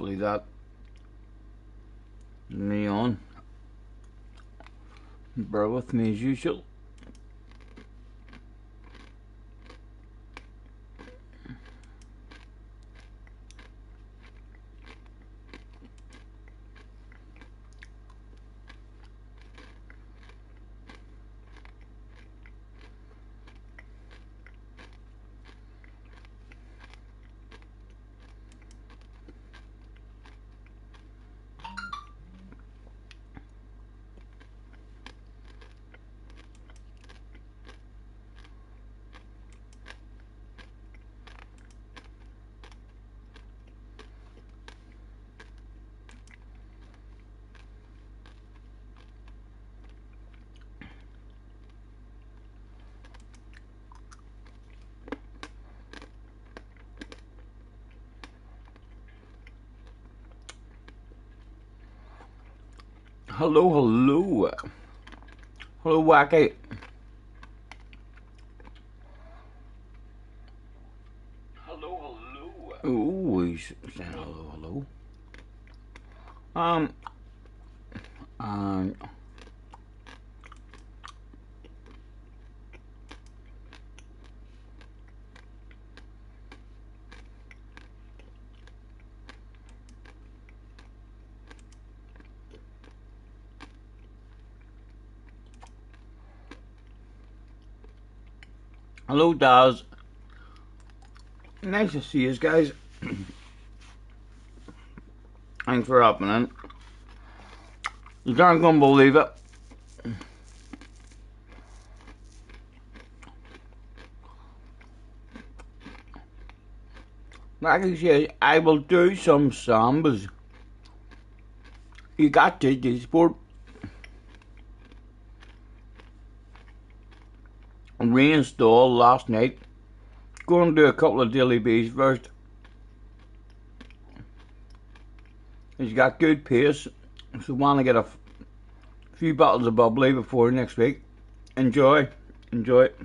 leave that neon. Bear with me as usual. Hello, hello. Hello, Wacky. Hello, hello. Oh, he's saying hello, hello. Um, hello, Daz. Nice to see you guys. Thanks for happening. You aren't gonna believe it. Like I said, I will do some sambas. You got to sport. Reinstall last night. Going to do a couple of daily beats first. He's got good pace, so want to get a few bottles of bubbly before next week. Enjoy, enjoy it.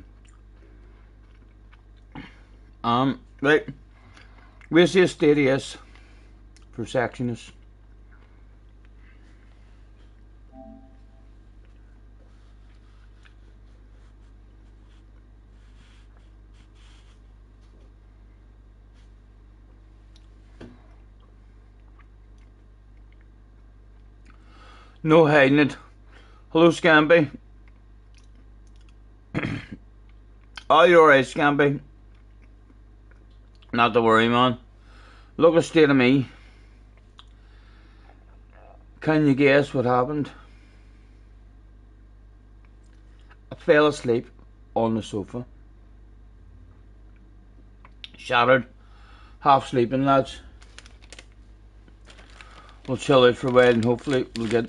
Right. We'll see a stadius for sectioners. No hiding it. Hello, Scamby. Oh, you're alright, Scamby. Not to worry, man. Look at the state of me. Can you guess what happened? I fell asleep on the sofa. Shattered. Half sleeping, lads. We'll chill out for a while and hopefully we'll get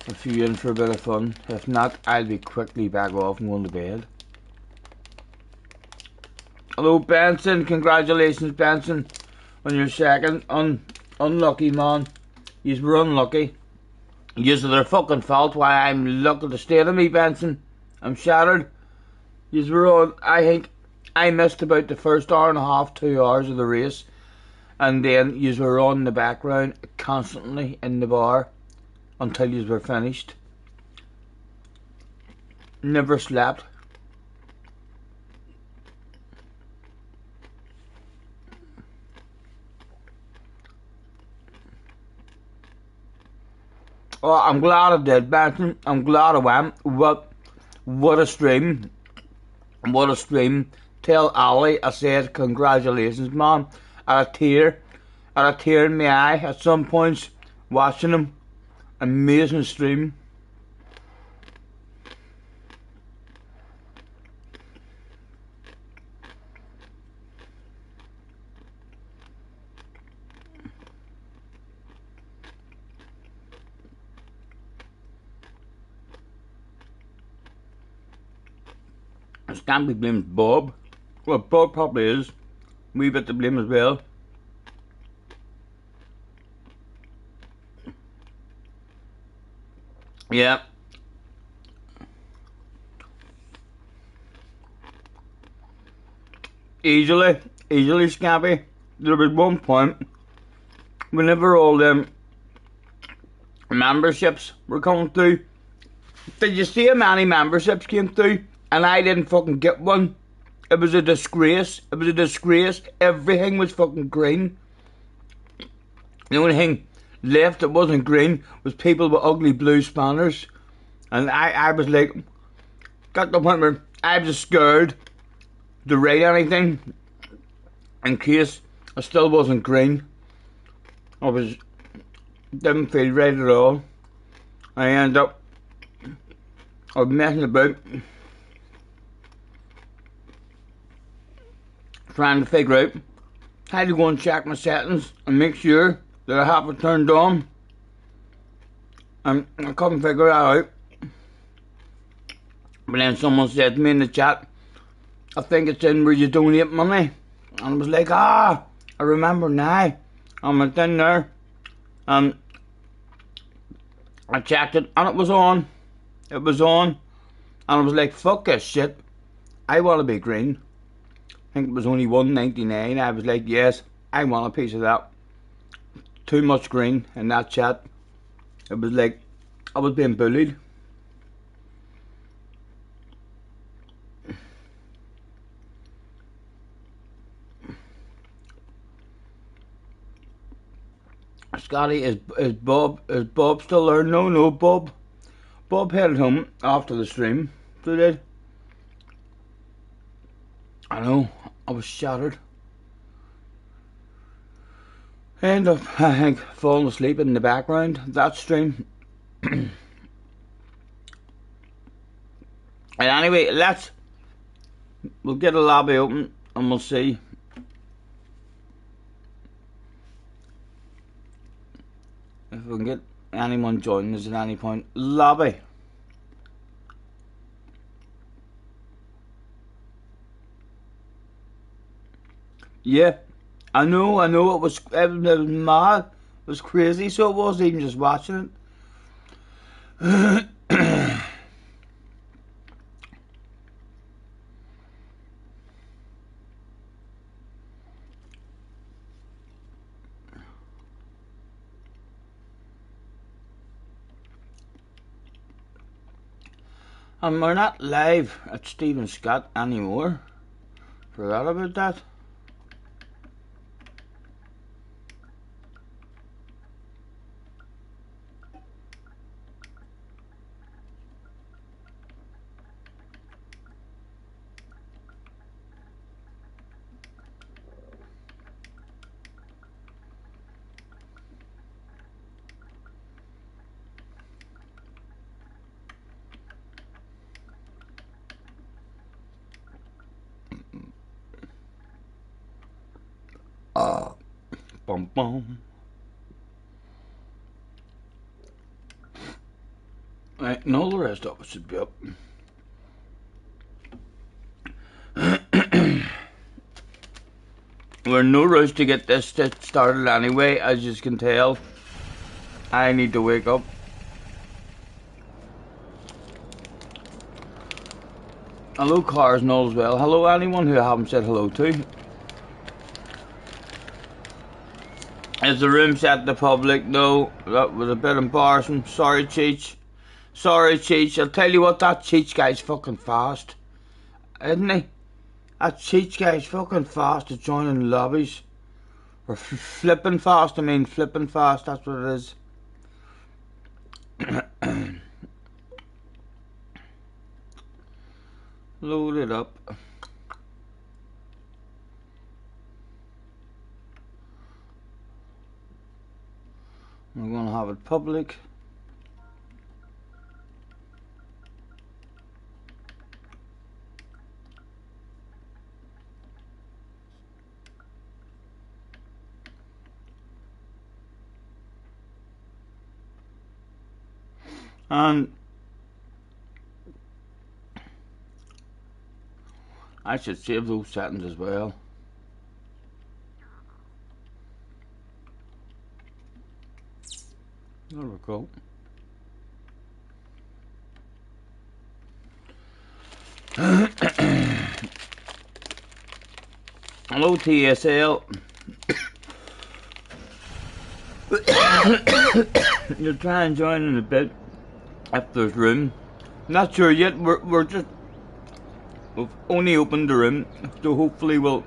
a few in for a bit of fun. If not, I'll be quickly back off and going to bed. Hello, Benson. Congratulations, Benson, on your second. Unlucky, man. Yous were unlucky. Yous are their fucking fault why I'm looking at the state of me, Benson. I'm shattered. Yous were on. I think I missed about the first hour and a half, 2 hours of the race. And then yous were on in the background constantly in the bar until yous were finished. Never slept. Oh, I'm glad I did, Benson. I'm glad I went. What a stream. What a stream. Tell Ali I said congratulations, man. I had a tear in my eye at some points watching him. Amazing stream. This can't be blamed Bob. Well, Bob probably is. We bit to blame as well. Yeah. Easily, Scampy. there was one point whenever all them memberships were coming through. Did you see how many memberships came through? And I didn't fucking get one. It was a disgrace. It was a disgrace. Everything was fucking green. The only thing left that wasn't green was people with ugly blue spanners. And I was like, got the point where I was scared to write anything in case I still wasn't green. Didn't feel right at all. I ended up messing about, trying to figure out how to go and check my settings and make sure that I have it turned on. And I couldn't figure it out. But then someone said to me in the chat, I think it's in where you donate money. And I was like, I remember now. I went in there and I checked it and it was on. It was on. And I was like, fuck this shit. I want to be green. I think it was only $1.99. I was like, yes, I want a piece of that. Too much green in that chat. It was like I was being bullied. Scotty, is Bob still there? No, Bob headed home after the stream. They did. I know, I was shattered. I ended up, I think, falling asleep in the background that stream. And anyway, we'll get a lobby open and we'll see if we can get anyone joining us at any point. Lobby. Yeah, I know, it was mad. It was crazy, so it wasn't even just watching it. And we're not live at Stephen Scott anymore. Forgot about that. Bum bum. Right, and all the rest of it should be up. We're in no rush to get this started anyway, as you can tell. I need to wake up. Hello, Cars and all as well. Hello, anyone who I haven't said hello to. Is the room set to public? No, that was a bit embarrassing. Sorry, Cheech. Sorry, Cheech. I'll tell you what, that Cheech guy's fucking fast. Isn't he? That Cheech guy's fucking fast at joining lobbies. Or flipping fast, flipping fast, that's what it is. Load it up. We're going to have it public. And I should save those settings as well. There we go. Hello, TSL. You'll try and join in a bit if there's room. Not sure yet. We've only opened the room, so hopefully we'll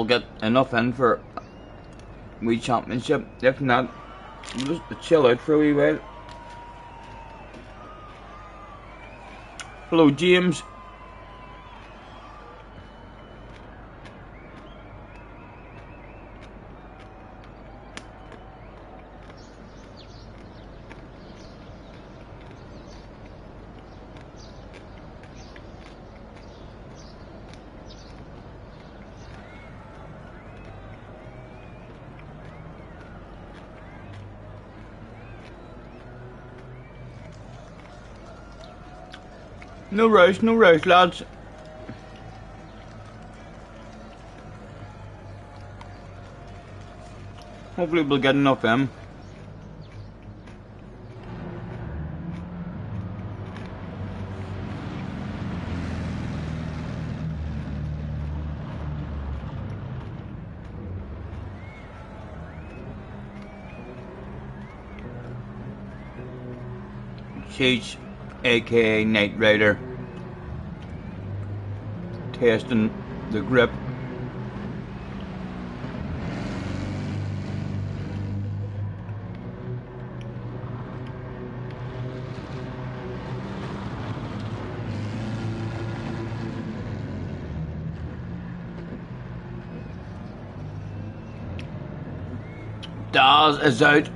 get enough in for a wee championship. If not, we'll just chill out for a wee while. Hello, James. No rush, lads. Hopefully we'll get enough in. Cheech, aka Knight Rider, testing the grip. Daz is out.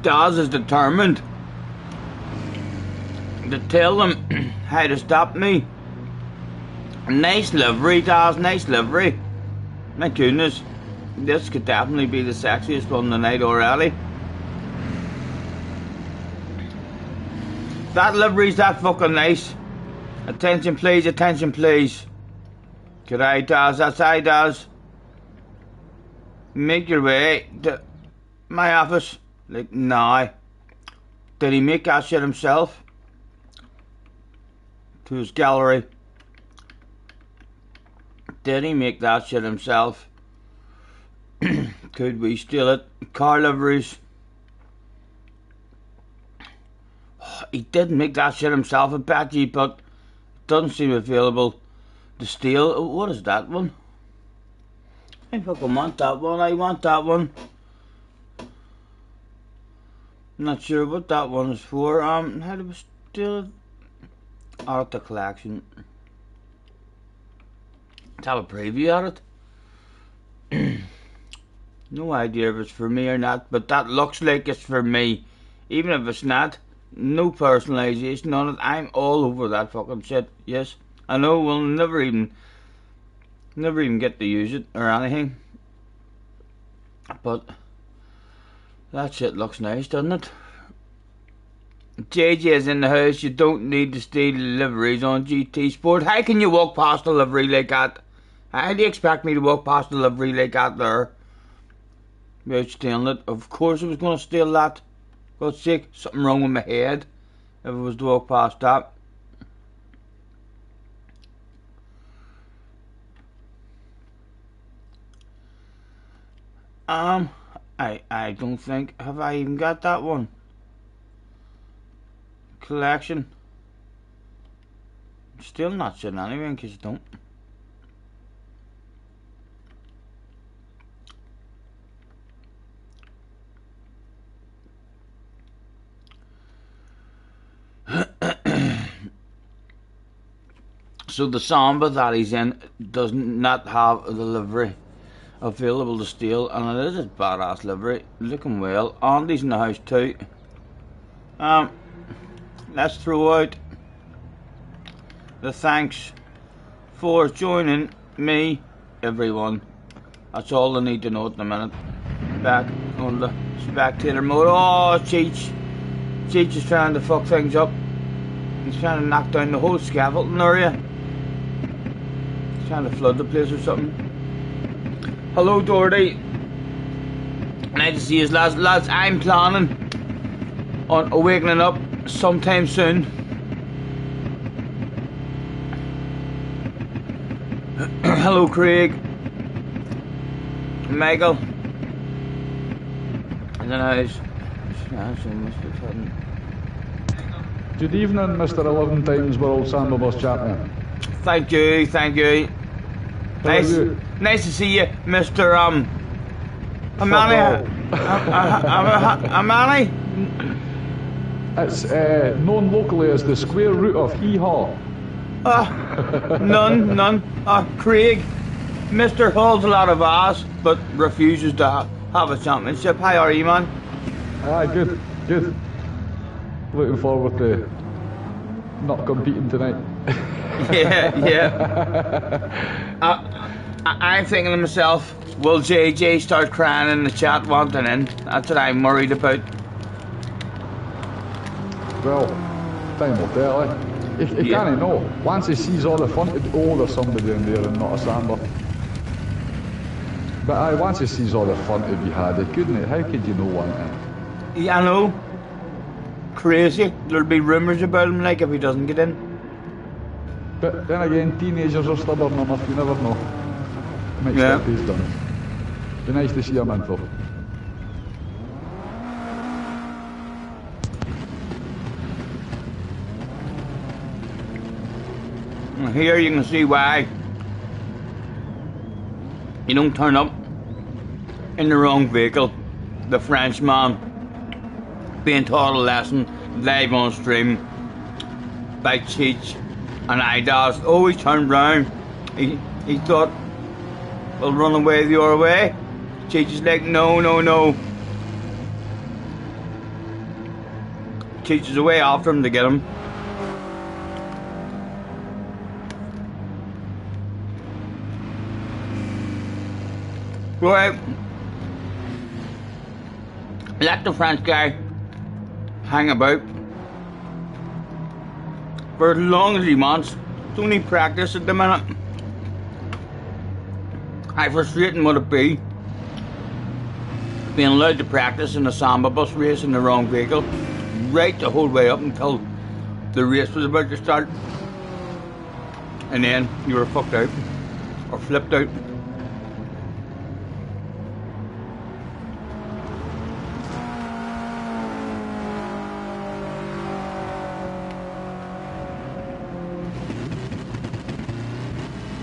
Daz is determined to tell them how to stop me. Nice livery, Daz, nice livery. My goodness, this could definitely be the sexiest one of the night already. That livery's that fucking nice. Attention please, attention please. Good eye, Daz, that's eye, Daz. Make your way to my office. Like, nah. Did he make that shit himself? To his gallery. Did he make that shit himself? Could we steal it? Car liveries. He didn't make that shit himself, I bet you, but it doesn't seem available to steal. What is that one? I fucking want that one. I want that one. Not sure what that one is for. How do we steal it? Art the collection. Let's have a preview at it. No idea if it's for me or not, but that looks like it's for me. Even if it's not, no personalization on it. I'm all over that fucking shit. Yes, I know we'll never even get to use it or anything, but that shit looks nice, doesn't it? JJ is in the house. You don't need to steal liveries on GT Sport. How can you walk past a livery like that? How do you expect me to walk past a livery like that there without stealing it? Of course I was going to steal that. God's sake, something wrong with my head if I was to walk past that. I don't think, have I even got that one? Collection. Still not sitting anyway in case you don't. So the samba that he's in does not have the livery available to steal, and it is a badass livery, looking well. Andy's in the house too. Let's throw out the thanks for joining me, everyone. That's all I need to know at the minute. Back on the spectator mode. Oh, Cheech is trying to fuck things up. He's trying to knock down the whole scaffolding area. He's trying to flood the place or something. Hello, Doherty. Nice to see you, lads. Lads, I'm planning on awakening up sometime soon. Hello, Craig. Michael. the house. Good evening, Mr. 11 times World Samba Bus Champion. Thank you, thank you. How are you? Nice to see you, Mr. Amani. Amani? It's known locally as the square root of hee-haw. None. Craig. Mr. holds a lot of ass, but refuses to have a championship. How are you, man? Good. Looking forward to not competing tonight. Yeah. I'm thinking to myself, will JJ start crying in the chat wanting in? That's what I'm worried about. Well, time will tell, eh? You can't know. Once he sees all the fun, there's somebody in there and not a samba. But once he sees all the fun to be had, it couldn't it? How could you know one? Yeah, I know. Crazy. There'll be rumours about him, like, if he doesn't get in. But then again, teenagers are stubborn enough, you never know. Might step he's done. Be nice to see him in though. Here you can see why you don't turn up in the wrong vehicle. The Frenchman being taught a lesson live on stream by Cheech and Idas. Always turned round. He thought, we'll run away the other way. Cheech is like, no. Cheech is away after him to get him. Right. Let the French guy hang about for as long as he wants. It's only practice at the minute. How frustrating would it be being allowed to practice in a samba bus race in the wrong vehicle right the whole way up until the race was about to start, and then you were fucked out or flipped out.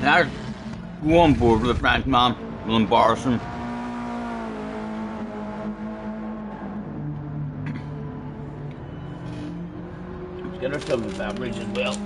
Now, go on board with the Frenchman, will embarrass him. Let's get ourselves a beverage as well.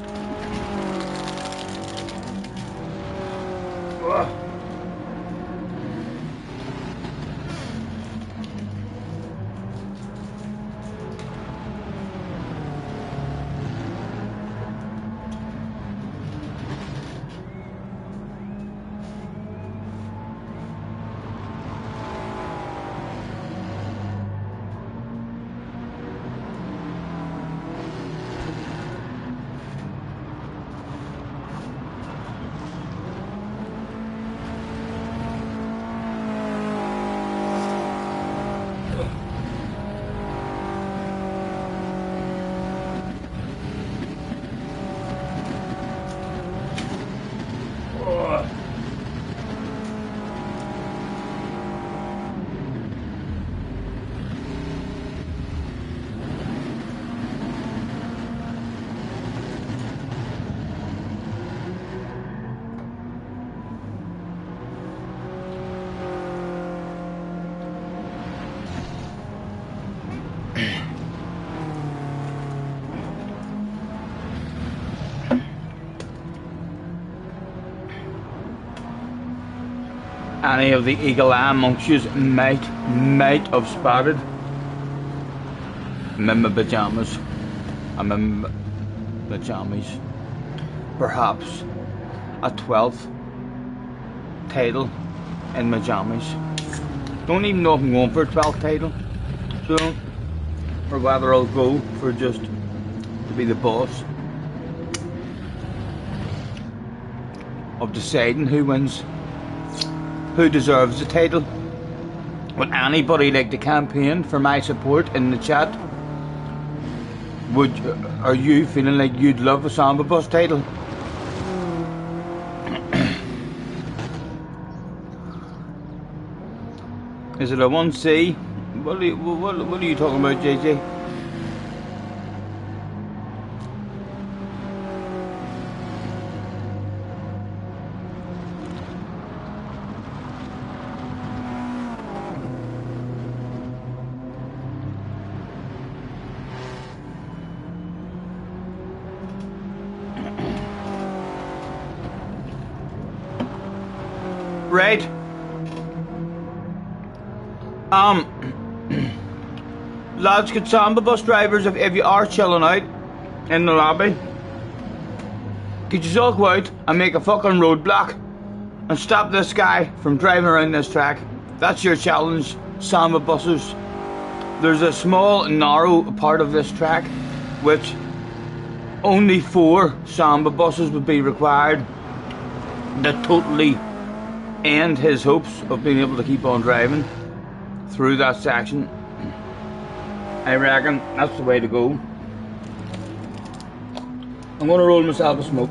Any of the eagle eye amongst you might have spotted I'm in my pajamas. Perhaps a 12th title in my jammies. Don't even know if I'm going for a 12th title, so, or whether I'll go for just to be the boss of deciding who wins, who deserves the title. Would anybody like to campaign for my support in the chat? Are you feeling like you'd love a Samba Bus title? Is it a 1C, What are you talking about, JJ? Right. Lads, could samba bus drivers, if you are chilling out in the lobby, could you all go out and make a fucking roadblock and stop this guy from driving around this track? That's your challenge, samba buses. There's a small, narrow part of this track which only 4 samba buses would be required to totally end his hopes of being able to keep on driving through that section. I reckon that's the way to go. I'm gonna roll myself a smoke.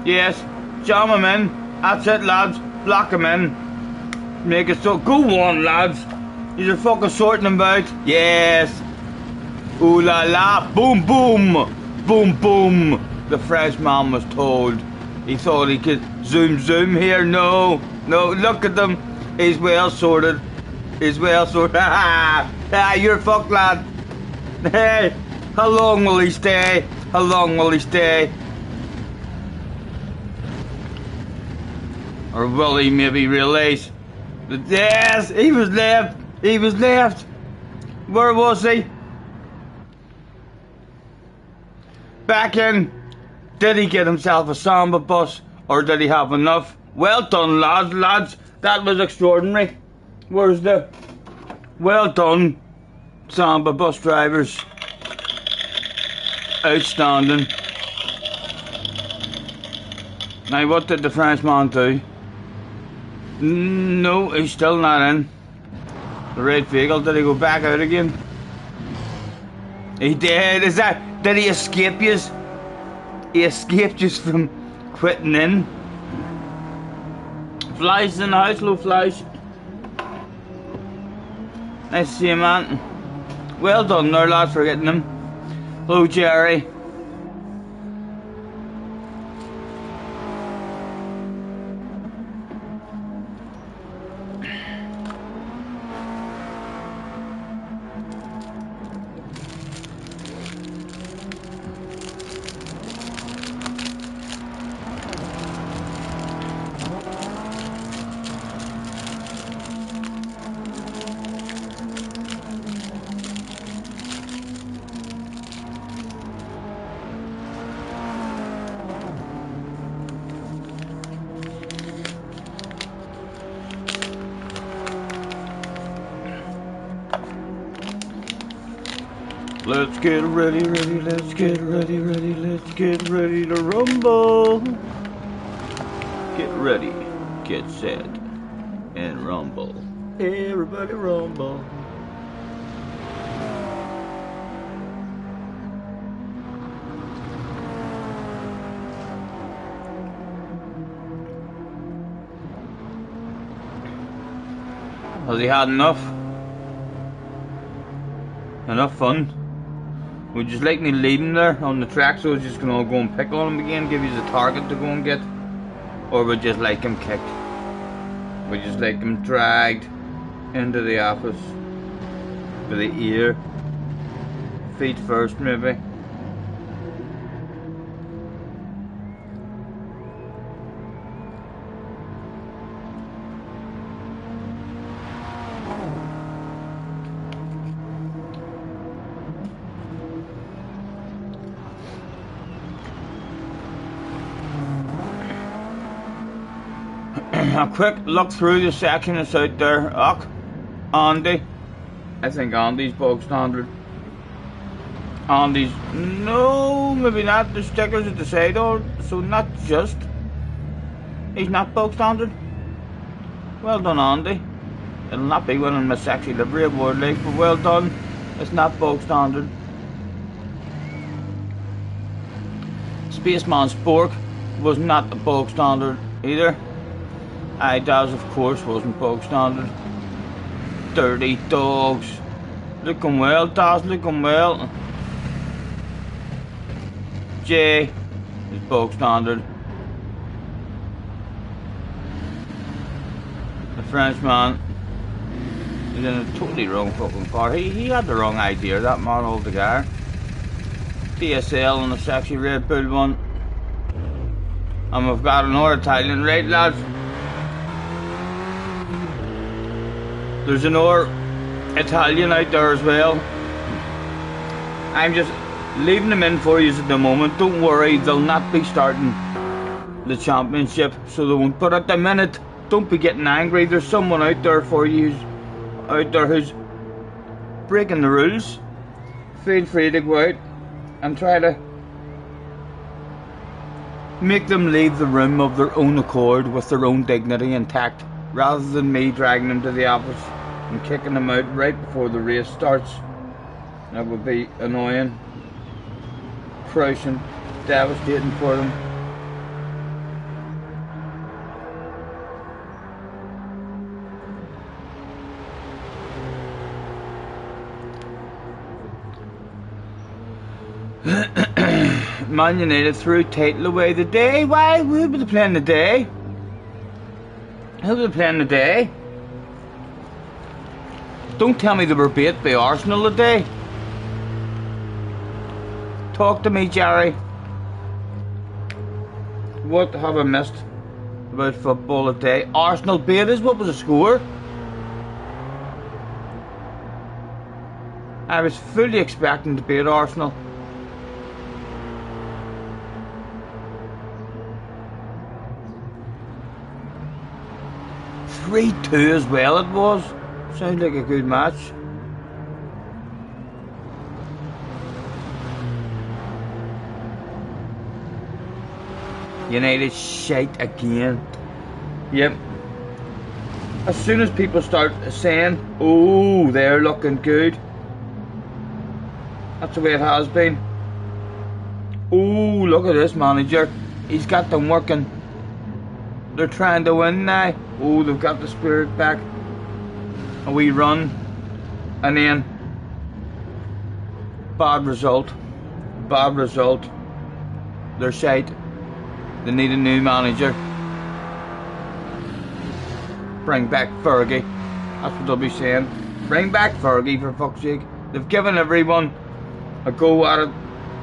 Yes, jam him in. That's it, lads. Block him in. Make it so. Go on, lads. You're fucking sorting them out. Yes. Ooh la la. Boom boom. Boom boom. The fresh man was told. He thought he could zoom here. No. Look at them. He's well sorted. Ah, you're fucked, lad. Hey, how long will he stay? Or will he maybe realise that, yes, he was left. Where was he? Back in. Did he get himself a samba bus, or did he have enough? Well done, lads. That was extraordinary. Where's the... Well done, samba bus drivers. Outstanding. Now, what did the Frenchman do? No, he's still not in. The red vehicle, did he go back out again? He did. Did he escape yous? He escaped just from quitting in. Flies in the house, low flies. Nice to see you, man. Well done there, lads, for getting him. Hello, Jerry. Let's get ready, let's get ready to rumble. Get ready, get set, and rumble. Everybody rumble. Has he had enough? Enough fun? Would you just like me to leave him there on the track so he's just gonna go and pick on him again, give you the target to go and get? Or would you just like him kicked? Would you just like him dragged into the office with the ear? Feet first, maybe? A quick look through the section that's out there. Andy. I think Andy's bog standard. Andy's... No, maybe not. The stickers at the side are... So not just He's not bog standard. Well done, Andy. It'll not be winning my sexy livery award league, but well done. It's not bog standard. Spaceman Spork was not the bog standard either. Idaz, of course, wasn't bog standard. Dirty dogs. Looking well, Daz, looking well. Jay is bog standard. The Frenchman is in a totally wrong fucking car. He had the wrong idea, that man altogether. DSL on the sexy Red Bull one. And we've got another Italian, right lads? There's another Italian out there as well. I'm just leaving them in for you at the moment. Don't worry, they'll not be starting the championship, so they won't. But at the minute, don't be getting angry. There's someone out there for you who's breaking the rules. Feel free to go out and try to make them leave the room of their own accord with their own dignity intact, rather than me dragging them to the office and kicking them out right before the race starts. That would be annoying, crushing, devastating for them. Man United threw title away the day. Why? Who were they playing today? Who were they playing today? Don't tell me they were beat by Arsenal today. Talk to me, Jerry. What have I missed about football today? Arsenal beat us. What was the score? I was fully expecting to beat Arsenal. 3-2 as well it was. Sounds like a good match. United shite again. Yep. As soon as people start saying, oh, they're looking good, that's the way it has been. Oh, look at this manager. He's got them working. They're trying to win now. Oh, they've got the spirit back. A wee run. And then bad result. Bad result. They're shite. They need a new manager. Bring back Fergie. That's what they'll be saying. Bring back Fergie, for fuck's sake. They've given everyone a go at it.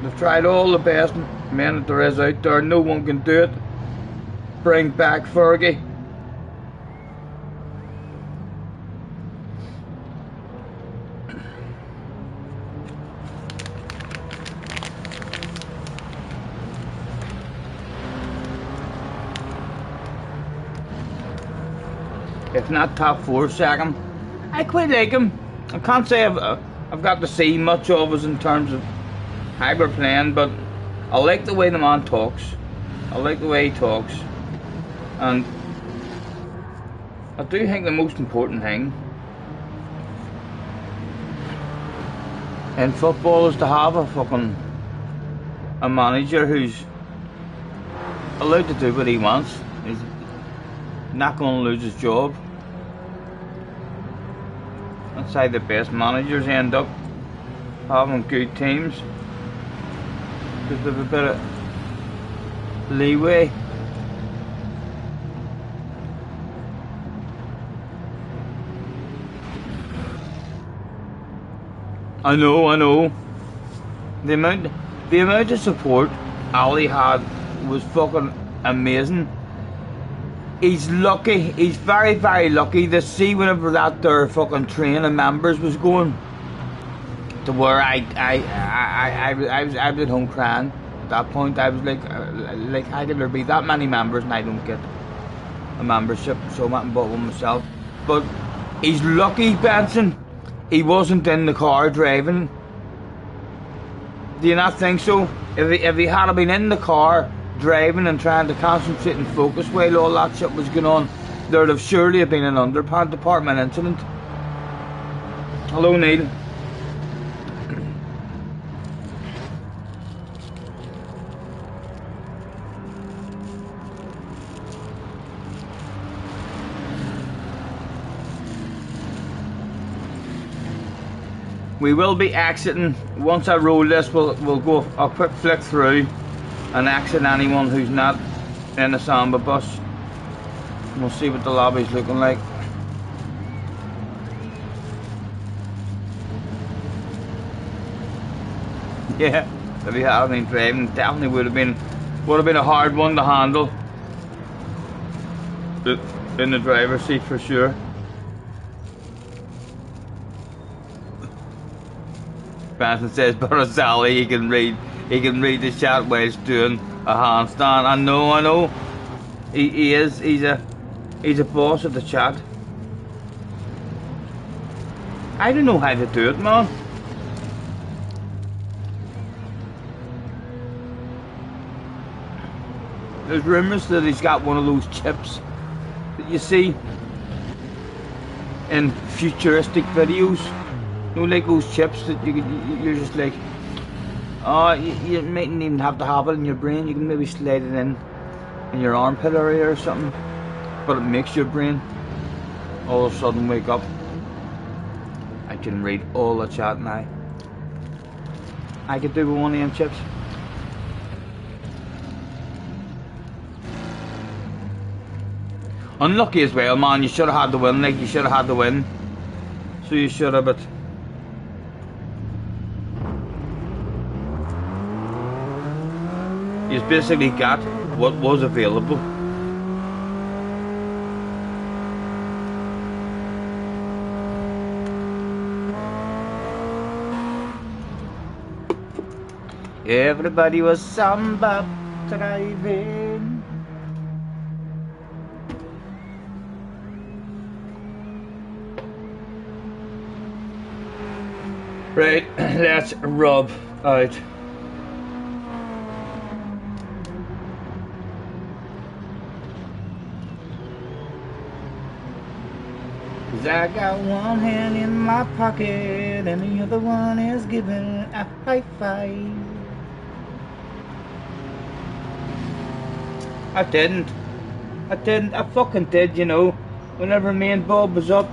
They've tried all the best men that there is out there. No one can do it. Bring back Fergie. If not top 4, second. I quite like him. I can't say I've got to see much of us in terms of how we're playing, but I like the way the man talks. I like the way he talks. And I do think the most important thing in football is to have a manager who's allowed to do what he wants. He's not going to lose his job. That's how the best managers end up having good teams, because they have a bit of leeway. I know. The amount of support Ali had was fucking amazing. He's lucky. He's very, very lucky to see whenever that there fucking train of members was going to where I was at home crying. At that point, I was like how can there be that many members and I don't get a membership? So I went and bought one myself. But he's lucky, Benson. He wasn't in the car driving. Do you not think so? If he had been in the car driving and trying to concentrate and focus while all that shit was going on, there'd have surely been an underpants department incident. Hello, Neil. We will be exiting. Once I roll this, we'll go a quick flick through and exit anyone who's not in the Samba bus. And we'll see what the lobby's looking like. Yeah, if you hadn't been driving, definitely would have been a hard one to handle. In the driver's seat for sure. Benson says, but Sally, he can read the chat while he's doing a handstand. I know. He's a boss of the chat. I don't know how to do it, man. There's rumours that he's got one of those chips that you see in futuristic videos. You know, like those chips that you're just like, oh, you mightn't even have to have it in your brain. You can maybe slide it in your armpit area or something, but it makes your brain all of a sudden wake up. I can read all the chat now. I could do with one of them chips. Unlucky as well, man. You should have had the win. Like, you should have had the win. So you should have, but you basically got what was available. Everybody was samba driving. Right, let's rub out. 'Cause I got one hand in my pocket and the other one is giving a high five. I fucking did, you know, whenever me and Bob was up.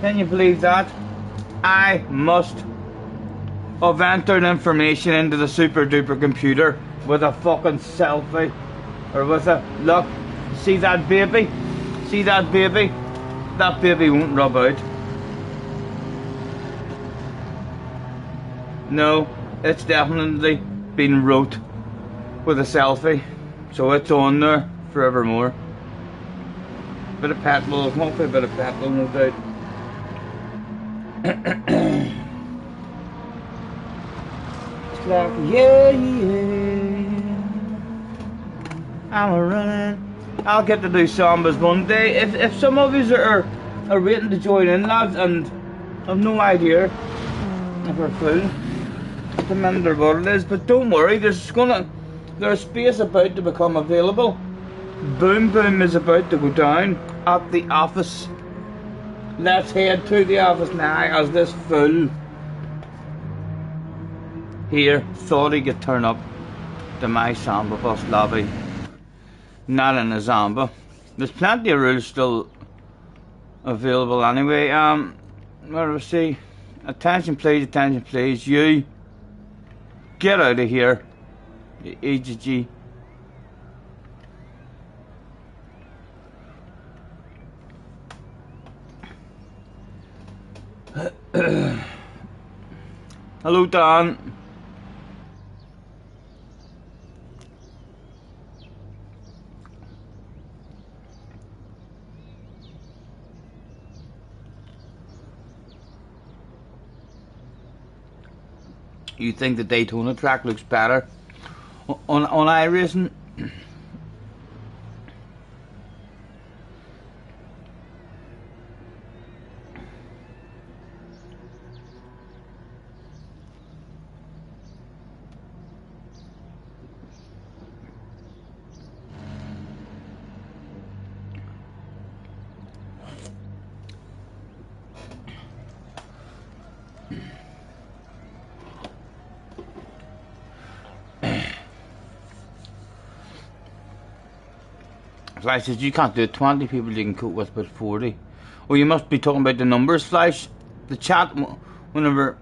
Can you believe that? I must have entered information into the super duper computer with a fucking selfie. Or with a, look, see that baby? See that baby? That baby won't rub out. No, it's definitely been wrote with a selfie. So it's on there forevermore. Bit of petrol, won't be a bit of petrol, no doubt. It's like, yeah, I'm a running. I'll get to do sambas one day. If some of you are waiting to join in, lads, and I've no idea if we're full, the matter what it is, but don't worry, there's space about to become available. Boom Boom is about to go down at the office. Let's head to the office now as this fool here thought he could turn up to my Samba bus lobby. Not in a Zamba. There's plenty of rules still available anyway. Where do we see? Attention please, you get out of here. EGG. Hello, Dan. You think the Daytona track looks better on iRacing? Flash says, you can't do it. 20 people you can cope with, but 40. Oh, you must be talking about the numbers, Flash. The chat, whenever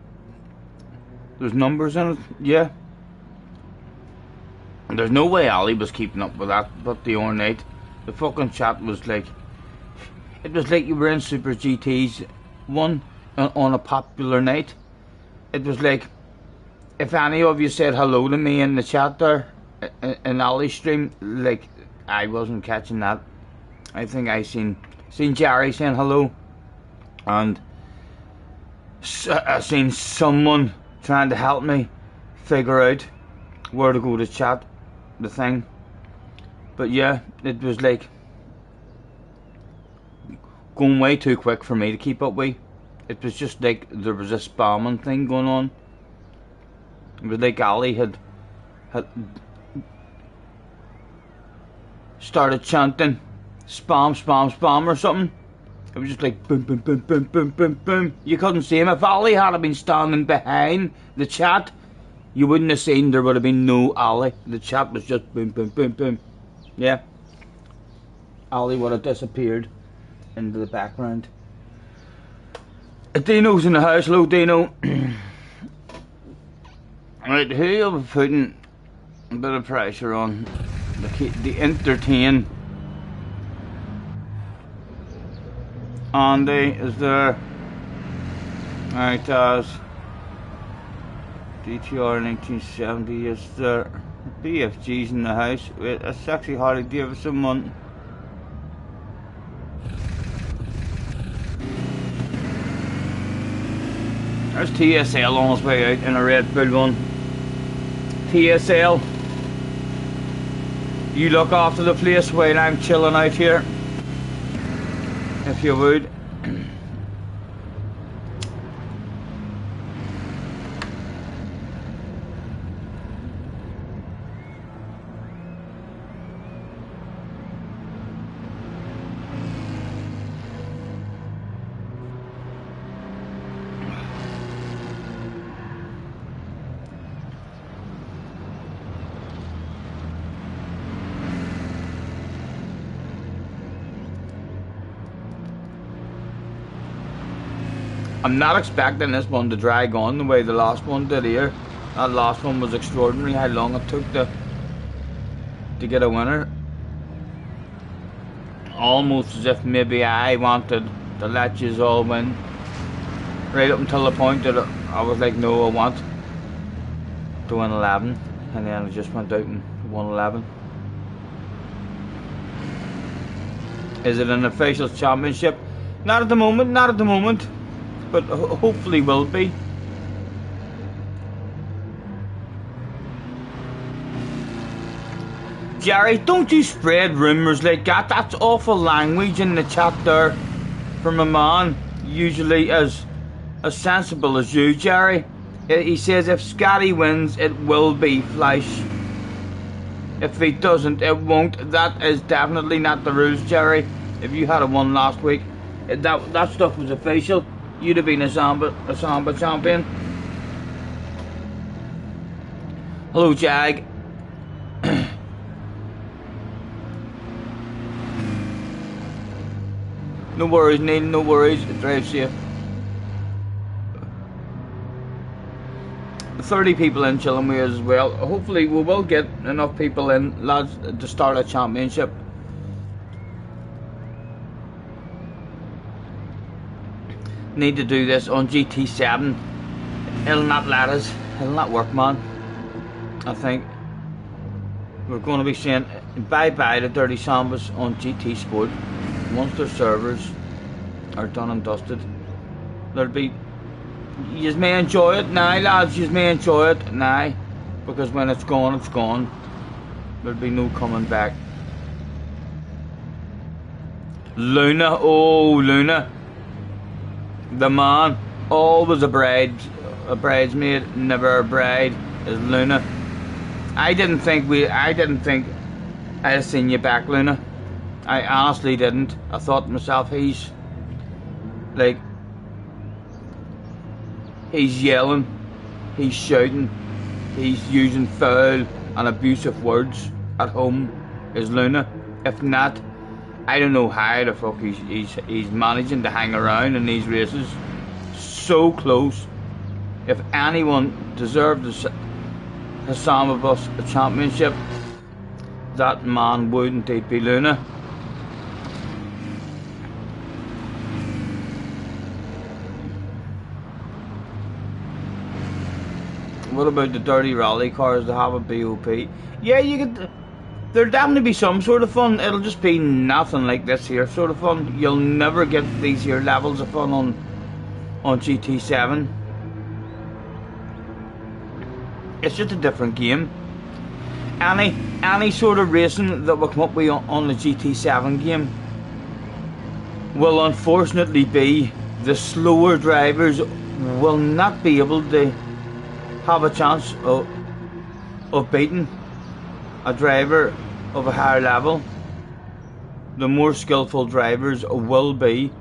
there's numbers in it, yeah. There's no way Ali was keeping up with that, but the other night, the fucking chat was like, it was like you were in Super GT's one on a popular night. It was like, if any of you said hello to me in the chat there, in Ali's stream, like, I wasn't catching that. I think I seen Jerry saying hello, and I seen someone trying to help me figure out where to go to chat the thing. But yeah, it was like going way too quick for me to keep up with. It was just like there was a spamming thing going on. It was like Ali had started chanting spam, spam, spam or something. It was just like boom, boom, boom, boom, boom, boom, boom. You couldn't see him. If Ali had been standing behind the chat, you wouldn't have seen there would have been no Ali. The chat was just boom, boom, boom, boom. Yeah. Ali would have disappeared into the background. Dino's in the house. Hello, Dino. Right, who are we putting a bit of pressure on? The entertain. Andy is there. Right, DTR 1970 is there. BFG's in the house. Wait, a sexy Harley Davidson one. There's TSL on his way out in a Red Bull one. TSL, you look after the place while I'm chilling out here, if you would. I'm not expecting this one to drag on the way the last one did here. That last one was extraordinary, how long it took to get a winner. Almost as if maybe I wanted to let you all win. Right up until the point that I was like, no, I want to win 11. And then I just went out and won 11. Is it an official championship? Not at the moment, not at the moment. But hopefully will be. Jerry, don't you spread rumours like that. That's awful language in the chat there from a man usually as sensible as you, Jerry. He says if Scotty wins, it will be Flash. If he doesn't, it won't. That is definitely not the rules, Jerry. If you had a won last week, that stuff was official. You'd have been a samba champion. Hello, Jag. No worries, Neil, no worries. Drive safe. 30 people in chilling with us as well. Hopefully we will get enough people in, lads, to start a championship. Need to do this on GT7. It'll not let us. It'll not work, man. I think we're going to be saying bye-bye to Dirty Sambas on GT Sport. Once their servers are done and dusted, there'll be... You may enjoy it now, lads. You may enjoy it now, because when it's gone, it's gone. There'll be no coming back. Luna, oh Luna, the man, always a bridesmaid, never a bride, is Luna. I didn't think I'd seen you back, Luna. I honestly didn't. I thought to myself, he's yelling, he's shouting, he's using foul and abusive words at home, is Luna. If not, I don't know how the fuck he's managing to hang around in these races. So close. If anyone deserved a sambas championship, that man wouldn't it be Luna. What about the dirty rally cars that have a BOP? Yeah, you could. There'll definitely be some sort of fun. It'll just be nothing like this here sort of fun. You'll never get these here levels of fun on GT7. It's just a different game. Any sort of racing that will come up with on the GT7 game will unfortunately be the slower drivers will not be able to have a chance of beating a driver of a higher level. The more skillful drivers will be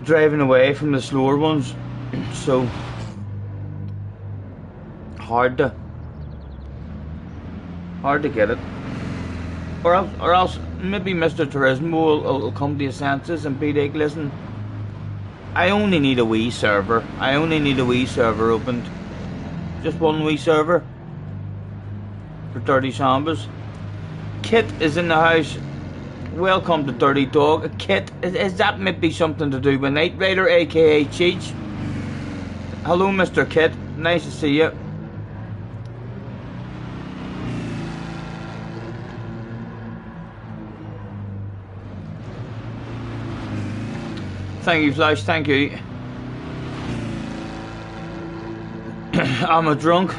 driving away from the slower ones. So hard to get it. Or else maybe Mr. Turismo will come to his senses and be like, listen, I only need a wee server. I only need a wee server opened. Just one wee server for Dirty Sambas. Kit is in the house. Welcome to Dirty Dog. Kit, is that maybe something to do with Night Rider, aka Cheech? Hello, Mr. Kit. Nice to see you. Thank you, Flash. Thank you. I'm a drunk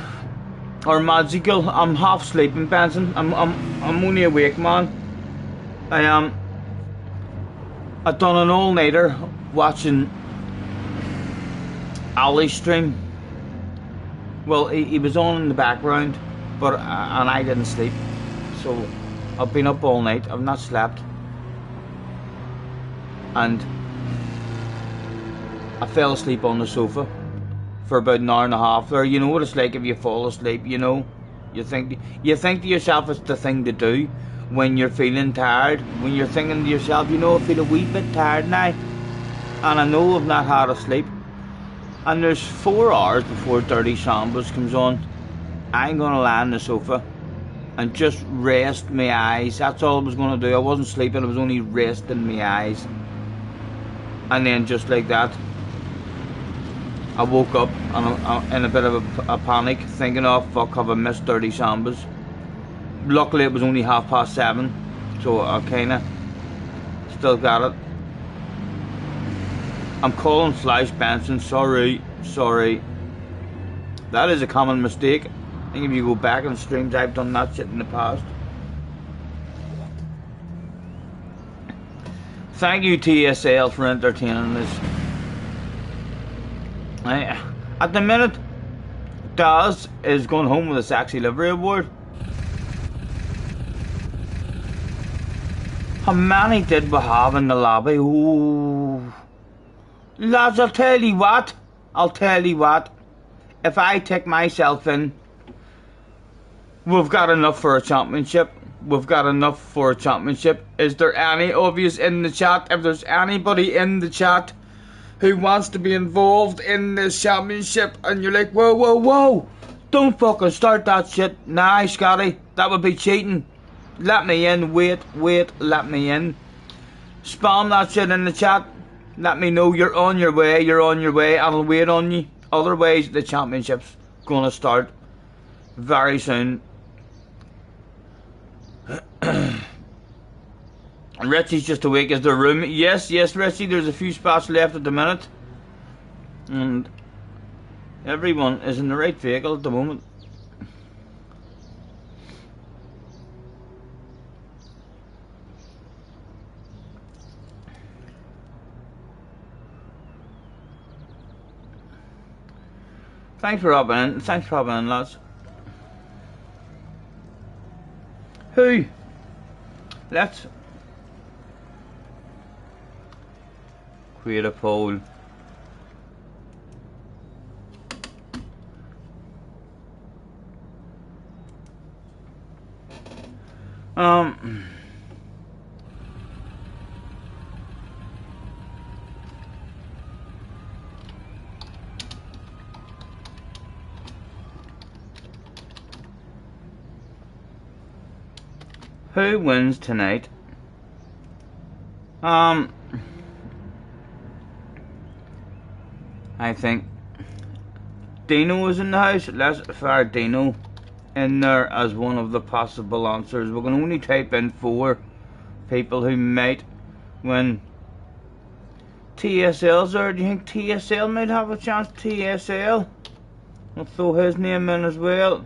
or magical. I'm half sleeping, Benson. I'm only awake, man. I done an all-nighter watching Ali's stream. Well, he was on in the background, but and I didn't sleep, so I've been up all night. I've not slept, and I fell asleep on the sofa for about an hour and a half there. You know what it's like if you fall asleep, you know. You think to yourself it's the thing to do when you're feeling tired. When you're thinking to yourself, you know, I feel a wee bit tired now, and I know I've not had a sleep. And there's 4 hours before Dirty Sambas comes on. I'm gonna lie on the sofa and just rest my eyes. That's all I was gonna do. I wasn't sleeping, I was only resting my eyes. And then just like that, I woke up and I'm in a bit of a panic, thinking, oh fuck, have I missed Dirty Sambas? Luckily it was only 7:30, so I kinda still got it. I'm calling Flash Benson, sorry. That is a common mistake. I think if you go back in streams, I've done that shit in the past. Thank you, TSL, for entertaining this. At the minute, Daz is going home with a sexy livery award. How many did we have in the lobby? Ooh. Lads, I'll tell you what. If I take myself in, we've got enough for a championship. Is there any of you in the chat? If there's anybody in the chat who wants to be involved in this championship and you're like, whoa, don't fucking start that shit. Nah, Scotty, that would be cheating. Let me in, wait, let me in. Spam that shit in the chat. Let me know you're on your way, and I'll wait on you. Otherwise, the championship's gonna start very soon. Richie's just awake. Is there room? Yes, Richie, there's a few spots left at the minute. And everyone is in the right vehicle at the moment. Thanks for hopping in, lads. Who? Let's create a poll. Who wins tonight? I think Dino is in the house. Let's fire Dino in there as one of the possible answers. We're going to only type in 4 people who might win. TSL's there. Do you think TSL might have a chance? TSL. We'll throw his name in as well.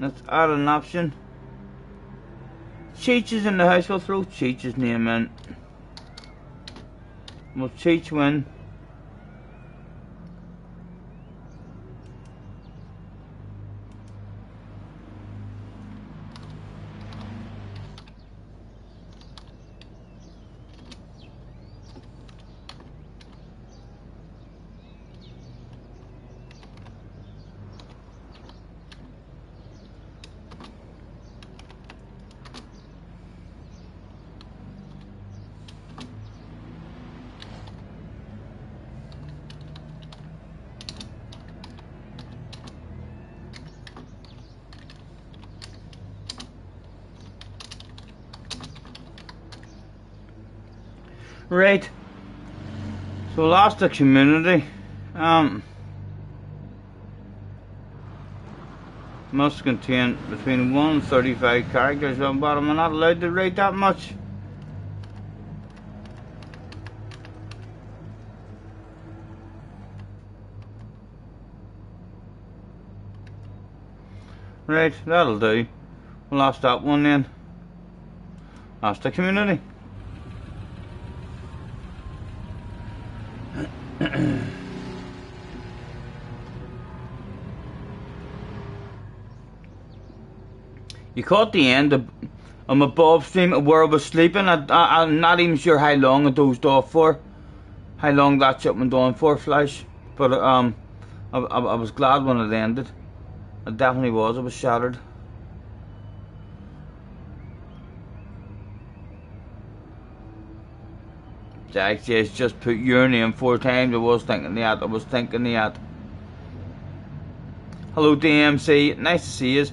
Let's add an option. Cheech is in the house. We'll throw Cheech's name in. Will Cheech win? Right. So lost the community. Must contain between 1 and 35 characters, but I'm not allowed to write that much. Right, that'll do. We lost that one then. Lost the community. You caught the end of my Bob stream where I was sleeping. I'm not even sure how long I dozed off for. How long that shit went on for, Flash. But I was glad when it ended. I definitely was. I was shattered. Jack says just put your name 4 times. I was thinking that. Hello DMC, nice to see you.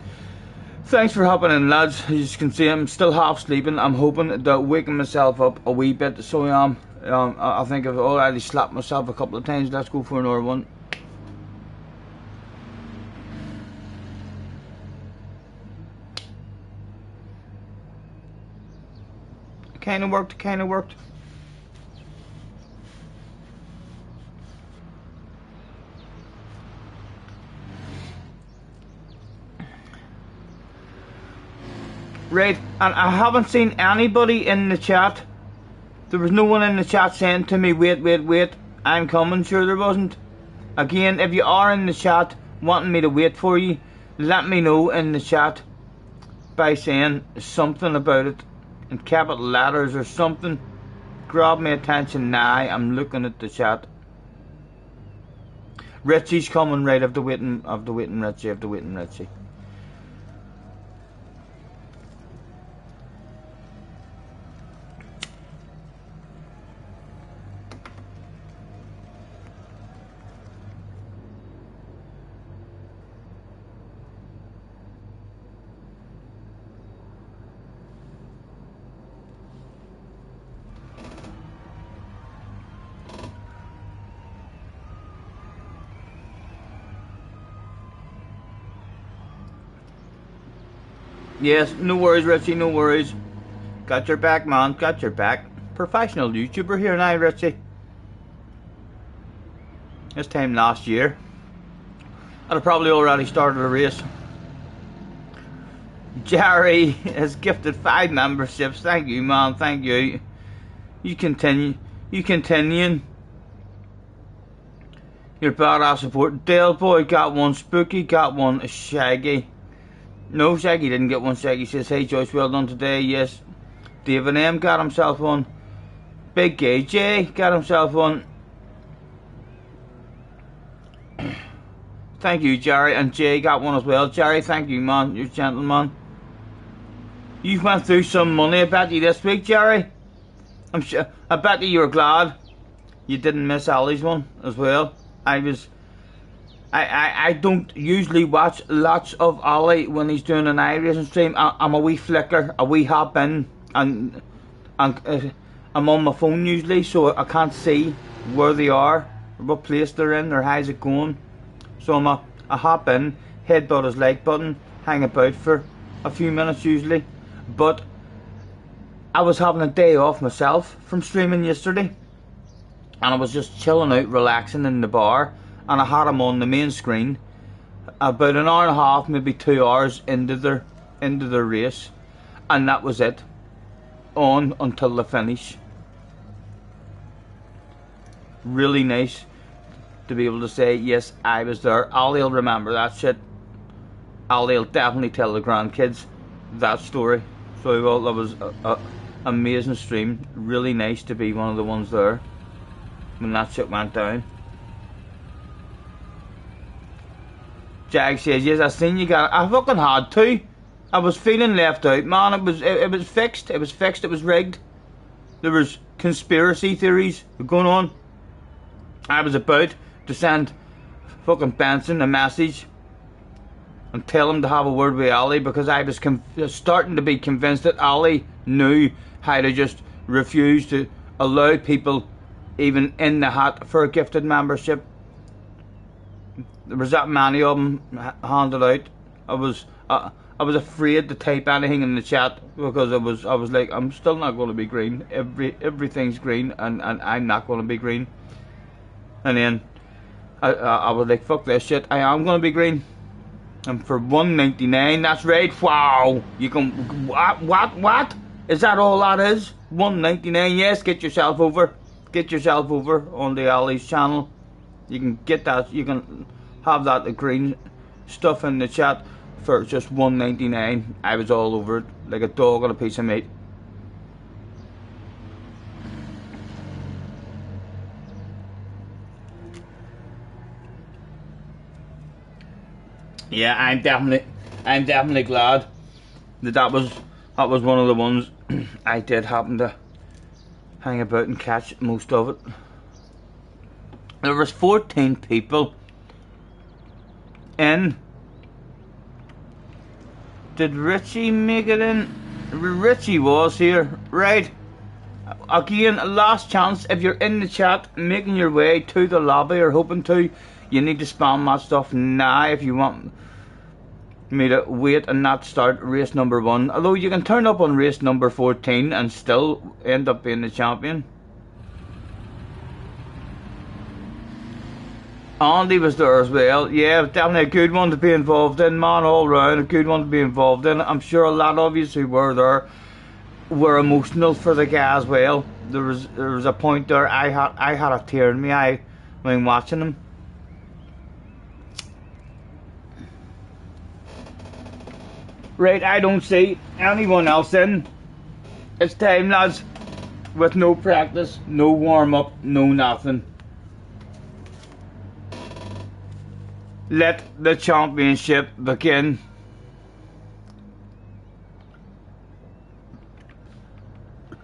Thanks for hopping in, lads. As you can see, I'm still half sleeping. I'm hoping to waking myself up a wee bit, so I am. I think I've already slapped myself a couple of times. Let's go for another one. It kinda worked. Right, and I haven't seen anybody in the chat. There was no one in the chat saying to me, wait, I'm coming. Sure there wasn't. Again, if you are in the chat wanting me to wait for you, let me know in the chat by saying something about it in capital letters or something. Grab my attention now. I'm looking at the chat. Richie's coming, right, of the waiting Richie. Yes, no worries, Richie, no worries. Got your back, man, got your back. Professional YouTuber here now, Richie. This time last year, I'd have probably already started a race. Jerry has gifted 5 memberships. Thank you, man, thank you. You continuing your badass support. Dale Boy got one, Spooky got one, Shaggy. No, Shaggy didn't get one. Shaggy says, hey Joyce, well done today. Yes. David M got himself one. Big Gay J got himself one. Thank you, Jerry. And Jay got one as well. Jerry, thank you, man. You're a gentleman. You went through some money, I bet you, this week, Jerry. I'm sure. I bet you were glad you didn't miss Ali's one as well. I was I don't usually watch lots of Ollie when he's doing an iRacing stream. I'm a wee flicker, a wee hop in, and I'm on my phone usually, so I can't see where they are, what place they're in, or how's it going. So I'm a hop in, headbutt his like button, hang about for a few minutes usually. But I was having a day off myself from streaming yesterday, and I was just chilling out, relaxing in the bar, and I had him on the main screen about an hour and a half, maybe 2 hours into their race, and that was it, on until the finish. Really nice to be able to say, yes, I was there. Ollie'll remember that shit. Ollie'll definitely tell the grandkids that story. So well, that was an amazing stream. Really nice to be one of the ones there when that shit went down. Jag says, yes, I seen you got it. I fucking had to. I was feeling left out, man. It was fixed. It was fixed. It was rigged. There was conspiracy theories going on. I was about to send fucking Benson a message and tell him to have a word with Ollie, because I was starting to be convinced that Ollie knew how to just refuse to allow people even in the hat for a gifted membership. There was that many of them handed out. I was afraid to type anything in the chat, because I was like, I'm still not going to be green. Everything's green, and I'm not going to be green. And then I was like, fuck this shit. I am going to be green. And for $1.99, that's right. Wow. You can what? Is that all that is? $1.99. Yes, get yourself over. Get yourself over on the Ollie's channel. You can get that. You can have that green stuff in the chat for just $1.99. I was all over it like a dog on a piece of meat. Yeah, I'm definitely glad that was one of the ones I did happen to hang about and catch most of it. There was 14 people in. Did Richie make it in? Richie was here, right? Again, last chance. If you're in the chat, making your way to the lobby or hoping to, you need to spam that stuff now if you want me to wait and not start race number 1. Although you can turn up on race number 14 and still end up being the champion. Andy was there as well. Yeah, definitely a good one to be involved in, man, all round. A good one to be involved in. I'm sure a lot of you who were there were emotional for the guy as well. There was a point there I had a tear in my eye when watching him. Right, I don't see anyone else in. It's time, lads, with no practice, no warm-up, no nothing. Let the championship begin.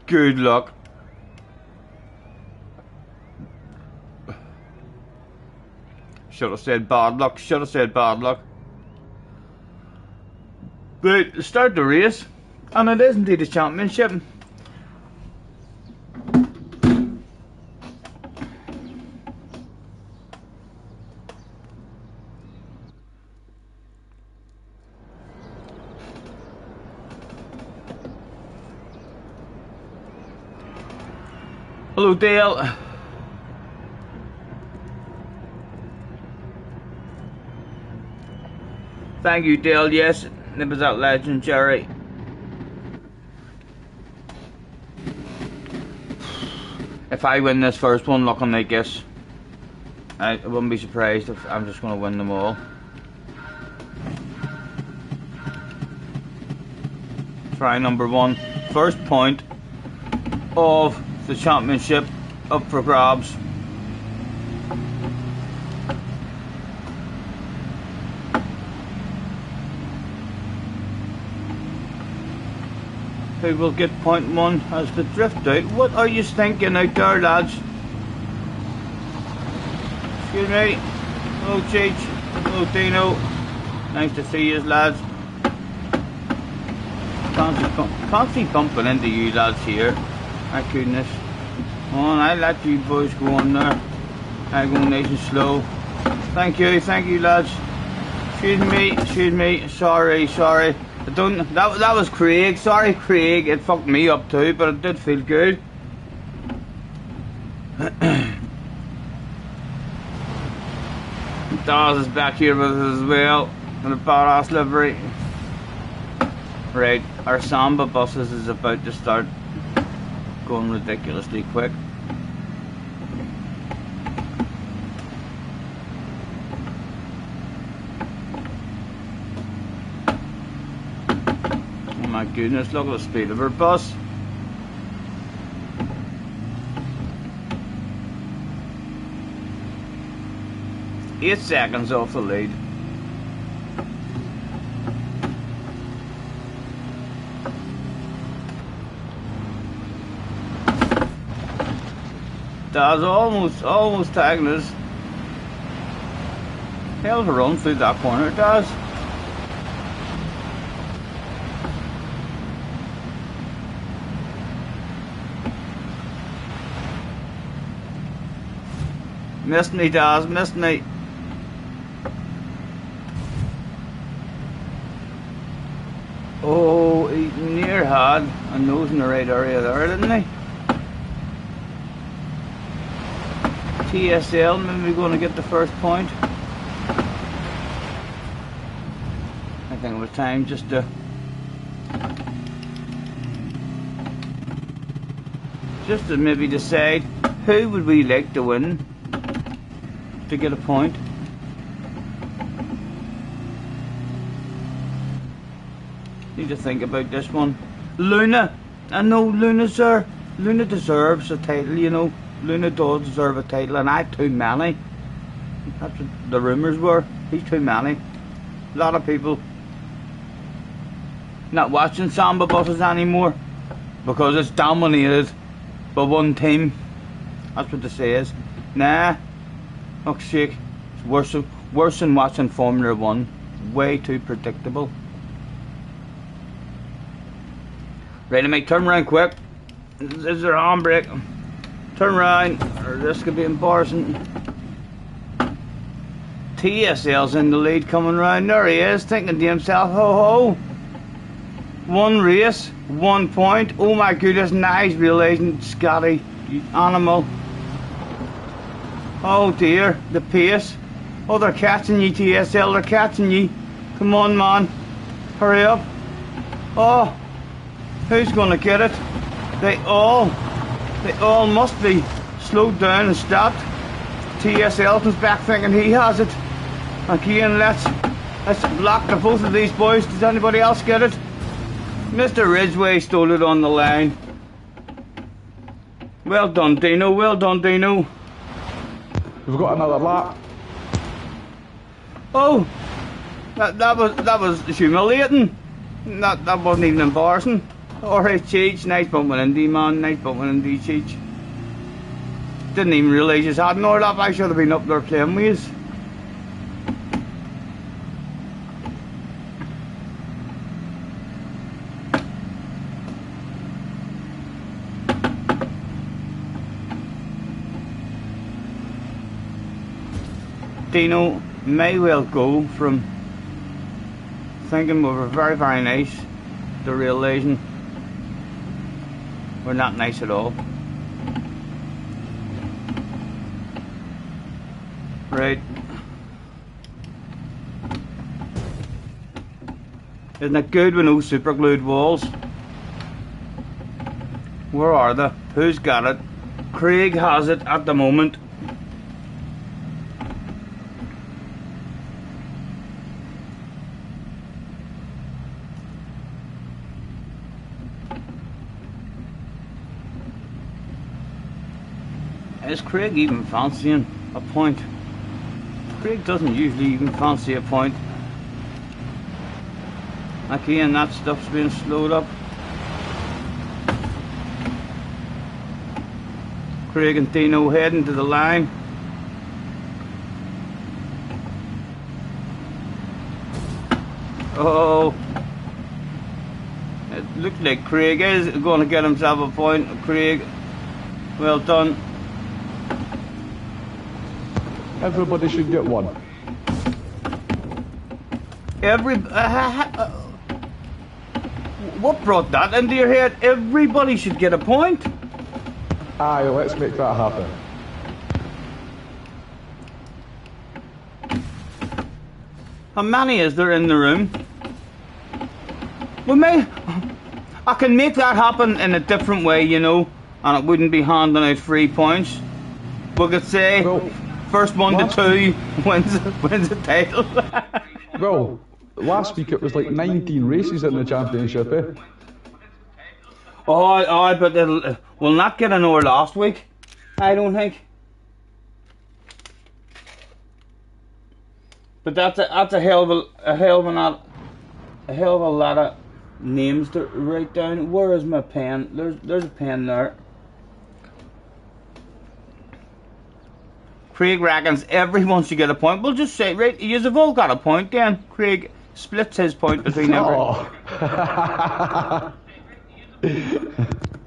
Good luck. Should have said bad luck, should have said bad luck. But start the race, and it is indeed a championship. Hello, Dale. Thank you, Dale. Yes, it was that legend, Jerry. If I win this first one looking like this, I wouldn't be surprised if I'm just going to win them all. Try number 1. First point of the championship up for grabs. Who will get point 1 as the drift out? What are you thinking out there, lads? Excuse me. Hello, Cheech. Hello, Dino. Nice to see you, lads. Constantly bumping into you lads here. My goodness. Come on, I let you boys go on there. I go nice and slow. Thank you lads. Excuse me, sorry. I don't, that was Craig, sorry Craig, it fucked me up too, but it did feel good. Dawes is back here with us as well, in a badass livery. Right, our samba buses is about to start going ridiculously quick. Oh my goodness, look at the speed of our bus. Eight seconds off the lead. Daz almost tagging us. Hell of a run through that corner, Daz. Missed me, Daz, missed me. Oh, he near had a nose in the right area there, didn't he? TSL maybe going to get the first point. I think it was time just to maybe decide who would we like to win to get a point. Need to think about this one. Luna, I know Luna's there. Luna deserves a title, you know. Luna does deserve a title, and I have too many. That's what the rumours were. He's too many. A lot of people not watching samba buses anymore because it's dominated by one team. That's what they say is. Nah, fuck's sake. It's worse than watching Formula 1. Way too predictable. Ready to make turn around quick. Is there a handbrake? Turn around, or this could be embarrassing. TSL's in the lead coming round. There he is, thinking to himself, ho ho. One race, 1 point. Oh my goodness, now he's realising, Scotty, you animal. Oh dear, the pace. Oh, they're catching you, TSL, they're catching you. Come on, man. Hurry up. Oh, who's gonna get it? They all must be slowed down and stopped. TSL comes back thinking he has it. Again, let's block the both of these boys. Does anybody else get it? Mr. Ridgway stole it on the line. Well done, Dino. Well done, Dino. We've got another lap. Oh, that was humiliating. That wasn't even embarrassing. Alright, Cheech, nice bumping Indy, man, nice bumping Indy, Cheech. Didn't even realise you had an lap. I should have been up there playing with you. Dino may well go from thinking we were very, very nice to realising we're not nice at all. Right. Isn't it good with no super glued walls? Where are they? Who's got it? Craig has it at the moment. Is Craig even fancying a point? Craig doesn't usually even fancy a point. Again, that stuff's being slowed up. Craig and Dino heading to the line. Oh. It looks like Craig is going to get himself a point. Craig, well done. Everybody should get one. What brought that into your head? Everybody should get a point. Aye, let's make that happen. How many is there in the room? I can make that happen in a different way, you know, and it wouldn't be handing out free points. We could say, Well, first one to two wins the title. Well, last week it was like 19 races in the championship, eh? Oh, but we'll not get an hour last week, I don't think. But that's a hell of a lot of names to write down. Where is my pen? There's a pen there. Craig reckons everyone should get a point. We'll just say, right, you've all got a point then. Craig splits his point between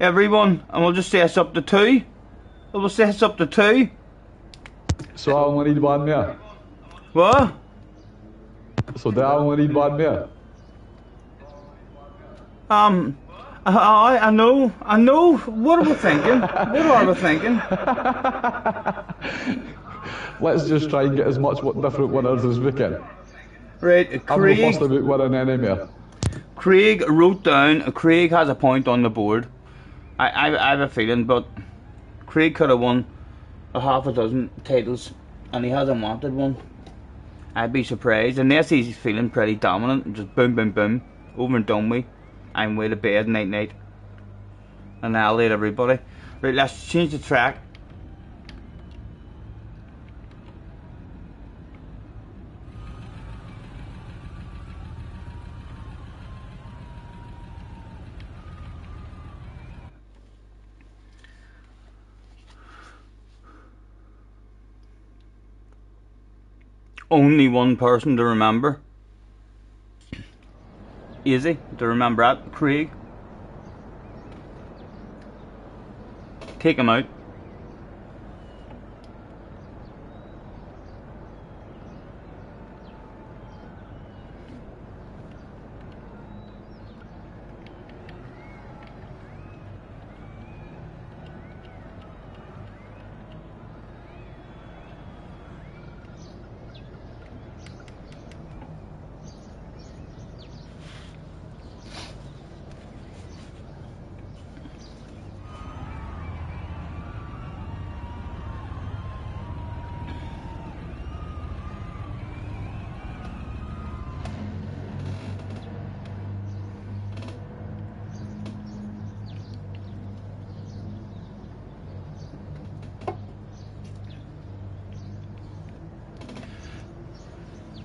everyone, and we'll just say it's up to two. We'll say it's up to two. So I only need one more. What? So do I only need one more? I know. What are we thinking? Let's just try and get as much different winners as we can. Right, I'm not fussed about winning any more. Craig wrote down. Craig has a point on the board. I have a feeling, but Craig could have won a half a dozen titles, and he hasn't wanted one. I'd be surprised unless he's feeling pretty dominant and just boom, boom, boom, over and done with. I'm way to bed, night. Annihilate everybody. Right, let's change the track. Only one person to remember. Easy to remember that. Craig. Take him out.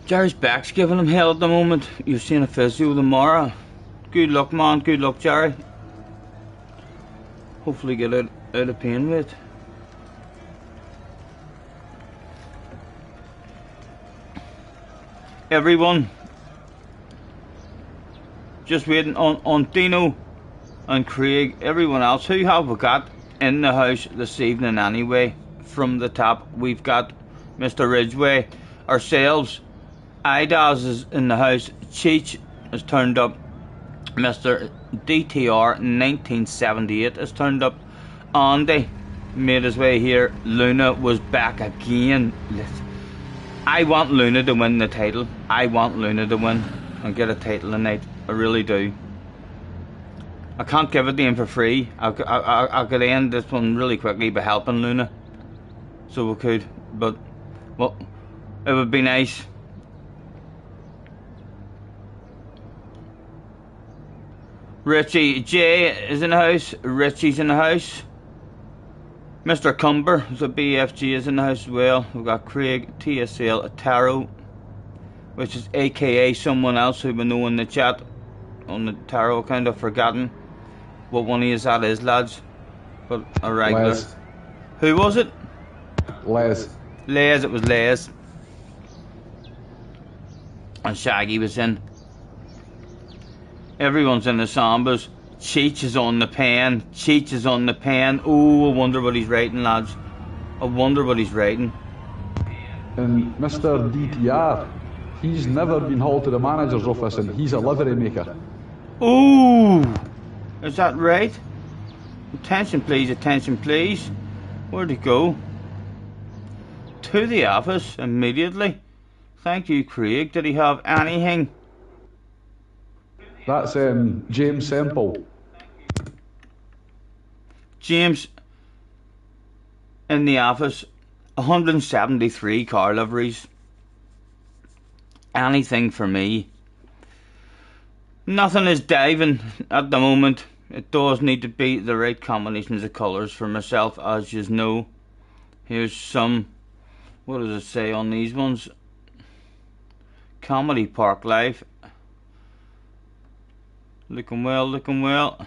Jerry's back's giving him hell at the moment. You've seen a physio tomorrow. Good luck, man. Good luck, Jerry. Hopefully get out of pain with it. Everyone, just waiting on Dino and Craig. Everyone else, who have we got in the house this evening anyway? From the top, we've got Mr. Ridgway, ourselves. Idaz is in the house. Cheech has turned up. Mr. DTR 1978 has turned up. Andy made his way here. Luna was back again. I want Luna to win the title. I want Luna to win and get a title tonight. I really do. I can't give it to him for free. I could end this one really quickly by helping Luna. So we could. But, well, it would be nice. Richie J is in the house. Richie's in the house. Mr. Cumber, who's a BFG, is in the house as well. We've got Craig, TSL, Taro, which is AKA someone else who we know in the chat on the Taro account. I've forgotten what one he is at is, lads. But a regular. Les. Who was it? Les. Les, it was Les. And Shaggy was in. Everyone's in the sambas. Cheech is on the pen. Cheech is on the pen. Oh, I wonder what he's writing, lads. I wonder what he's writing. And Mr. DTR, he's never been hauled to the manager's office and he's a livery maker. Ooh! Is that right? Attention please, attention please. Where'd he go? To the office immediately. Thank you, Craig. Did he have anything? That's James Semple. James in the office. 173 car liveries. Anything for me. Nothing is diving at the moment. It does need to be the right combinations of colours for myself, as you know. Here's some, what does it say on these ones? Comedy Park Life. Looking well, looking well.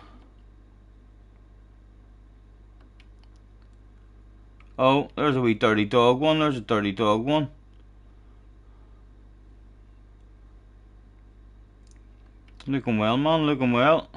Oh, there's a wee dirty dog one. There's a dirty dog one. Looking well, man. Looking well.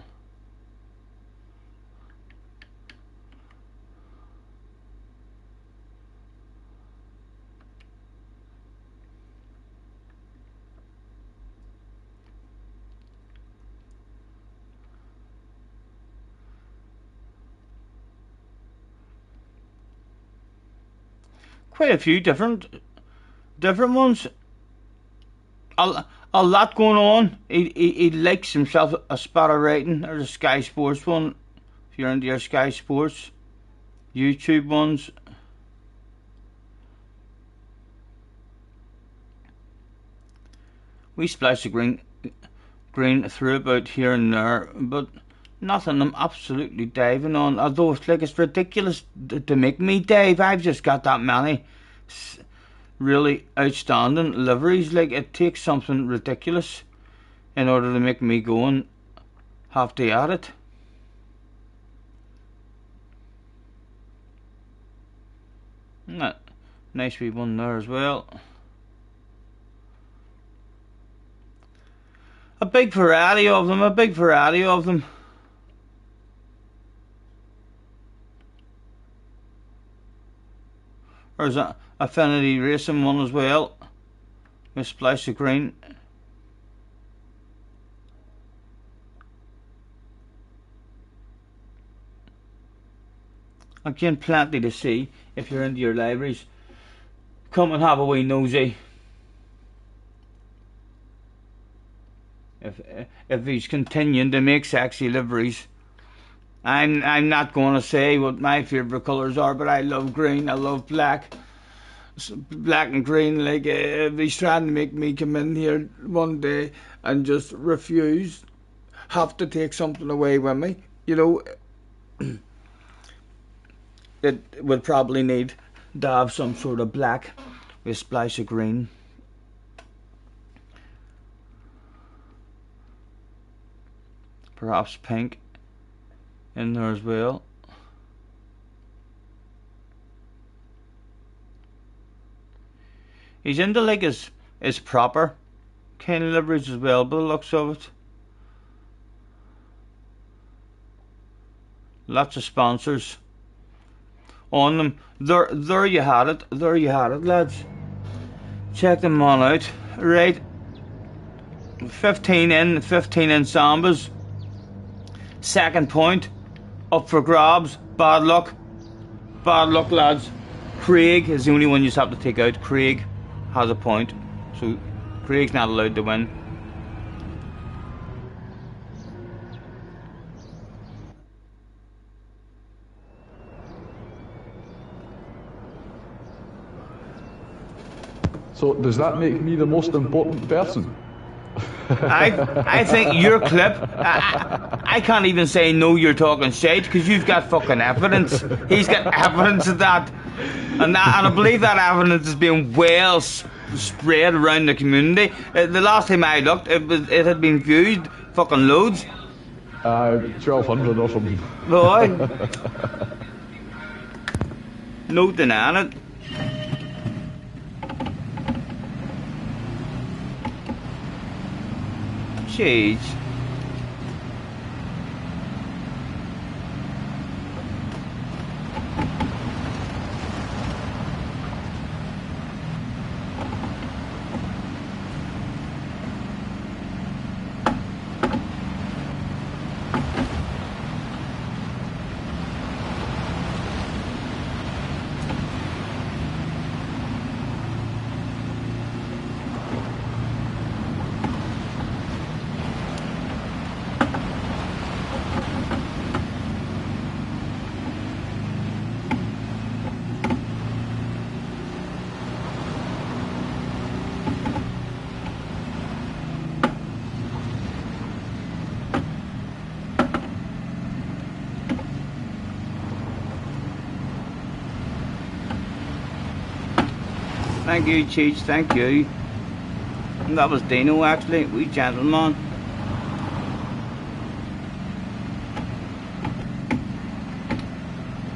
Quite a few different ones. A lot going on. He likes himself a spot of writing. There's a Sky Sports one. If you're into your Sky Sports. YouTube ones. We splash the green through about here and there, but nothing I'm absolutely diving on. Although it's like it's ridiculous to make me dive. I've just got that many really outstanding liveries. Like, it takes something ridiculous in order to make me go and have to add it. Nice wee one there as well. A big variety of them, a big variety of them. There's a Affinity Racing one as well, with splash of green. Again, plenty to see. If you're into your libraries, come and have a wee nosy. If he's continuing to make sexy liveries, I'm not going to say what my favourite colours are, but I love green, I love black. Black and green. Like, if he's trying to make me come in here one day and just refuse, have to take something away with me, you know, it would probably need to have some sort of black with a splash of green. Perhaps pink in there as well. He's into like his proper kind of liveries as well, by the looks of it. Lots of sponsors on them. There you had it. There you had it, lads. Check them all out. Right. 15 in sambas. Second point up for grabs. Bad luck, lads. Craig is the only one you just have to take out. Craig has a point, so Craig's not allowed to win. So does that make me the most important person? I think your clip, I can't even say no, you're talking shite, because you've got fucking evidence. He's got evidence of that. And I believe that evidence is being well spread around the community. The last time I looked, it had been viewed fucking loads. 1,200 or something. Boy. No denying it. Jeez. Thank you, Cheech, thank you. And that was Dino, actually, wee gentleman.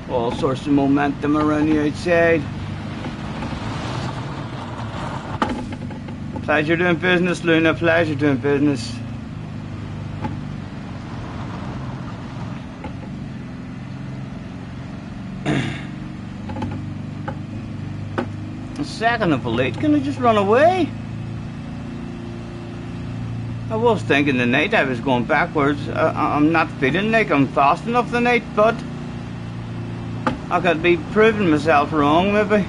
All sorts of momentum around the outside. Pleasure doing business, Luna, pleasure doing business. A second of a late, can I just run away? I was thinking the night I was going backwards. I'm not feeling like I'm fast enough tonight, but I could be proving myself wrong, maybe.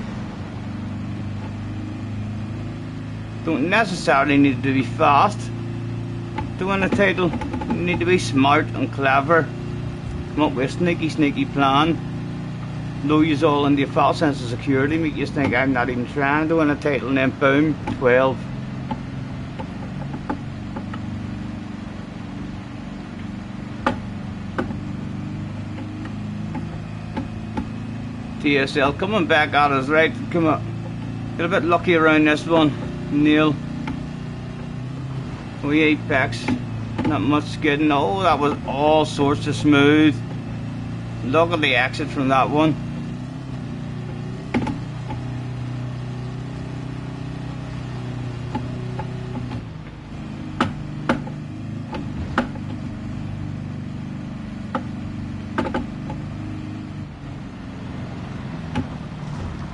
Don't necessarily need to be fast to win a title. You need to be smart and clever. Come up with a sneaky plan. Know yous all into a false sense of security, make you think I'm not even trying to win a title, and then boom, 12. TSL coming back at us, right? Come on. Get a bit lucky around this one. Neil. We apex. Not much skidding. Oh, that was all sorts of smooth. Look at the exit from that one.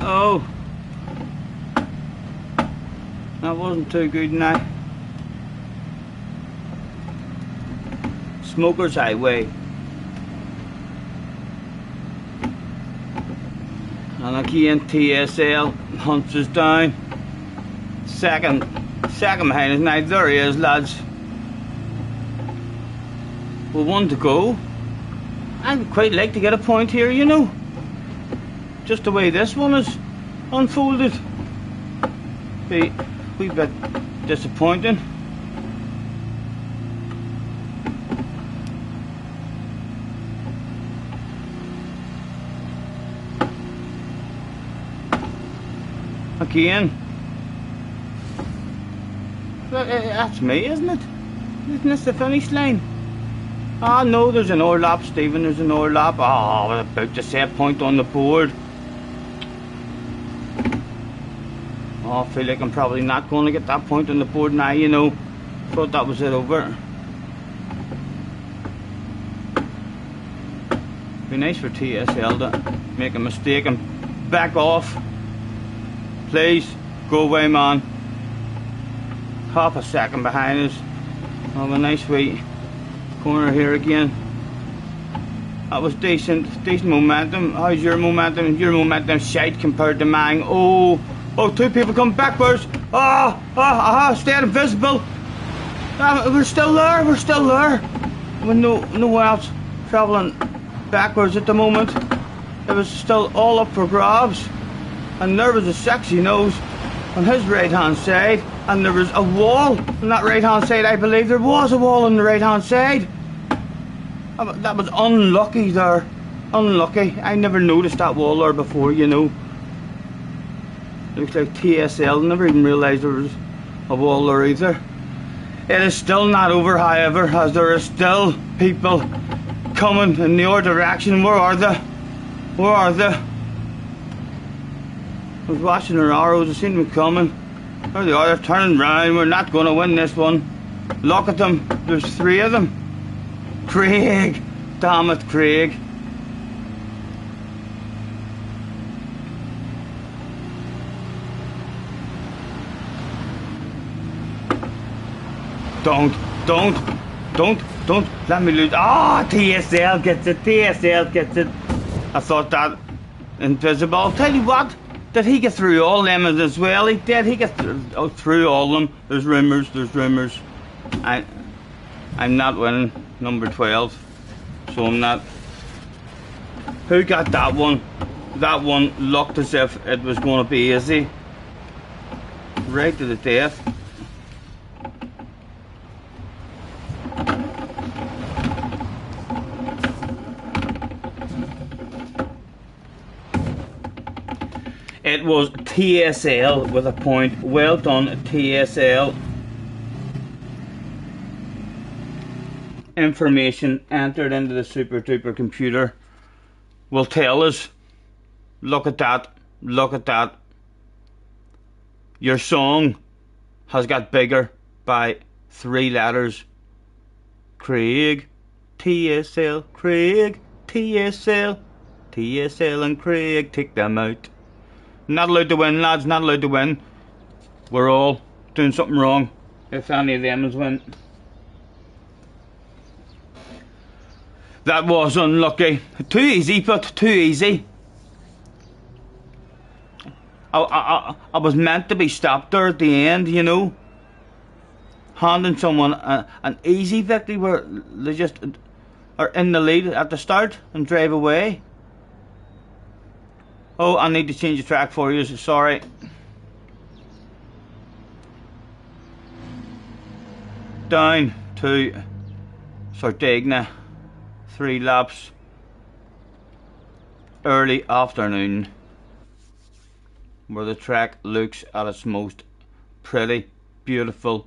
Oh, that wasn't too good now. Smokers Highway. And again, TSL hunts us down. Second behind us now. There he is, lads. Well, one to go. I'd quite like to get a point here, you know. Just the way this one is unfolded. Be a wee bit disappointing. Again. That's me, isn't it? Isn't this the finish line? Ah, no, there's an overlap, Stephen, there's an overlap. Oh, I was about to say a point on the board. Oh, I feel like I'm probably not going to get that point on the board now, you know. Thought that was it over. Be nice for TSL to make a mistake and back off. Please, go away, man. Half a second behind us. Have a nice wee corner here again. That was decent momentum. How's your momentum? Your momentum shite compared to mine. Oh, two people come backwards. Stayed invisible. We're still there. With no one else travelling backwards at the moment. It was still all up for grabs. And there was a sexy nose on his right hand side, and there was a wall on that right hand side. I believe there was a wall on the right hand side. That was unlucky there. Unlucky. I never noticed that wall there before, you know. Looks like TSL never even realised there was a wall there either. It is still not over, however, as there are still people coming in your direction. Where are they? I was watching their arrows, I seen them coming. There they are, they're turning round. We're not going to win this one. Look at them, there's 3 of them. Craig, damn it, Craig. Don't let me lose. TSL gets it. I thought that invisible. I'll tell you what. Did he get through all them as well? He did. He got through all of them. There's rumours. I'm not winning number 12, so I'm not. Who got that one? That one looked as if it was going to be easy. Right to the death. It was TSL with a point. Well done, TSL. Information entered into the super duper computer will tell us, look at that, look at that. Your song has got bigger by 3 letters. Craig, TSL, Craig, TSL, TSL and Craig, take them out. Not allowed to win, lads, not allowed to win. We're all doing something wrong if any of them is win. That was unlucky. Too easy, but too easy. I was meant to be stopped there at the end, you know. Handing someone an easy victory where they just are in the lead at the start and drive away. Oh, I need to change the track for you, sorry. Down to Sardigna. 3 laps. Early afternoon. Where the track looks at its most pretty, beautiful,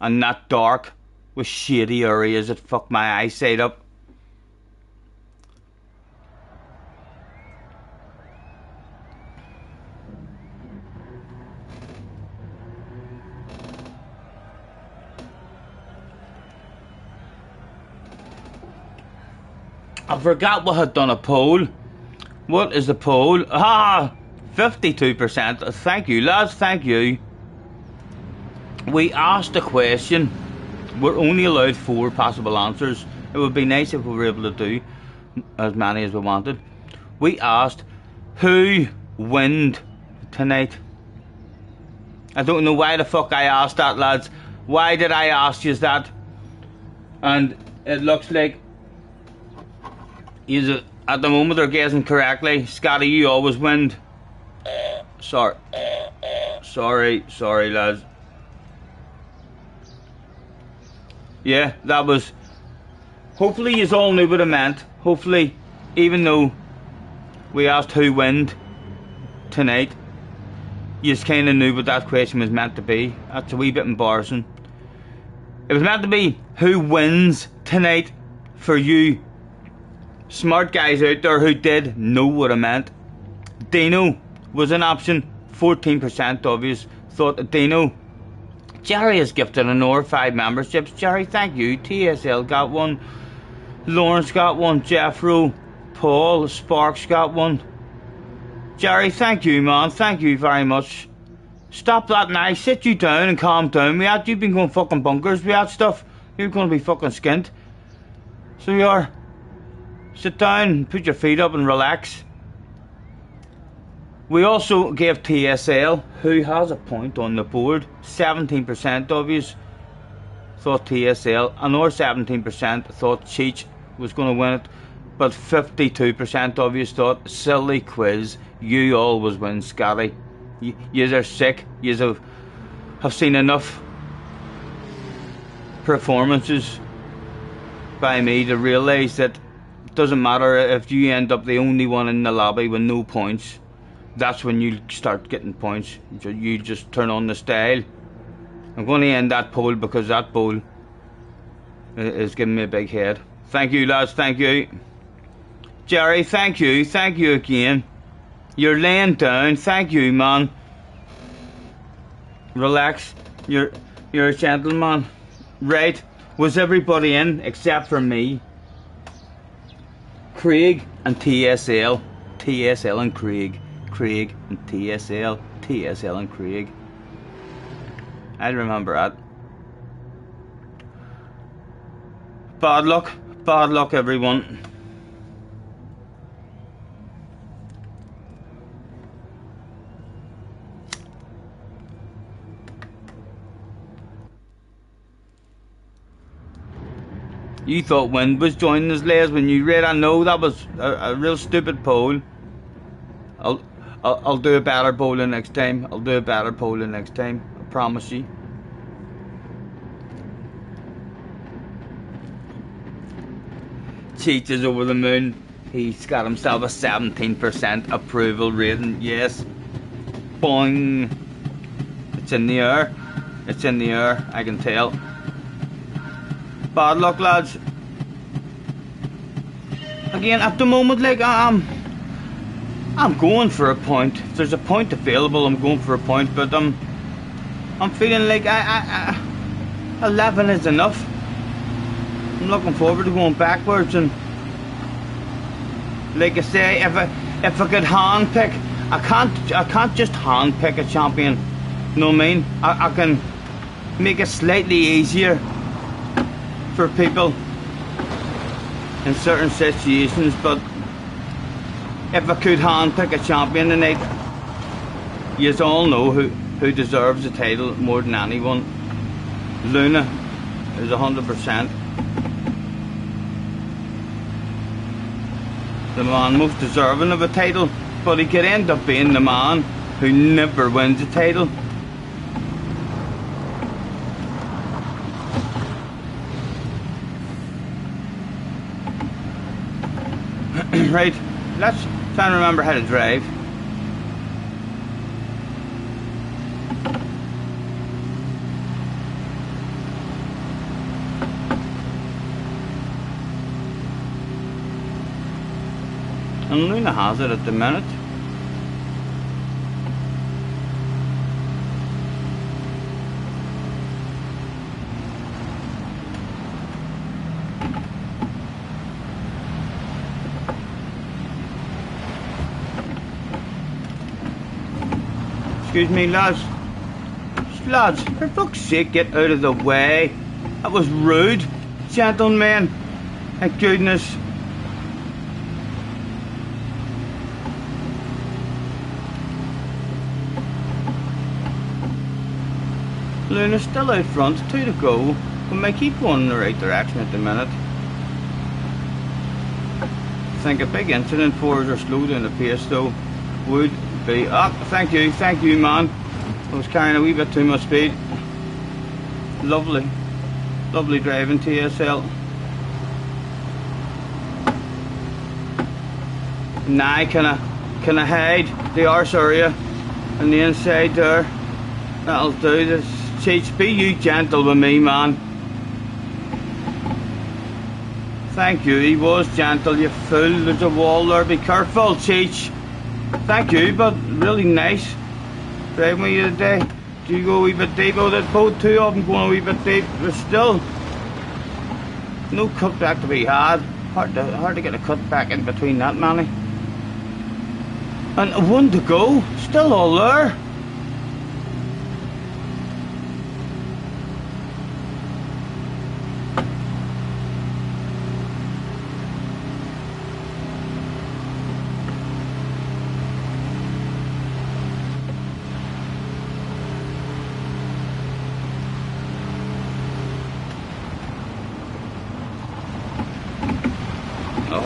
and not dark with shady areas that fuck my eyesight up. I forgot we had done a poll. What is the poll? 52%. Thank you, lads, thank you. We asked a question. We're only allowed 4 possible answers. It would be nice if we were able to do as many as we wanted. We asked, who wins tonight? I don't know why the fuck I asked that, lads. Why did I ask you that? And it looks like at the moment they're guessing correctly. Scotty, you always win. Sorry, lads. Yeah, that was. Hopefully, you all knew what it meant. Hopefully, even though we asked who wins tonight, you just kind of knew what that question was meant to be. That's a wee bit embarrassing. It was meant to be who wins tonight for you smart guys out there who did know what it meant. Dino was an option. 14% obvious thought Dino. Jerry has gifted another 5 memberships. Jerry, thank you. TSL got one. Lawrence got one. Jeffro, Paul, Sparks got one. Jerry, thank you, man. Thank you very much. Stop that now. Sit you down and calm down. You've been going fucking bunkers. We had stuff. You're going to be fucking skint. So you are. Sit down, put your feet up and relax. We also gave TSL, who has a point on the board, 17% obvious thought TSL, another 17% thought Cheech was going to win it, but 52% obvious thought silly quiz, you always win, Scotty. Yous are sick, yous have seen enough performances by me to realise that it doesn't matter if you end up the only one in the lobby with no points. That's when you start getting points. You just turn on the style. I'm going to end that poll because that poll is giving me a big head. Thank you, lads, thank you. Jerry, thank you again. You're laying down, thank you, man. Relax, you're a gentleman. Right, was everybody in except for me? Craig and TSL. TSL and Craig. Craig and TSL. TSL and Craig. I remember that. Bad luck everyone. You thought Wind was joining us, Les, when you read. I know that was a real stupid poll. I'll do a better polling next time. I promise you. Cheech is over the moon. He's got himself a 17% approval rating. Yes. Boing. It's in the air. It's in the air, I can tell. Bad luck, lads. Again, at the moment, like, I'm going for a point. If there's a point available, I'm going for a point. But I'm feeling like 11 is enough. I'm looking forward to going backwards, and like I say, if I could hand pick, I can't just hand pick a champion. You know what I mean? I can make it slightly easier for people in certain situations, but if I could hand pick a champion tonight, you all know who deserves the title more than anyone. Luna is 100% the man most deserving of a title, but he could end up being the man who never wins a title. Right, let's try and remember how to drive. And Luna has it at the minute. Excuse me, lads. Lads, for fuck's sake, get out of the way. That was rude. Gentlemen. Thank goodness. Luna's still out front, 2 to go. We may keep going in the right direction at the minute. I think a big incident for us, or slow down the pace though, would be... Ah, thank you man. I was carrying a wee bit too much speed. Lovely. Lovely driving, TSL. Now can I hide the arse area on the inside there? That'll do. This Cheech, be you gentle with me, man. Thank you, he was gentle, you fool. There's a wall there, be careful, Cheech. Thank you, but really nice driving with you today. Do you go a wee bit deep? Oh, there's both two of them going a wee bit deep. There's still no cutback to be had. Hard to get a cutback in between that many. And 1 to go, still all there.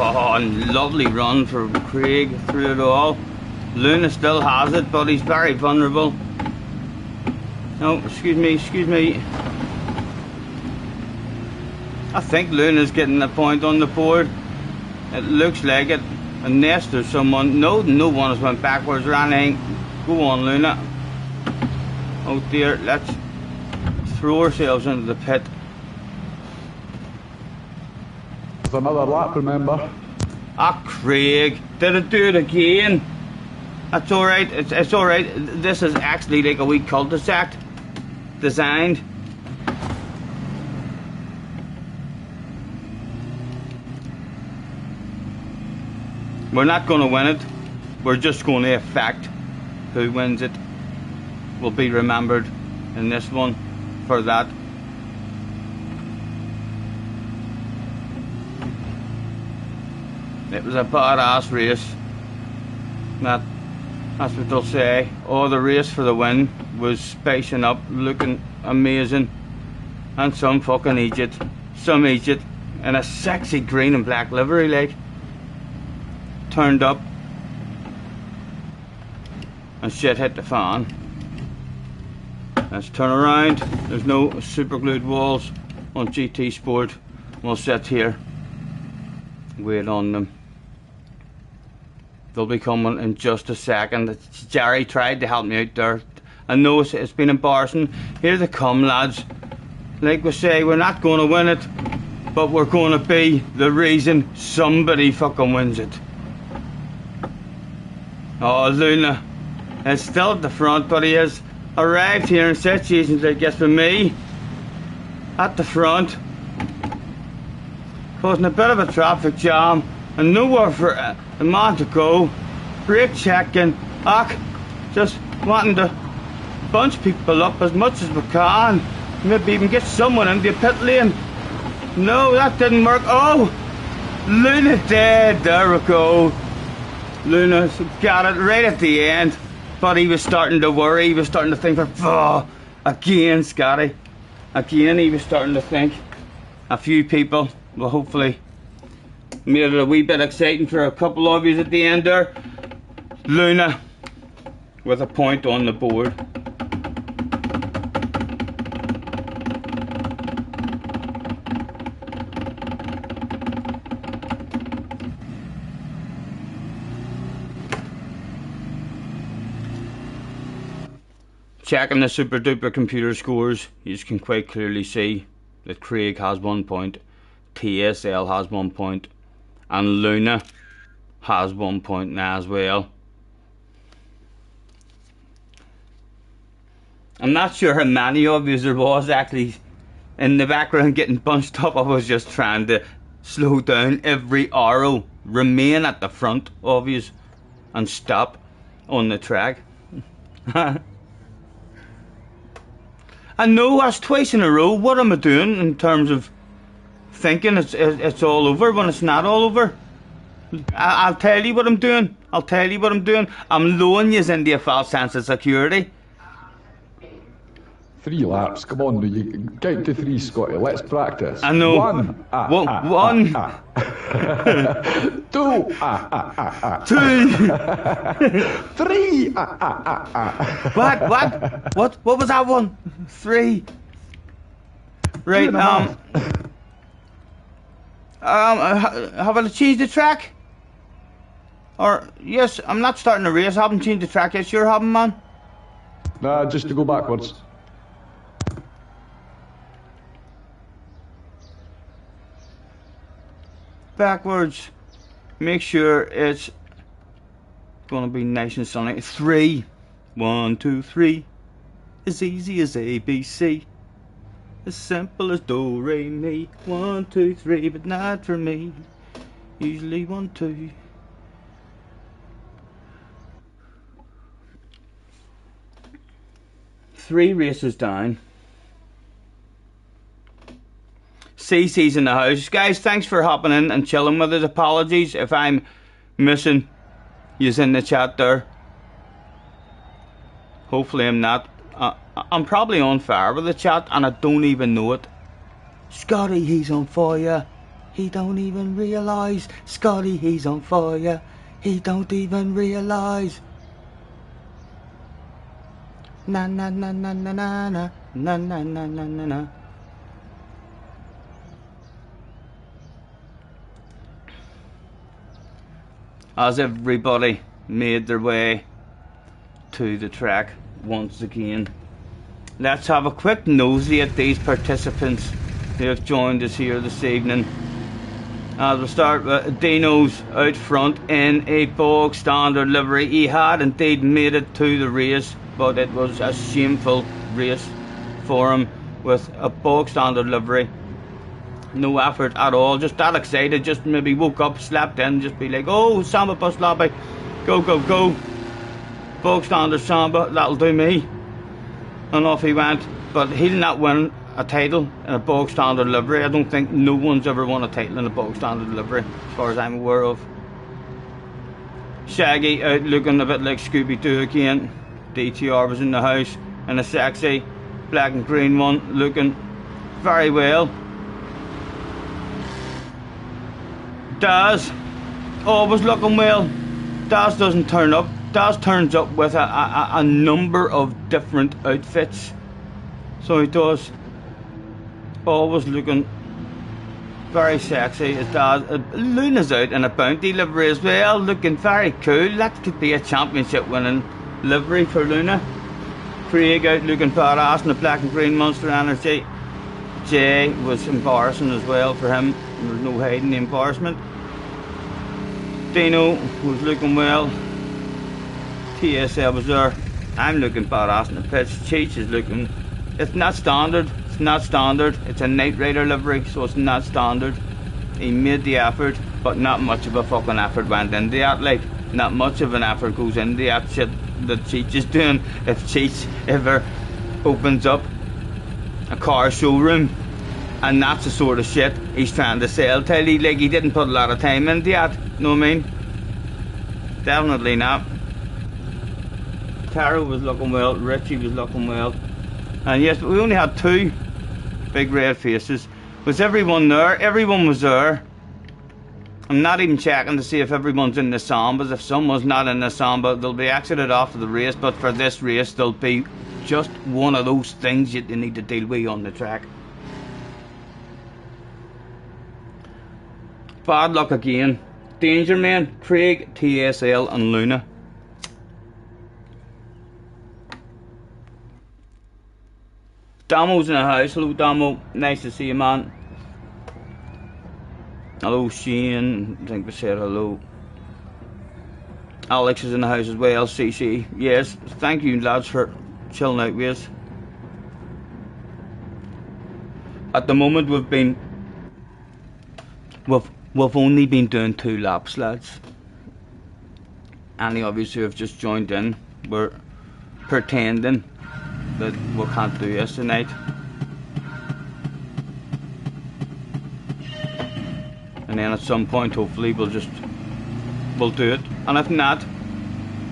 Oh, and lovely run for Craig through it all. Luna still has it, but he's very vulnerable. No, excuse me. I think Luna's getting a point on the board. It looks like it. Unless there's someone... No one has went backwards or anything. Go on, Luna. Oh dear, let's throw ourselves into the pit. It's another lap, remember? Ah, Craig, did it do it again? That's alright, it's alright. This is actually like a wee cul-de-sac designed. We're not going to win it, we're just going to affect who wins it. Will be remembered in this one for that. It was a badass race. That's what they'll say. Oh, the race for the win was spacing up, looking amazing. And some fucking Egypt. Some Egypt in a sexy green and black livery, like. Turned up. And shit hit the fan. Let's turn around. There's no super glued walls on GT Sport. We'll sit here. Wait on them. They'll be coming in just a second. Jerry tried to help me out there. I know it's been embarrassing. Here they come, lads. Like we say, we're not going to win it, but we're going to be the reason somebody fucking wins it. Oh, Luna is still at the front, but he has arrived here in situations like this with me at the front, causing a bit of a traffic jam and nowhere for a man to go. Brake checking, just wanting to bunch people up as much as we can. Maybe even get someone into the pit lane. No, that didn't work. Oh, Luna dead. There we go. Luna got it right at the end, but he was starting to worry. He was starting to think, again, Scotty. Again, he was starting to think. A few people will hopefully made it a wee bit exciting for a couple of you at the end there. Luna with a point on the board. Checking the super duper computer scores, you can quite clearly see that Craig has 1 point, TSL has 1 point, and Luna has 1 point now as well. I'm not sure how many of you there was actually in the background getting bunched up. I was just trying to slow down every arrow, remain at the front of you, and stop on the track. I know that's twice in a row. What am I doing in terms of thinking it's all over when it's not all over? I'll tell you what I'm doing. I'm lowering you into a false sense of security. 3 laps. Come on, you count to 3, Scotty. Let's practice. I know. 1. 1. 2. 3. What was that one? 3. Right. Have I changed the track? Or yes, I'm not starting a race. I haven't changed the track yet. Sure haven't, man. Nah, just to go backwards. Backwards. Make sure it's gonna be nice and sunny. 3. 1, 2, 3. As easy as ABC. As simple as do, re, mi. 1, 2, 3, but not for me. Usually 1, 2. Three races down. CC's in the house. Guys, thanks for hopping in and chilling with us. Apologies if I'm missing yous in the chat there. Hopefully I'm not. I'm probably on fire with the chat and I don't even know it. Scotty, he's on fire. He don't even realise. Scotty, he's on fire. He don't even realise. Na na na na na na na na na na na na na. As everybody made their way to the track once again, let's have a quick nosy at these participants who have joined us here this evening. We'll start with Dino's out front in a bog standard livery. He had indeed made it to the race, but it was a shameful race for him with a bog standard livery. No effort at all, just that excited, just maybe woke up, slept in, just be like, oh, samba bus lobby, go, go, go. Bog standard samba, that'll do me. And off he went, but he'll not win a title in a bog standard livery. I don't think no one's ever won a title in a bog standard livery, as far as I'm aware of. Shaggy out looking a bit like Scooby-Doo again. DTR was in the house in a sexy black and green one, looking very well. Daz, always looking well. Daz doesn't turn up. Daz turns up with a number of different outfits. So he does. Always looking Very sexy. His dad, Luna's out in a bounty livery as well, looking very cool. That could be a championship winning livery for Luna. Craig out looking badass in the black and green Monster Energy. Jay was embarrassing as well for him. There was no hiding the embarrassment. Dino was looking well. TSL was there. I'm looking badass in the pitch. Cheech is looking. It's not standard. It's not standard. It's a Knight Rider livery, so it's not standard. He made the effort, but not much of a fucking effort went into that. Like, not much of an effort goes into that shit that Cheech is doing. If Cheech ever opens up a car showroom, and that's the sort of shit he's trying to sell, tell you, like, he didn't put a lot of time into that. Know what I mean? Definitely not. Tara was looking well, Richie was looking well. And yes, we only had 2 big red faces. Was everyone there? Everyone was there. I'm not even checking to see if everyone's in the sambas. If someone's not in the samba, they'll be exited after the race. But for this race, there'll be just one of those things that you need to deal with on the track. Bad luck again. Danger Man, Craig, TSL and Luna. Damo's in the house. Hello Damo, nice to see you, man. Hello Shane, I think we said hello. Alex is in the house as well. CC, yes, thank you lads for chilling out with us. At the moment we've only been doing 2 laps, lads. Any of you who have just joined in, we're pretending that we can't do this tonight. And then at some point hopefully we'll do it. And if not,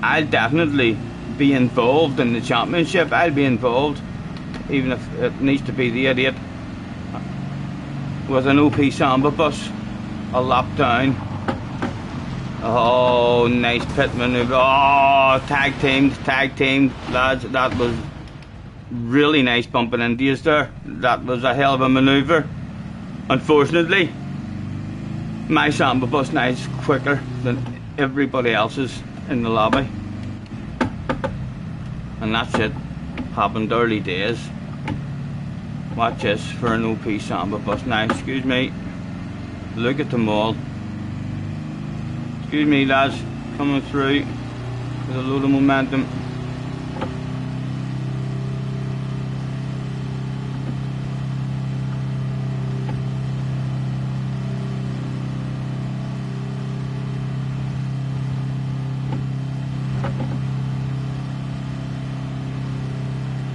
I'll definitely be involved in the championship. I'll be involved, even if it needs to be the idiot with an OP Samba bus a lap down. Oh, nice pit maneuver. Oh, tag team, lads. That was really nice bumping into you there. That was a hell of a maneuver. Unfortunately, my Samba bus now is quicker than everybody else's in the lobby. And that shit happened early days. Watch this for an OP Samba bus. Now, excuse me. Look at them all. Excuse me, lads. Coming through with a load of momentum.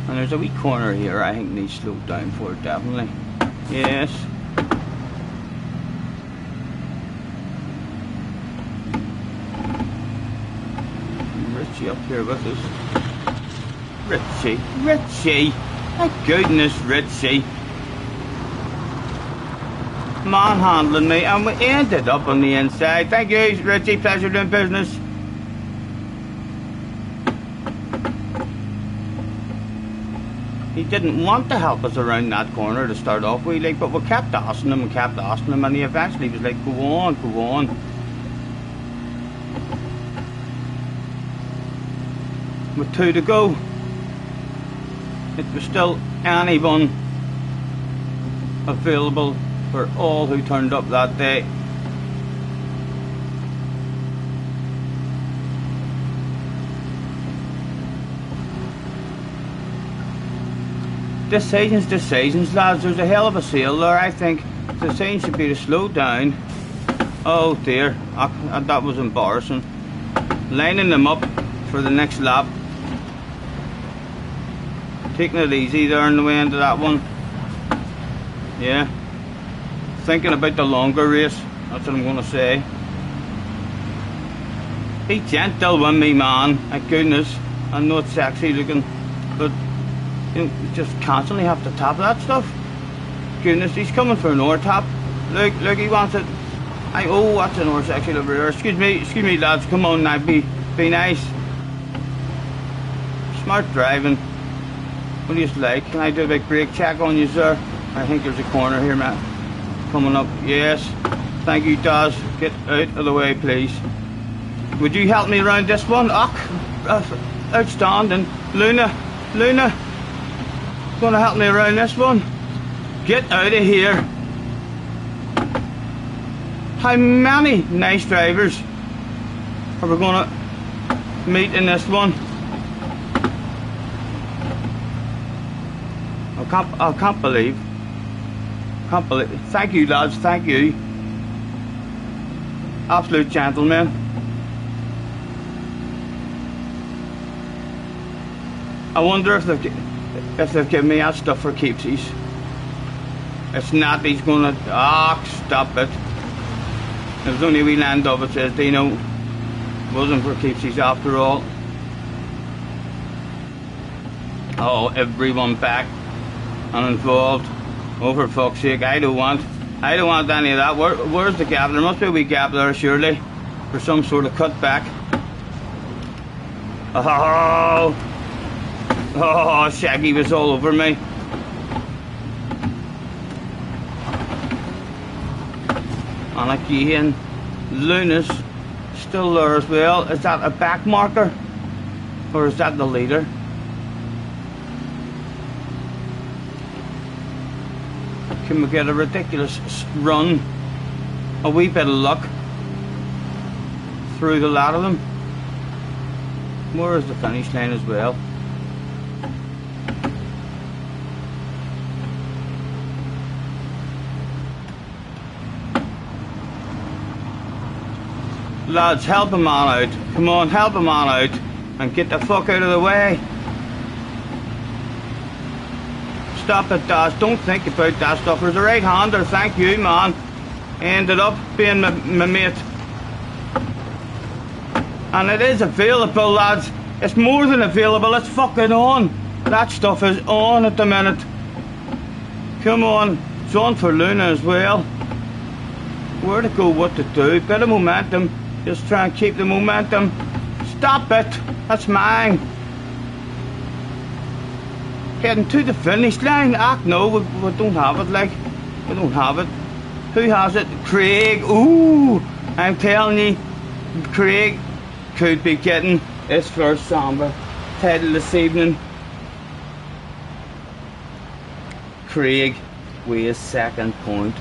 And there's a wee corner here I think needs slowed down for, definitely. Yes. Richie up here with us. Richie! My goodness, Richie. Manhandling me, and we ended up on the inside. Thank you, Richie. Pleasure doing business. He didn't want to help us around that corner to start off with, like, but we kept asking him, and he eventually was like, go on. With 2 to go, it was still anyone available for all who turned up that day. Decisions, lads. There's a hell of a sale there. I think the decision should be to slow down. Oh dear, that was embarrassing. Lining them up for the next lap. Taking it easy there on the way into that one. Yeah. Thinking about the longer race. That's what I'm going to say. Be gentle with me, man. My goodness. I know it's sexy looking, but you just constantly have to tap that stuff. Goodness, he's coming for an oar tap. Look, he wants it. Oh, what's an oar section over here? Excuse me, lads. Come on now, be nice. Smart driving. What do you like? Can I do a big brake check on you, sir? I think there's a corner here, man. coming up. Yes. Thank you, Daz. Get out of the way, please. Would you help me around this one? Outstanding. Luna. Gonna help me around this one? Get out of here. How many nice drivers are we gonna meet in this one? I can't believe. Thank you, lads. Thank you. Absolute gentlemen. I wonder if they've given me that stuff for keepsies. It's not. He's gonna. Stop it. There's only a wee land of it says Dino. It wasn't for keepsies after all. Oh, everyone back and involved. Oh, for fuck's sake! I don't want any of that. Where's the gap? There must be a wee gap there, surely, for some sort of cutback. Oh, Shaggy was all over me. And again, Luna's still there as well. Is that a back marker? Or is that the leader? Can we get a ridiculous run? A wee bit of luck through the lot of them? Where is the finish line as well? Lads, help a man out. Come on, help a man out. And get the fuck out of the way. Stop it, Daz. Don't think about that stuff. There's a right-hander. Thank you, man. Ended up being my mate. And it is available, lads. It's more than available. It's fucking on. That stuff is on at the minute. Come on. It's on for Luna as well. Where to go, what to do. Bit of momentum. Just try and keep the momentum. Stop it. That's mine. Heading to the finish line. No, we don't have it, like. We don't have it. Who has it? Craig. Ooh, I'm telling you, Craig could be getting his first samba title this evening. Craig with his second point.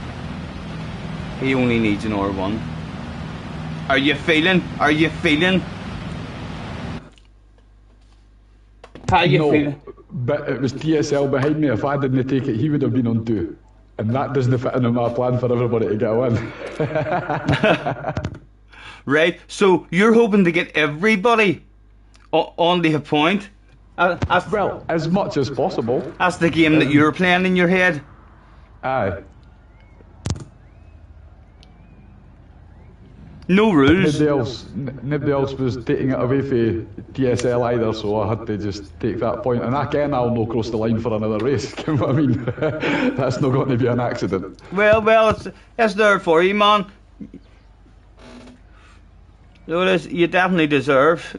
He only needs an R1. Are you feeling? Are you feeling? How you feeling? But it was TSL behind me. If I didn't take it, he would have been on 2. And that doesn't fit into my plan for everybody to get a win. Right, so you're hoping to get everybody on the point? Well, as much as possible. That's the game that you're playing in your head? Aye. No rules. Nobody else was taking it away from TSL either, so I had to just take that point. And again, I'll no cross the line for another race. You know what I mean? That's not going to be an accident. Well, it's there for you, man. You definitely deserve.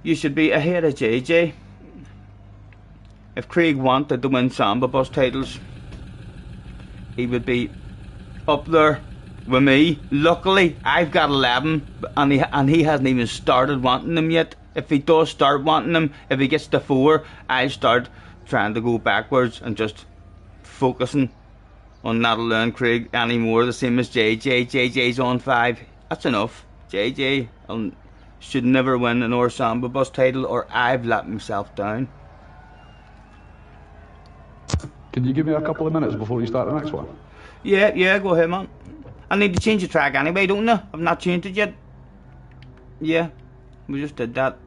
You should be ahead of JJ. If Craig wanted to win Samba Bus titles, he would be up there with me. Luckily, I've got 11, and he hasn't even started wanting them yet. If he does start wanting them, if he gets to 4, I'll start trying to go backwards and just focusing on not allowing Craig anymore. The same as JJ. JJ's on 5. That's enough. JJ should never win an Samba Bus title, or I've let myself down. Can you give me a couple of minutes before you start the next one? Yeah, go ahead, man. I need to change the track anyway, don't I? I've not changed it yet. Yeah, we just did that.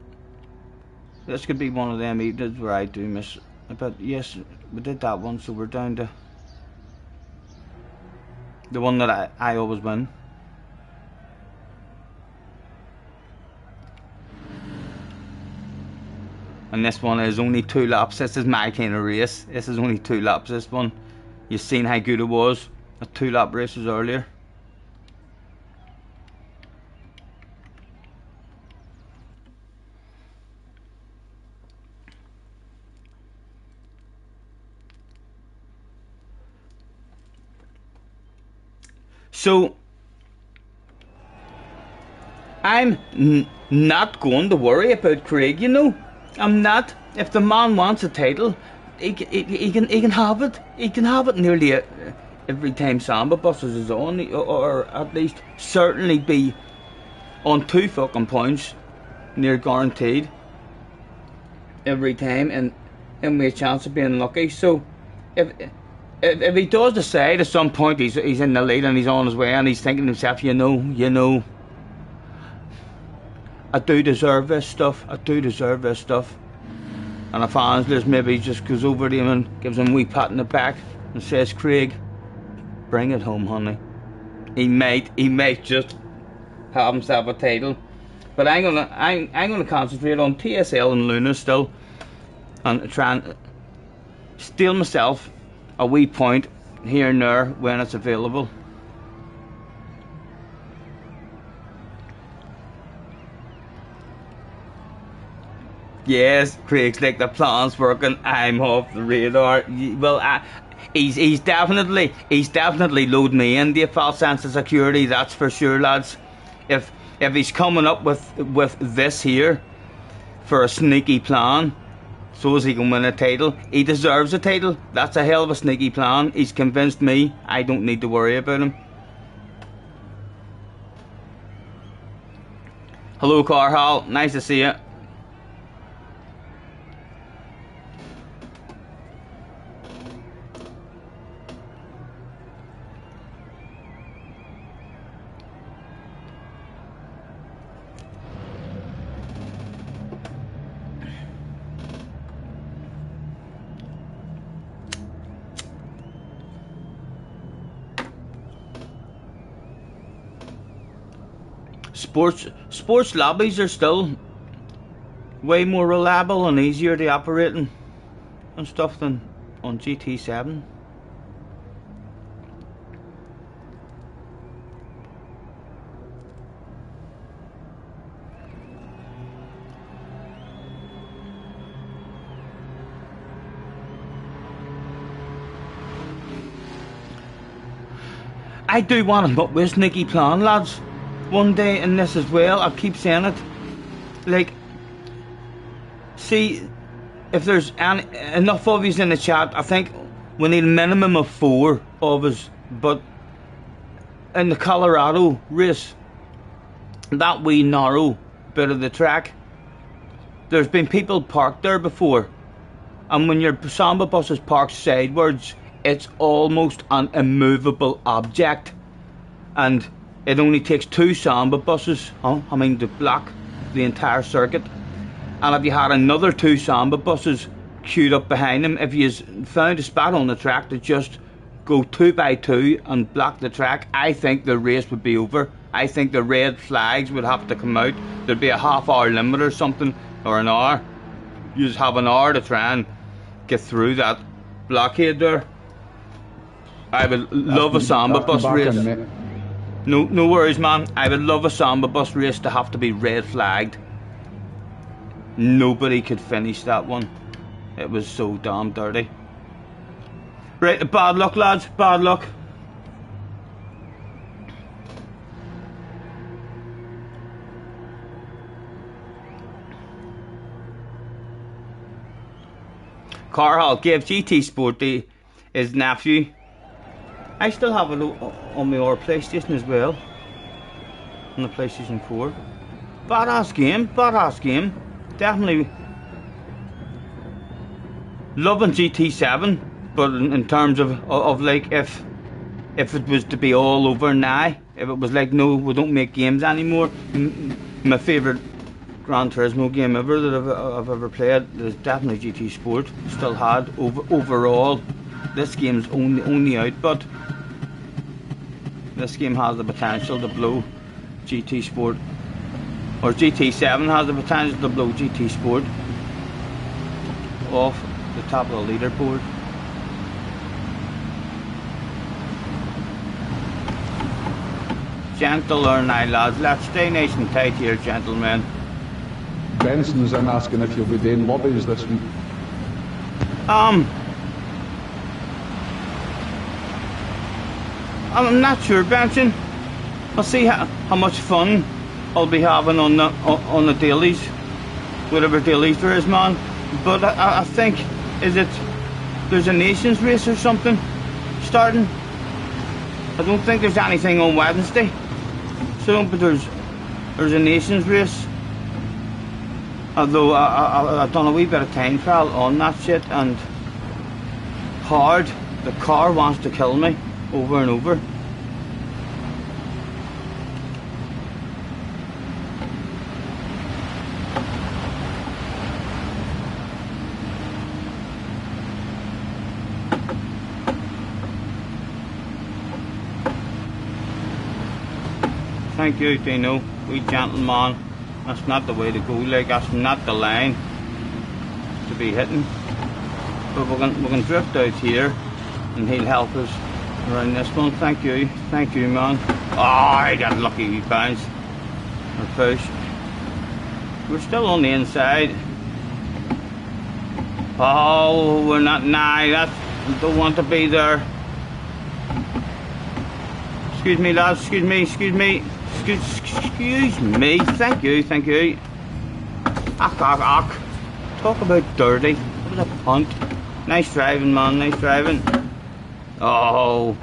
This could be one of them evenings where I do miss. But yes, we did that one, so we're down to the one that I always win. And this one is only 2 laps. This is my kind of race. This is only 2 laps, this one. You've seen how good it was at 2-lap races earlier. So I'm not going to worry about Craig, you know. I'm not. If the man wants a title, he can have it. He can have it nearly every time Samba Buses is on, or at least certainly be on 2 fucking points, near guaranteed every time, and we have a chance of being lucky. So if he does decide at some point he's in the lead and he's on his way and he's thinking to himself, you know, I do deserve this stuff. And a fans list maybe just goes over to him and gives him a wee pat in the back and says, Craig, bring it home, honey. He might just have himself a title. But I'm gonna concentrate on TSL and Luna still, and try and steal myself a wee point here and there when it's available. Yes, Craig's like, the plan's working. I'm off the radar. Well, he's definitely loading me in the false sense of security. That's for sure, lads. If he's coming up with this here for a sneaky plan, so as he can win a title, he deserves a title. That's a hell of a sneaky plan. He's convinced me. I don't need to worry about him. Hello, Carhall. Nice to see you. Sports lobbies are still way more reliable and easier to operate and stuff than on GT7. I do want to come up with a sneaky plan, lads, one day in this as well. I keep saying it. Like, see, if there's enough of you in the chat, I think we need a minimum of 4 of us. But in the Colorado race, that wee narrow bit of the track, there's been people parked there before, and when your Samba bus is parked sideways, it's almost an immovable object, and it only takes 2 Samba buses, to block the entire circuit. And if you had another 2 Samba buses queued up behind them, if you found a spot on the track to just go 2 by 2 and block the track, I think the race would be over. I think the red flags would have to come out. There'd be a half-hour limit or something, or an hour. You just have an hour to try and get through that blockade there. I would love a Samba bus race. No worries, man. I would love a Samba bus race to have to be red flagged. Nobody could finish that one. It was so damn dirty. Right, bad luck, lads. Bad luck. Carhall gave GT Sport to his nephew. I still have it on my old PlayStation as well. On the PlayStation 4. Badass game. Definitely loving GT7, but in terms of like, if it was to be all over now, if it was like, no, we don't make games anymore, my favourite Gran Turismo game ever that I've ever played is definitely GT Sport. Still had overall. This game's only out, but this game has the potential to blow GT Sport, or GT7 has the potential to blow GT Sport off the top of the leaderboard. Gentler now, lads. Let's stay nice and tight here, gentlemen. Benson's in asking if you'll be doing lobbies this week. I'm not sure, Benson. I'll see how much fun I'll be having on the dailies, whatever dailies there is, man. But I think, there's a nations race or something starting. I don't think there's anything on Wednesday. But there's a nations race. Although I've done a wee bit of time trial on that shit, and hard, the car wants to kill me over and over. Thank you, Dino, wee gentleman. That's not the way to go, like, that's not the line to be hitting. But we can drift out here and he'll help us around this one. Thank you, man. Oh, I got lucky wee bounce or push. We're still on the inside. Oh, we're not nigh. We don't want to be there. Excuse me, lads, excuse me. Excuse me, thank you. Ach. Talk about dirty. What was a punt? Nice driving, man, nice driving. Oh.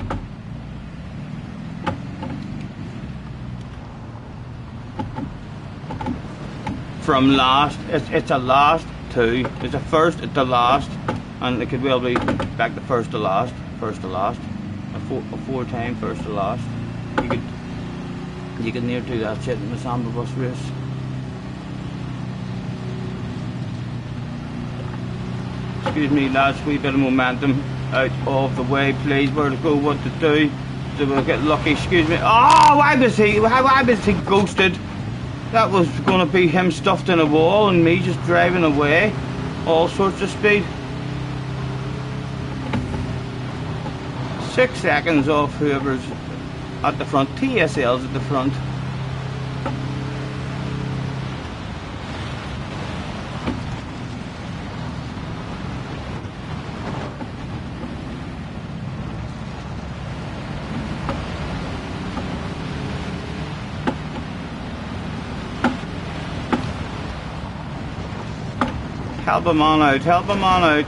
From last, it's a last two. It's a first, it's the last. And it could well be back to first to last. A four-time first to last. You could near do that shit in the samba bus race. Excuse me, lads, wee bit of momentum out of the way, please. Where to go, what to do, so we'll get lucky. Excuse me. Oh, why was he ghosted? That was going to be him stuffed in a wall and me just driving away, all sorts of speed. 6 seconds off whoever's at the front. TSL's at the front. Help him on out.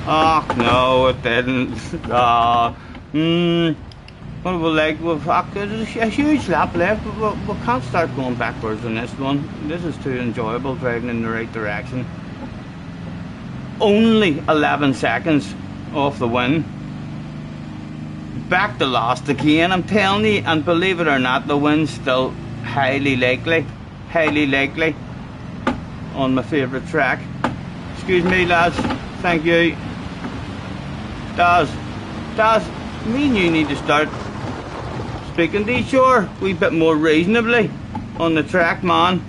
Oh, no, it didn't. What do we like? There's a huge lap left, but we can't start going backwards on this one. This is too enjoyable, driving in the right direction. Only 11 seconds off the win. Back to last again, I'm telling you, and believe it or not, the win's still highly likely on my favourite track. Excuse me, lads, thank you. Daz, me and you need to start speaking to each other a wee bit more reasonably on the track, man.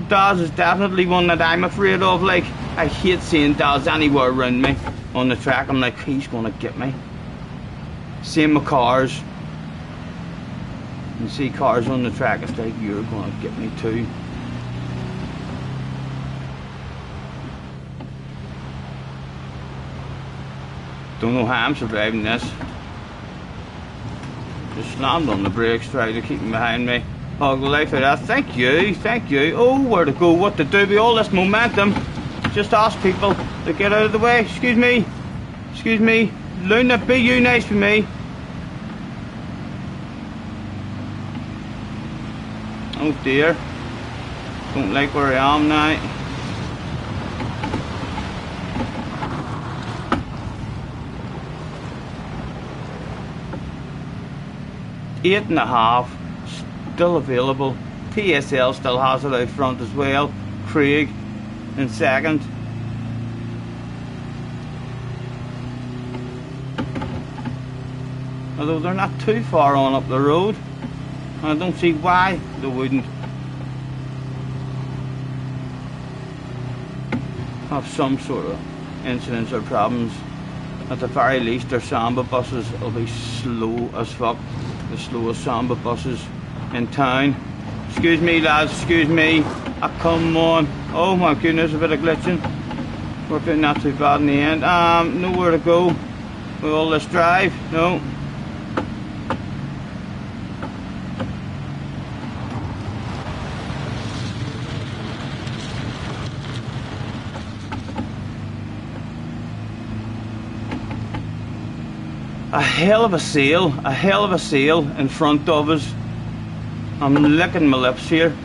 Daz is definitely one that I'm afraid of. Like, I hate seeing Daz anywhere around me on the track. I'm like, he's gonna get me. Same with cars. You see cars on the track, it's like, you're gonna get me too. Don't know how I'm surviving this. Just slammed on the brakes, trying to keep him behind me. Hog the life out of that. Thank you. Oh, where to go, what to do with all this momentum. Just ask people to get out of the way. Excuse me. Luna, be you nice with me. Oh dear. Don't like where I am now. Eight and a half, still available. TSL still has it out front as well. Craig in second. Although they're not too far on up the road, I don't see why they wouldn't have some sort of incidents or problems. At the very least, their samba buses will be slow as fuck. The slowest samba buses in town. Excuse me, lads, excuse me. Come on. Oh my goodness, a bit of glitching. Worked out not too bad in the end. Nowhere to go with all this drive. No. a hell of a sail in front of us. I'm licking my lips here.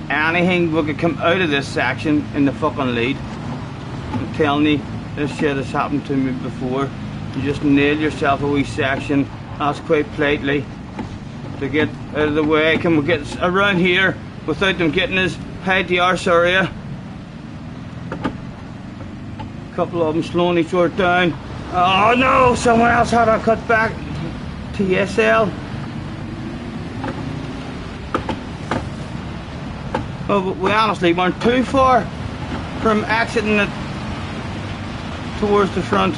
Anything we could come out of this section in the fucking lead. I'm telling you, this shit has happened to me before. You just nail yourself a wee section, ask quite politely to get out of the way. Can we get around here without them getting us high to arse area? A couple of them slowing each other down. Oh no, someone else had to cut back. TSL. Oh, but we honestly weren't too far from exiting it towards the front.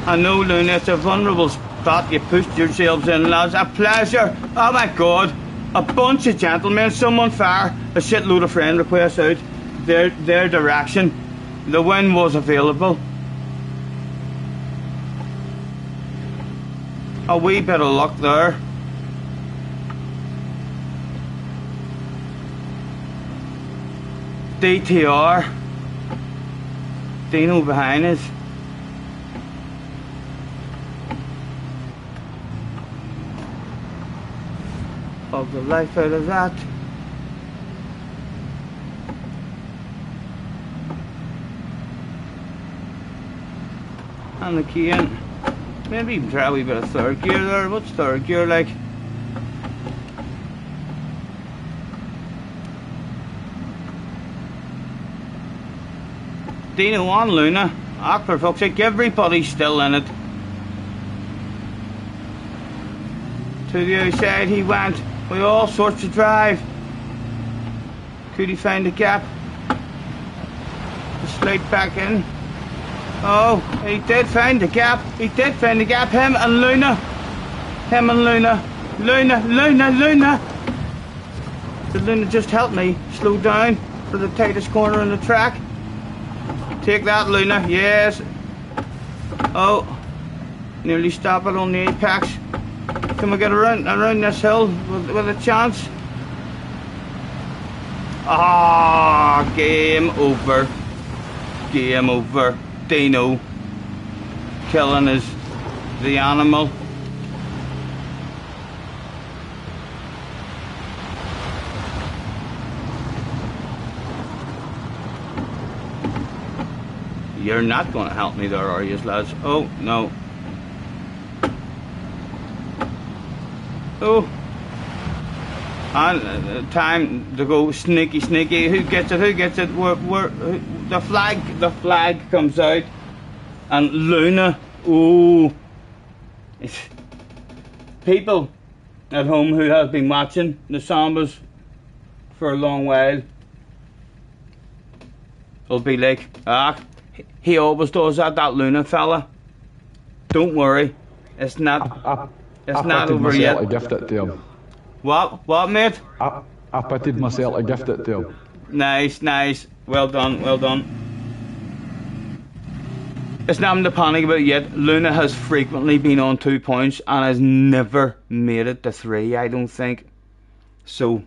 I know, Luna, it's a vulnerable spot you pushed yourselves in, lads. A pleasure. Oh my God. A bunch of gentlemen, someone fire a shitload of friend requests out their direction. The wind was available. A wee bit of luck there. DTR. Dino behind us. Of the life out of that. And the key in. Maybe even try a wee bit of third gear there. What's third gear like? Dino on Luna. Ah, for fuck's sake, everybody's still in it. To the outside he went, with all sorts of drive. Could he find a gap? To slide back in. Oh, he did find the gap. He did find the gap. Him and Luna. Him and Luna. Luna. Did Luna just help me slow down for the tightest corner in the track? Take that, Luna. Yes. Oh, nearly stop it on the apex. Can we get around this hill with a chance? Ah, game over. Game over. Dino killing us, the animal. You're not going to help me there, are you, lads? Oh, no. Oh. And time to go sneaky. Who gets it? The flag comes out. And Luna. Oh. People at home who have been watching the sambas for a long while will be like, ah, he always does that Luna fella. Don't worry, it's not over yet. I gift it to him. What, mate? I pitied myself. I gift it to him. Nice. Well done. It's nothing to panic about yet. Luna has frequently been on 2 points and has never made it to 3, I don't think. So,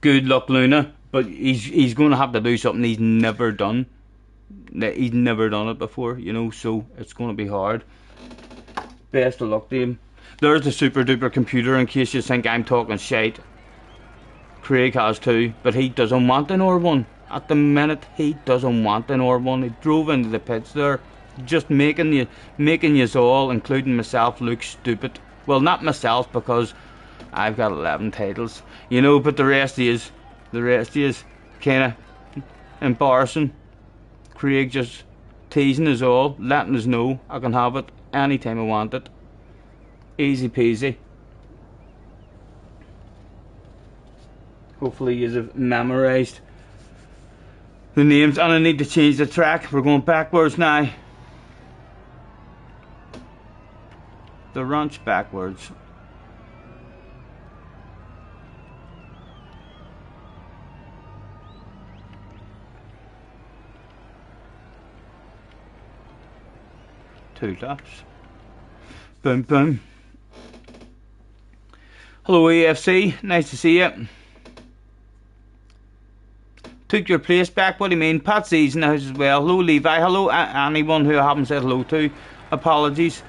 good luck, Luna. But he's going to have to do something he's never done. He's never done it before, you know, so it's going to be hard. Best of luck to him. There's the super duper computer in case you think I'm talking shite. Craig has too, but he doesn't want an R1. At the minute, he doesn't want an R1. He drove into the pits there, just making you all, including myself, look stupid. Well, not myself, because I've got 11 titles, you know, but the rest is kind of embarrassing. Craig just teasing us all, letting us know I can have it anytime I want it. Easy peasy. Hopefully you have memorised the names, and I need to change the track. We're going backwards now. The ranch backwards. Two laps. Boom. Hello EFC, nice to see you. took your place back. What do you mean? Pat C's in the house as well. Hello, Levi. Hello, anyone who I haven't said hello to. Apologies.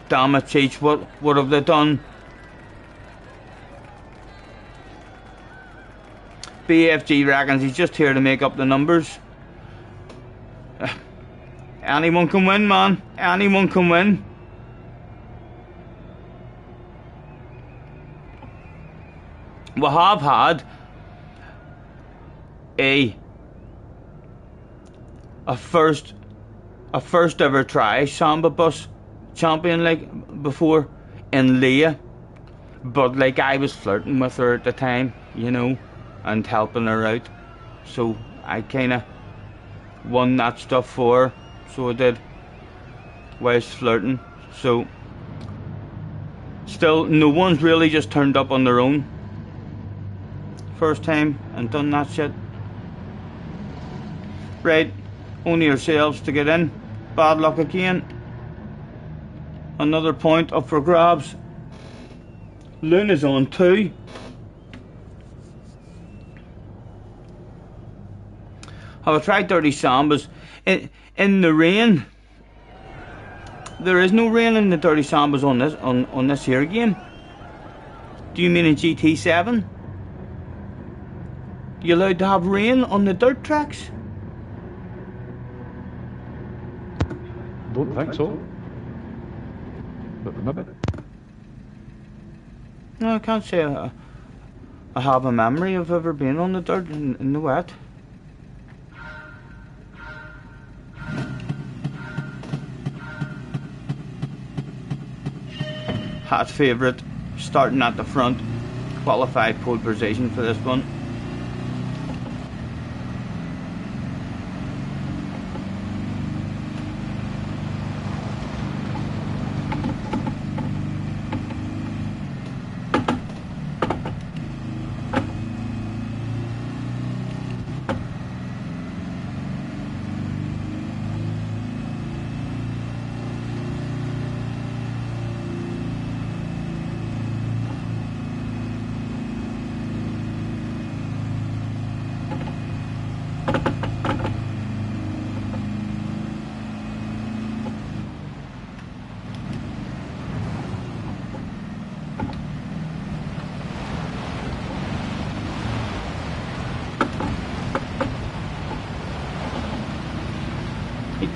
Damn it, Cheech. What have they done? BFG reckons he's just here to make up the numbers. Anyone can win, man. Anyone can win. We have had a first ever try samba bus champion like before in Leah, but like I was flirting with her at the time, you know, and helping her out, so I kinda won that stuff for her, so I did, whilst flirting. So still no one's really just turned up on their own first time and done that shit. Right, only yourselves to get in. Bad luck again. Another point up for grabs. Loon is on 2. I've tried dirty sambas. In the rain. There is no rain in the dirty sambas on this here game. Do you mean in GT7? You allowed to have rain on the dirt tracks? Don't think so. But maybe. No, I can't say I have a memory of ever being on the dirt in the wet. Hat favourite, starting at the front, qualified pole position for this one.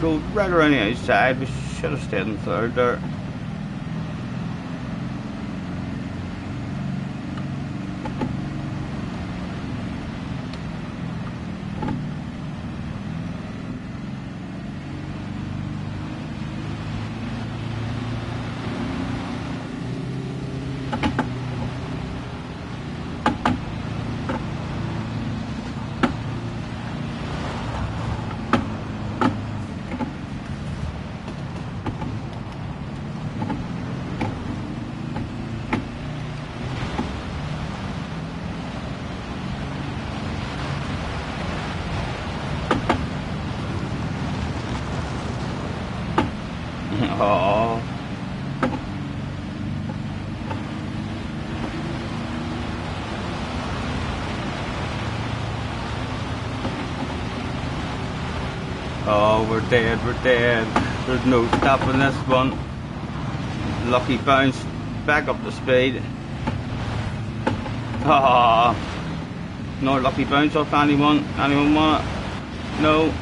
Go right around the outside. We should have stayed in third there. Oh. Oh, we're dead, we're dead. There's no stopping this one. Lucky bounce, back up the speed. Ah, no lucky bounce off anyone. Anyone want it? No.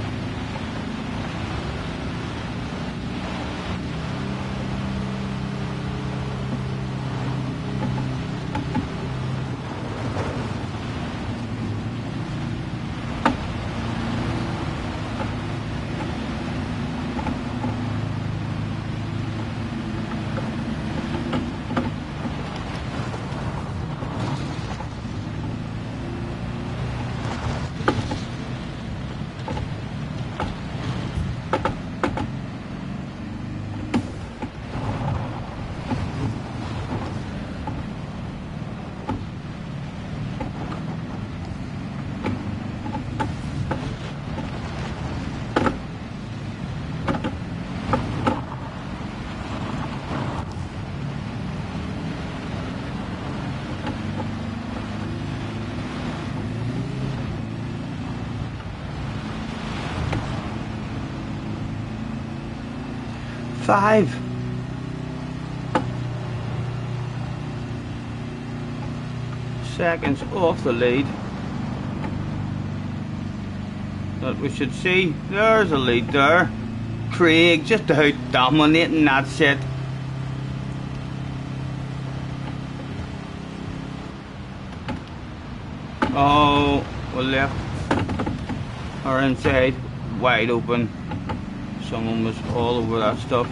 5. Seconds off the lead. That we should see. There's a lead there. Craig just out dominating that set. Oh, we left our inside wide open. Someone was all over that stuff.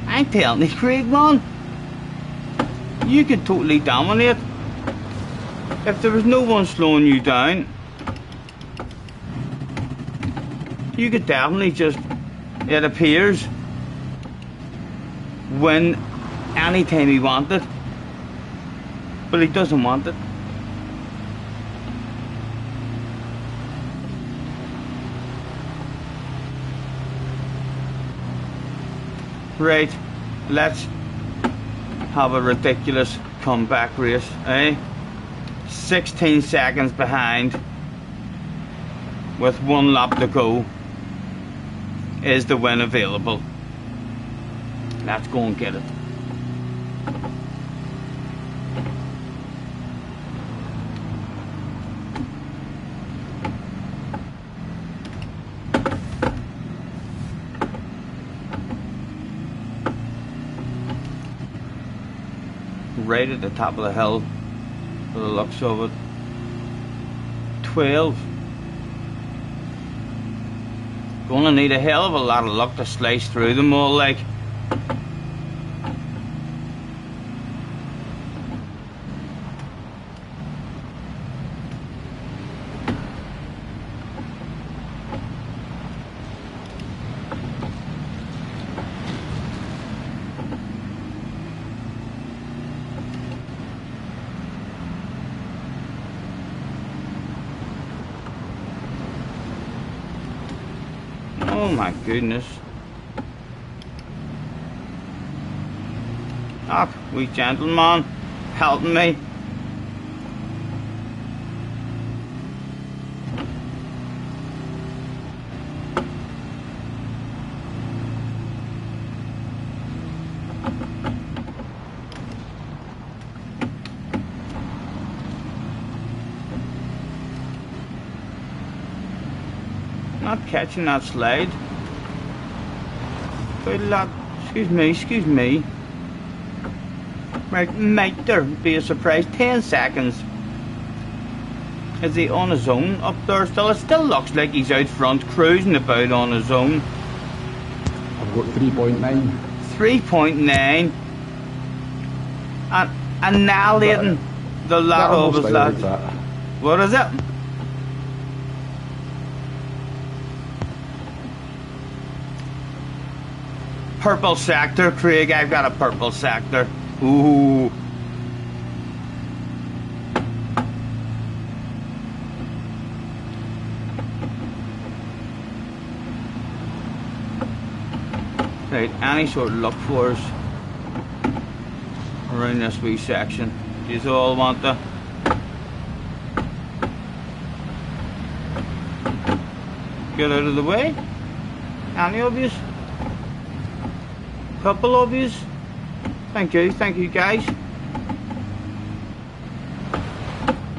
I'm telling you, Craig, man, you could totally dominate if there was no one slowing you down. You could definitely just, it appears, win anytime he wanted, but he doesn't want it. Right, let's have a ridiculous comeback race, eh? 16 seconds behind with 1 lap to go. Is the win available? Let's go and get it. Right at the top of the hill, for the looks of it. 12. Gonna need a hell of a lot of luck to slice through them all, like. Oh my goodness. Ah, wee gentleman, helping me. Not catching that slide. Good luck. Excuse me. Right, might there be a surprise? 10 seconds. Is he on his own up there still? It still looks like he's out front, cruising about on his own. I've got 3.9. 3.9. And annihilating the lad of his lad. What is it? Purple sector, Craig, I've got a purple sector. Ooh. Right, any sort of luck for us around this wee section. Do you all want to? Get out of the way? Any of you? Couple of yous. Thank you guys.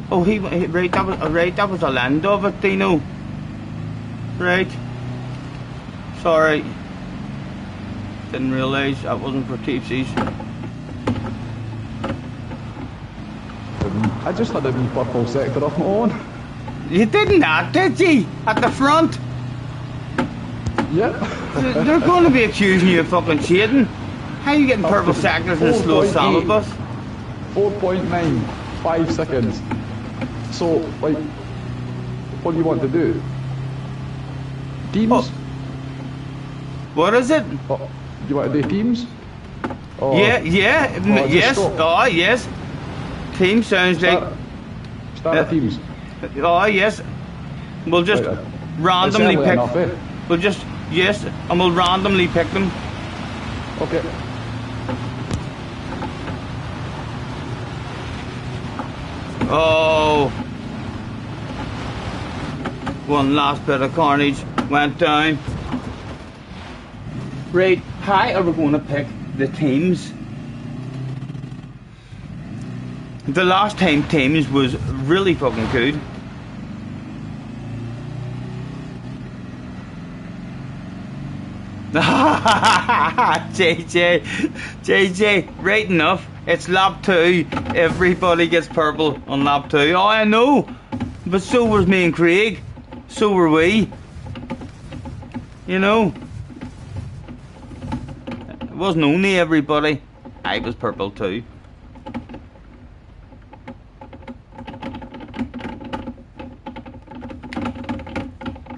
Oh, right, that was a land of it, Dino. Right. Sorry. Didn't realise that wasn't for Teepsies. I just had a wee purple sector off my own. You did not, did you? At the front? Yep. They're going to be accusing you of fucking cheating. How are you getting purple sectors in a slow samba bus? 4.9, 5 seconds. So, like, what do you want to do? Teams? Oh. What is it? Oh, do you want to do teams? Or, yes. stop? Oh, yes. Team sounds like. Start teams. Oh, yes. We'll just Right, randomly pick. Enough, eh? We'll just, yes, and we'll randomly pick them. Okay. Oh. One last bit of carnage went down. Right, how are we going to pick the teams? The last time teams was really fucking good. JJ, right enough. It's lap 2. Everybody gets purple on lap 2. Oh, I know. But so was me and Craig. So were we. You know. It wasn't only everybody. I was purple too.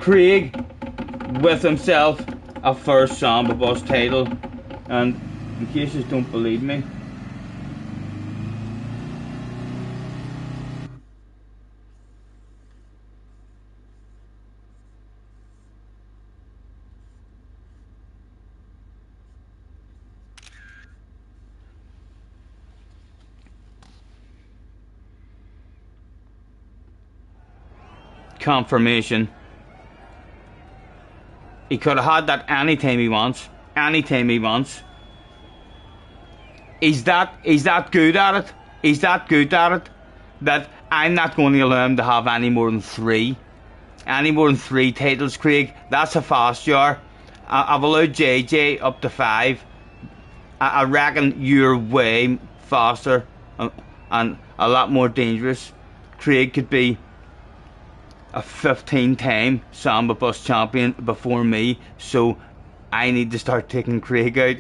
Craig with himself a first Samba Bus title, and in case you don't believe me, confirmation. He could have had that anytime he wants. Anytime he wants. He's that good at it. He's that good at it that I'm not going to allow him to have any more than 3. Any more than 3 titles, Craig. That's a fast jar. I've allowed JJ up to 5. I reckon you're way faster and a lot more dangerous. Craig could be a 15-time Samba Bus champion before me, so I need to start taking Craig out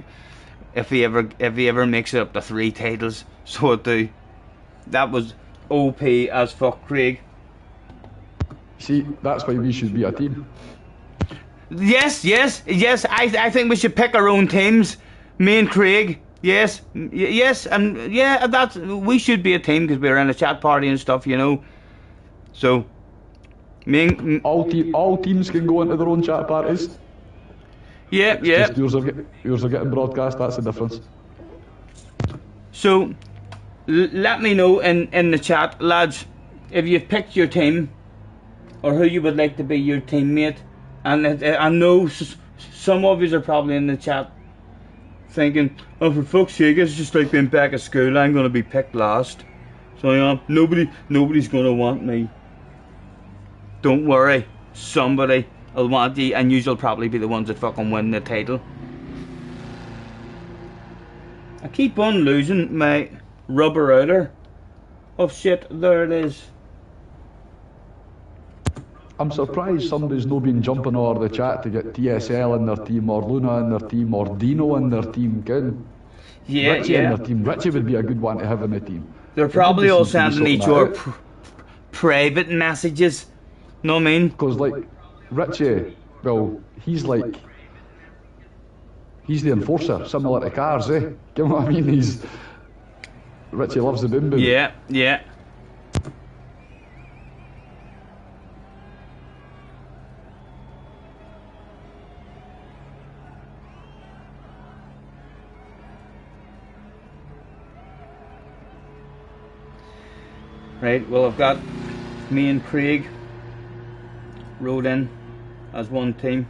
if he ever makes it up to 3 titles. So I do. That was OP as fuck, Craig. See, that's why we should be a team. Yes. I think we should pick our own teams. Me and Craig. Yes, and yeah, we should be a team because we're in a chat party and stuff, you know. So. All teams can go into their own chat parties. Yeah. Just yours are getting broadcast. That's the difference. So, let me know in the chat, lads, if you've picked your team or who you would like to be your teammate. And I know some of you are probably in the chat thinking, "Oh, for fuck's sake, it's just like being back at school. I'm going to be picked last, so yeah, nobody's going to want me." Don't worry, somebody will want you, and you'll probably be the ones that fucking win the title. I keep on losing my rubber outer. Oh shit, there it is. I'm surprised somebody's not been jumping over the chat to get TSL in their team, or Luna in their team, or Dino in their team. Ken. Richie in their team. Richie would be a good one to have in the team. They're probably all sending each other private messages. Know what I mean? Because like Richie, well, he's the enforcer, similar to cars, eh? You know what I mean? Richie loves the boom boom. Yeah. Right, well, I've got me and Craig rode in as one team.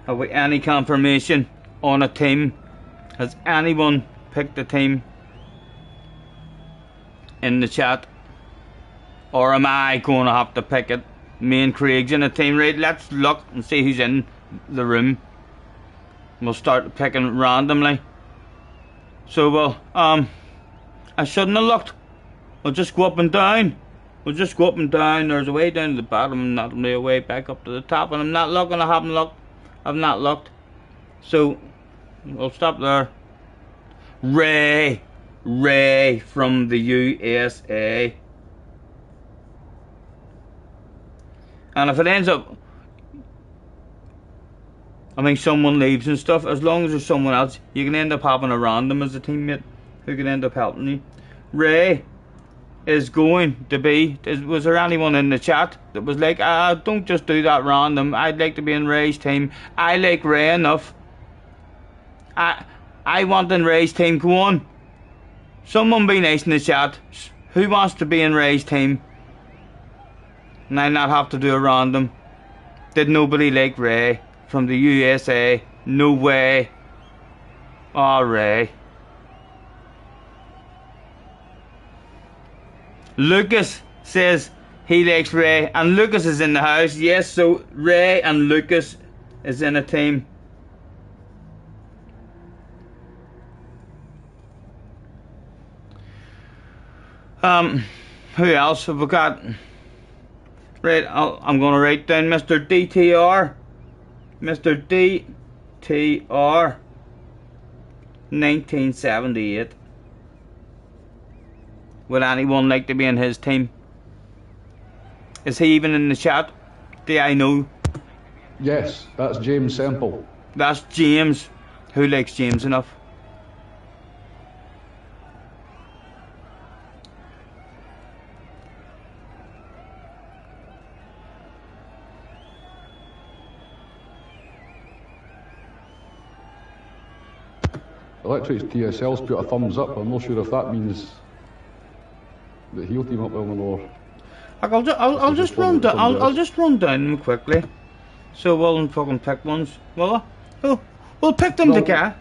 Have we any confirmation on a team? Has anyone picked a team in the chat? Or am I going to have to pick it? Me and Craig's in a team, right? Let's look and see who's in the room. We'll start picking randomly. So, well, I shouldn't have looked. We'll just go up and down. There's a way down to the bottom and not a way back up to the top. And I'm not looking, I haven't looked. I've not looked. So, we'll stop there. Ray from the USA. And if it ends up, I mean, someone leaves and stuff, as long as there's someone else, you can end up having a random as a teammate who can end up helping you. Ray is going to be, was there anyone in the chat that was like, don't just do that random, I'd like to be in Ray's team. I like Ray enough. I want in Ray's team. Go on, someone be nice in the chat. Who wants to be in Ray's team? and I not have to do a random. Did nobody like Ray from the USA? No way. Oh, Ray. Lucas says he likes Ray, and Lucas is in the house. Yes, so Ray and Lucas is in a team. Who else have we got? Right, I'm going to write down Mr. DTR. Mr. DTR 1978. Would anyone like to be in his team? Is he even in the chat? Do I know? Yes, that's James Semple. That's James. Who likes James enough? Electric's DSL's put a thumbs up. I'm not sure if that means that he'll team up with him or. I'll just run down. I'll just run down them quickly. So we'll fucking pick ones. Will I? We'll pick them together.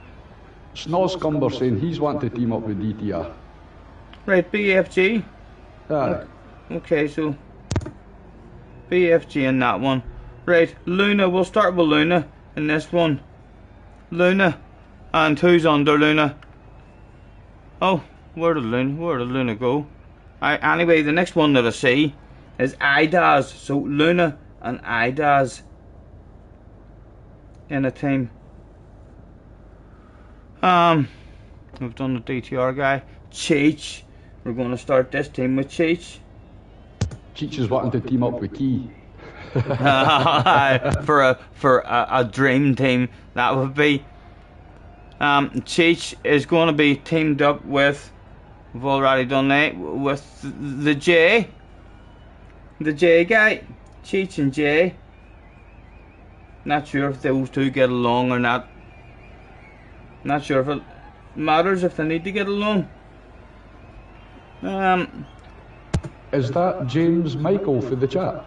Snoscumber saying he's wanting to team up with DTR. Right, BFG. Aye. Okay, so BFG in that one. Right, Luna. We'll start with Luna in this one. Luna. And who's under Luna? Oh, where did Luna go? Anyway, the next one that I see is IDAS. So Luna and IDAS in a team. We've done the DTR guy. Cheech. We're going to start this team with Cheech. Cheech is wanting to team up with Key. for a dream team, that would be. Cheech is going to be teamed up with, we've already done that, with the J guy, Cheech and J. Not sure if those two get along or not. Not sure if it matters if they need to get along. Is that James Michael for the chat?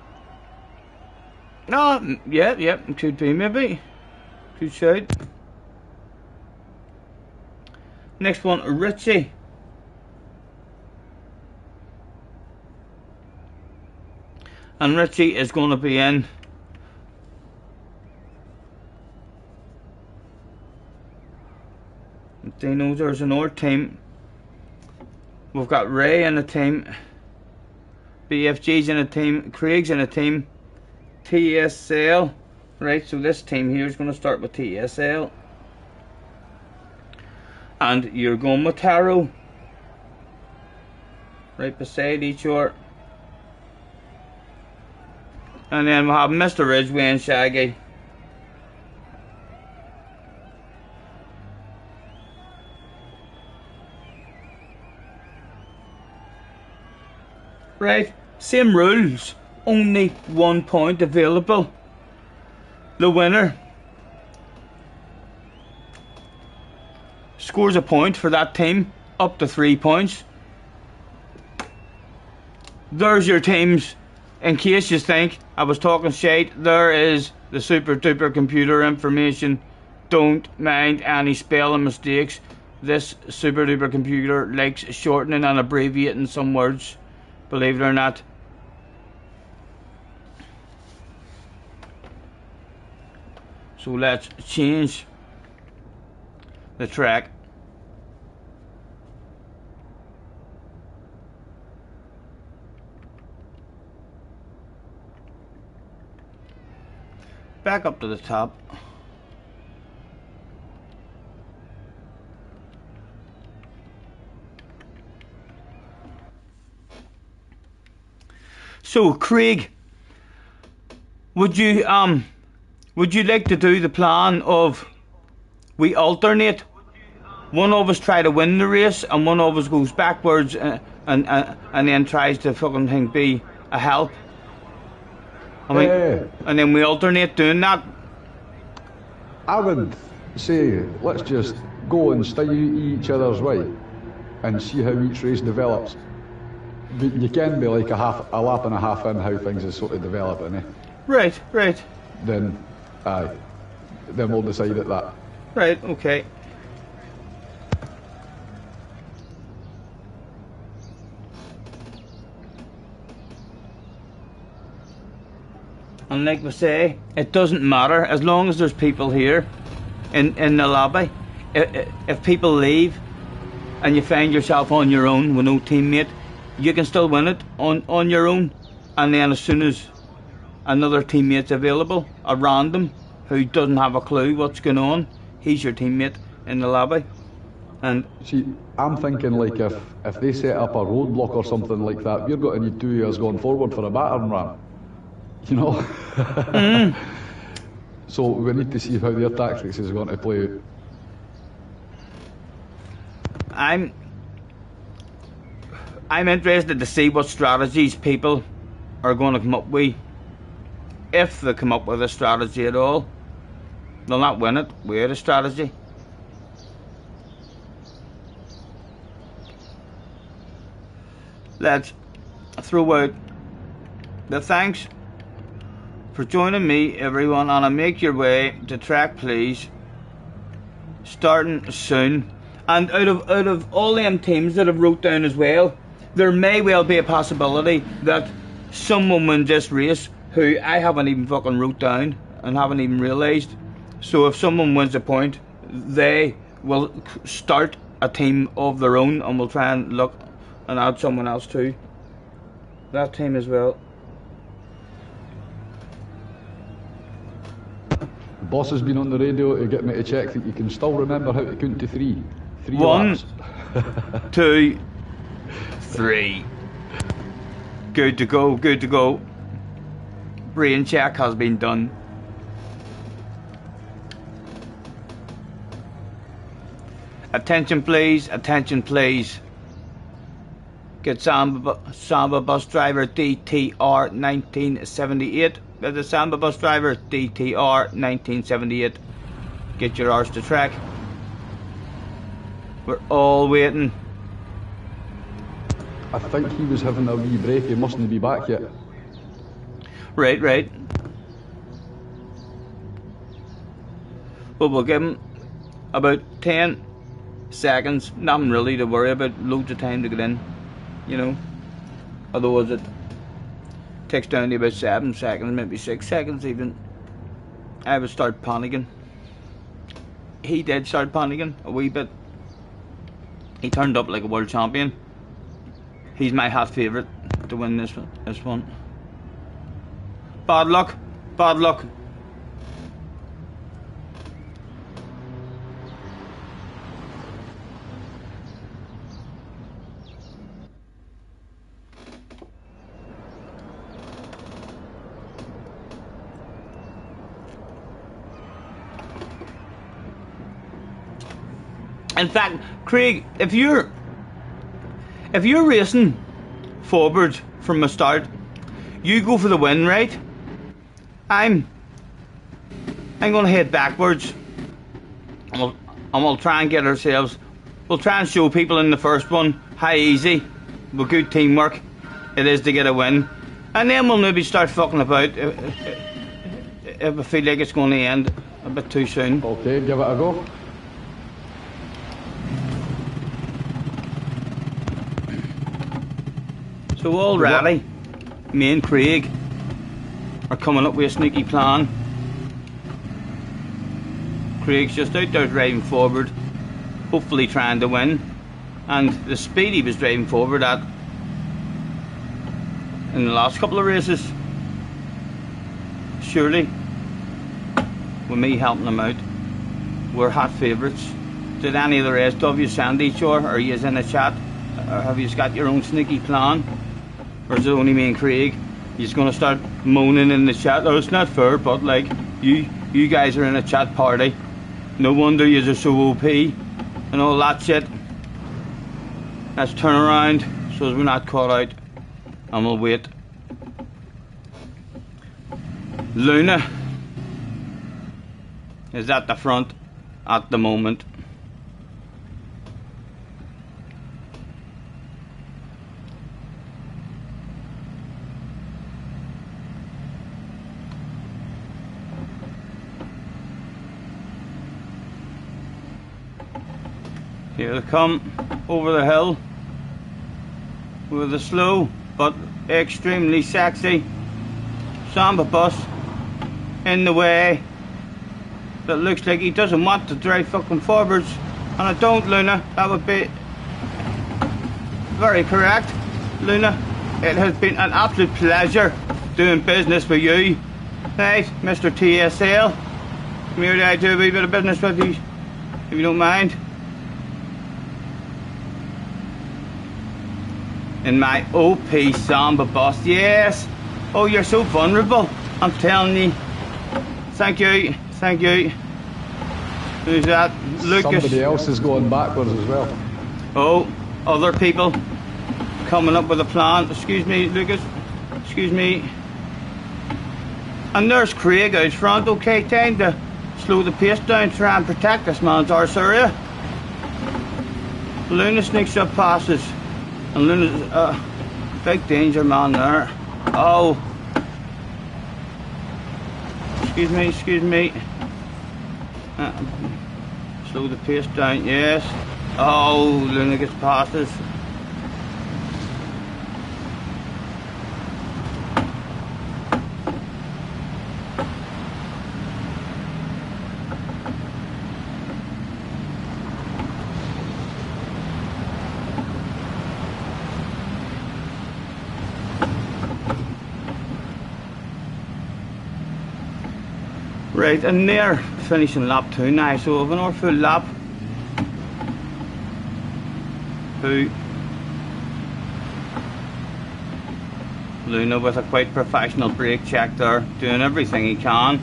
No, yeah, could be maybe. Good shout. Next one, Richie. And Richie is going to be in. Dino, there's another team. We've got Ray in a team. BFG's in a team. Craig's in a team. TSL. Right, so this team here is going to start with TSL. And you're going with Taro. Right beside each other. And then we'll have Mr. Ridgway and Shaggy. Right, same rules. Only 1 point available. The winner scores a point for that team, up to 3 points. There's your teams. In case you think I was talking shite, there is the super duper computer information. Don't mind any spelling mistakes. This super duper computer likes shortening and abbreviating some words, believe it or not. So let's change the track. Back up to the top. So Craig, would you like to do the plan of we alternate? One of us try to win the race and one of us goes backwards and then tries to fucking thing be a help. I mean, and then we alternate doing that. I would say let's just go and stay each other's way and see how each race develops. But you can be like a lap and a half in how things is sort of developing, eh? Right, right. Then we'll decide at that. Right, okay. And like we say, it doesn't matter as long as there's people here in the lobby. If people leave and you find yourself on your own with no teammate, you can still win it on your own. And then as soon as another teammate's available, a random who doesn't have a clue what's going on, he's your teammate in the lobby. And see, I'm thinking like if they set up a roadblock or something like that, we're going to need 2 years going forward for a battering ram. You know? So we need to see how their tactics is going to play out. I'm interested to see what strategies people are going to come up with. If they come up with a strategy at all. They'll not win it with a strategy. Let's throw out the thanks for joining me, everyone, and make your way to track, please. Starting soon. And out of all them teams that have wrote down as well, there may well be a possibility that someone wins this race who I haven't even fucking wrote down and haven't even realised. So if someone wins a point, they will start a team of their own, and we'll try and look and add someone else to that team as well. The boss has been on the radio to get me to check that you can still remember how to count to three. 1, laps. 2, 3. Good to go, good to go. Brain check has been done. Attention please, attention please. Get Samba bus driver DTR 1978. Get the Samba bus driver DTR 1978. Get your arse to track. We're all waiting. I think he was having a wee break, he mustn't be back yet. Right, right. But we'll give him about 10 seconds. Nothing really to worry about. Loads of time to get in, you know. Otherwise it takes down to about 7 seconds, maybe 6 seconds even. I would start panicking. He did start panicking a wee bit. He turned up like a world champion. He's my half favourite to win this one. Bad luck, bad luck. In fact, Craig, if you're racing forward from the start, you go for the win, right? I'm gonna head backwards. And we'll try and get ourselves. We'll try and show people in the first one how easy, with good teamwork, it is to get a win, and then we'll maybe start fucking about if I feel like it's going to end a bit too soon. Okay, give it a go. So already, me and Craig are coming up with a sneaky plan. Craig's just out there driving forward, hopefully trying to win, and the speed he was driving forward at in the last couple of races, surely with me helping him out, we're hot favourites. Did any of the rest of you send each other, or are you in a chat, or have you got your own sneaky plan? Or is it only me and Craig? He's gonna start moaning in the chat. Oh, it's not fair, but like you guys are in a chat party. No wonder you're so OP and all that shit. Let's turn around so as we're not caught out, and we'll wait. Luna is at the front at the moment. Here they come over the hill with a slow but extremely sexy samba bus in the way that looks like he doesn't want to drive fucking forwards. And I don't, Luna. That would be very correct, Luna. It has been an absolute pleasure doing business with you. Right, Mr. TSL. Come here, I do a wee bit of business with you, if you don't mind. In my OP samba bus, yes. Oh, you're so vulnerable, I'm telling you. Thank you, thank you. Who's that? Lucas. Somebody else is going backwards as well. Oh, other people coming up with a plan. Excuse me, Lucas. Excuse me. And there's Craig out front. Okay, time to slow the pace down, try and protect this man's arse area. Luna sneaks up passes. And Luna's a big danger man there. Oh. Excuse me, excuse me. Slow the pace down, yes. Oh, Luna gets past us. Right, and they're finishing lap 2 now, so we've another full lap. Luna with a quite professional brake check there, doing everything he can.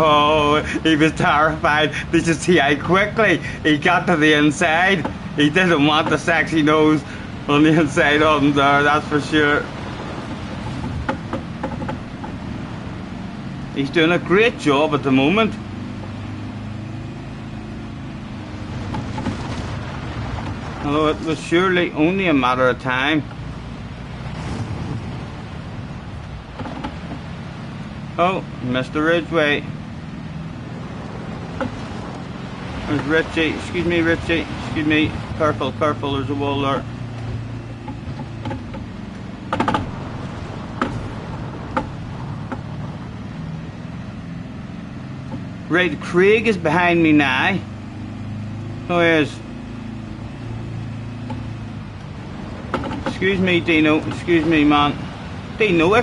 Oh, he was terrified. Did you see how quickly he got to the inside? He didn't want the sexy nose on the inside of him there, that's for sure. He's doing a great job at the moment. Although it was surely only a matter of time. Oh, Mr. Ridgway. There's Richie. Excuse me, Richie. Excuse me. Careful, careful. There's a wall there. Right, Craig is behind me now. Oh, he is. Excuse me, Dino. Excuse me, man. Dino,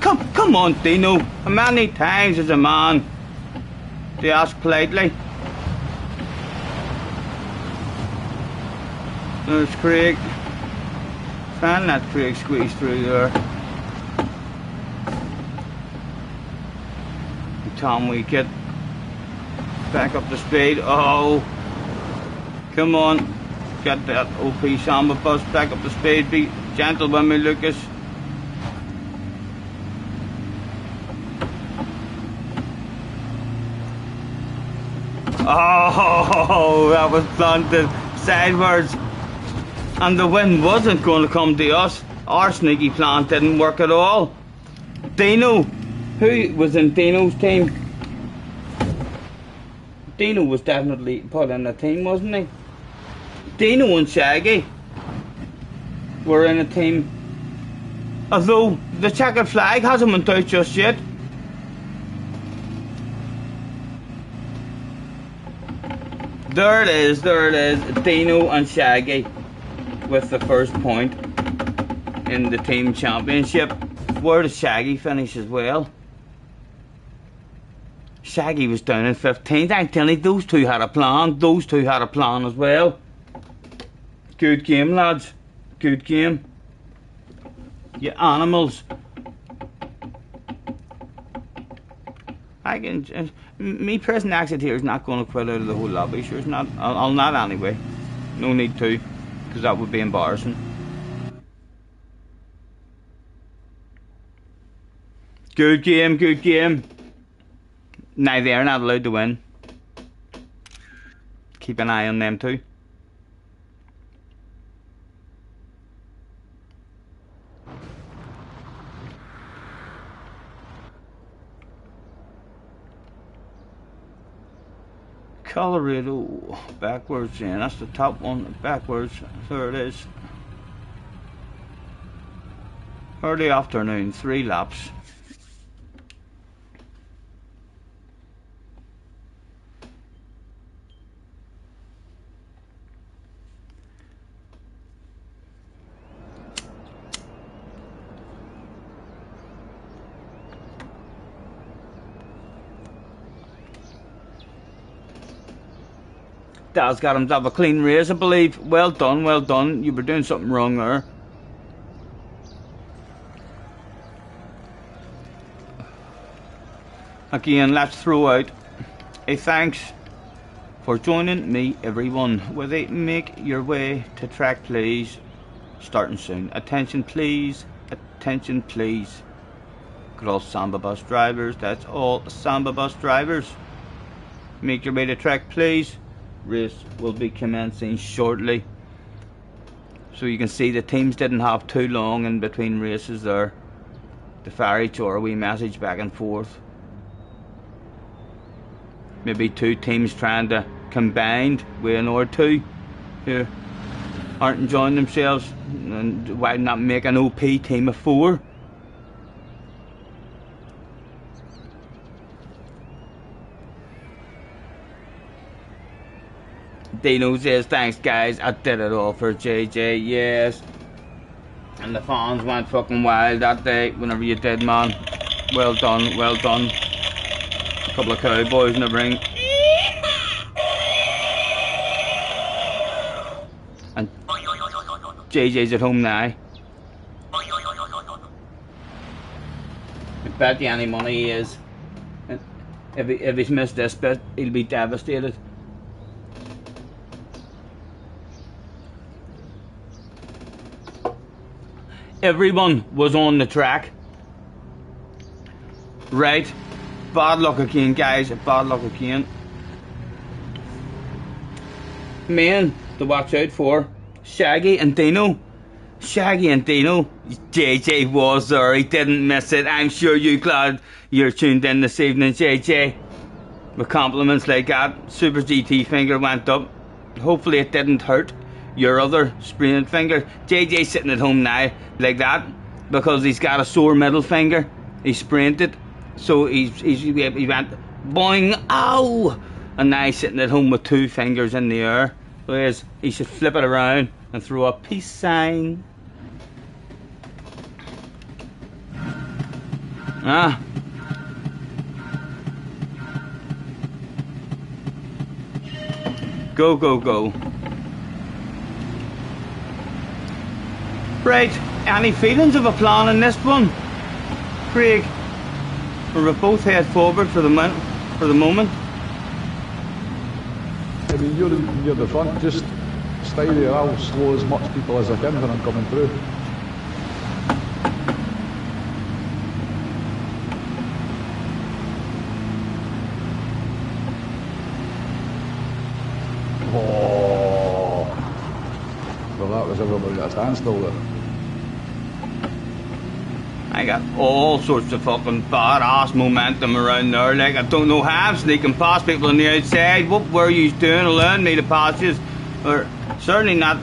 come on, Dino. How many times is a man to ask politely? There's Craig. Try and let Craig squeeze through there. Tom Wickett. Back up the speed. Oh, come on. Get that OP samba bus back up the speed. Be gentle with me, Lucas. Oh, that was planted sideways. And the wind wasn't going to come to us. Our sneaky plan didn't work at all. Dino, who was in Dino's team? Dino was definitely put in a team, wasn't he? Dino and Shaggy were in a team. Although the checkered flag hasn't went out just yet. There it is, Dino and Shaggy with the first point in the team championship. Where did Shaggy finish as well? Shaggy was down in 15th. I'm telling you, those two had a plan. Those two had a plan as well. Good game, lads. Good game. You animals. I can... me pressing exit here is not going to quit out of the whole lobby. Sure, it's not. I'll not anyway. No need to, because that would be embarrassing. Good game, good game. Now they're not allowed to win. Keep an eye on them too. Colorado, backwards in. That's the top one, backwards. There it is. Early afternoon, 3 laps. Dad's got him to have a clean race, I believe. Well done, well done. You were doing something wrong there. Again, let's throw out a thanks for joining me, everyone. Will they make your way to track, please? Starting soon. Attention, please. Attention, please. Good old Samba bus drivers. That's all Samba bus drivers. Make your way to track, please. Race will be commencing shortly. So you can see the teams didn't have too long in between races there. The fire each other a wee message back and forth. Maybe 2 teams trying to combine with an or 2 who aren't enjoying themselves, and why not make an OP team of 4? Dino says, thanks guys, I did it all for JJ, yes. And the fans went fucking wild that day, whenever you did, man. Well done, well done. A couple of cowboys in the ring. And JJ's at home now. I bet you any money he is. If he's missed this bit, he'll be devastated. Everyone was on the track. Right. Bad luck again, guys. Bad luck again. Men to watch out for. Shaggy and Dino. Shaggy and Dino. JJ was there. He didn't miss it. I'm sure you're glad you're tuned in this evening, JJ. With compliments like that. Super GT finger went up. Hopefully it didn't hurt your other sprained finger. JJ's sitting at home now like that because he's got a sore middle finger. He sprained it, so he went boing, ow, and now he's sitting at home with 2 fingers in the air. So he should flip it around and throw a peace sign. Ah. Go, go, go. Right, any feelings of a plan in this one, Craig? Or we both head forward for the moment? I mean, you're the front, just stay there. I'll slow as much people as I can when I'm coming through. Oh, well, that was everybody at a standstill there. I got all sorts of fucking badass momentum around there. Like, I don't know how I'm sneaking past people on the outside. What were you doing? Allowing me to pass you? Or certainly not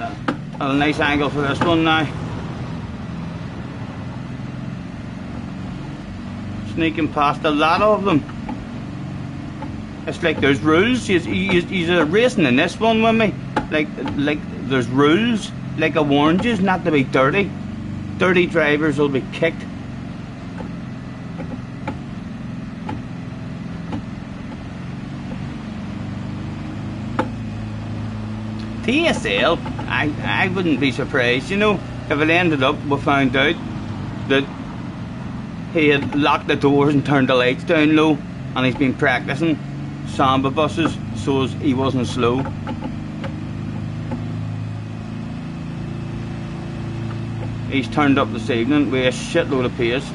a nice angle for this one now. Sneaking past a lot of them. It's like there's rules. You're racing in this one with me. Like there's rules. Like I warned you not to be dirty. Dirty drivers will be kicked. TSL, I wouldn't be surprised, you know, if it ended up we found out that he had locked the doors and turned the lights down low, and he's been practicing samba buses so he wasn't slow. He's turned up this evening with a shitload of pace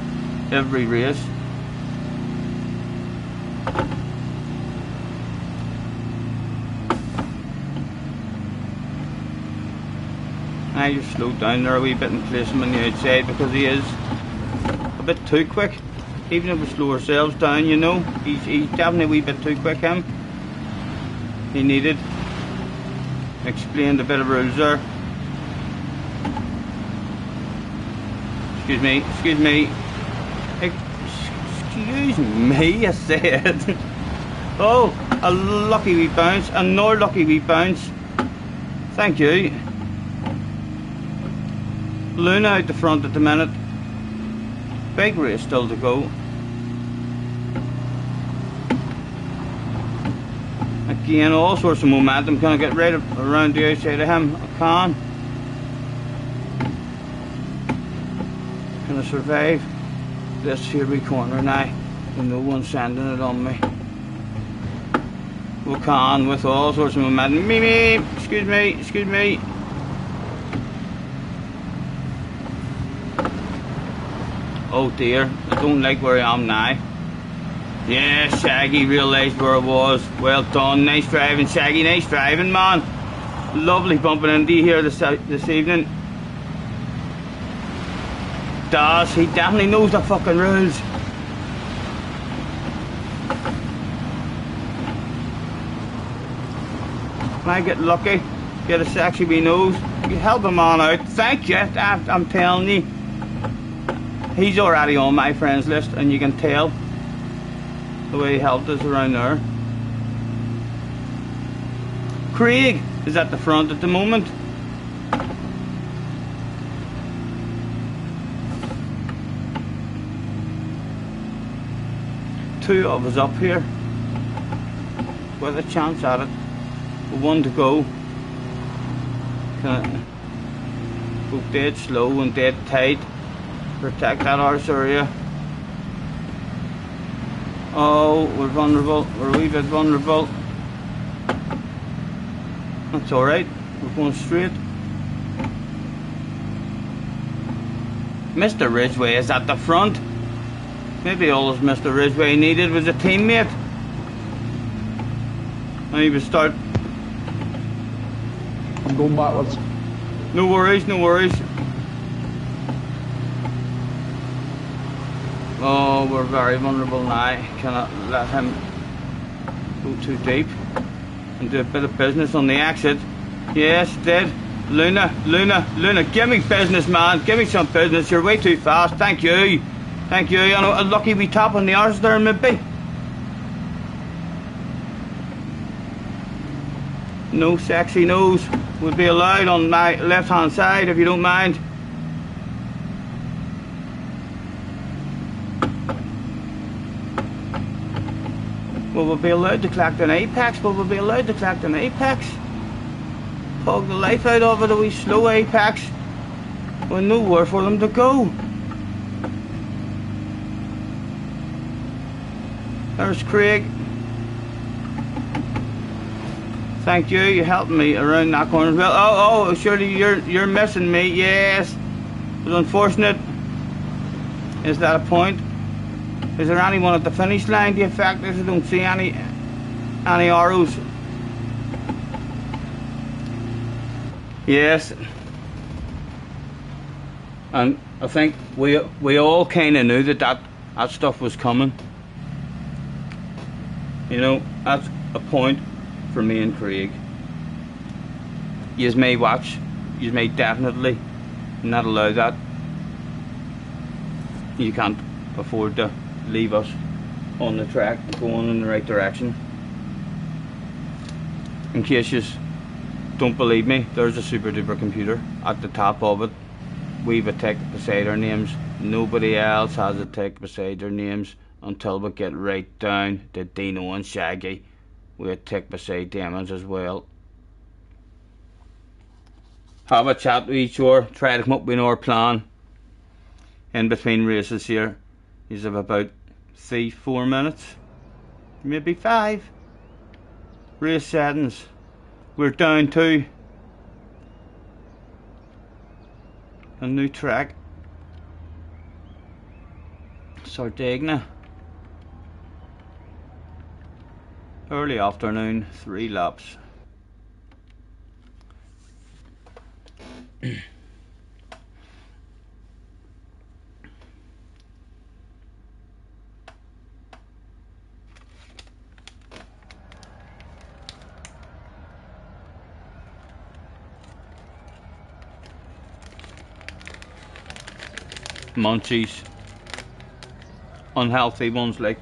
every race. I just slowed down there a wee bit and placed him on the outside because he is a bit too quick. Even if we slow ourselves down, you know, he's definitely a wee bit too quick, him. He needed. Explained a bit of rules there. Excuse me, excuse me. Excuse me, I said. Oh, a lucky wee bounce, another lucky wee bounce. Thank you. Luna out the front at the minute. Big race still to go. Again, all sorts of momentum. Can I get right around the outside of him? I can. Can I survive this here wee corner now? With no one sending it on me. We can with all sorts of momentum. Me, excuse me, excuse me. Oh dear, I don't like where I am now. Yeah, Shaggy realised where I was. Well done, nice driving Shaggy, nice driving man. Lovely bumping into you here this evening. Does, he definitely knows the fucking rules. Can I get lucky? Get a sexy wee nose? You help him on out. Thank you, I'm telling you. He's already on my friends list and you can tell the way he helped us around there. Craig is at the front at the moment. Two of us up here with a chance at it. One to go. Can I go dead slow and dead tight. Protect that arse area. Oh, we're vulnerable. We're a wee bit vulnerable. That's alright. We're going straight. Mr. Ridgway is at the front. Maybe all Mr. Ridgway needed was a teammate. And he would start. I'm going backwards. No worries, no worries. Oh, we're very vulnerable now. Cannot let him go too deep and do a bit of business on the exit. Yes, did. Luna, give me business, man. Give me some business. You're way too fast. Thank you. Thank you. You know, a lucky wee tap on the arse there, maybe. No sexy nose would be allowed on my left hand side if you don't mind. Will we be allowed to collect an apex? Will we be allowed to collect an apex? Pog the life out of it, a wee slow apex. With nowhere for them to go. There's Craig. Thank you, you helped me around that corner as well. Oh, surely you're missing me, yes. It was unfortunate. Is that a point? Is there anyone at the finish line? The effect is I don't see any arrows. Yes. And I think we all kinda knew that stuff was coming. You know, that's a point for me and Craig. Yous may watch, yous may definitely not allow that. You can't afford to leave us on the track going in the right direction. In case you don't believe me, there's a super duper computer at the top of it. We've a tick beside our names. Nobody else has a tick beside their names until we get right down to Dino and Shaggy. We a tick beside them as well. Have a chat with each other, try to come up with our plan in between races here. These have about 3-4 minutes, maybe 5. Race settings. We're down to a new track. Sardinia. Early afternoon, 3 laps. Munchies. Unhealthy ones like.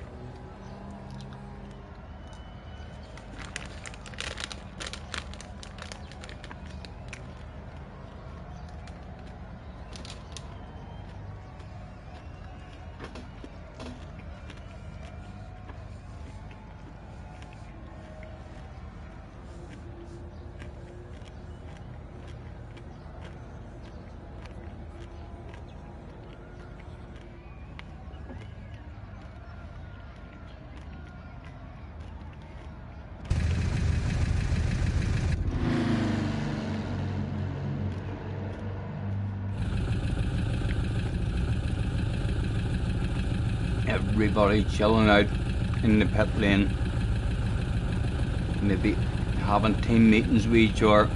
Everybody chilling out in the pit lane. Maybe having team meetings with each other.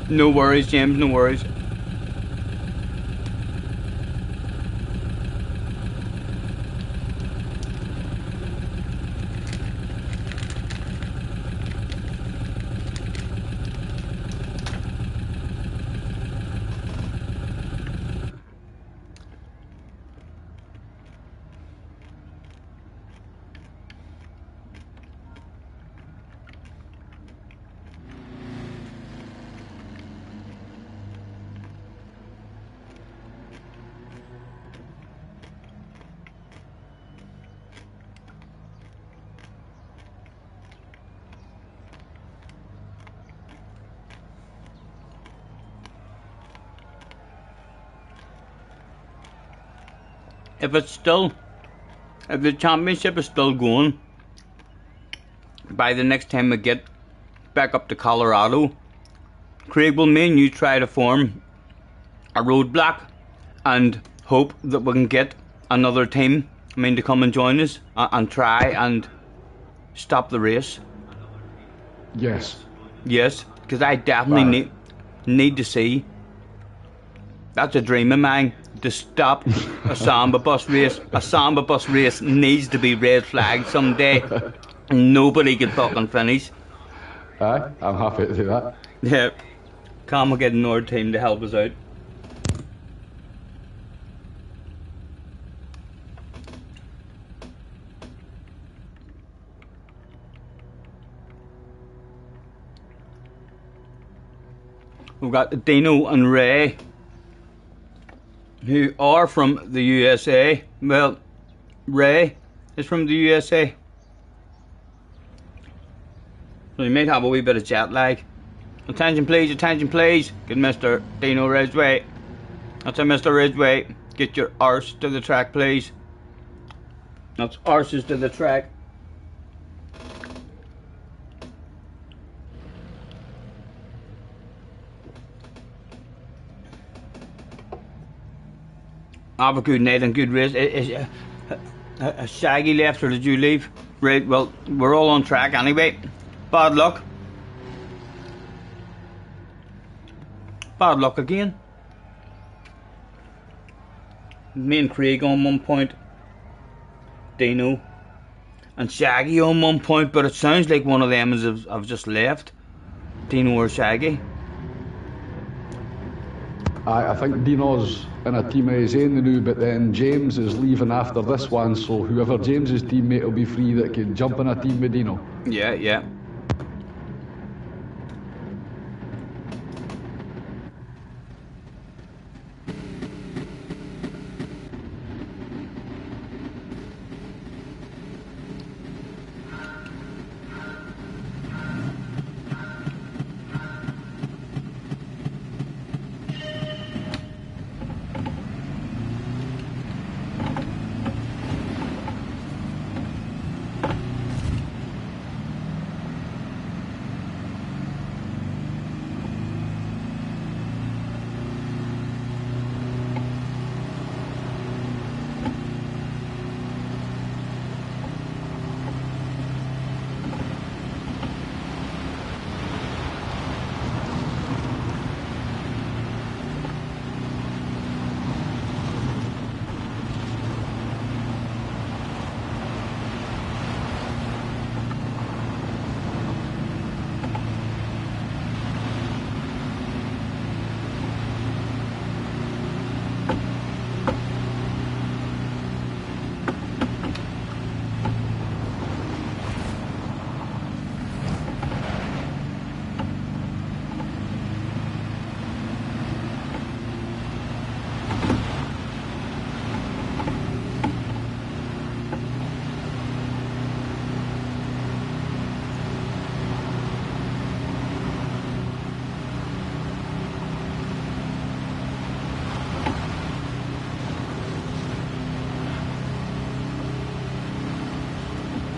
No worries, James, no worries. If the championship is still going, by the next time we get back up to Colorado, Craig, will me and you try to form a roadblock and hope that we can get another team, to come and join us and try and stop the race? Yes. Yes, because I definitely need to see. That's a dream of mine, to stop a samba bus race. A samba bus race needs to be red flagged someday. Nobody can fucking finish. Aye, I'm happy to do that. Yeah. Can't we get another team to help us out? We've got Dino and Ray, who are from the USA. Well, Ray is from the USA. So you might have a wee bit of jet lag. Attention please, get Mr. Dino Ridgway. That's a Mr. Ridgway. Get your arse to the track please. That's arses to the track. Have a good night and good race. A Shaggy left, or did you leave? Right, well, we're all on track anyway. Bad luck. Bad luck again. Me and Craig on 1 point. Dino. And Shaggy on 1 point, but it sounds like one of them have just left. Dino or Shaggy. I think Dino's in a team of his own now, but then James is leaving after this one, so whoever James's teammate will be free that can jump in a team with Dino. Yeah, yeah.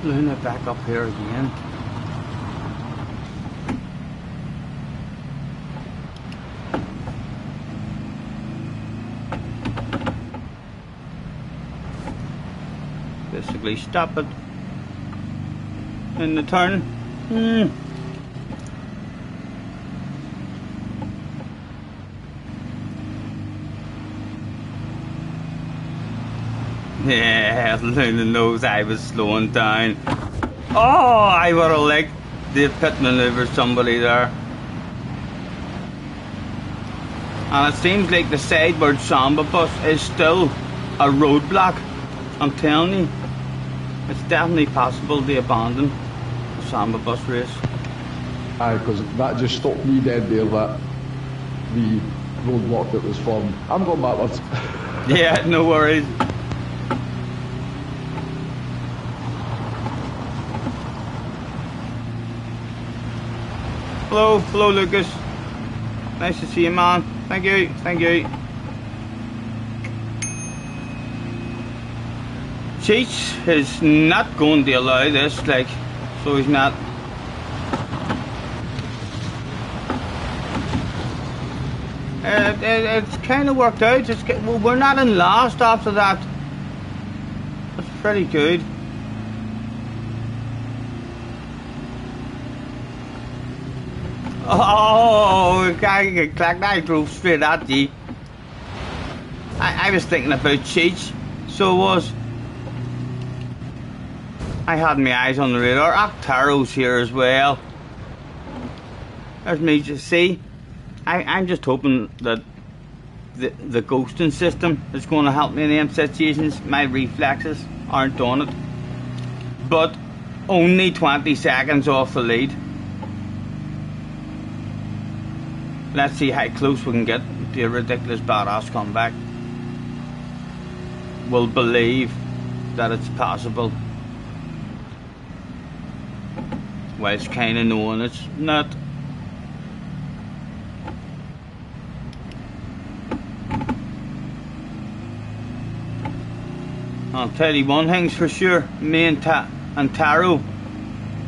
Luna back up here again. Basically stop it in the turn. Yeah, Luna knows I was slowing down. Oh, I would have liked the pit maneuver somebody there. And it seems like the sideward samba bus is still a roadblock. I'm telling you, it's definitely possible to abandon the samba bus race. Aye, because that just stopped me dead there, that the roadblock that was formed. I'm going backwards. Yeah, no worries. Hello Lucas. Nice to see you, man. Thank you. Cheech is not going to allow this, so he's not. It's kind of worked out. We're not in last after that. That's pretty good. Oh, I drove straight at you. I was thinking about Cheech, so was. I had my eyes on the radar. Octaro's here as well. There's me, just see. I'm just hoping that the ghosting system is going to help me in them situations. My reflexes aren't on it. But only 20 seconds off the lead. Let's see how close we can get to a ridiculous badass comeback. We'll believe that it's possible, whilst kind of knowing it's not. I'll tell you one thing's for sure, me and Taro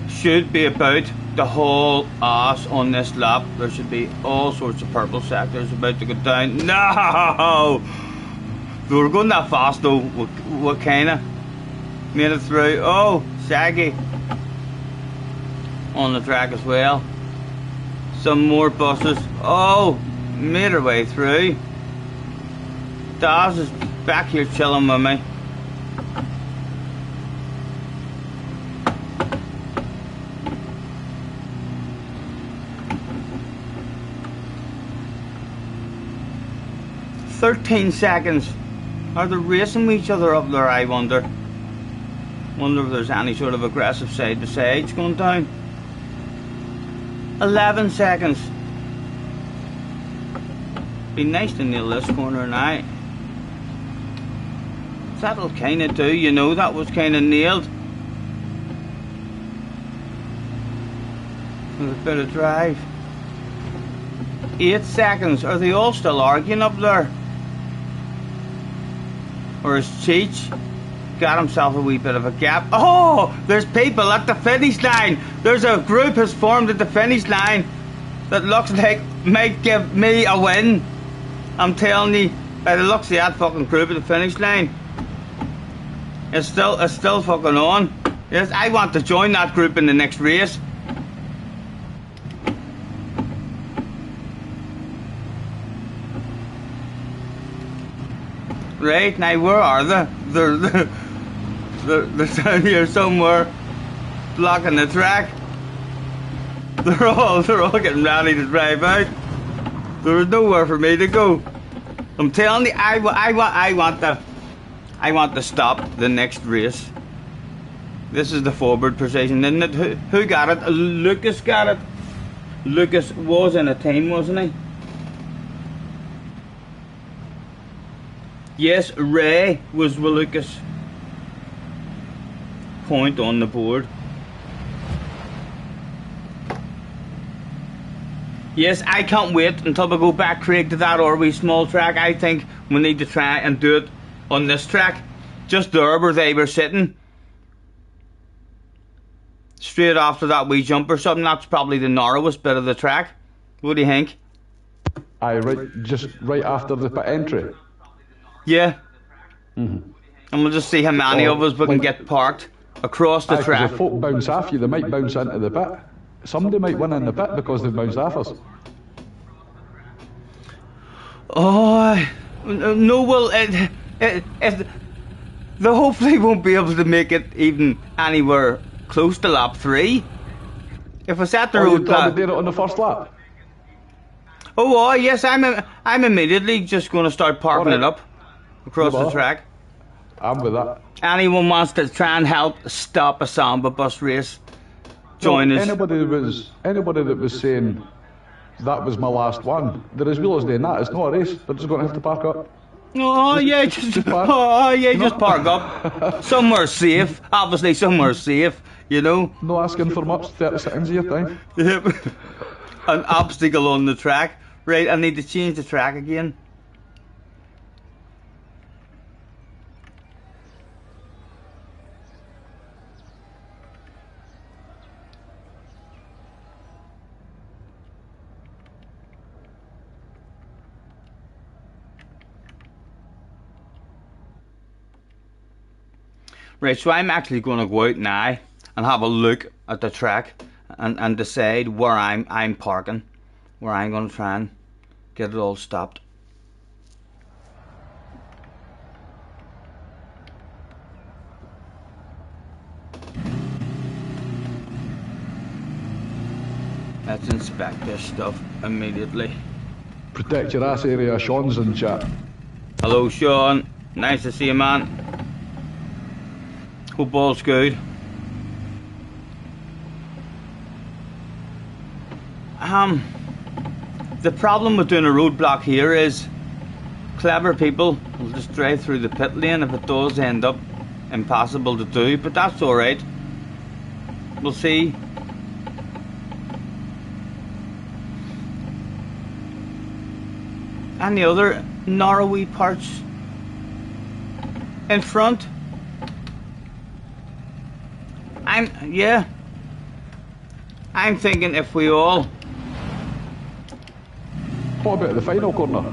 should be about the whole ass on this lap. There should be all sorts of purple sectors about to go down. No! We were going that fast though. We kinda made it through. Oh, Shaggy on the track as well. Some more buses. Oh, made our way through. Daz is back here chilling with me. "13 seconds. Are they racing with each other up there, I wonder? Wonder if there's any sort of aggressive side to sides going down. 11 seconds. Be nice to nail this corner now. That'll kinda do, you know, that was kinda nailed. With a bit of drive. 8 seconds. Are they all still arguing up there? Or has Cheech got himself a wee bit of a gap? Oh, there's people at the finish line. There's a group has formed at the finish line that looks like might give me a win. I'm telling you, by the looks of that fucking group at the finish line, it's still fucking on. Yes, I want to join that group in the next race. Right, now where are they? They're down here somewhere, blocking the track. They're all getting ready to drive out. There was nowhere for me to go. I'm telling you, I want to stop the next race. This is the forward position, isn't it? Who got it? Lucas got it. Lucas was in a team, wasn't he? Yes, Ray was with Lucas. Point on the board. Yes, I can't wait until we go back, Craig, to that Orwee small track. I think we need to try and do it on this track. Just there where they were sitting. straight after that wee jump or something, that's probably the narrowest bit of the track. What do you think? Aye, just right after the pit entry. Yeah. Mm-hmm. And we'll just see how many of us we can like- get parked across the 'Cause track. if folk bounce off you, they might bounce into the pit. Somebody might win in the pit because they've bounced off us. Oh, no, well, they hopefully won't be able to make it even anywhere close to lap 3. If it's at the Oh, road you'd probably plat. do it on the first lap. Oh, yes, I'm immediately just going to start parking Alright. it up across No the bother. track. I'm with that. Anyone wants to try and help stop a samba bus race, join No, us. anybody that was saying that was my last one, they're as well as doing that. It's not a race. They're just going to have to park up. Oh yeah, just park. just park up somewhere safe. Obviously, somewhere safe. You know. No asking for much. 30 seconds of your time. Yep. An obstacle on the track. Right, I need to change the track again. Right, so I'm actually going to go out now and have a look at the track and decide where I'm parking, where I'm going to try and get it all stopped. Let's inspect this stuff immediately. Protect your ass area. Sean's in chat. Hello, Sean. Nice to see you, man. Hope all's good. The problem with doing a roadblock here is clever people will just drive through the pit lane if it does end up impossible to do, but that's alright. We'll see. Any other narrowy parts in front? I'm thinking if we all What about the final corner?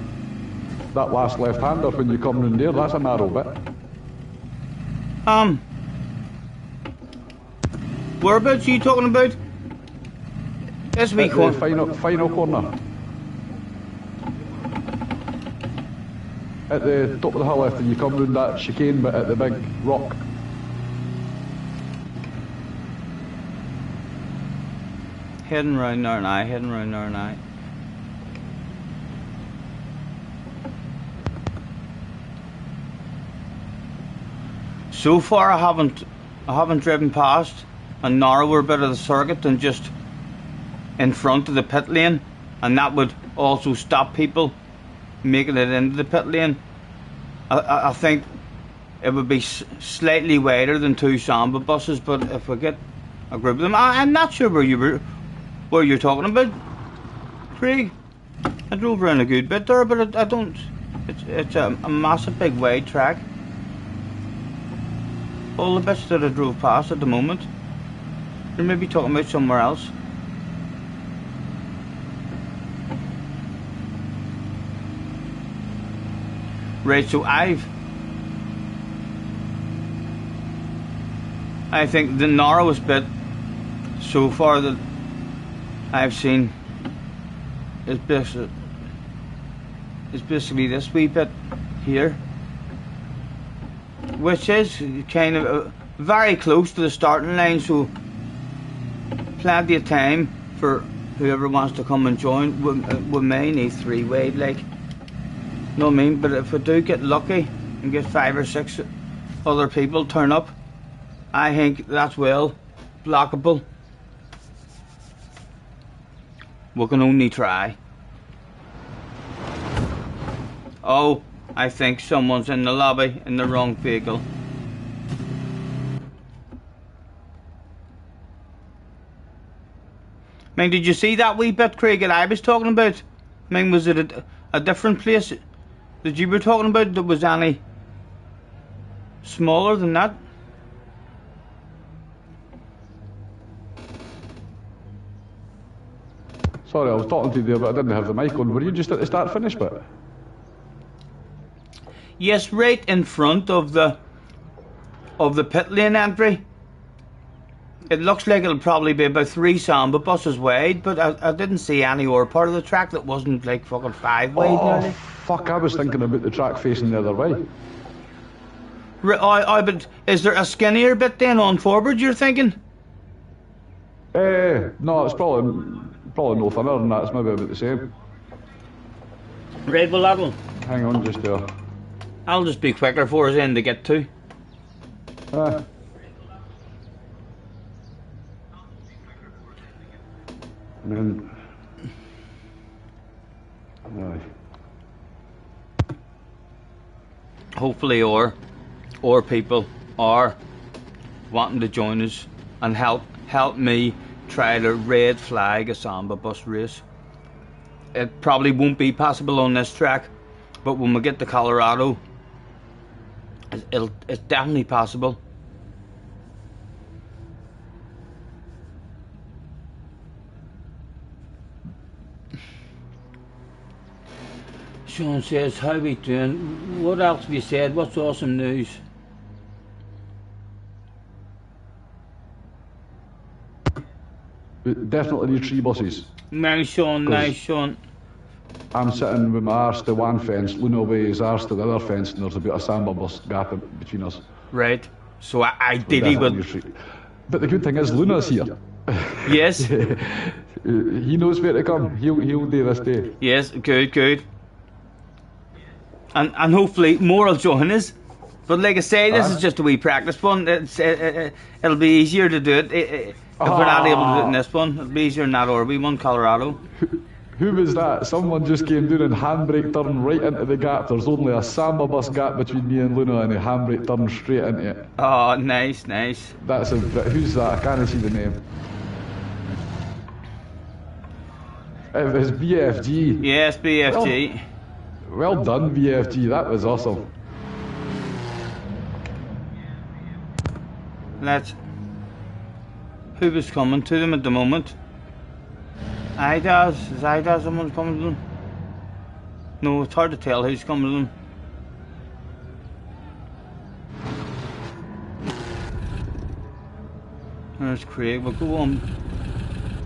That last left-hander when you come round there, that's a narrow bit. whereabouts are you talking about? This week At the one. final corner. At the top of the hill after you come round that chicane bit at the big rock. Heading round there now, So far I haven't driven past a narrower bit of the circuit than just in front of the pit lane, and that would also stop people making it into the pit lane. I think it would be slightly wider than 2 samba buses, but if we get a group of them, I'm not sure where you're talking about, Craig. I drove around a good bit there, but I don't. It's a massive big wide track. All the bits that I drove past at the moment, you're maybe talking about somewhere else. Right, so I think the narrowest bit so far that I've seen is basically this wee bit here, which is kind of very close to the starting line, so plenty of time for whoever wants to come and join. We may need 3 wide, like, know what I mean? But if we do get lucky and get 5 or 6 other people turn up, I think that's well blockable. We can only try. Oh, I think someone's in the lobby in the wrong vehicle. I mean, did you see that wee bit, Craig, that I was talking about? I mean, was it a different place that you were talking about that was any smaller than that? Sorry, I was talking to you there, but I didn't have the mic on. Were you just at the start finish bit? Yes, right in front of the pit lane entry. It looks like it'll probably be about 3 samba buses wide, but I didn't see any other part of the track that wasn't like fucking 5 wide nearly. Fuck, I was thinking about the track facing the other way. But is there a skinnier bit then on forward, you're thinking? No, it's probably no thinner than that. It's maybe about the same. Right, well that'll... Hang on just there. I'll just be quicker for us in to get to. And then... Aye. Hopefully or people are wanting to join us and help me try to red flag a samba bus race. It probably won't be possible on this track, but when we get to Colorado, it's definitely possible. Sean says, how we doing? What else have you said? What's awesome news? Definitely need 3 buses. Nice, Sean, nice, Sean. I'm sitting with my arse to one fence, Luna away his arse to the other fence, and there's about a samba bus gap between us. Right. So ideally would... But the good thing is Luna's here. Yes. He knows where to come. He'll do this day. Yes, good. And hopefully more will join us. But like I say, this is just a wee practice one. It'll be easier to do it if we're not able to do it in this one. It'll be easier in that RB one, Colorado. Who was that? Someone just came down and handbrake turn right into the gap. There's only a samba bus gap between me and Luna, and he handbrake turned straight into it. Oh, nice. That's who's that? I can't see the name. It was BFG. Yes, BFG. Well done, BFG. That was awesome. Who was coming to them at the moment? Is Idas someone coming to them? No, it's hard to tell who's coming to them. There's Craig. We'll go on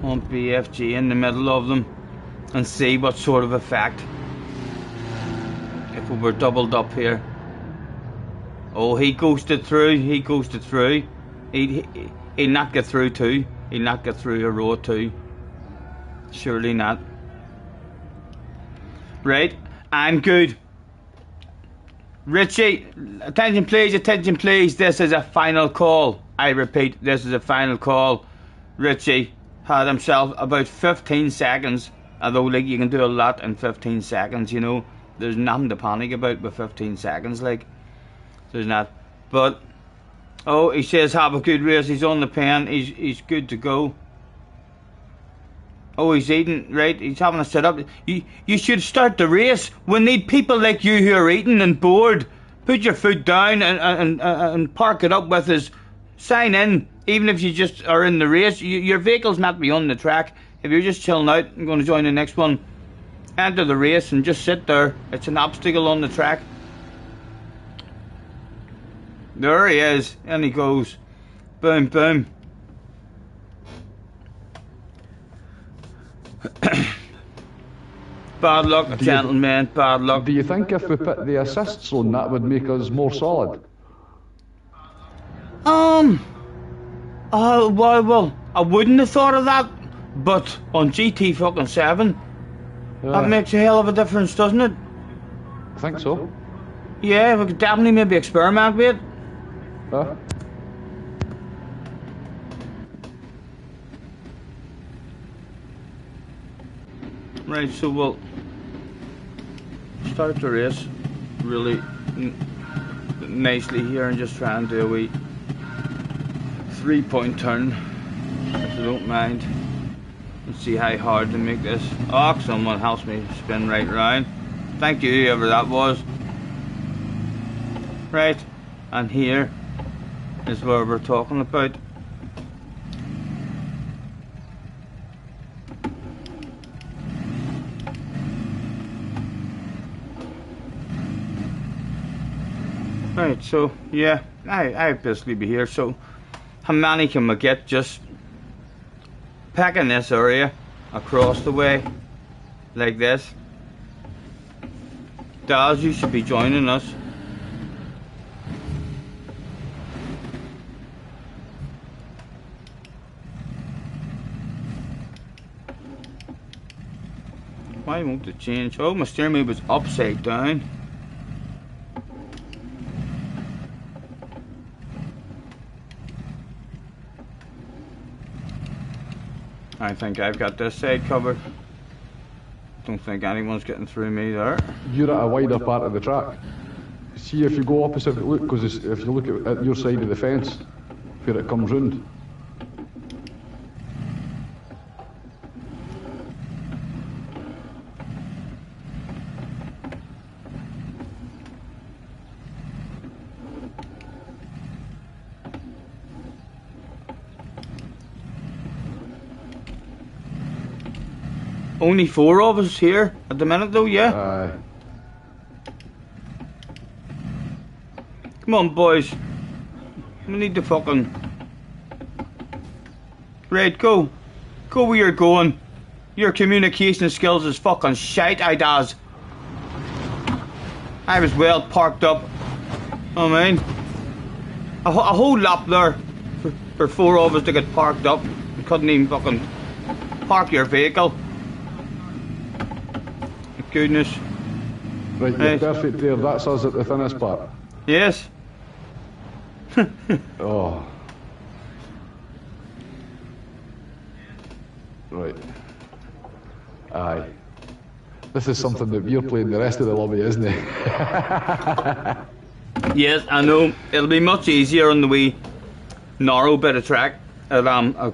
BFG in the middle of them and see what sort of effect if we were doubled up here. Oh, he ghosted through. He'll not get through too. He'll not get through a row 2. Surely not. Right, I'm good. Richie, attention please, this is a final call. I repeat, this is a final call. Richie had himself about 15 seconds, although like you can do a lot in 15 seconds, you know. There's nothing to panic about with 15 seconds, like. There's not. But, oh, he says have a good race, he's on the pen, he's good to go. Oh, he's eating, right? He's having a sit up. You should start the race. We need people like you who are eating and bored. Put your foot down and park it up with us. Sign in, even if you just are in the race. Your vehicle's not beyond the track. If you're just chilling out and going to join the next one, enter the race and just sit there. It's an obstacle on the track. There he is, and he goes. Boom, boom. Bad luck, gentlemen, bad luck. Do you think if we put the assists on, that would make us more solid? Well, I wouldn't have thought of that, but on GT fucking 7, that makes a hell of a difference, doesn't it? I think so. Yeah, we could definitely maybe experiment with it. Right, so we'll start the race really nicely here and just try and do a wee 3-point turn, if you don't mind. Let's see how hard to make this. Oh, someone helps me spin right round. Thank you, whoever that was. Right, and here is where we're talking about. Right, so yeah, I basically be here. So how many can we get just packing this area across the way like this? Daz, you should be joining us. Why won't it change? Oh, my steering wheel was upside down. I think I've got this side covered. Don't think anyone's getting through me there. You're at a wider part of the track. See if you go opposite, look, because if you look at your side of the fence, where it comes round. Only 4 of us here at the minute though, yeah? Come on, boys. We need to fucking... Red, go. Go where you're going. Your communication skills is fucking shite, I does. I was well parked up. I mean, a whole lap there for 4 of us to get parked up. You couldn't even fucking park your vehicle. Goodness. Right, you're perfect there. That's us at the thinnest part. Yes. Oh. Right. Aye. This is something that we're playing the rest of the lobby, isn't it? Yes, I know. It'll be much easier on the wee narrow bit of track at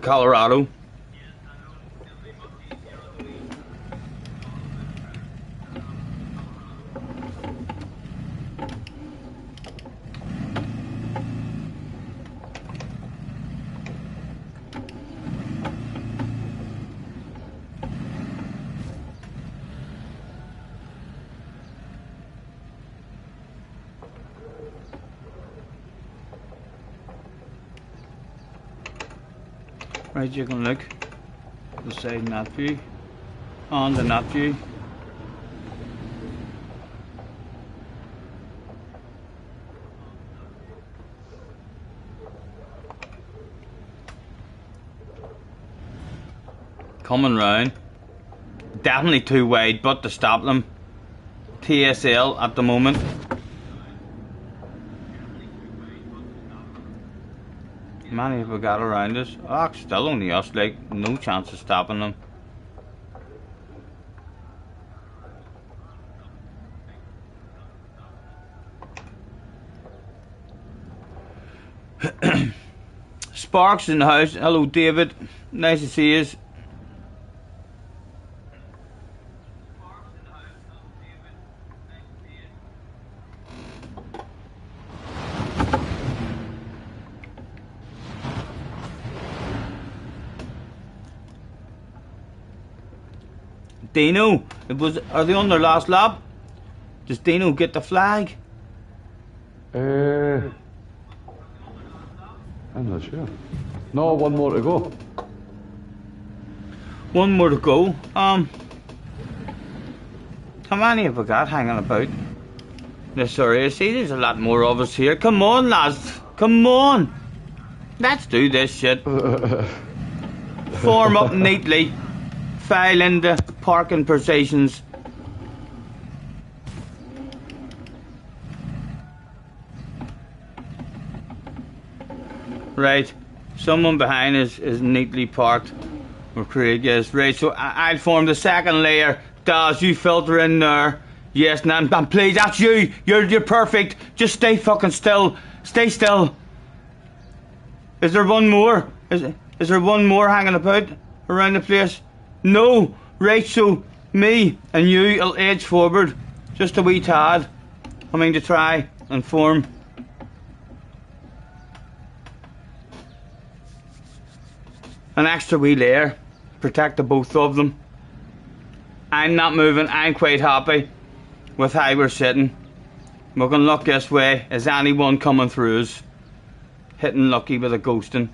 Colorado. Right, you can look the side in that view, and in that view. Coming round. Definitely too wide, but to stop them. TSL at the moment. Many have we got around us? Oh, still only us, like, no chance of stopping them. Sparks in the house. Hello, David. Nice to see you. Dino, are they on their last lap? Does Dino get the flag? I'm not sure. No, one more to go. One more to go. How many have we got hanging about this area? See, there's a lot more of us here. Come on, lads. Come on. Let's do this shit. Form up neatly. File in the parking positions. Right, someone behind us is neatly parked where Craig is. Right, so I'll form the second layer. Daz, you filter in there. Yes, and please, that's you. You're perfect. Just stay fucking still. Stay still. Is there one more? Is there one more hanging about around the place? No. Right, so me and you will edge forward just a wee tad. I mean, to try and form. An extra wee layer. Protect the both of them. I'm not moving. I'm quite happy with how we're sitting. We can look this way. Is anyone coming through us? Hitting lucky with a ghosting.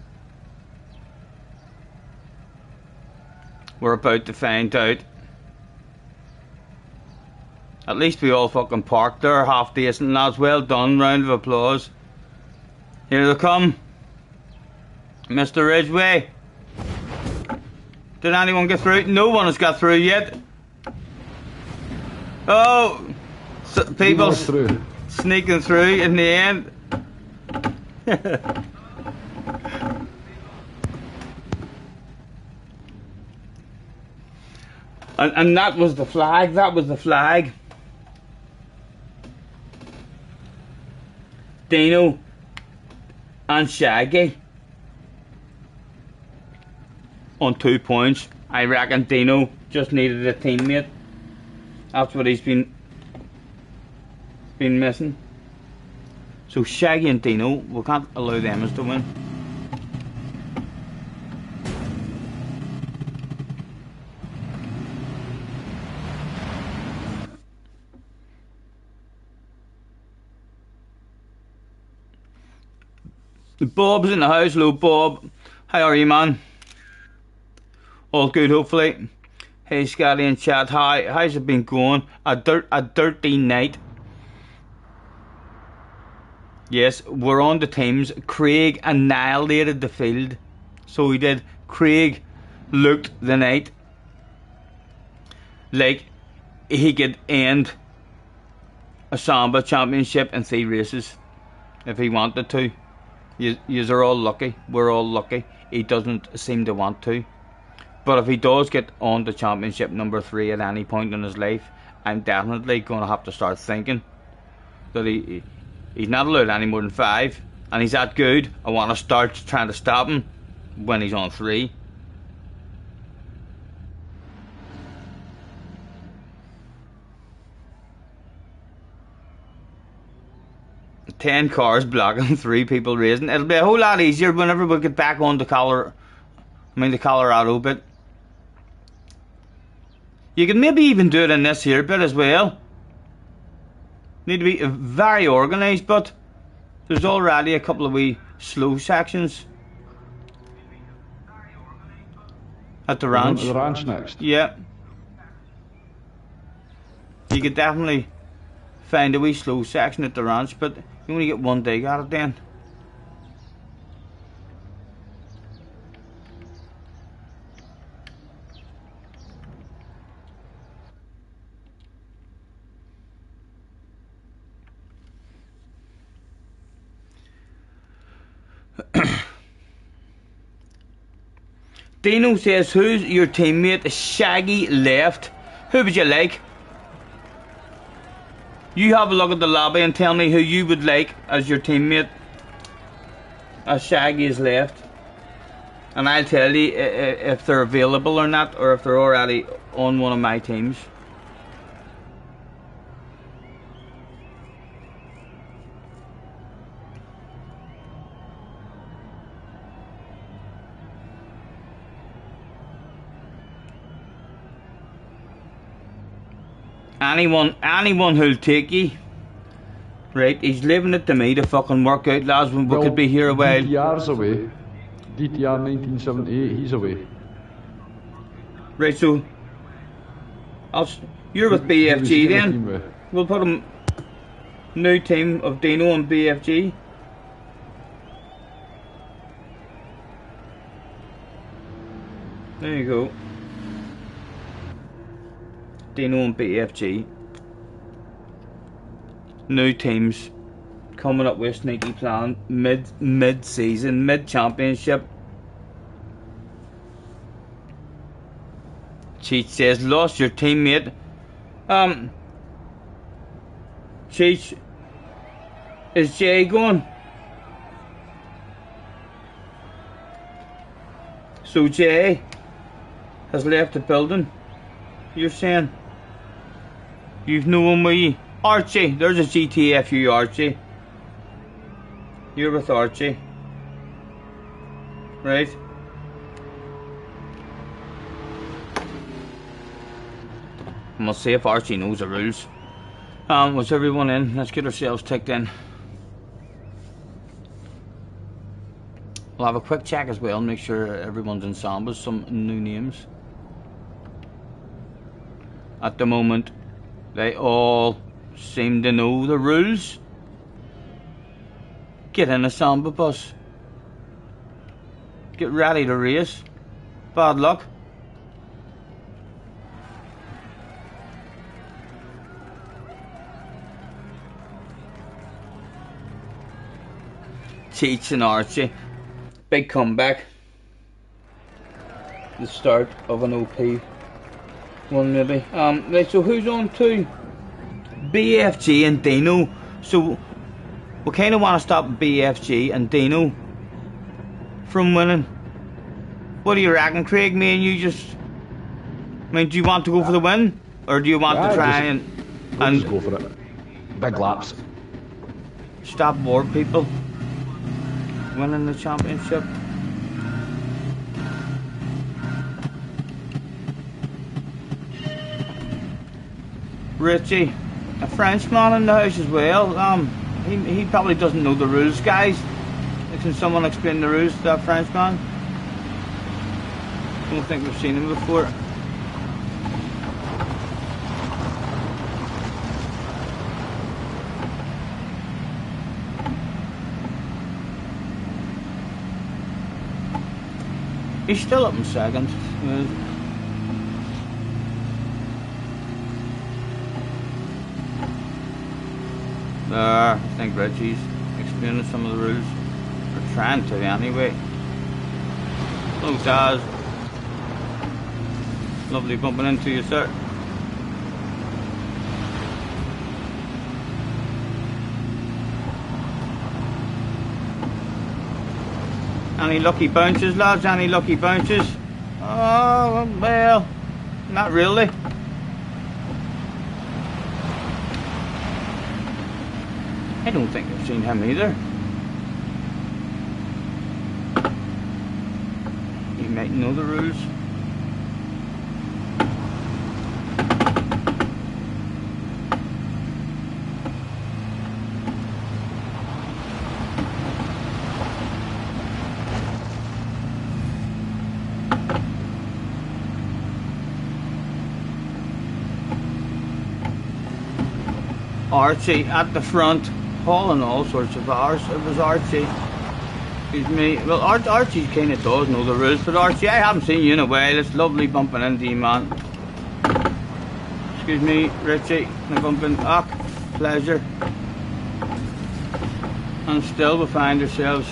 We're about to find out. At least we all fucking parked there, half decent lads. Well done, round of applause. Here they come. Mr. Ridgway. Did anyone get through? No one has got through yet. Oh, people sneaking through in the end. and that was the flag. That was the flag. Dino and Shaggy on 2 points. I reckon Dino just needed a teammate. That's what he's been missing. So Shaggy and Dino, we can't allow them to win. Bob's in the house. Hello, Bob. How are you, man? All good, hopefully. Hey, Scotty in chat. Hi. How's it been going? A dirty night. Yes, we're on the teams. Craig annihilated the field. So he did. Craig looked the night like he could end a samba championship in 3 races if he wanted to. Yous are all lucky. We're all lucky. He doesn't seem to want to. But if he does get on to championship number 3 at any point in his life, I'm definitely going to have to start thinking that he's not allowed any more than 5. And he's that good. I want to start trying to stop him when he's on 3. Ten cars blocking, 3 people racing. It'll be a whole lot easier whenever we get back on the the Colorado bit. You can maybe even do it in this here bit as well. Need to be very organised, but there's already a couple of wee slow sections at the ranch. The ranch next. Yeah. You could definitely find a wee slow section at the ranch, but you only get 1 dig at it then. Dino says, who's your teammate? Shaggy left. Who would you like? You have a look at the lobby and tell me who you would like as your teammate as Shaggy is left. And I'll tell you if they're available or not, or if they're already on one of my teams. Anyone who'll take you. Right, he's leaving it to me to fucking work out, lads, when we could be here a while. DTR's away. DTR 1978, he's away. Right, so you're with BFG then. We'll put a new team of Dino and BFG. There you go. Dino and BFG. New teams coming up with a sneaky plan mid-season, mid-championship. Cheech says, lost your teammate. Cheech, is Jay gone? So Jay has left the building, you're saying? You've known me. Archie, there's a GTFU Archie. You're with Archie. Right? We'll see if Archie knows the rules. Was everyone in? Let's get ourselves ticked in. We'll have a quick check as well, make sure everyone's in sambas. Some new names. At the moment, they all seem to know the rules. Get in a samba bus. Get ready to race. Bad luck. Cheech and Archie. Big comeback. The start of an OP one maybe. Right, so who's on to? BFG and Dino. So we kind of want to stop BFG and Dino from winning. What do you reckon, Craig? Me and you just... I mean, do you want to go for the win? Or do you want to try and just go for it? Big laps. Stop more people winning the championship. Richie, a Frenchman in the house as well. He probably doesn't know the rules, guys. Can someone explain the rules to that Frenchman? I don't think we've seen him before. He's still up in second. There, I think Reggie's explaining some of the rules. Or trying to anyway. Hello, Daz. Lovely bumping into you, sir. Any lucky bounces, lads? Any lucky bounces? Oh, well, not really. I don't think I've seen him either. You might know the rules. Archie at the front, hauling all sorts of hours. It was Archie. Excuse me. Well, Archie kind of does know the rules, but Archie, I haven't seen you in a while. It's lovely bumping into you, man. Excuse me, Richie. I'm bumping. Ah, pleasure. And still we find ourselves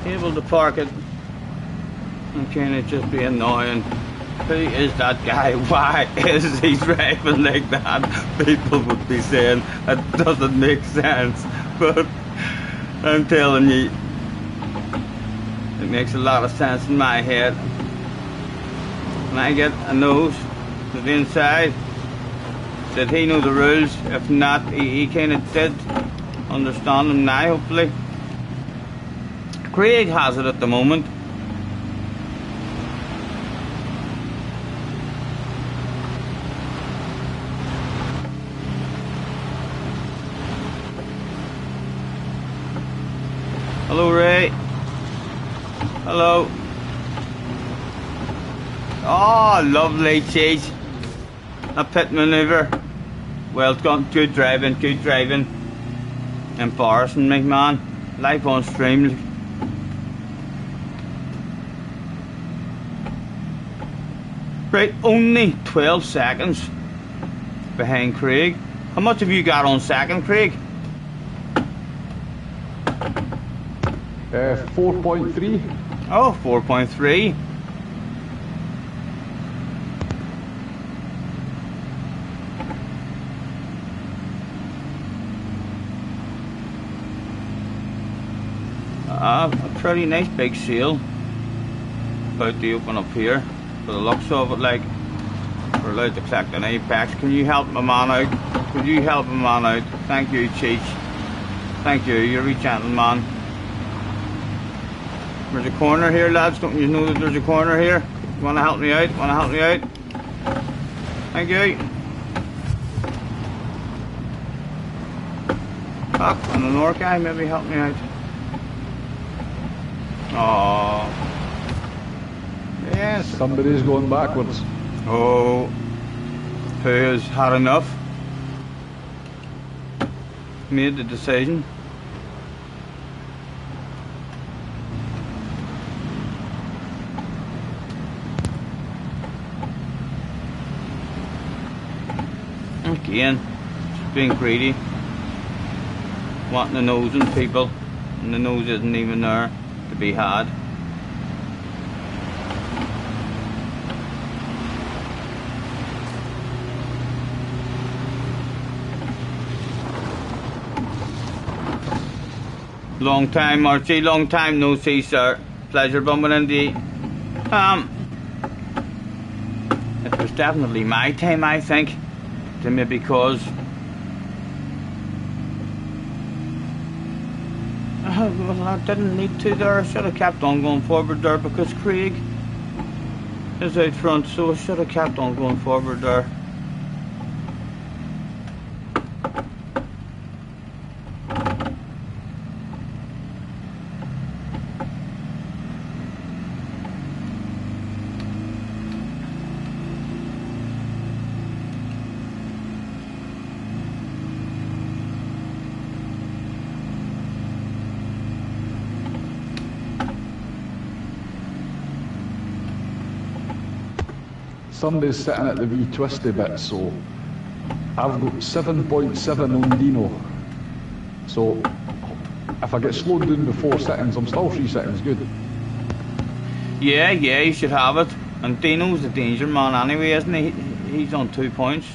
able to park it and kind of just be annoying. Who is that guy? Why is he driving like that? People would be saying that doesn't make sense, but I'm telling you, it makes a lot of sense in my head. When I get a nose to the inside, did he know the rules? If not, he kind of did understand them now, hopefully. Craig has it at the moment. Hello, Ray. Hello. Oh, lovely cheese. A pit manoeuvre. Well done. Good driving, good driving. Embarrassing me, man. Live on stream. Right, only 12 seconds behind Craig. How much have you got on second, Craig? 4.3. Oh, 4.3. A pretty nice big seal about to open up here. For the looks of it, like, we're allowed to collect an apex. Can you help my man out? Could you help my man out? Thank you, Cheech. Thank you, you're a gentleman. There's a corner here, lads. Don't you know that there's a corner here? You want to help me out? Want to help me out? Thank you. Oh, and the North guy maybe help me out. Oh. Yes. Somebody's going backwards. Oh. Who has had enough? Made the decision. Again, just being greedy. Wanting the nose in people, and the nose isn't even there to be had. Long time, Archie, long time no see, sir. Pleasure bumping into you. It was definitely my time, I think. To maybe cause. Well, I didn't need to there. I should have kept on going forward there because Craig is out front, so I should have kept on going forward there. Somebody's sitting at the wee twisty bit, so I've got 7.7 on Dino. So if I get slowed down to 4 seconds, I'm still 3 seconds good. Yeah, you should have it. And Dino's the danger man anyway, isn't he? He's on 2 points.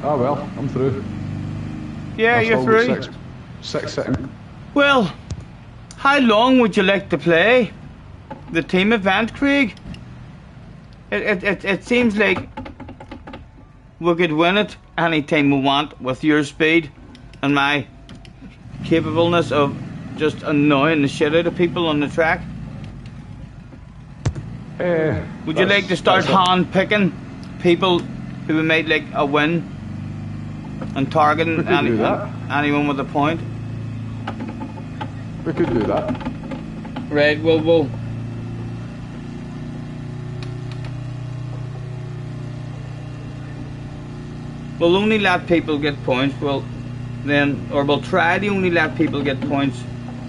Ah well, I'm through. Yeah, you're through. 6 seconds. Well, how long would you like to play the team event, Craig? It seems like we could win it anytime we want with your speed and my capableness of just annoying the shit out of people on the track. Would you like to start hand picking people who we made like a win and targeting anyone with a point? We could do that. Right, we'll only let people get points. We'll try to only let people get points.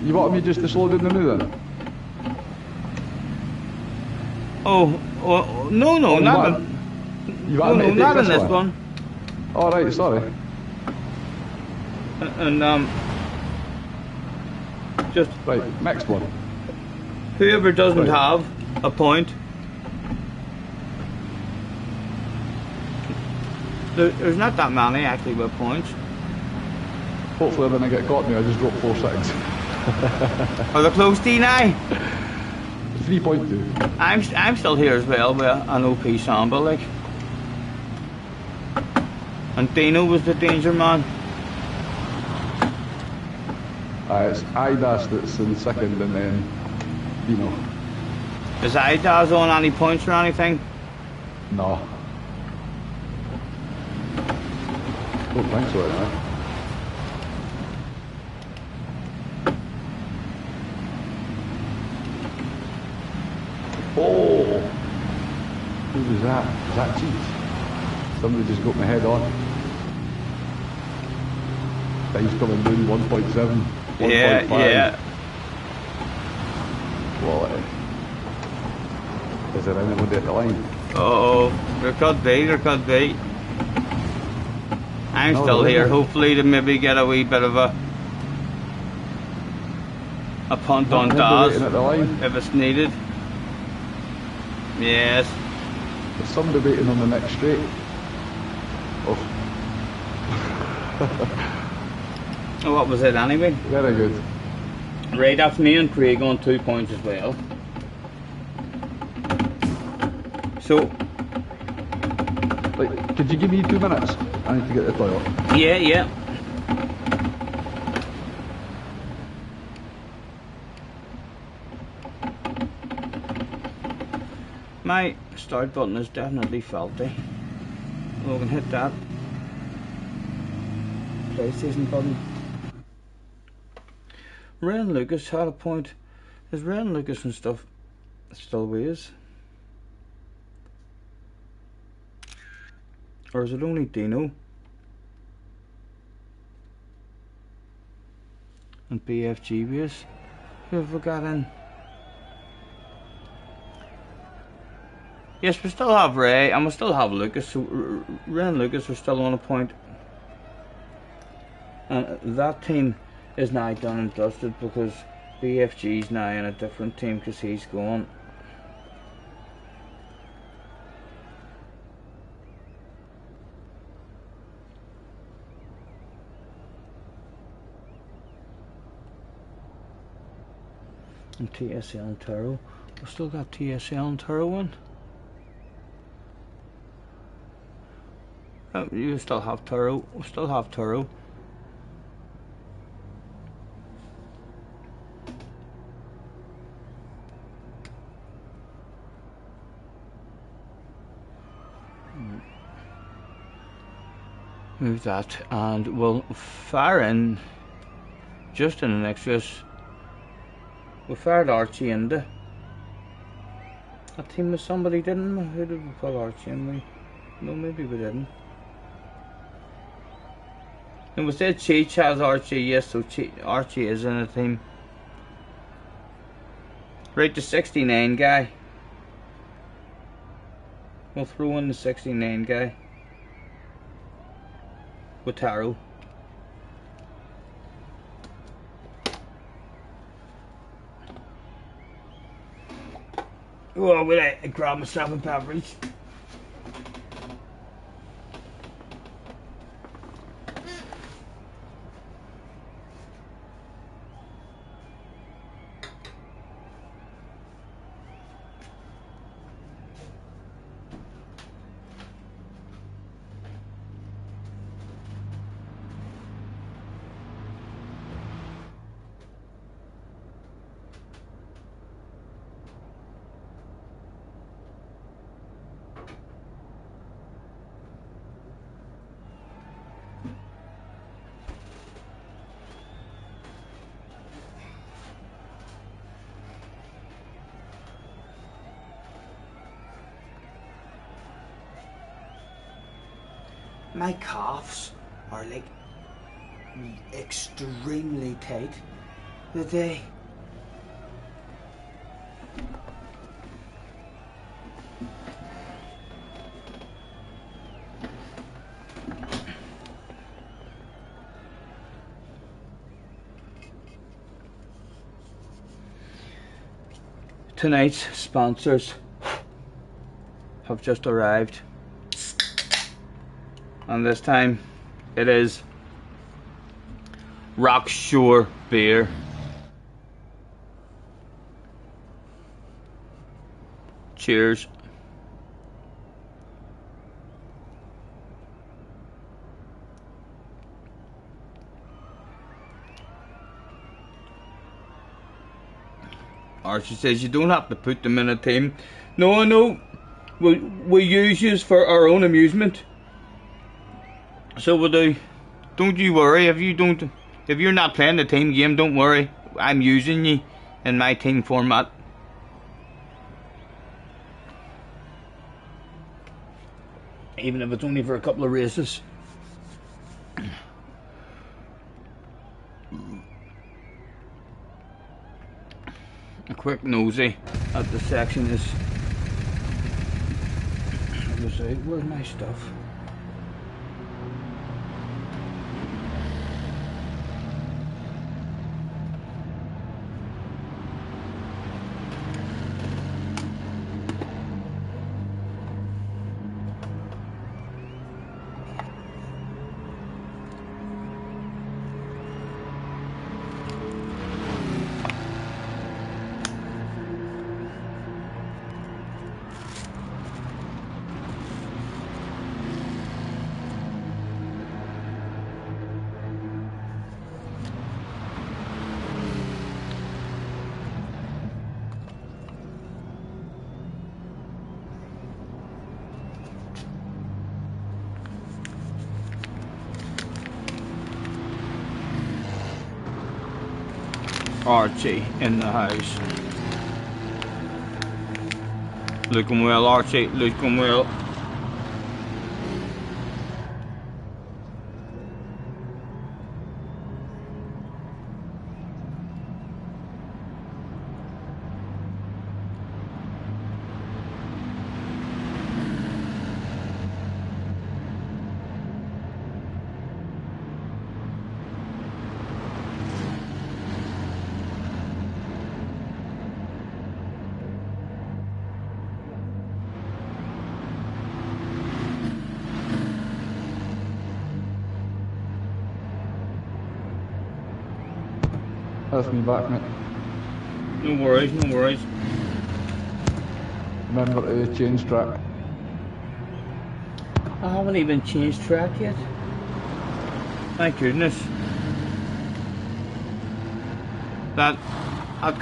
You want me just to slow down the new then? Oh no, not in this one. All right, sorry. And just right, next one. Whoever doesn't have a point, there's not that many actually with points. Hopefully I didn't get caught me, I just dropped 4 seconds. Are they close to you now? 3.2. I'm still here as well with an OP samba, like. And Dino was the danger man. It's IDAS that's in second, and then Dino. Is IDAS on any points or anything? No. Don't think so, anyway. Oh! Who was that? Was that cheese? Somebody just got my head on. Time's coming down 1.7. 1.5. Yeah. Quality. Is there anybody at the line? There could be. I'm still here, hopefully to maybe get a wee bit of a punt on Daz if it's needed. Yes. There's somebody waiting on the next straight. Oh. What was it anyway? Very good. Right, that's me and Craig on 2 points as well. So, Like, could you give me 2 minutes? I need to get the toilet. yeah. My start button is definitely faulty. Logan, hit that PlayStation button. Ren Lucas had a point. Is Ren Lucas and stuff still with? Or is it only Dino? And BFG with? Who have we got in? Yes, we still have Ray, and we still have Lucas, so Ray and Lucas are still on a point. And that team is now done and dusted because BFG's now in a different team because he's gone. And TSL and Taro. We've still got TSL and Taro in. Oh, you still have Taro. We still have Taro. Move that and we'll fire in just in the next race. We fired Archie into a team with somebody, didn't we? Who did we put Archie in? No, maybe we didn't. And we said Cheech has Archie, yes, so Archie is in a team. Right, the 69 guy. We'll throw in the 69 guy. With Taro. Oh, wait, I grab myself a beverage. My calves are like extremely tight today. Tonight's sponsors have just arrived. And this time it is Rockshore beer. Cheers. Archie says you don't have to put them in a team. No, I know. We use you for our own amusement. So we do. Don't you worry if you're not playing the team game. Don't worry. I'm using you in my team format. Even if it's only for a couple of races. A quick nosy at the section is. Where's my stuff? Archie in the house. Looking well, Archie, looking well. That's me back, mate. No worries, no worries. Remember to change track. I haven't even changed track yet. Thank goodness. I'd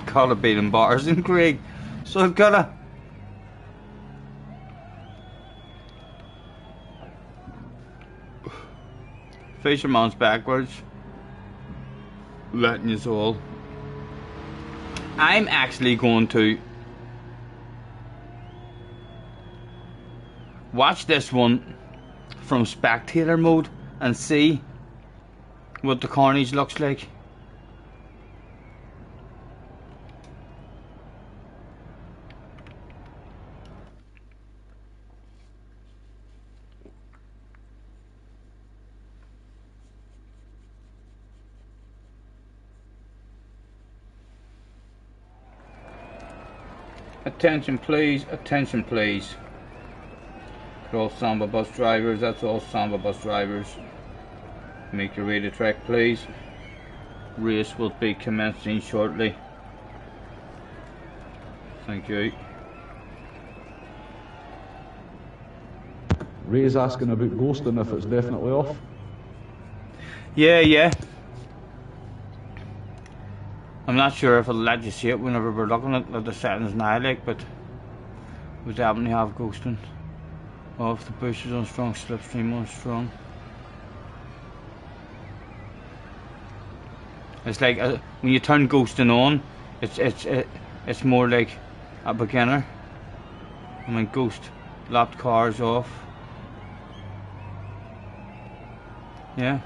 gotta beat in bars in Craig. So I've gotta. Fisherman's backwards. Letting us all. I'm actually going to watch this one from spectator mode and see what the carnage looks like. Attention please, attention please. For all samba bus drivers, that's all samba bus drivers. Make your way to track please. Race will be commencing shortly. Thank you. Ray's asking about ghosting if it's definitely off. Yeah. I'm not sure if it'll let you see it whenever we're looking at the settings now, like, but we definitely have ghosting. Off, the boosters on strong, slipstream on strong. It's like when you turn ghosting on, it's more like a beginner. I mean, ghost lapped cars off. Yeah,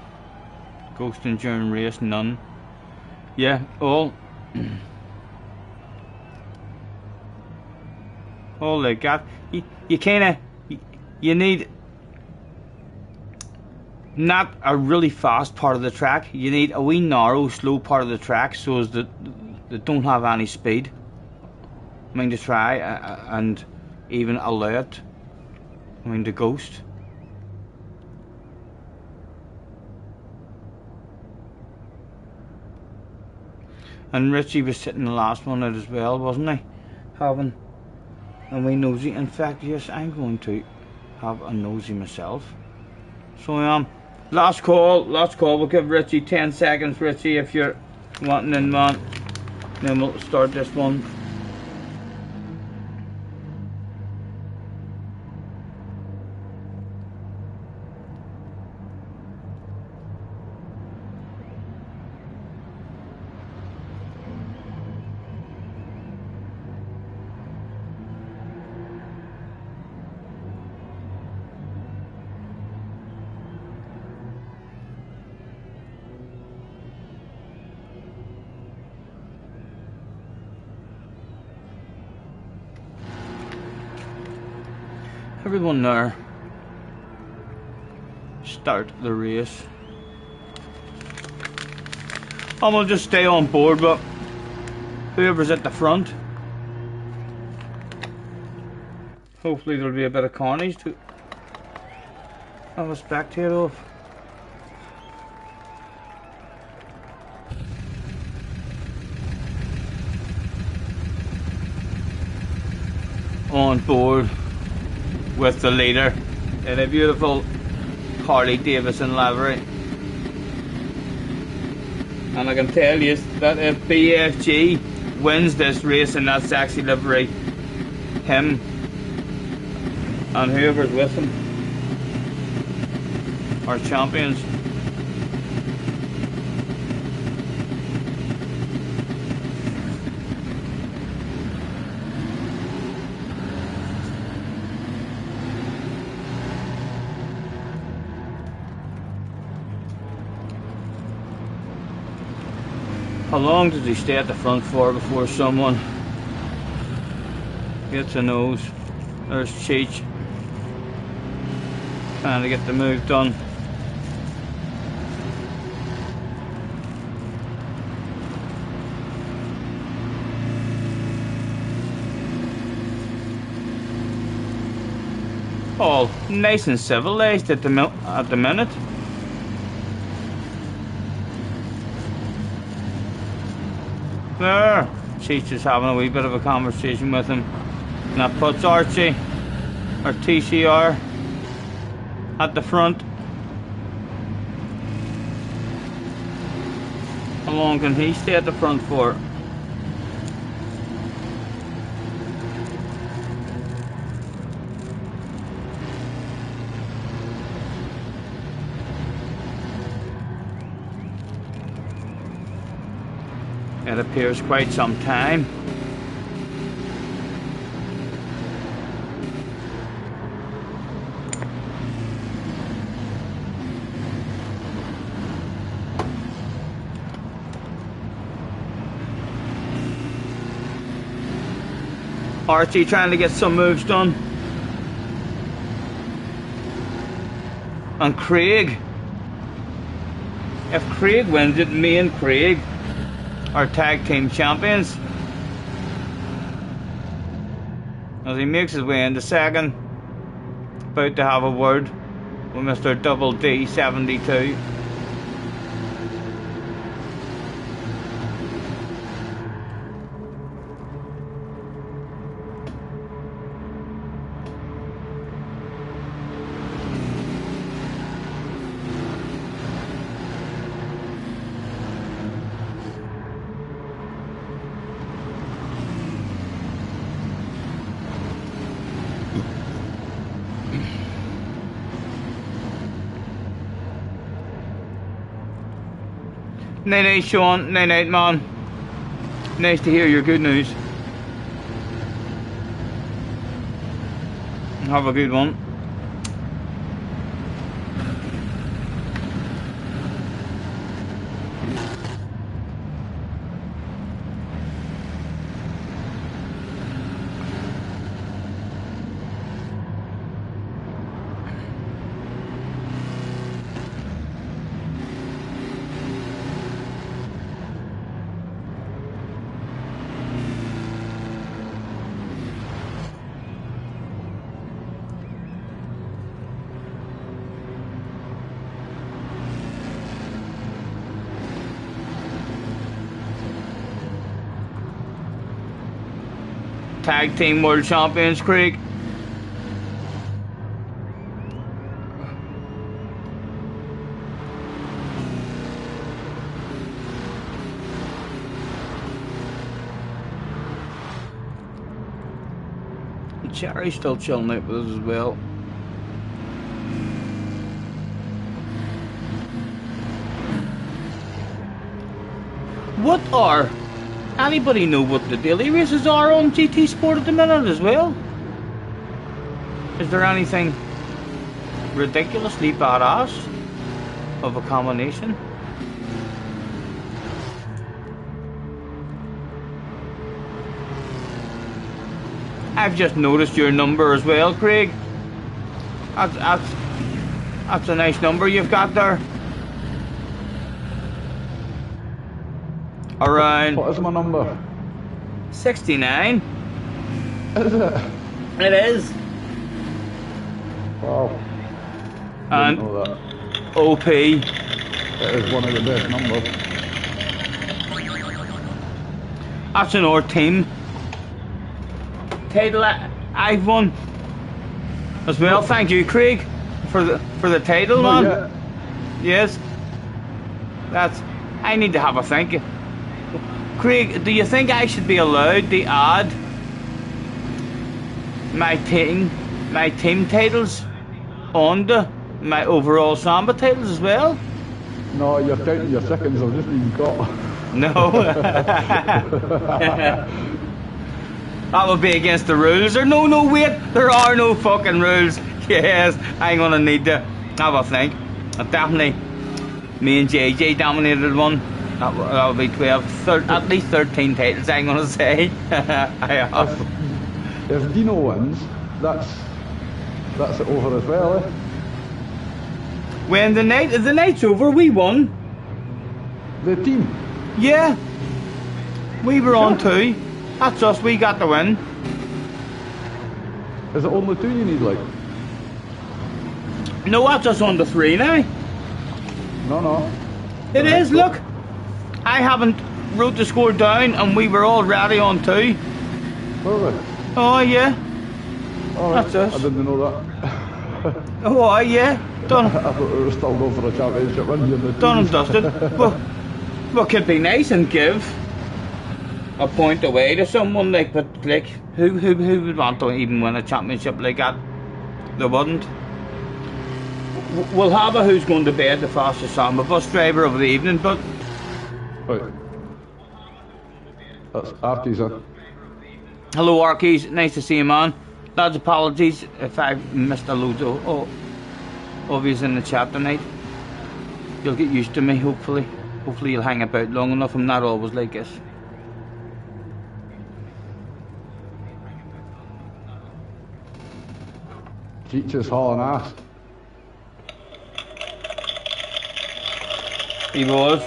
ghosting during race, none. Yeah, all like that. You kinda you need not a really fast part of the track. You need a wee narrow, slow part of the track so as that they don't have any speed. I mean, to try and even allow it. I mean, to ghost. And Richie was sitting the last one out as well, wasn't he? Having a wee nosy. In fact, yes, I'm going to have a nosy myself. So I am. Last call. We'll give Richie 10 seconds, Richie, if you're wanting in, man. Then we'll start this one. Everyone there, start the race. And we'll just stay on board, but whoever's at the front, hopefully there'll be a bit of carnage to have a spectator of. On board with the leader in a beautiful Harley Davidson livery. And I can tell you that if BFG wins this race in that sexy livery, him and whoever's with him are champions. How long does he stay at the front for before someone gets a nose? There's Cheech trying to get the move done. All nice and civilized at the minute. There, Cheech is having a wee bit of a conversation with him. And that puts Archie, or TCR, at the front. How long can he stay at the front for? It appears quite some time. Archie trying to get some moves done. And Craig. If Craig wins it, me and Craig are tag team champions. As he makes his way into second, about to have a word with Mr. Double D 72. Night night, Sean. Night night, man. Nice to hear your good news. Have a good one. Tag Team World Champions, Craig. Cherry's still chilling out with us as well. What are... Anybody know what the daily races are on GT Sport at the minute as well? Is there anything ridiculously badass of a combination? I've just noticed your number as well, Craig. That's a nice number you've got there. Around... What is my number? 69. Is it? It is. Wow. And Didn't know that. OP. It is one of the best numbers. That's in our team. Title I've won as well. Thank you, Craig, for the title, man. Not yet. Yes. That's... I need to have a thank you. Craig, do you think I should be allowed to add my team titles onto my overall Samba titles as well? No, you're counting your seconds. I've just been caught. No. That would be against the rules. Or no, wait. There are no fucking rules. Yes, I'm gonna need to have a think. Definitely, me and JJ dominated one That would be 12, at least 13 titles, I'm going to say. I have. If Dino wins, that's it over as well, eh? When the night's over, we won. The team. Yeah. We were on 2. That's us, we got the win. Is it only 2 you need, like? No, that's us on the 3 now. No. It is, look. I haven't wrote the score down and we were already on 2. Were we? Oh, yeah. All right. That's us. I didn't know that. Oh, yeah. Done. I thought we were still going for a championship run here. Done and dusted. Well, could be nice and give a point away to someone like, but like, who would want to even win a championship like that? They wouldn't. We'll have a who's going to bed the fastest samba bus driver of the evening, but Right. That's Arky's in. hello Arkies, nice to see you, man. Lads, apologies if I missed a load of yous in the chat tonight. You'll get used to me, hopefully. Hopefully you'll hang about long enough. I'm not always like this. Teacher's hauling ass. He was.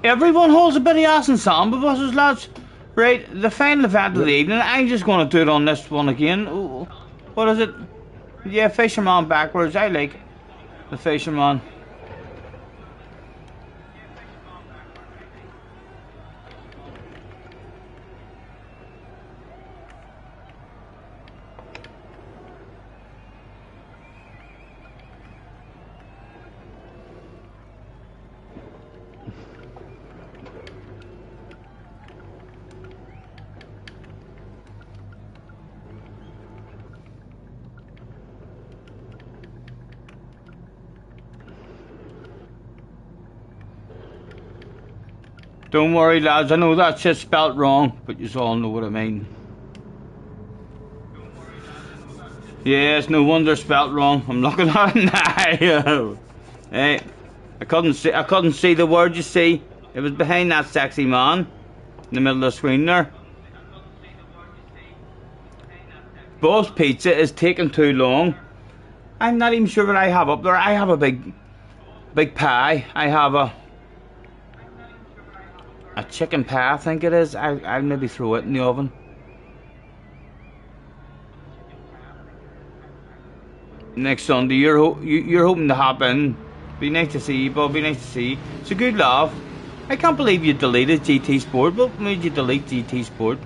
Everyone holds a bit of ass in samba buses, lads. Right, the final event of the evening, I'm just going to do it on this one again. Ooh, what is it? Yeah, fisherman backwards. I like the fisherman. Don't worry, lads. I know that shit's spelt wrong, but you all know what I mean. Yes, no wonder spelt wrong. I'm looking at it now. Hey, I couldn't see the word. You see, it was behind that sexy man in the middle of the screen there. Bob's Pizza is taking too long. I'm not even sure what I have up there. I have a big pie. I have a chicken pie, I think it is. I'll maybe throw it in the oven. Next Sunday, you're hoping to hop in. Be nice to see you, Bob. Be nice to see you. It's a good laugh. I can't believe you deleted GT Sport. What made you delete GT Sport?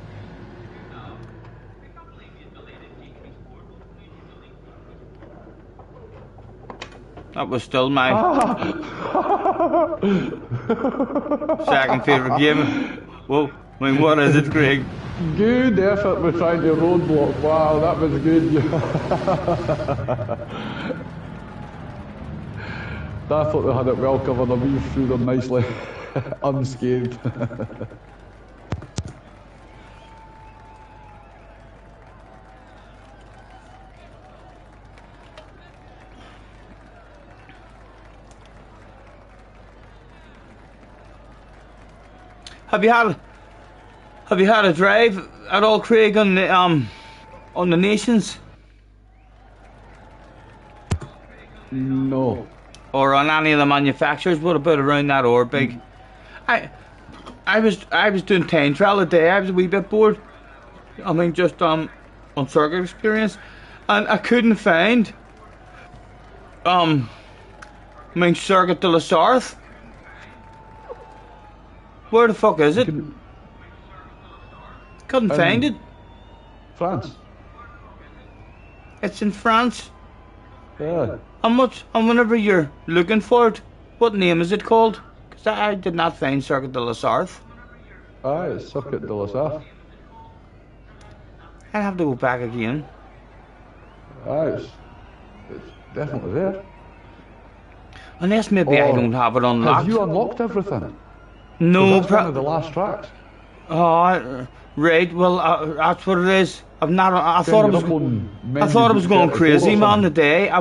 That was still my second favourite game. Whoa, I mean, what is it, Craig? Good effort with trying to roadblock. Wow, that was good. I thought they had it well covered. I weaved through them nicely, unscathed. Have you had a drive at all, Craig, on the Nations? No. Or on any of the manufacturers? What about around that Orbig? I was doing time trial a day. I was a wee bit bored. I mean, just on circuit experience, and I couldn't find Circuit de la Sarthe. Where the fuck is it? Couldn't find it. France. It's in France. Yeah. And whenever you're looking for it, what name is it called? Because I did not find Circuit de la Sarthe. Aye, it's Circuit de la Sarthe. I'll have to go back again. Aye, it's definitely there. Unless maybe I don't have it unlocked. Have you unlocked everything? No, that's one of the last tracks. Oh, right. Well, that's what it is. I've not. I Then thought it you're was. up on I thought it was menu going 34 or crazy, man. something. Today, I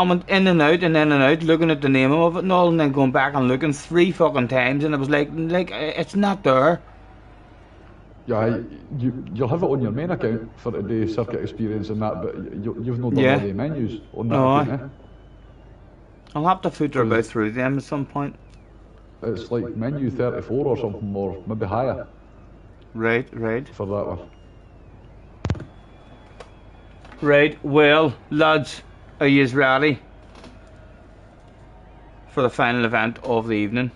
went in and out and in and out, looking at the name of it and all, and then going back and looking 3 fucking times, and it was like it's not there. Yeah, you'll have it on your main account for today's circuit experience and that, but you've not done Yeah. all the menus on that No, account, I'll have to footer about through them at some point. It's like menu 34 or something, or maybe higher Right. for that one. Right, well, lads, are you ready for the final event of the evening?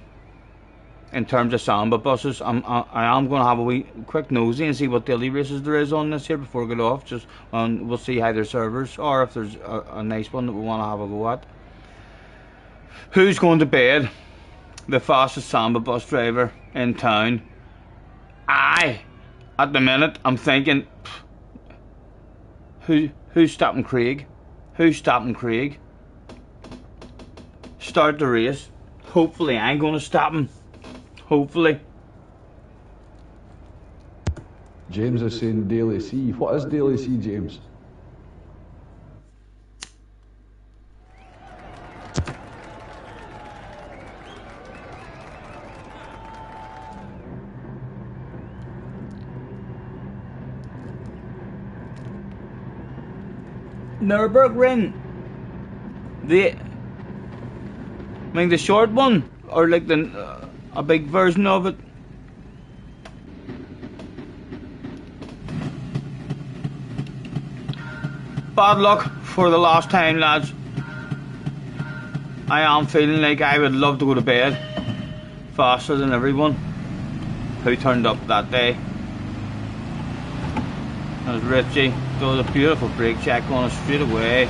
In terms of samba buses, I am going to have a wee quick nosy and see what daily races there is on this here before we get off. We'll see how their servers, or if there's a nice one that we want to have a go at. Who's going to bed? The fastest samba bus driver in town. At the minute, I'm thinking, who's stopping Craig? Who's stopping Craig? Start the race. Hopefully, I'm going to stop him. Hopefully. James is saying Daily C. What is Daily C, James? Nürburgring. The short one, or like a big version of it. Bad luck for the last time, lads. I am feeling like I would love to go to bed faster than everyone who turned up that day. There's Richie, does a beautiful brake check on us straight away.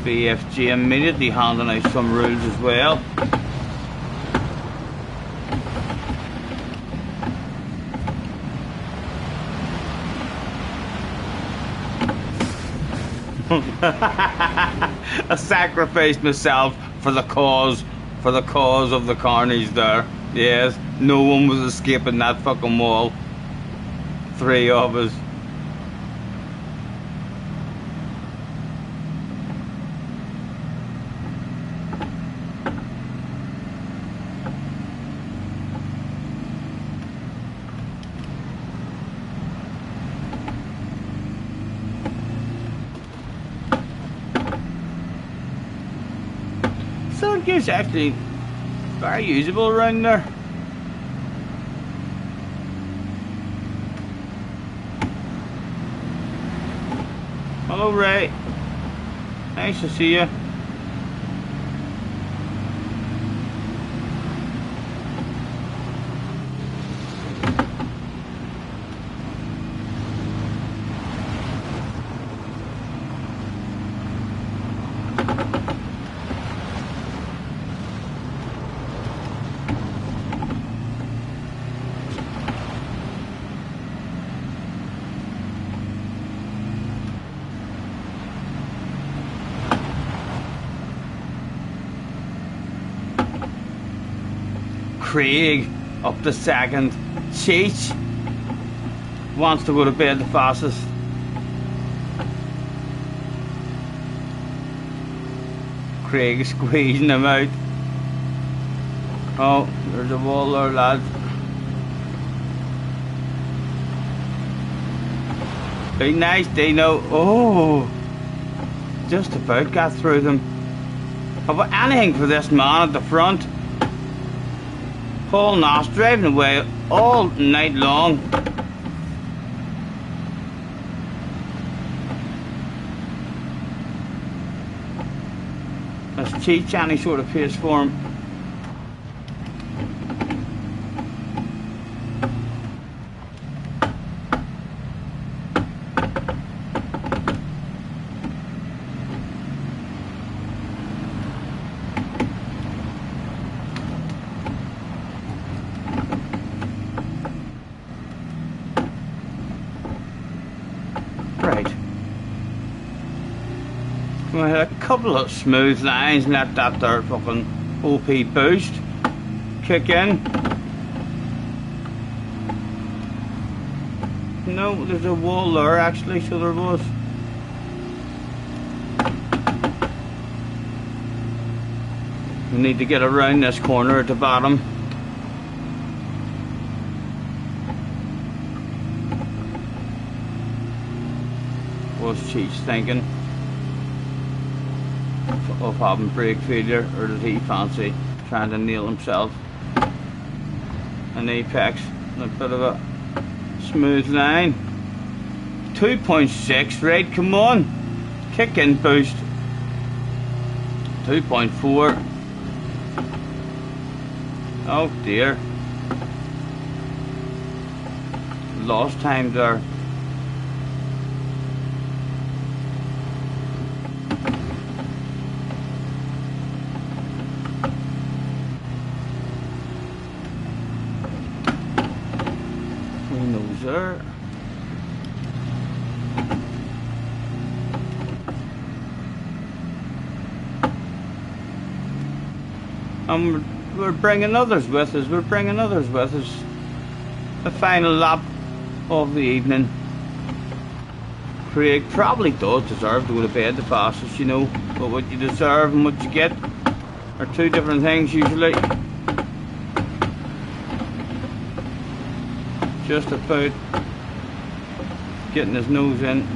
BFG immediately handing out some rules as well. I sacrificed myself for the cause of the carnage there. Yes, no one was escaping that fucking wall. 3 of us. It's actually very usable around there. Hello, Ray. Nice to see you. Craig up to second. Cheech wants to go to bed the fastest. Craig is squeezing him out. Oh, there's a wall there, lads. Be nice, Dino. Oh, just about got through them. How about anything for this man at the front? Paul Noss driving away all night long. Let's teach any sort of pace for him. Right. We had a couple of smooth lines and let that there fucking OP boost. kick in. No, there's a wall there actually, so there was. We need to get around this corner at the bottom. What's Cheech thinking of having brake failure, or did he fancy trying to nail himself an apex and a bit of a smooth line? 2.6, right, come on, kick in boost. 2.4. oh dear, lost time there. There. We're bringing others with us. We're bringing others with us. The final lap of the evening. Craig probably does deserve to go to bed the fastest, you know, but what you deserve and what you get are two different things usually. Just about getting his nose in.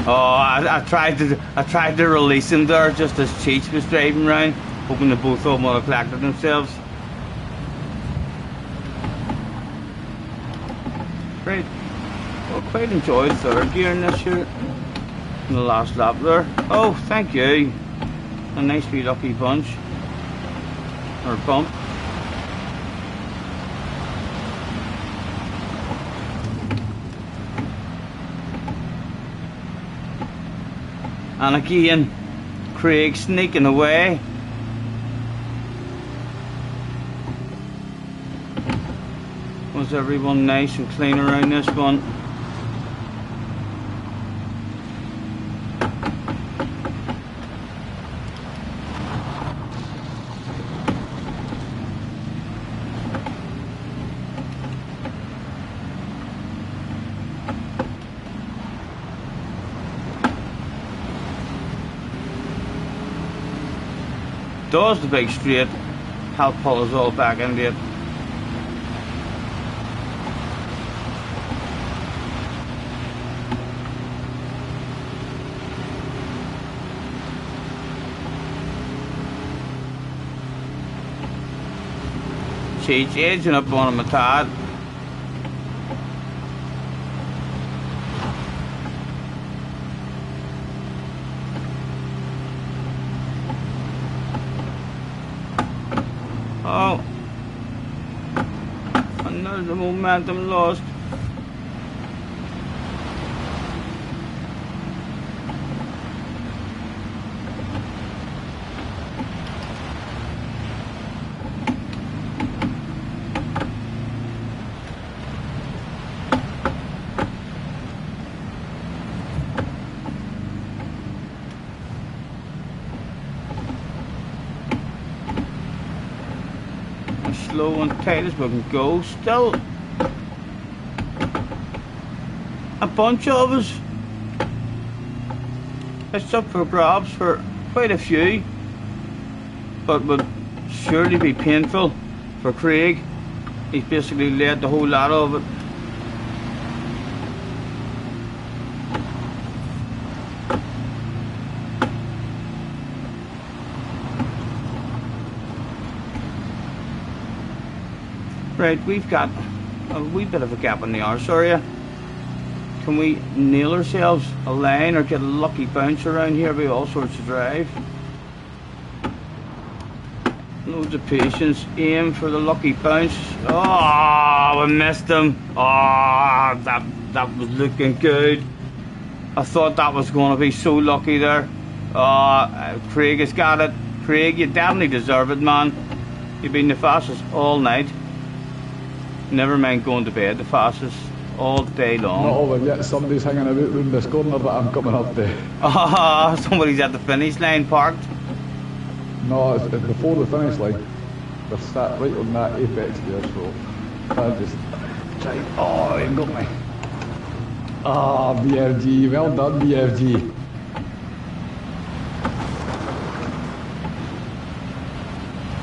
Oh, I tried to release him there just as Cheech was driving around, hoping that both of them would have collected themselves. Great. Well, quite enjoyed third gear in this year. In the last lap there. Oh, thank you. A nice wee lucky punch. Or bump. And again, Craig sneaking away. Was everyone nice and clean around this one? Does the big straight help pull us all back into it? Cheech edging up on him a tad. Oh, another momentum lost. Slow and tight as we can go. Still a bunch of us. It's up for grabs for quite a few, but would surely be painful for Craig. He's basically led the whole lot of it. Right, we've got a wee bit of a gap in the arse area. Can we nail ourselves a line or get a lucky bounce around here by all sorts of drive? Loads of patience, aim for the lucky bounce. Oh, we missed him. Oh, that was looking good. I thought that was going to be so lucky there. Craig has got it. Craig, you definitely deserve it, man. You've been the fastest all night. Never mind going to bed the fastest all day long. Not over yet. Somebody's hanging about round this corner that I'm coming up to. Ah, somebody's at the finish line parked. No, it's before the finish line. They're sat right on that apex there, so I just try. Oh, you got me. Ah, BFG. Well done, BFG.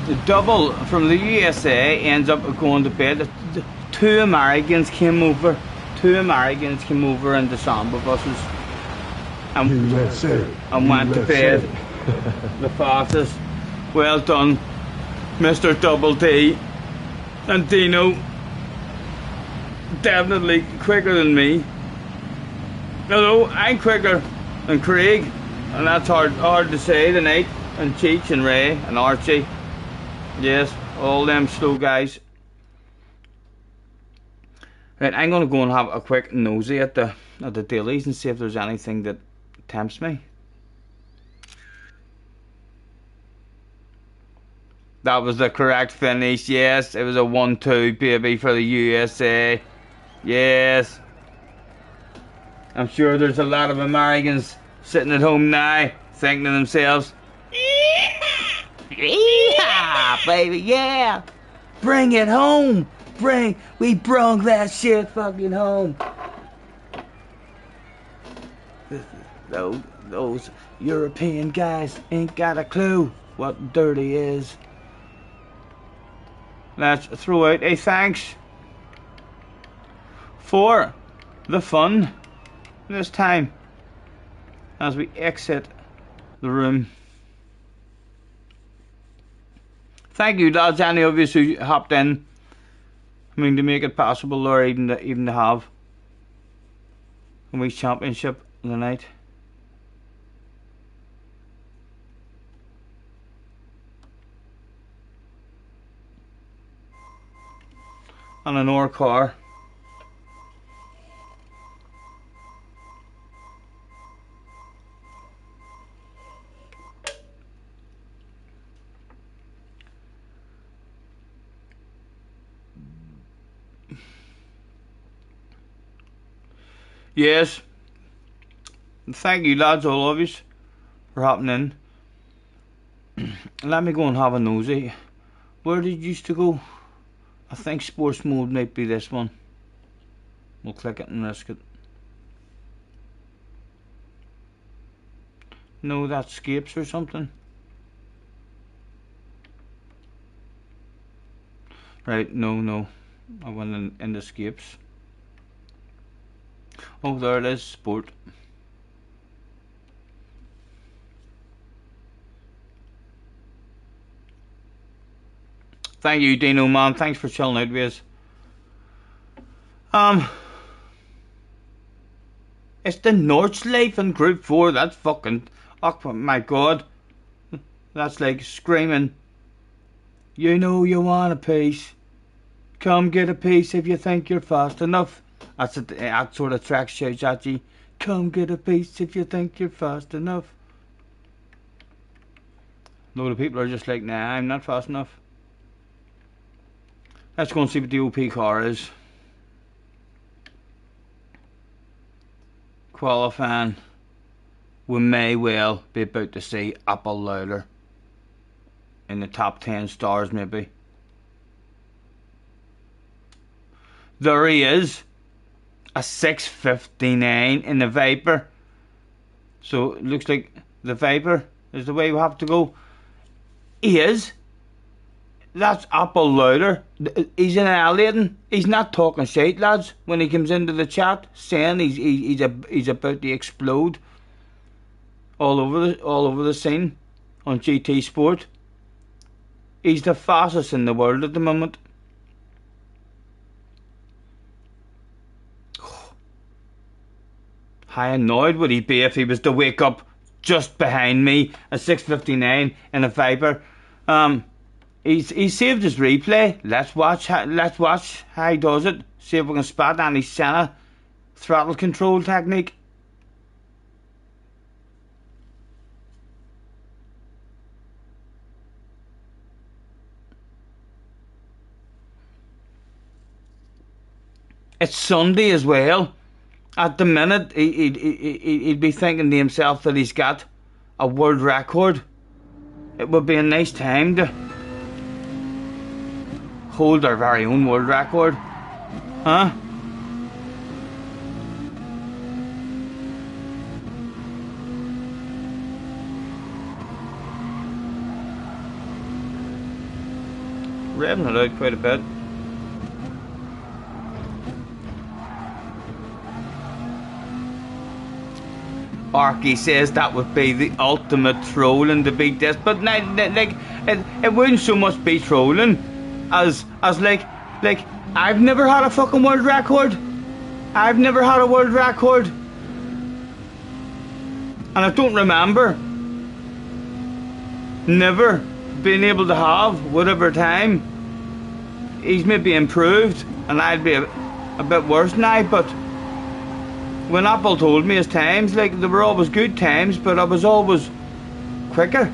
The double from the USA ends up going to bed. Two Americans came over in the samba buses and went to bed. The fastest. Well done, Mr. Double D and Dino. Definitely quicker than me. No, I'm quicker than Craig, and that's hard to say tonight. And Cheech and Ray and Archie. Yes, all them slow guys. Right, I'm gonna go and have a quick nosy at the dailies and see if there's anything that tempts me. That was the correct finish. Yes, it was a 1-2 baby for the USA. Yes. I'm sure there's a lot of Americans sitting at home now thinking to themselves, "Yeehaw, baby, yeah! Bring it home! We brung that shit fucking home!" Those European guys ain't got a clue what dirty is. Let's throw out a thanks for the fun this time as we exit the room. Thank you, lads, any of you who hopped in. I mean, to make it possible, or even to have a wee championship in the night. On an ore car. Yes. Thank you, lads, all of you, for hopping in. Let me go and have a nosy. Where did you used to go? I think sports mode might be this one. We'll click it and risk it. No, that's escapes or something. Right, no. I went in the escapes. Oh, there it is, sport. Thank you, Dino, man. Thanks for chilling out with us. It's the Nordschleife in Group 4. That's fucking... Oh, my God. That's like screaming. You know you want a piece. Come get a piece if you think you're fast enough. That sort of track shouts at you. Come get a piece if you think you're fast enough. A load of people are just like, nah, I'm not fast enough. Let's go and see what the OP car is. Qualifying. We may well be about to see Apple Louder in the top 10 stars, maybe. There he is. A 6:59 in the Viper. So it looks like the Viper is the way we have to go. He is. That's Apple Louder. He's annihilating. He's not talking shit, lads. When he comes into the chat, saying he's about to explode all over the scene on GT Sport. He's the fastest in the world at the moment. How annoyed would he be if he was to wake up just behind me at 6:59 in a Viper? He's saved his replay. Let's watch how he does it. See if we can spot any Senna throttle control technique. It's Sunday as well. At the minute, he'd be thinking to himself that he's got a world record. It would be a nice time to hold our very own world record. Huh? Revving it out quite a bit. Arky says that would be the ultimate trolling to beat this, but like it wouldn't so much be trolling as like I've never had a fucking world record. I've never had a world record, and I don't remember never being able to have whatever time. He's maybe improved, and I'd be a bit worse now, but when Apple told me his times, like, they were always good times, but I was always quicker.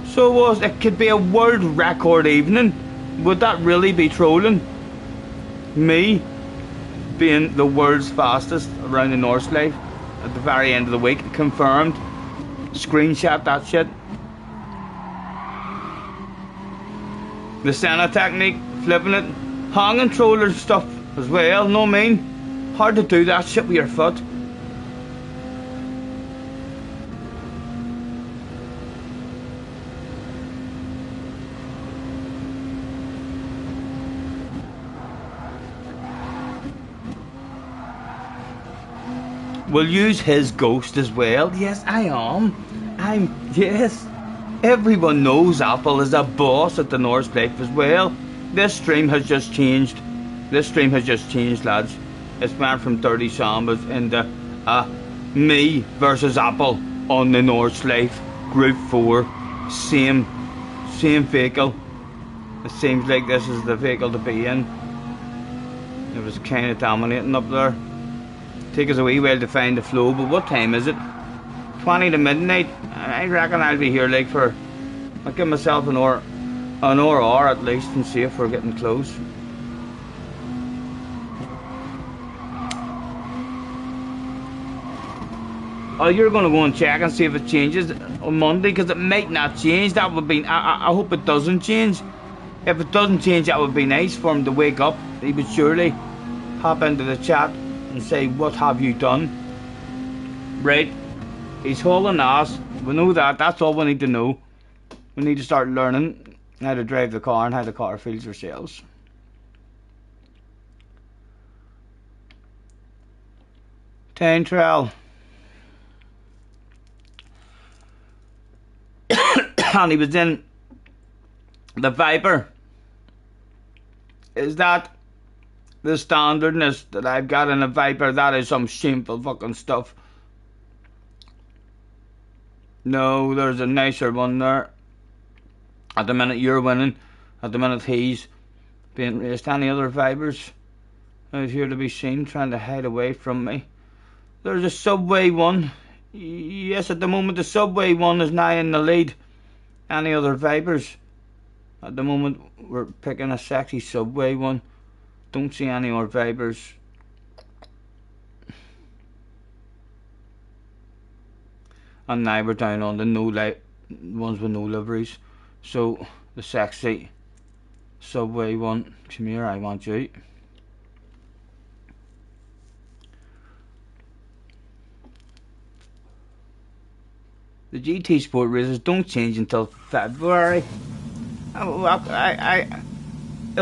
So it could be a world record evening. Would that really be trolling? Me being the world's fastest around the North Life at the very end of the week, confirmed. Screenshot that shit. The Senna technique, flipping it, hanging troller stuff as well, know what I mean? Hard to do that shit with your foot. We'll use his ghost as well. Yes, I am. Yes. Everyone knows Apple is a boss at the North Life as well. This stream has just changed. Lads. It's went from 30 sambas into me versus Apple on the North Life. Group 4. Same vehicle. It seems like this is the vehicle to be in. It was kind of dominating up there. Take us a wee while to find the flow, but what time is it? 20 to midnight. I reckon I'll be here like for, I'll give myself an hour at least and see if we're getting close. Oh, you're going to go and check and see if it changes on Monday, because it might not change. That would be, I hope it doesn't change. If it doesn't change, that would be nice for him to wake up. He would surely hop into the chat and say, what have you done? Right, he's hauling ass. We know that. That's all we need to know. We need to start learning how to drive the car and how the car feels ourselves. Time trial. And he was in the Viper. Is that the standardness that I've got in a Viper? That is some shameful fucking stuff. No, there's a nicer one there. At the minute you're winning, at the minute he's being raced. Any other Vipers out here to be seen trying to hide away from me? There's a Subway one. Yes, at the moment the Subway one is now in the lead. Any other Vipers? At the moment we're picking a sexy Subway one. Don't see any more Vipers. And now we're down on the ones with no liveries. So the sexy Subway one. Come here, I want you. The GT Sport races don't change until February. It'll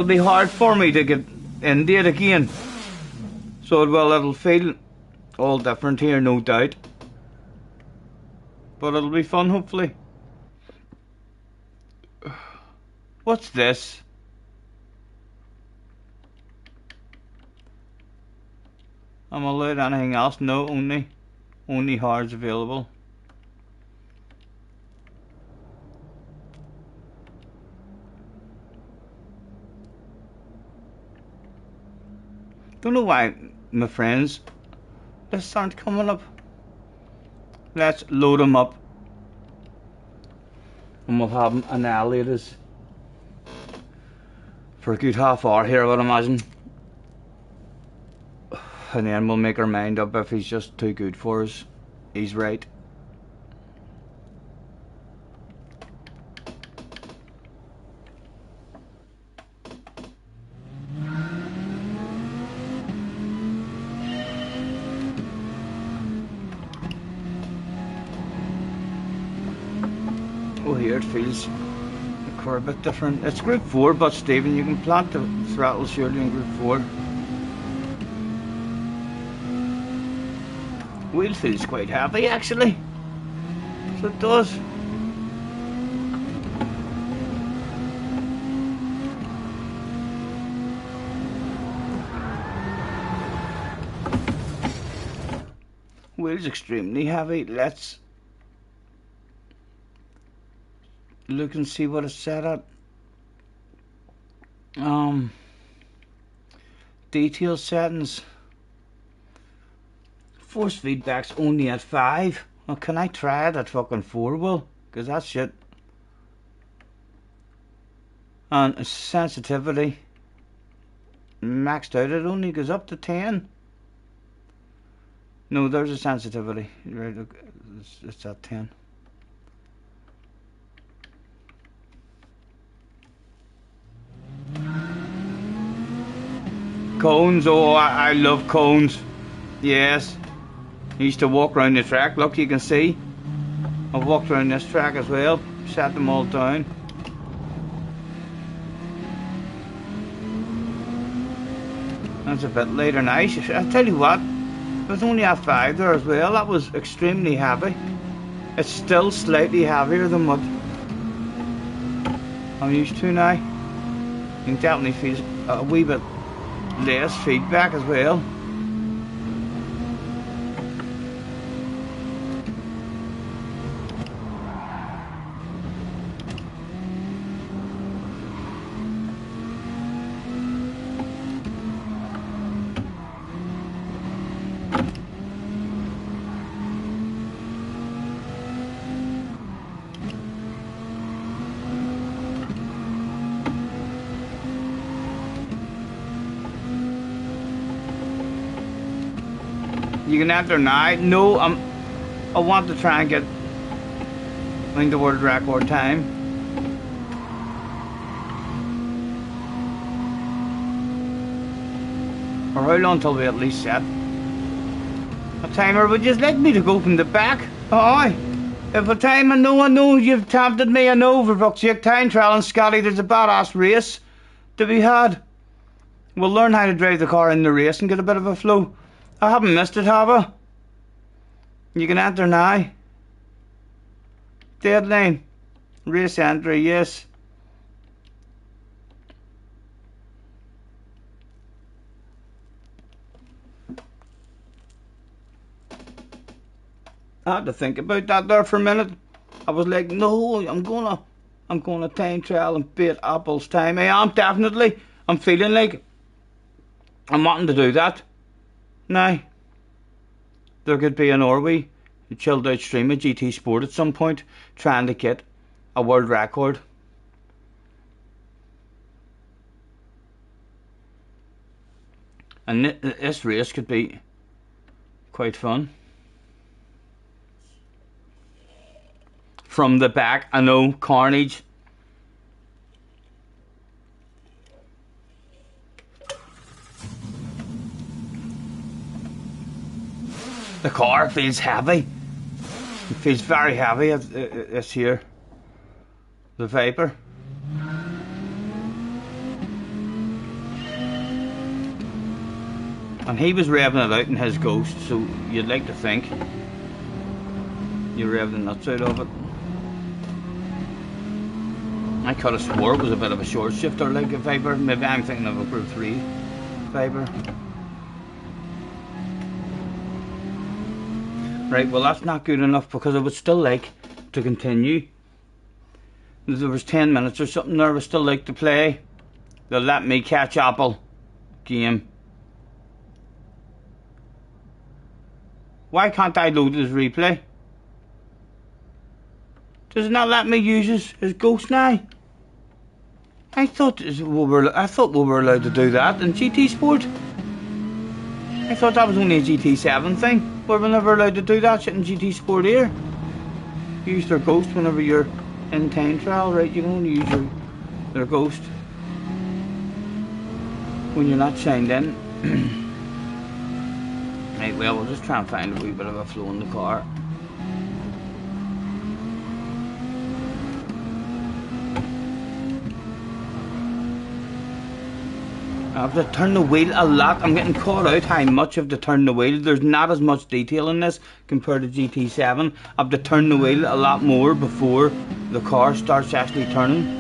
be hard for me to get into it again. So it'll feel all different here, no doubt. But it'll be fun, hopefully. What's this? Am I allowed anything else? No, only hards available. Don't know why my friends lists aren't coming up. Let's load them up and we'll have them annihilated for a good half hour here, I would imagine. And then we'll make our mind up if he's just too good for us. He's right. Oh, here it feels a bit different. It's Group 4, but Stephen, you can plant the throttle surely in Group 4. Wheel feels quite heavy actually. So it does. Wheel's extremely heavy. Let's look and see what it's set at. Detail settings. Force feedback's only at 5. Well, can I try it at fucking 4, Will? Because that's shit. And sensitivity maxed out, it only goes up to 10. No, there's a sensitivity. Right, look, it's at 10. Cones, oh, I love cones. Yes. I used to walk around the track. Look, you can see. I've walked around this track as well. Sat them all down. That's a bit later night. I'll tell you what. It was only at 5 there as well. That was extremely heavy. It's still slightly heavier than what I'm used to now. You can definitely feel a wee bit less feedback as well. You can enter now. No, I want to try and get the world record time. Or how long till we at least set a timer? Would you like me to go from the back? Aye. If a time I know you've tempted me, I know for fuck's sake. Time trial and Scotty, there's a badass race to be had. We'll learn how to drive the car in the race and get a bit of a flow. I haven't missed it, have I? You can enter now. Deadline. Race entry, yes. I had to think about that there for a minute. I was like, no, I'm gonna time trial and beat Apple's time. I am definitely. I'm feeling like I'm wanting to do that. Now, there could be a Norway chilled out stream of GT Sport at some point trying to get a world record. And this race could be quite fun. From the back, I know, carnage. The car feels heavy. It feels very heavy. It's here. The Viper. And he was revving it out in his Ghost, so you'd like to think you rev the nuts out of it. I could have swore it was a bit of a short shifter like a Viper. Maybe I'm thinking of a Group 3 Viper. Right, well that's not good enough because I would still like to continue. There was 10 minutes or something there, I would still like to play the Let Me Catch Apple game. Why can't I load this replay? Does it not let me use his Ghost now? I thought we were allowed to do that in GT Sport. I thought that was only a GT7 thing. Where we're never allowed to do that shit in GT Sport here. Use their ghost whenever you're in time trial, right? You can only use their ghost when you're not signed in. Right, well, we'll just try and find a wee bit of a flow in the car. I have to turn the wheel a lot. I'm getting caught out how much I have to turn the wheel. There's not as much detail in this compared to GT7. I have to turn the wheel a lot more before the car starts actually turning.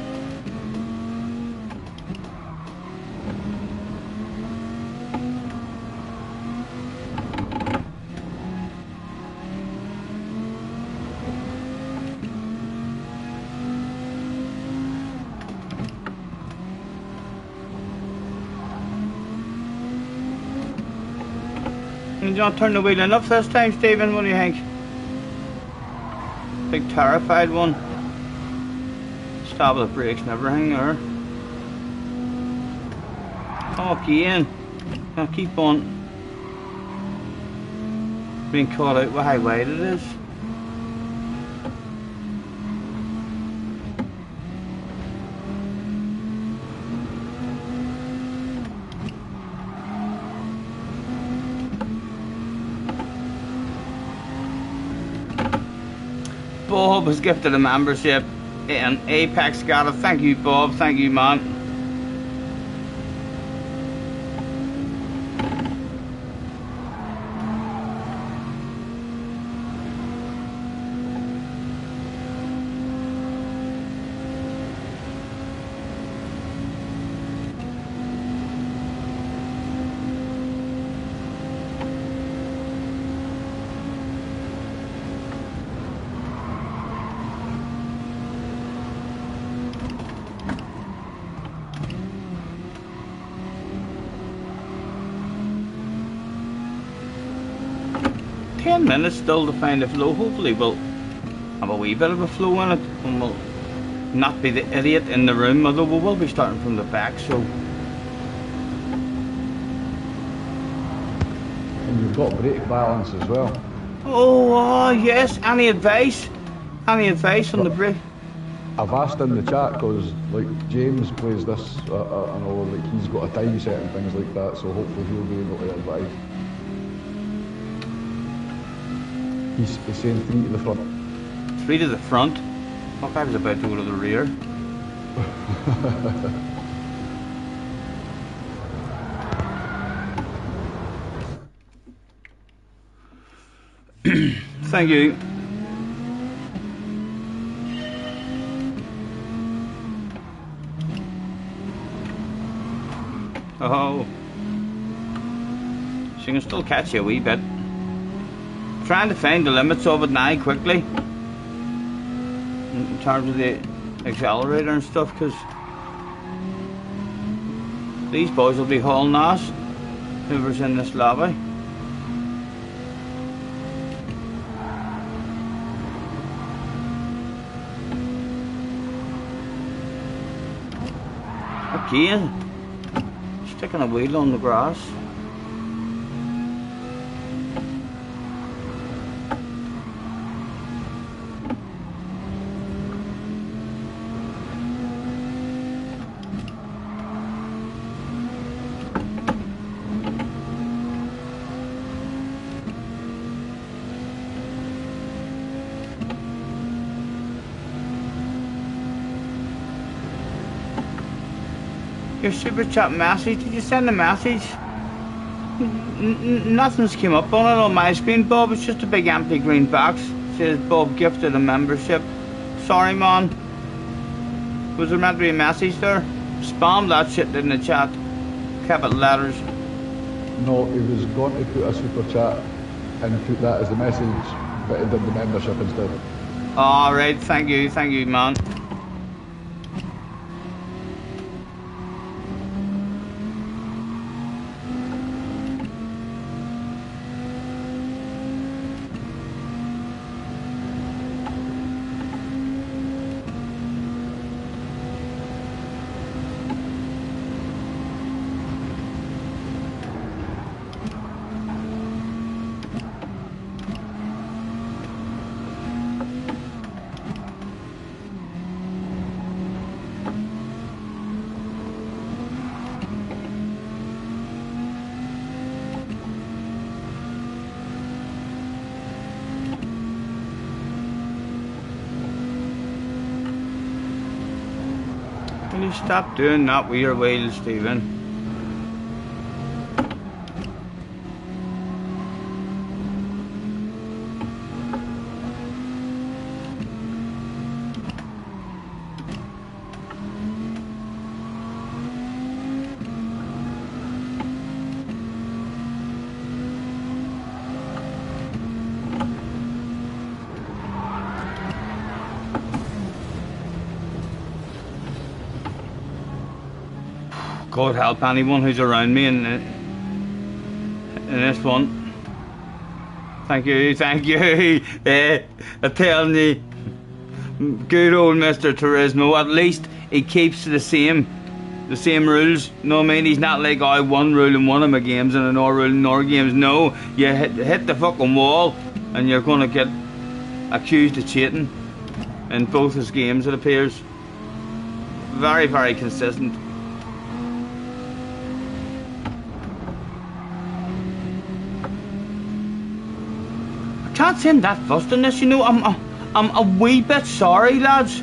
You don't turn the wheel enough this time, Stephen? What do you think? Big terrified one. Stop the brakes and everything there. Oh, again. Now keep on being caught out with how wide it is. Bob was gifted a membership in Apex Gala. Thank you, Bob. Thank you, man. Minutes still to find a flow. Hopefully we'll have a wee bit of a flow in it and we'll not be the idiot in the room, although we will be starting from the back. So, and you've got brake balance as well. Oh yes, any advice on the brake? I've asked in the chat because like James plays this, I know like he's got a time set and things like that, so hopefully he'll be able to advise. He's saying 3 to the front. 3 to the front? Well, I was about to go to the rear. Thank you. Oh. She can still catch you a wee bit. Trying to find the limits of it now quickly in terms of the accelerator and stuff, because these boys will be hauling ass, whoever's in this lobby. Again, sticking a wheel on the grass. Your super chat message, did you send a message? Nothing's came up on it on my screen, Bob. It's just a big empty green box. It says Bob gifted a membership. Sorry, man. Was there meant to be a message there? Spam that shit in the chat. Capital letters. No, he was going to put a super chat and put that as the message, but he did the membership instead. Alright, thank you, man. you stop doing that with your wheels, Stephen? God help anyone who's around me in this one. Thank you, thank you. I'm telling you, good old Mr. Turismo. At least he keeps the same rules. No, I mean, he's not like one rule in one of my games and another rule in other games. No, you hit the fucking wall and you're gonna get accused of cheating. In both his games, it appears. Very, very consistent. Can't say I'm that fussed on this, you know. I'm a wee bit sorry, lads.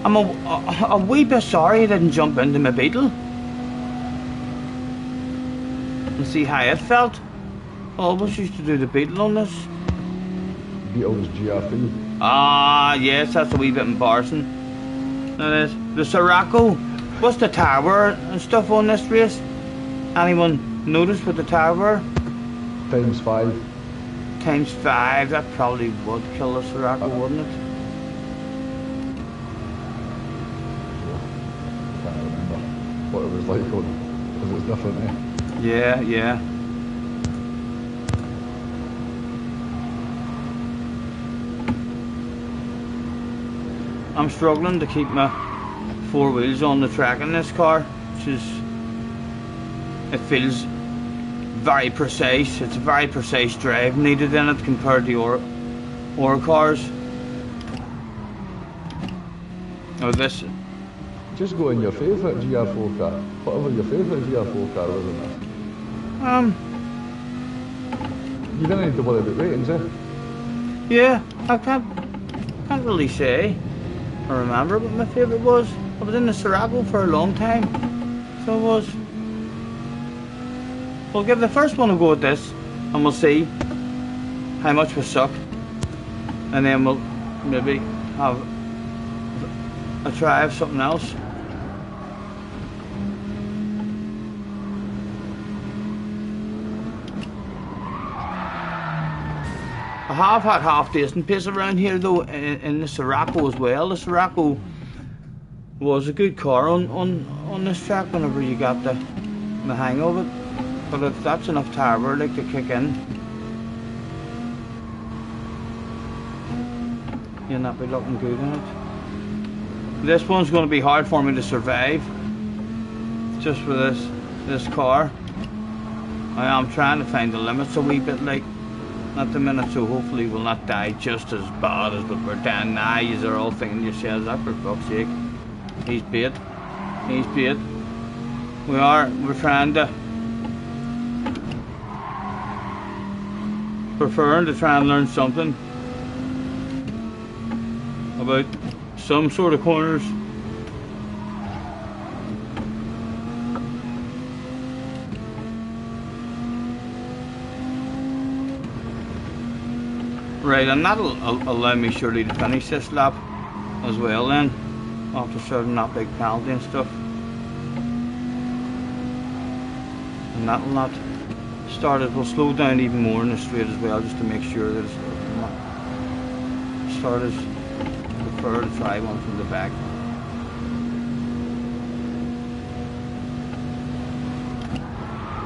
I'm a wee bit sorry I didn't jump into my Beetle and see how it felt. I always used to do the Beetle on this. Beetle's GR3. Ah, yes, that's a wee bit embarrassing. That is. The Sirocco. What's the tower and stuff on this race? Anyone notice what the tower? ×5. ×5, that probably would kill the Sirocco, wouldn't it? I can't remember what it was like on, because it's different, eh? Yeah, yeah. I'm struggling to keep my 4 wheels on the track in this car, which is, it feels very precise. It's a very precise drive needed in it compared to our cars. Oh, this. Just go in your favourite GR4 car. Whatever your favourite GR4 car was in this. You don't need to worry about ratings, eh? Yeah, I can't really say. I remember what my favourite was. I was in the Sirocco for a long time, so I was. We'll give the first one a go at this, and we'll see how much we suck, and then we'll maybe have a try of something else. I have had half decent pace around here though in the Sirocco as well. The Sirocco was a good car on this track whenever you got the hang of it. But if that's enough tower like to kick in, you'll not be looking good in it. This one's going to be hard for me to survive just with this car. I am trying to find the limits a wee bit like at the minute, so hopefully we'll not die just as bad as what we're dying now. You're all thinking to yourselves, that for fuck's sake, he's bait, he's bait. We're trying to preferring to try and learn something about some sort of corners. Right, and that'll allow me surely to finish this lap as well then, after serving that big penalty and stuff. And that'll not start it. We'll slow down even more in the straight as well, just to make sure that it's not start as prefer to try one from the back.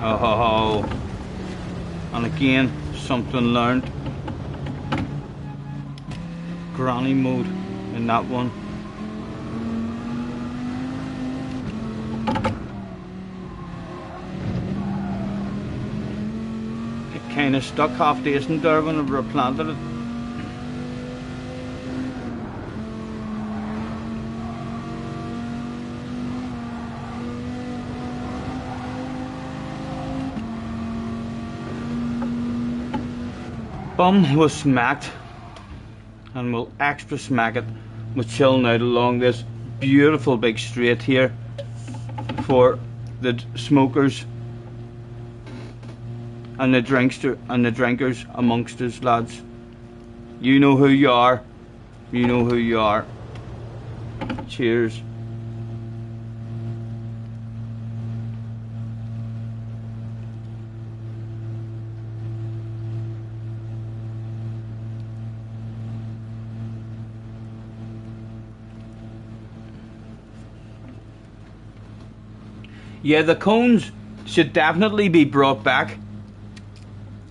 Oh, and again something learned. Granny mode in that one. It kind of stuck half decent there whenever I planted it. Bum was smacked, and we'll extra smack it with chilling out along this beautiful big straight here for the smokers and the drinkers amongst us, lads. You know who you are. You know who you are. Cheers. Yeah, the cones should definitely be brought back,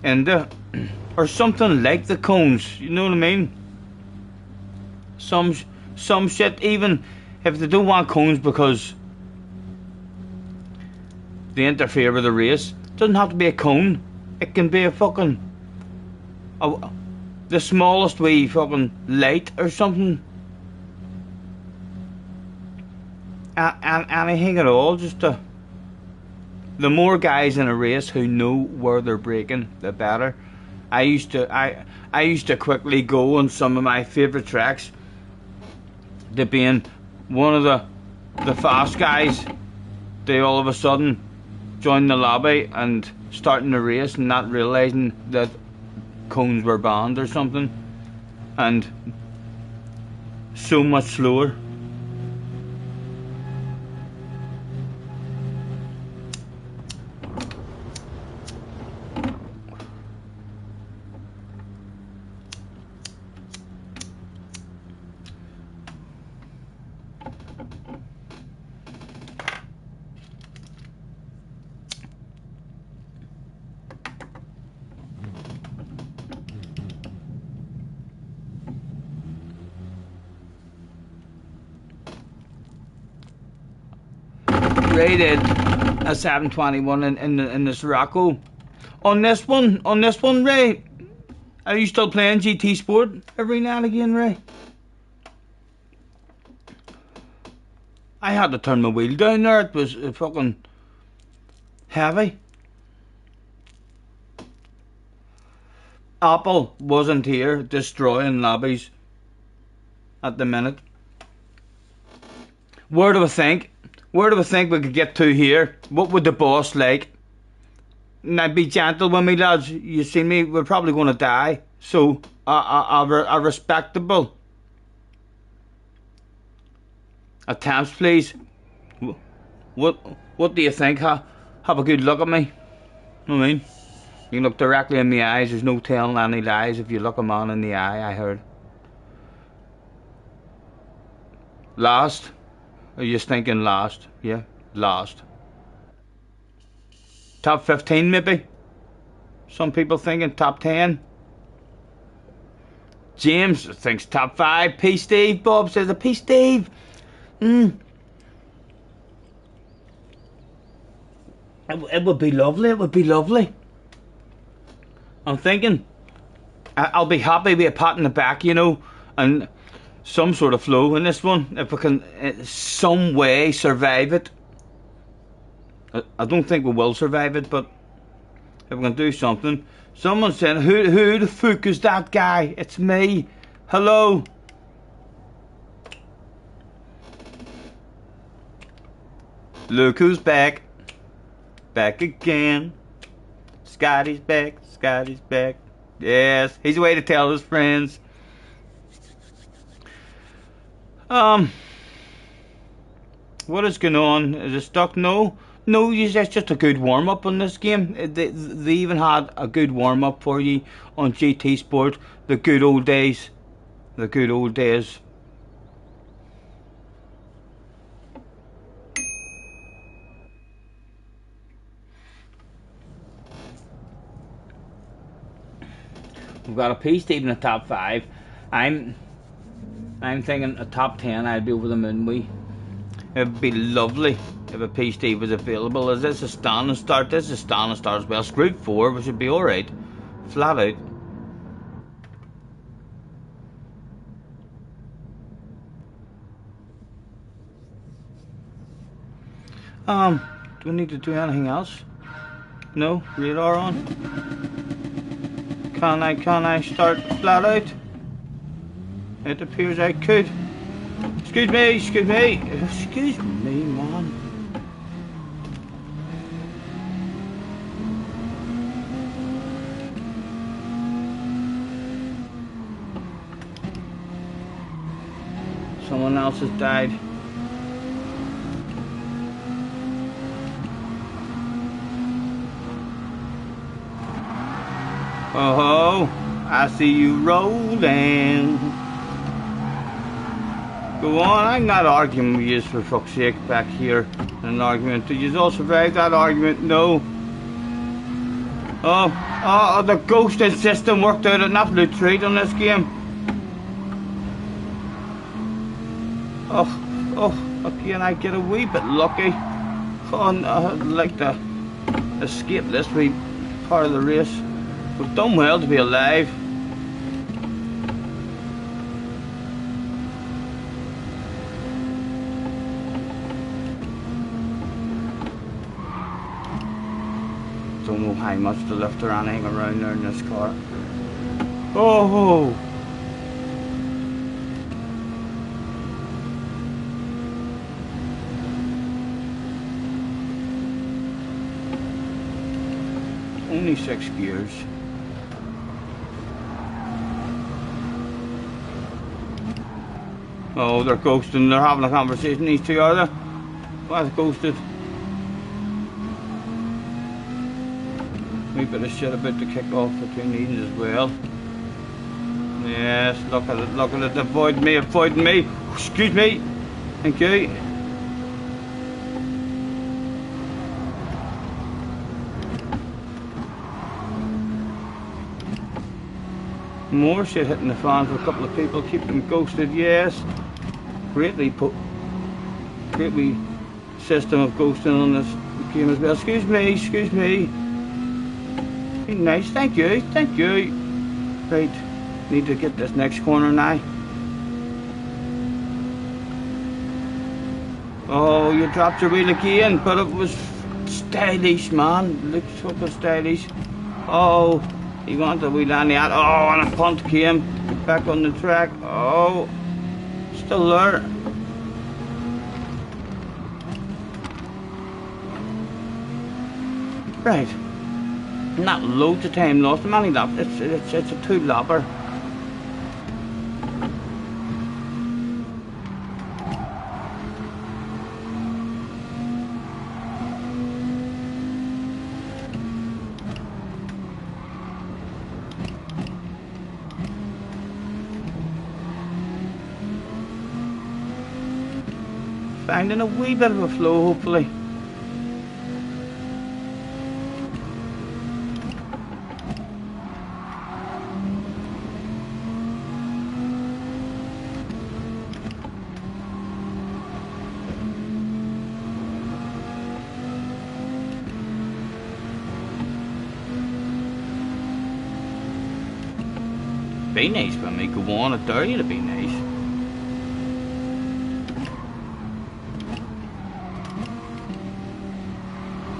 and or something like the cones. You know what I mean? Some shit, even if they don't want cones because they interfere with the race, it doesn't have to be a cone. It can be a fucking the smallest wee fucking light or something. Anything at all, just to. The more guys in a race who know where they're braking, the better. I used to quickly go on some of my favourite tracks to being one of the fast guys. They all of a sudden join the lobby and starting the race and not realising that cones were banned or something, and so much slower. Rated a 721 in the Sirocco. On this one, Ray, are you still playing GT Sport every now and again, Ray? I had to turn my wheel down there. It was fucking heavy. Apple wasn't here destroying lobbies at the minute. Where do we think we could get to here? What would the boss like? Now be gentle with me, lads. You see me, we're probably going to die. So a respectable attempts, please. What do you think? Have a good look at me. You know what I mean? You can look directly in the eyes. There's no telling any lies if you look a man in the eye, I heard. Last? Are you thinking last? Yeah, last. Top 15 maybe? Some people thinking top 10. James thinks top 5. P. Steve. Bob says a P. Steve. It would be lovely. It would be lovely. I'm thinking I'll be happy with a pat in the back, you know, and some sort of flow in this one, if we can some way survive it. I don't think we will survive it, but if we can do something. Someone said, who the fuck is that guy? It's me. Hello. Look who's back. Back again. Scotty's back. Scotty's back. Yes, he's away to tell his friends. What is going on? Is it stuck? No, that's just a good warm up on this game. They even had a good warm up for you on GT Sport. The good old days. The good old days. We've got a piece even a top 5. I'm thinking a top 10. I'd be over the moon. It'd be lovely if a PC was available. Is this a stand and start? This is a stand and start as well. Group 4, we should be alright. Flat out. Do we need to do anything else? No? Radar on? Can I start flat out? It appears I could. Excuse Excuse me, excuse me. Excuse me, man. Someone else has died. Oh, I see you rolling. Go on, I'm not arguing with you for fuck's sake back here in an argument. Did you all survive that argument? No. Oh, the ghosting system worked out an absolute treat on this game. Oh, again I get a wee bit lucky. Oh, no, I'd like to escape this wee part of the race. We've done well to be alive. Don't know how much to lift or anything around there in this car. Oh! Only 6 gears. Oh, they're ghosting. They're having a conversation, these two, are they? Why's ghosted? Wee bit of shit about to kick off between these as well. Yes, look at it, avoid me. Excuse me. Thank you. More shit hitting the fan for a couple of people, keep them ghosted, yes. Great wee system of ghosting on this game as well. Excuse me. Be nice, thank you. Right, need to get this next corner now. Oh, you dropped your wheel again, but it was stylish, man. Looks fucking stylish. Oh, he wanted the wheel on the out. Oh, and a punt came back on the track. Oh, still there. Right. Not loads of time lost. I'm only lap. It's a 2-lapper. Finding a wee bit of a flow, hopefully. Be nice when we go on, I dare you to be nice.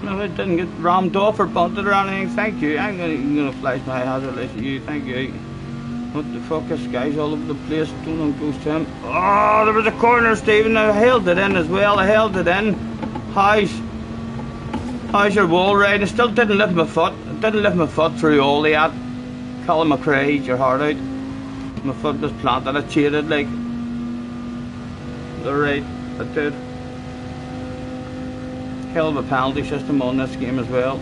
No, it didn't get rammed off or bunted or anything, thank you. I'm gonna flash my hazard light at you, thank you. What the fuck, this guy's all over the place, don't know who goes to him. Oh, there was a corner, Stephen, I held it in as well, How's your wall ride? I still didn't lift my foot. Through all that. Colin McRae, eat your heart out. My foot was planted, I cheated like. Alright, I did. Hell of a penalty system on this game as well.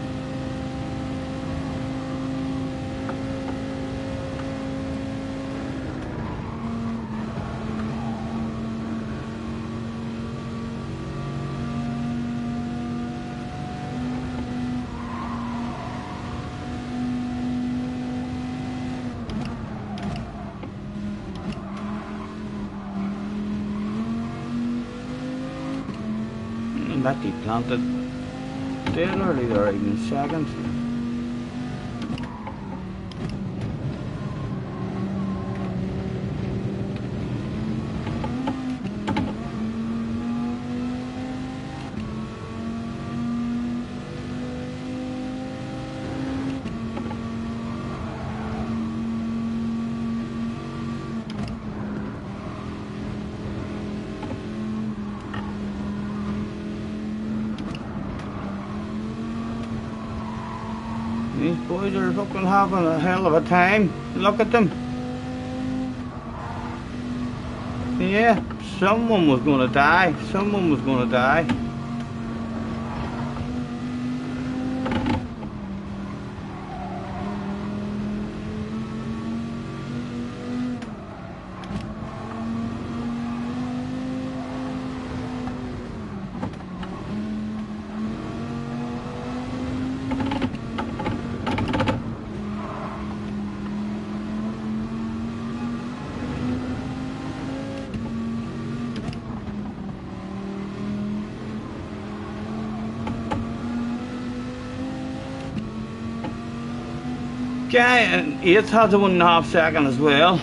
That he planted dead early there, even second. These boys are fucking having a hell of a time. Look at them. Yeah, someone was gonna die. Someone was gonna die. Okay, and 8 has a 1.5 second as well.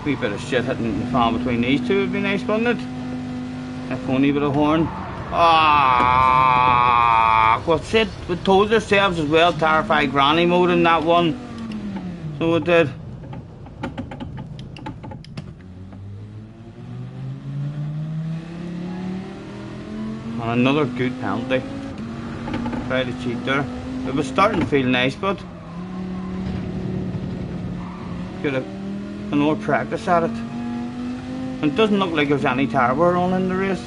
Wee bit of shit hitting the fan between these two would be nice, wouldn't it? If only with a horn. Ah, what's it? We told ourselves as well, terrified granny mode in that one. So it did. And another good penalty. Tried to cheat there. It was starting to feel nice, but could have more practice at it. And it doesn't look like there's any tower on in the race.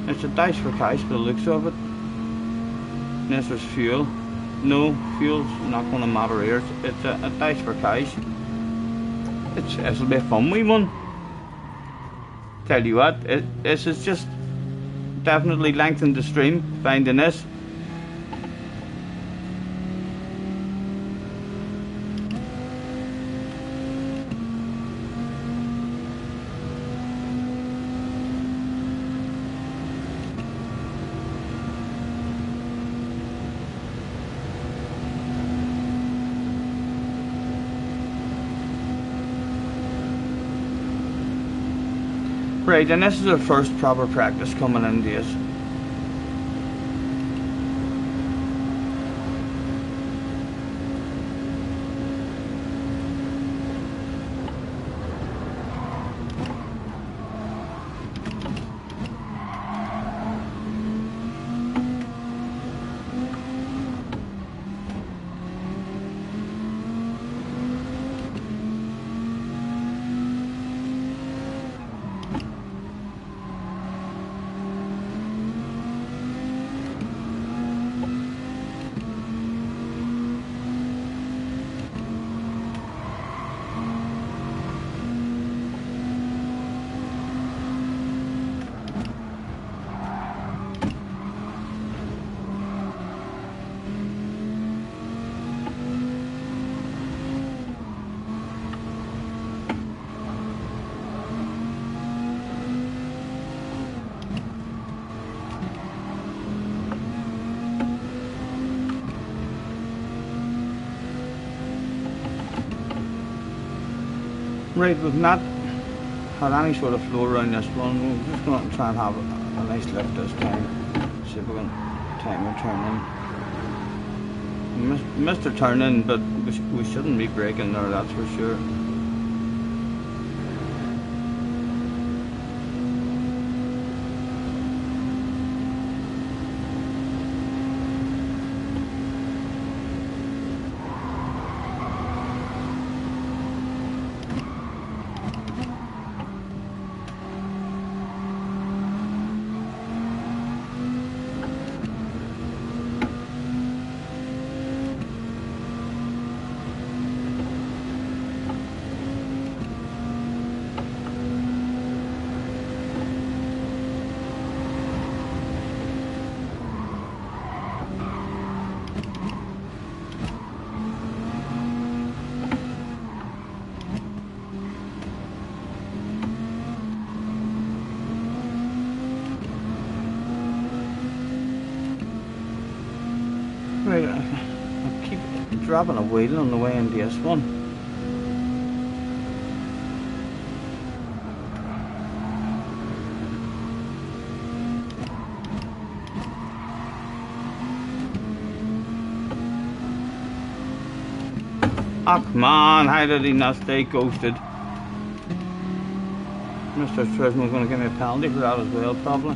It's a dice for cash by the looks of it. Unless there's fuel. No, fuel's not going to matter here. It's a dice for cash. It'll be a fun wee one. Tell you what, this is just definitely lengthened the stream, finding this. Right, and this is our first proper practice coming in this. Right, we've not had any sort of flow around this one. We're just going to try and have a nice lift this time. See if we can time our turn in. Missed our turn in, but we shouldn't be braking there, that's for sure. Right, I keep dropping a wheel on the way into this one. Oh, come on, how did he not stay ghosted? Mr. Trisman's going to give me a penalty for that as well, probably.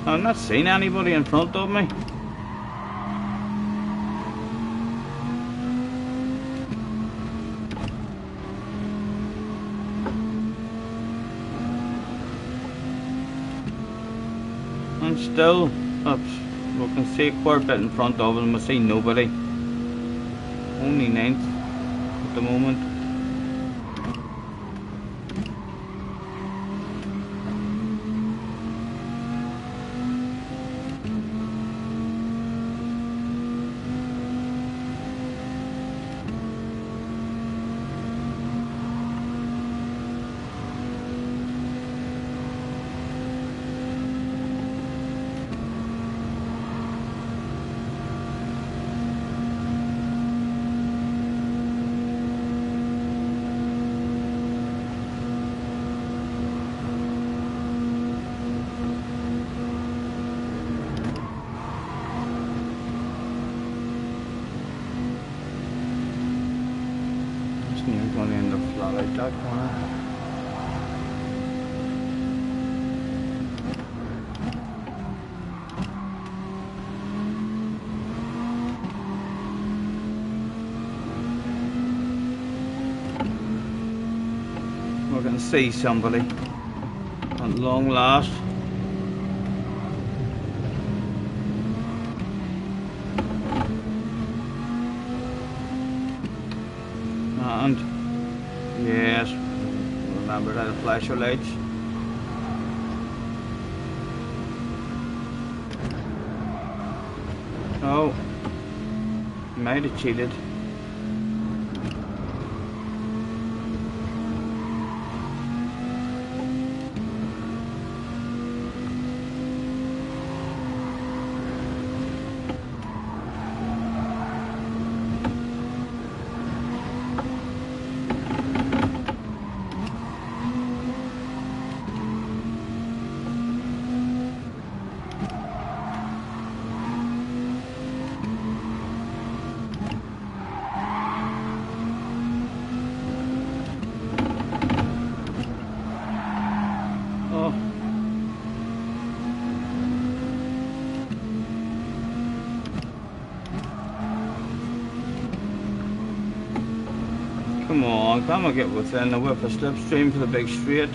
I'm not seeing anybody in front of me. And still, we can see a quite bit in front of them. We see nobody. Only 9th at the moment. You're going to end up flat out that corner. We're going to see somebody at long last. And yes, remember how to flash your lights. Oh, might have cheated. Come on, come on, get within the whip of slipstream for the big straight.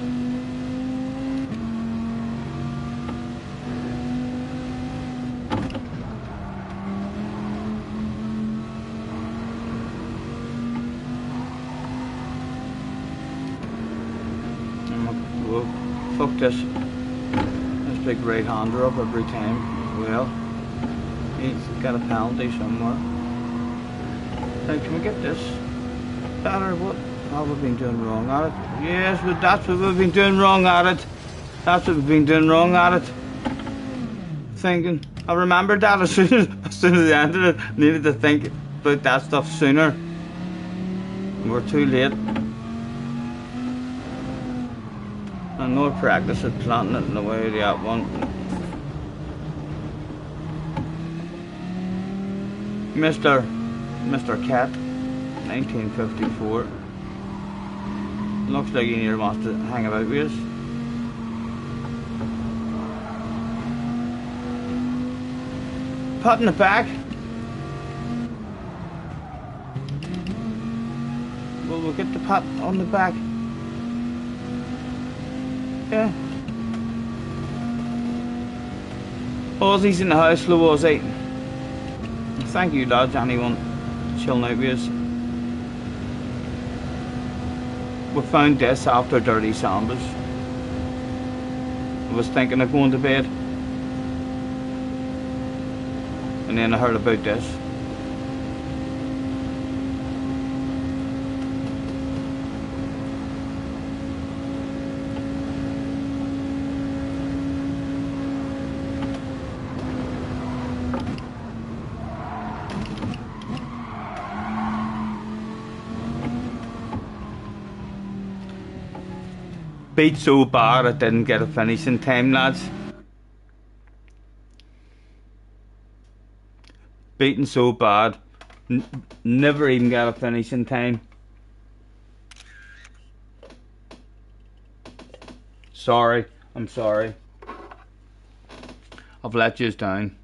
We'll fuck this big right hander up every time as well. He's got a penalty somewhere. Now, can we get this better? What have we been doing wrong at it? Yes, but that's what we've been doing wrong at it. That's what we've been doing wrong at it. Thinking, I remembered that as soon as I ended it. Needed to think about that stuff sooner. We're too late. And no practice at planting it in the way of that one. Mr. Cat, 1954. Looks like he near wants to hang about with us. Pat in the back. Well, we'll get the pat on the back. Yeah. Aussie's in the house, Lou Aussie. Thank you, lads, anyone chilling out with us. We found this after Dirty Sambas. I was thinking of going to bed. And then I heard about this. Beat so bad I didn't get a finish in time, lads. Beaten so bad, never even got a finish in time. Sorry, I'm sorry. I've let you down.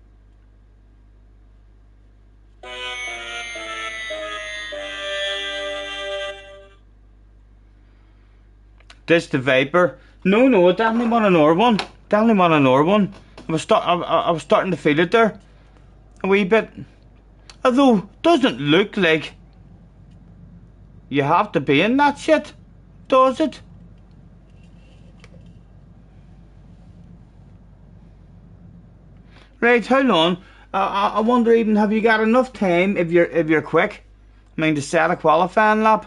This the Viper? No, I definitely want another one. Definitely want another one. I was starting to feel it there a wee bit. Although doesn't look like you have to be in that shit, does it? Right, how long? I wonder even, have you got enough time if you're quick? I mean, to set a qualifying lap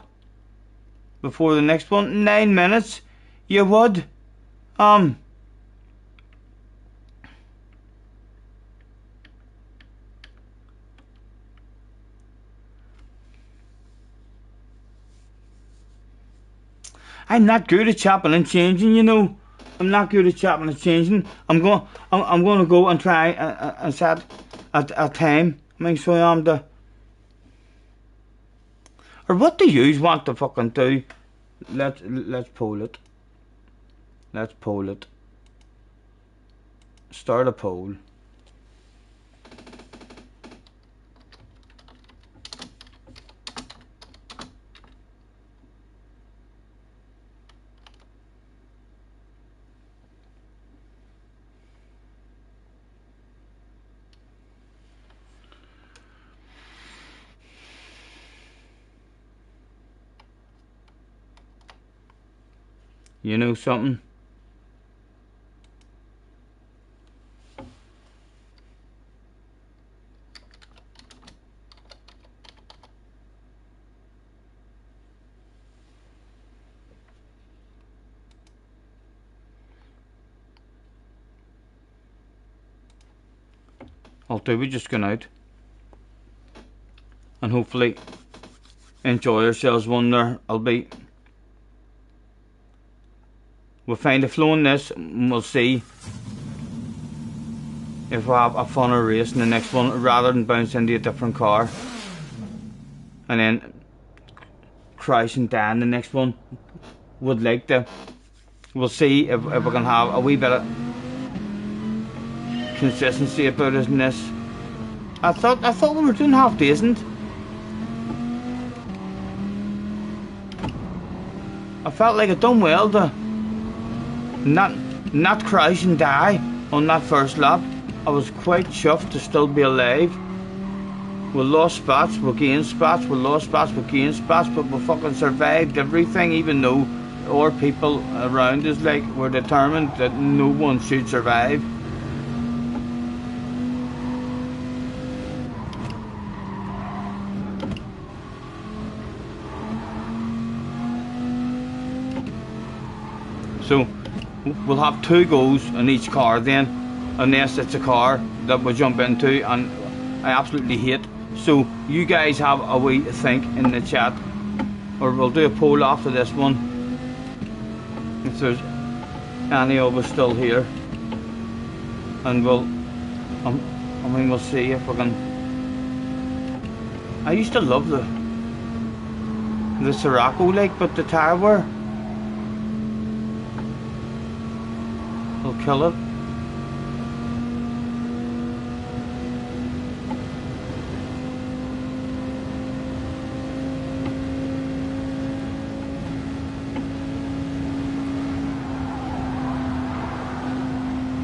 before the next one. 9 minutes. You would. I'm not good at chopping and changing, you know. I'm not good at chopping and changing. I'm going to go and try and set a time. Make sure I'm the. Or what do you want to fucking do? Let's poll it. Let's poll it. Start a poll. You know something? I'll do, we just gone out and hopefully enjoy ourselves one there. We'll find a flow in this and we'll see if we have a funner race in the next one rather than bounce into a different car and then crash and die in the next one. Would like to. We'll see if we can have a wee bit of consistency about us in this. I thought we were doing half decent. I felt like I'd done well to not crash and die on that first lap. I was quite chuffed to still be alive. We lost spots, we gained spots, we lost spots, we gained spots, but we fucking survived everything, even though our people around us were determined that no one should survive. So we'll have 2 goals in each car then, unless it's a car that we jump into and I absolutely hate. So you guys have a wee think in the chat, or we'll do a poll after this one if there's any of us still here, and we'll see if we can. I used to love the Sirocco but the tire wear will kill it.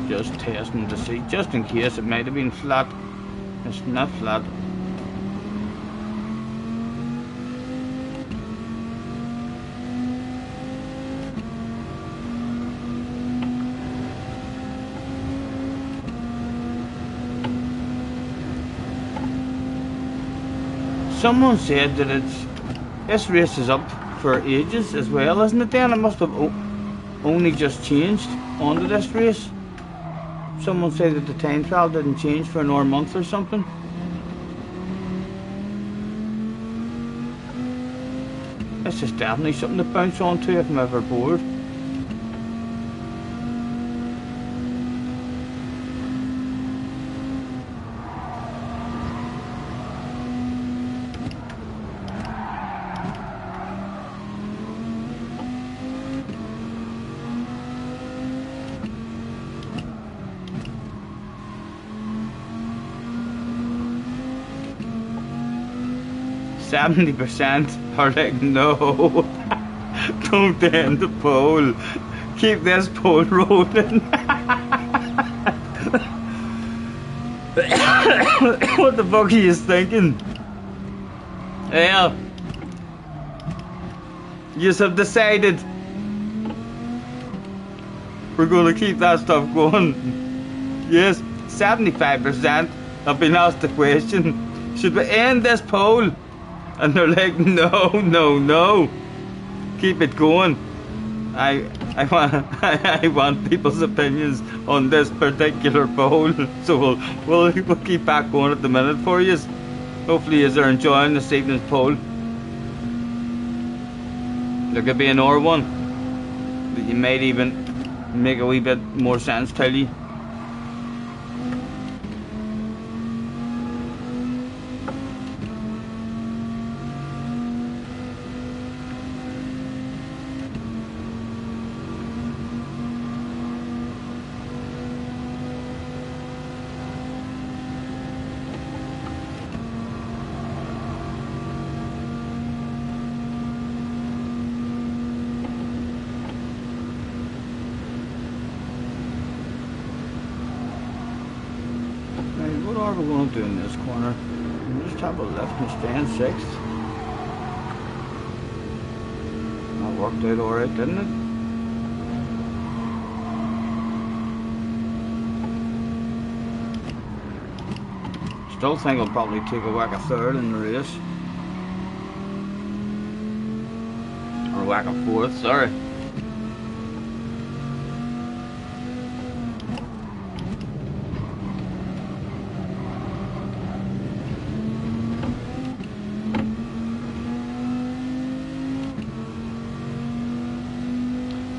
Just testing to see, just in case it might have been flat. It's not flat. Someone said that this race is up for ages as well, isn't it then? It must have only just changed onto this race. Someone said that the time trial didn't change for another month or something. This is definitely something to bounce onto if I'm ever bored. 70% are like, no, don't end the poll. Keep this poll rolling. What the fuck are you thinking? Yeah. You have decided we're going to keep that stuff going. Yes, 75% have been asked the question, should we end this poll? And they're like, no, no, no. Keep it going. I want people's opinions on this particular poll. So we'll keep back going at the minute for you. Hopefully you are enjoying this evening's poll. There could be another one that you might even make a wee bit more sense to you. What are we going to do in this corner? We'll just have a left and stay in 6th. That worked out alright, didn't it? Still think I'll probably take a whack of 3rd in the race. Or a whack of 4th, sorry.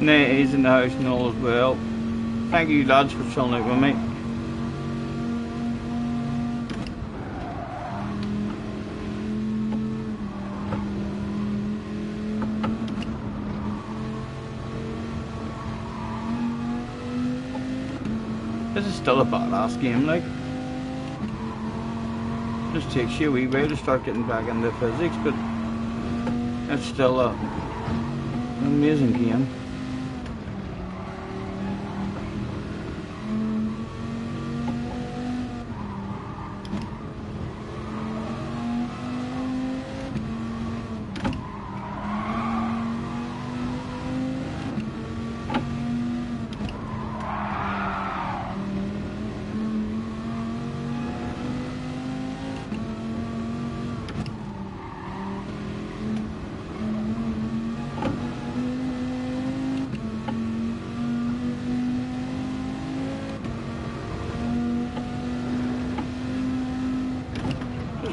Nate, he's in the house and all as well. Thank you lads for chilling out with me. This is still a badass game, like. Just takes you a wee way to start getting back into physics, but it's still an amazing game.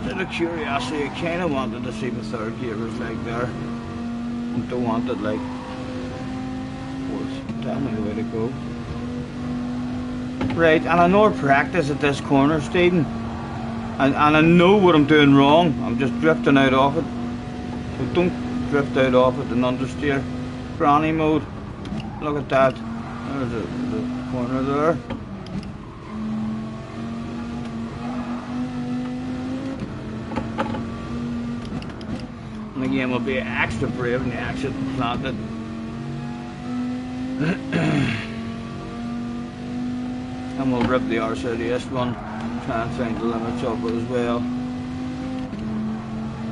Out of curiosity, I kind of wanted to see the 3rd gear was like there. I don't want it like 4th. Tell me the way to go. Right, and I know I practice at this corner, Stephen. And I know what I'm doing wrong. I'm just drifting out off it. So don't drift out off it and understeer. Granny mode. Look at that. There's the corner there. And again, we'll be extra brave in the exit planted. And we'll rip the arse out of this one. Try and find the limits of it as well.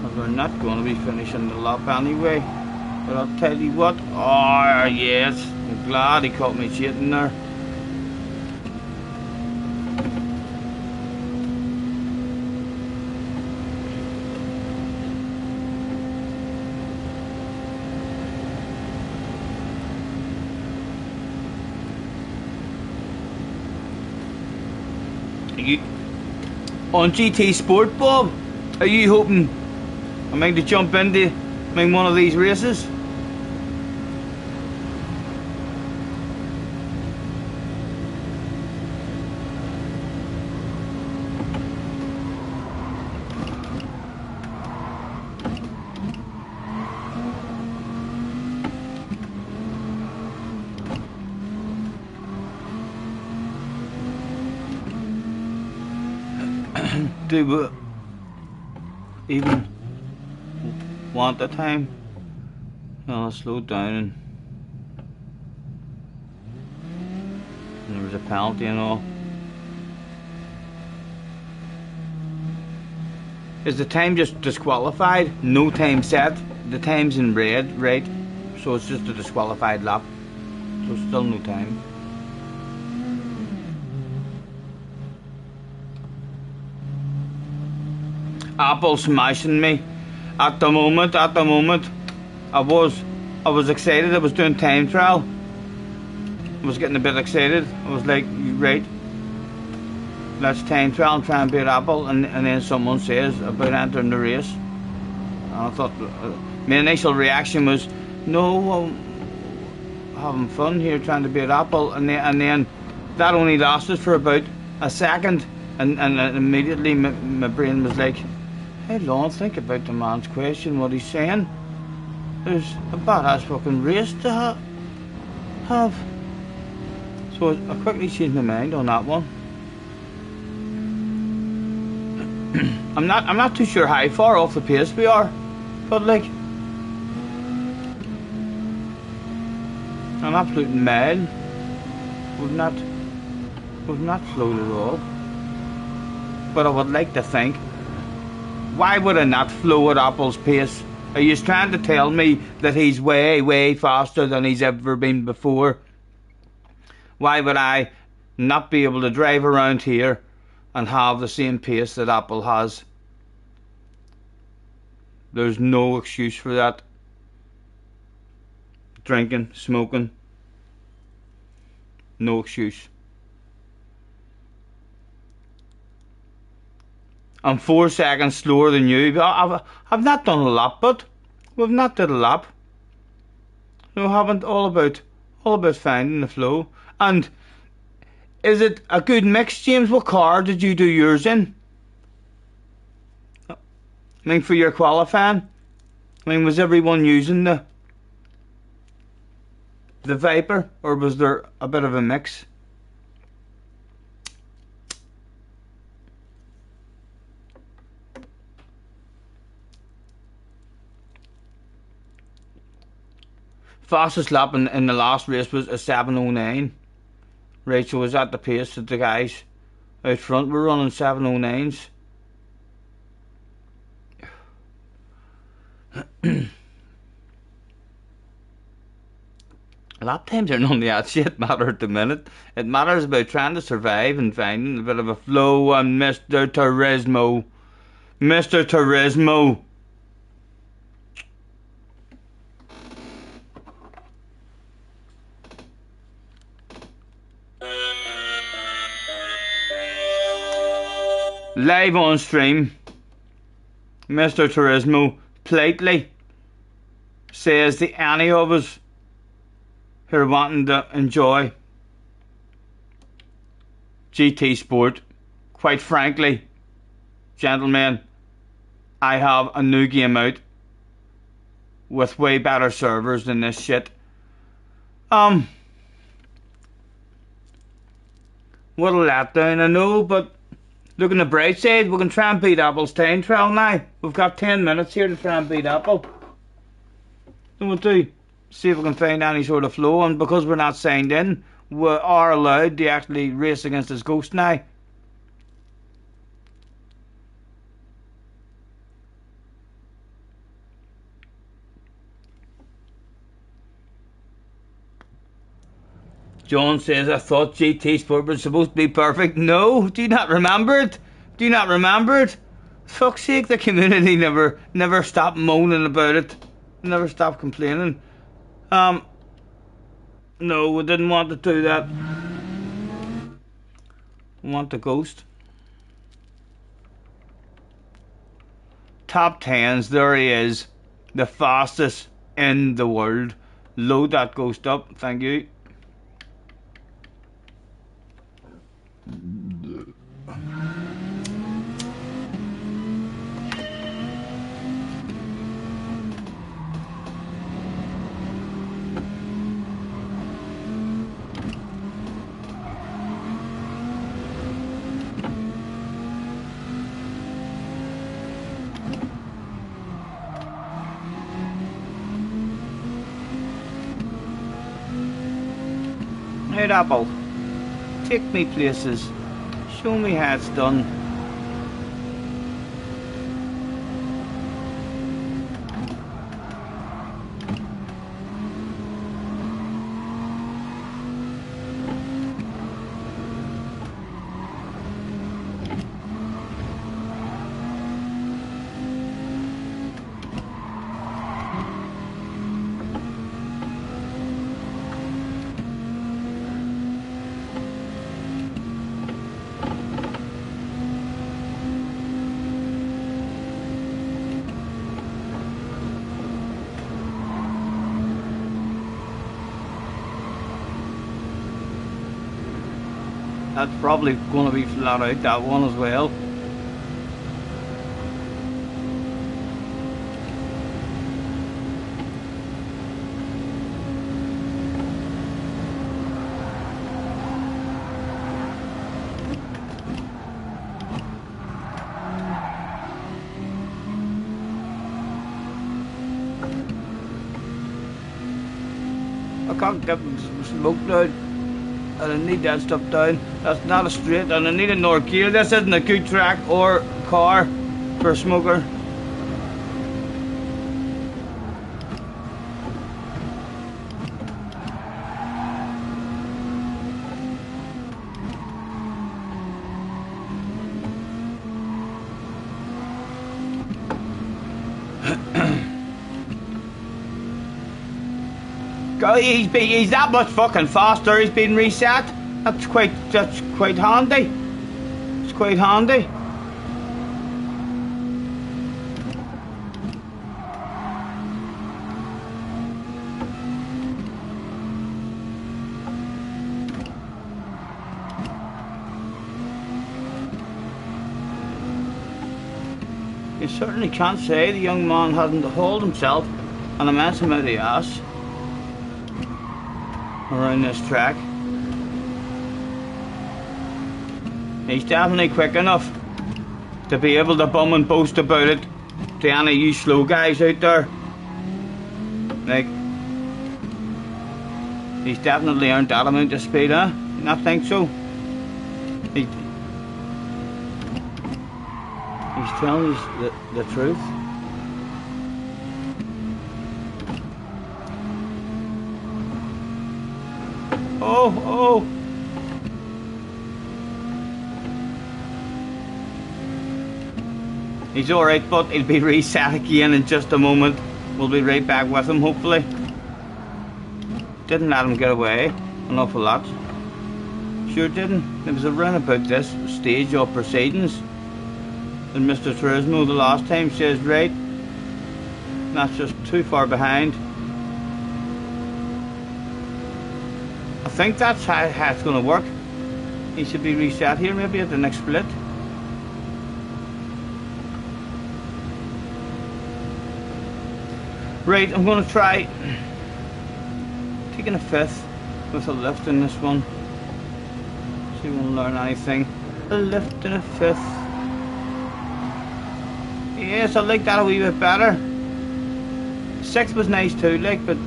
And we're not going to be finishing the lap anyway. But I'll tell you what. Oh yes, I'm glad he caught me cheating there. On GT Sport, Bob, are you hoping I'm going to jump into one of these races? Do even want the time. I'll slow down, and there was a penalty and all. Is the time just disqualified? No time set. The time's in red, right? So it's just a disqualified lap. So still no time. Apple smashing me. At the moment, I was excited. I was doing time trial. I was getting a bit excited. I was like, right, let's time trial and try and beat Apple. And then someone says about entering the race. And I thought, my initial reaction was, no, I'm having fun here trying to beat Apple. And then that only lasted for about a second. And immediately my brain was like, hey Lon, think about the man's question, what he's saying. There's a badass fucking race to have. So I quickly changed my mind on that one. I'm not too sure how far off the pace we are, but like an absolute mile. We've not slowed at all. But I would like to think, why would I not flow at Apple's pace? Are you trying to tell me that he's way, way faster than he's ever been before? Why would I not be able to drive around here and have the same pace that Apple has? There's no excuse for that. Drinking, smoking, no excuse. I'm 4 seconds slower than you. I've not done a lap, but we've not did a lap. No, haven't. All about finding the flow. And is it a good mix, James? What car did you do yours in? I mean, for your qualifying. I mean, was everyone using the Viper, or was there a bit of a mix? Fastest lap in the last race was a 7:09. Right, so was at the pace that the guys out front were running 7:09s. Lap times are none of that shit matter at the minute. It matters about trying to survive and finding a bit of a flow. And Mr. Turismo. Live on stream, Mr. Turismo politely says to any of us who are wanting to enjoy GT Sport, quite frankly, gentlemen, I have a new game out with way better servers than this shit. What a letdown, I know, but look on the bright side, we can try and beat Apple's time trial now. We've got 10 minutes here to try and beat Apple. So we'll do. See if we can find any sort of flow, and because we're not signed in, we are allowed to actually race against this ghost now. John says, I thought GT Sport was supposed to be perfect. No, do you not remember it? Do you not remember it? Fuck's sake, the community never stopped moaning about it. Never stopped complaining. No, we didn't want to do that. We want the ghost. Top 10s, there he is. The fastest in the world. Load that ghost up, thank you. Hey, Apple. Take me places. Show me how it's done. That's probably going to be flat out, that one as well. I can't get smoke down. And I need that stuff down. That's not a straight, and I need another gear. This isn't a good track or car for a smoker. He's that much fucking faster. He's been reset. That's quite handy. It's quite handy. You certainly can't say the young man hasn't to hold himself an immense amount of ass around this track. He's definitely quick enough to be able to bum and boast about it to any of you slow guys out there. Like, he's definitely earned that amount of speed, huh? I think so. He's telling us the truth. Oh! He's alright, but he'll be reset again in just a moment. We'll be right back with him, hopefully. Didn't let him get away an awful lot. Sure didn't. There was a run about this stage of proceedings. And Mr. Turismo the last time says, right, that's just too far behind. I think that's how it's going to work. He should be reset here maybe at the next split. Right, I'm going to try taking a fifth with a lift in this one. See if we can learn anything. A lift and a fifth. Yes, I like that a wee bit better. Sixth was nice too, like, but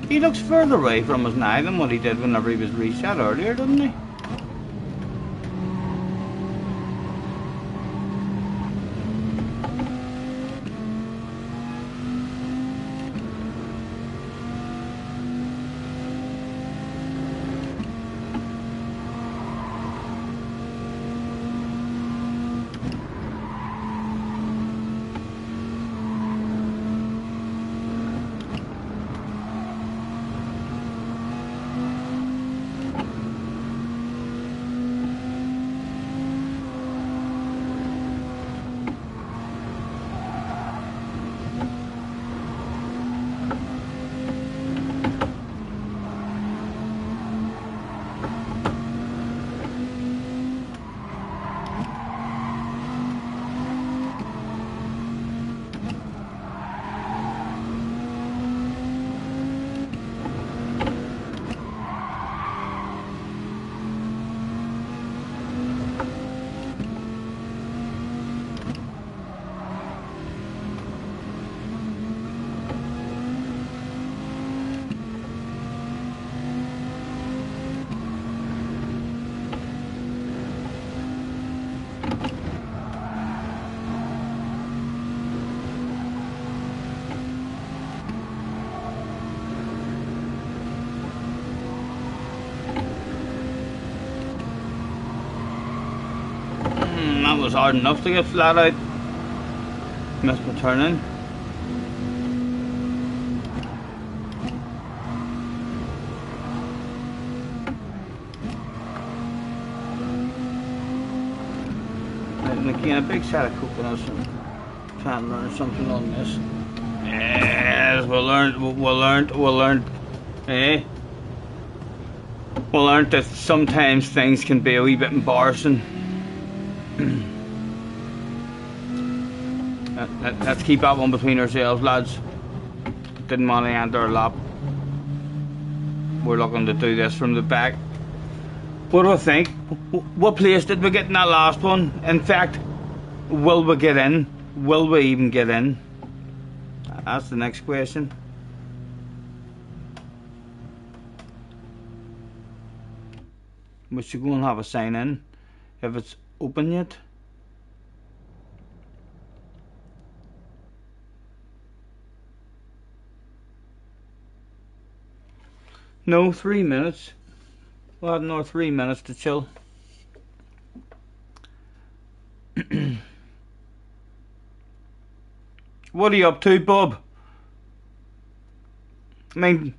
he looks further away from us now than what he did whenever he was reset earlier, doesn't he? was hard enough to get flat out. Missed my turning. And again, a big set of coconuts and trying to learn something on this. Yes, we learned, eh? We learned that sometimes things can be a wee bit embarrassing. Let's keep that one between ourselves, lads. Didn't want to enter our lap. We're looking to do this from the back. What do I think? What place did we get in that last one? In fact, will we get in? Will we even get in? That's the next question. We should go and have a sign in if it's open yet. No, 3 minutes. We'll have another 3 minutes to chill. What are you up to, Bob? I mean,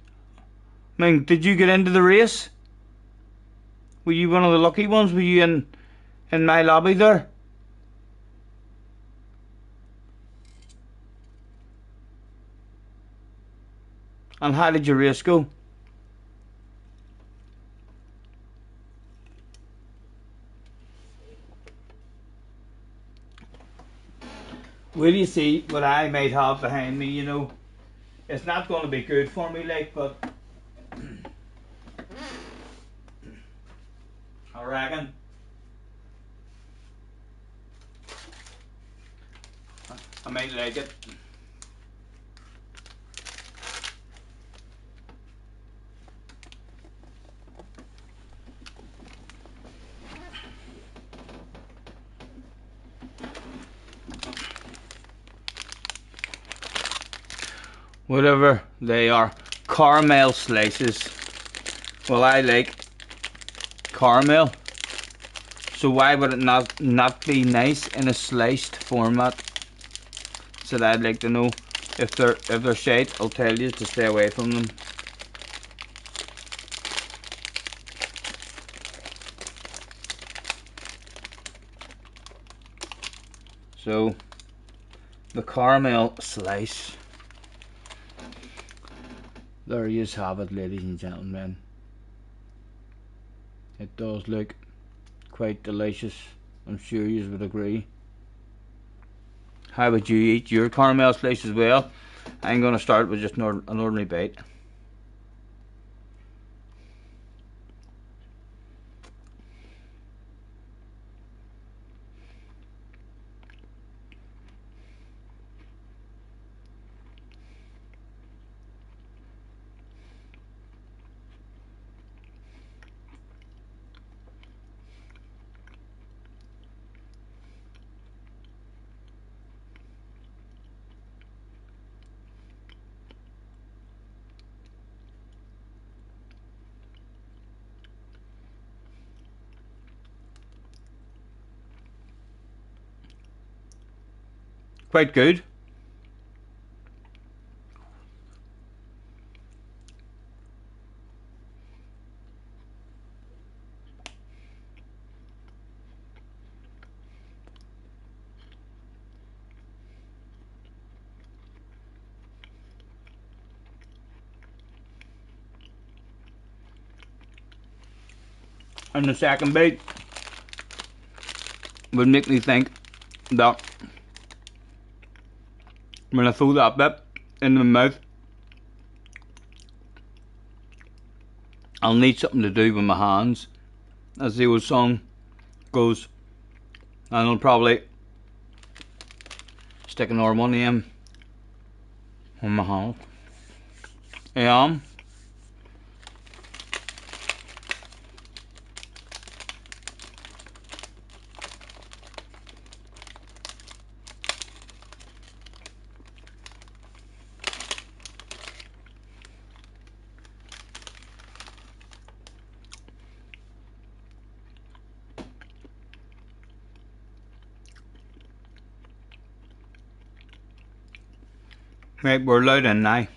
did you get into the race? Were you one of the lucky ones? Were you in my lobby there? And how did your race go? Will you see what I might have behind me, you know? It's not going to be good for me, like, but I reckon I might like it. Whatever they are, caramel slices. Well, I like caramel, so why would it not be nice in a sliced format? So I'd like to know. If they're shite, I'll tell you to stay away from them. So the caramel slice. There you have it, ladies and gentlemen. It does look quite delicious. I'm sure you would agree. How would you eat your caramel slice as well? I'm going to start with just an ordinary bite. Quite good. And the second bite would make me think that when I throw that bit in my mouth, I'll need something to do with my hands, as the old song goes, and I'll probably stick an harmonium on my hand. Yeah. Right, we're loud in now.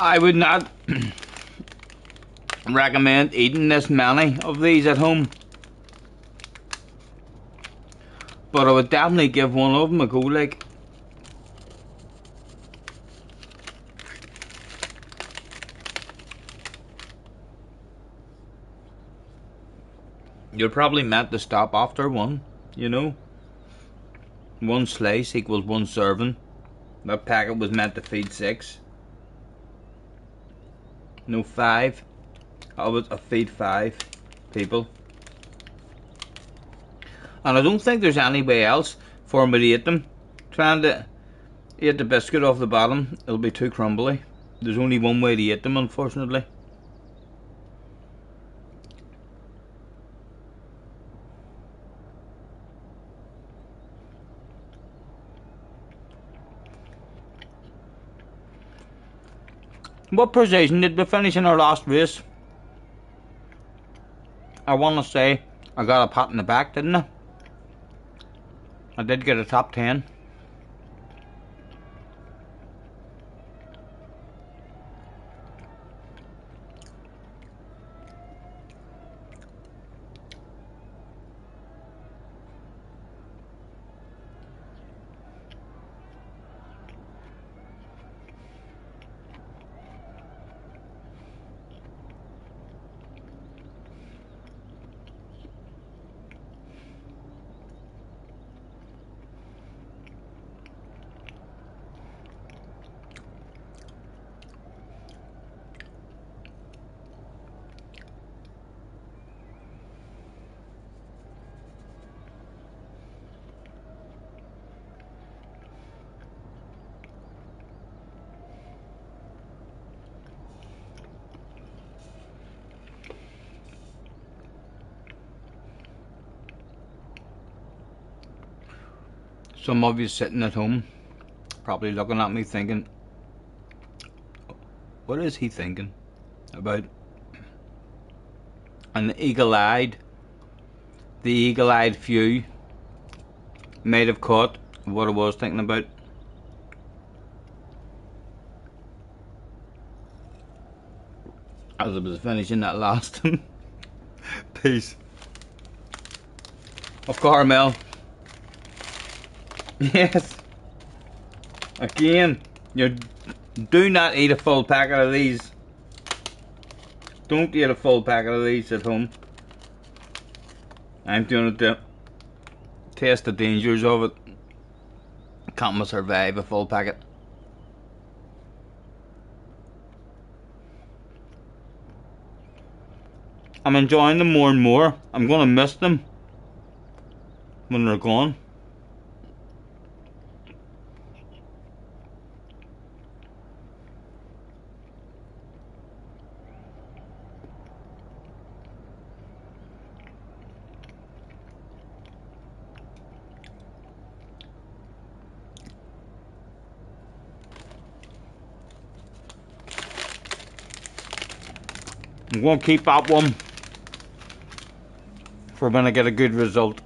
I would not recommend eating this many of these at home, but I would definitely give one of them a go. Like, you're probably meant to stop after one, you know. One slice equals one serving. That packet was meant to feed 6. No, 5. I feed 5 people. And I don't think there's any way else for me to eat them. Trying to eat the biscuit off the bottom, it'll be too crumbly. There's only one way to eat them, unfortunately. What position did we finish in our last race? I want to say I got a pat in the back, didn't I? I did get a top 10. Some of you sitting at home probably looking at me thinking, what is he thinking about? And the eagle-eyed few might have caught what I was thinking about. As I was finishing that last piece of caramel. Yes. Again, you do not eat a full packet of these. Don't eat a full packet of these at home. I'm doing it to test the dangers of it. Can't survive a full packet. I'm enjoying them more and more. I'm gonna miss them when they're gone. I'm gonna keep that one for when I get a good result.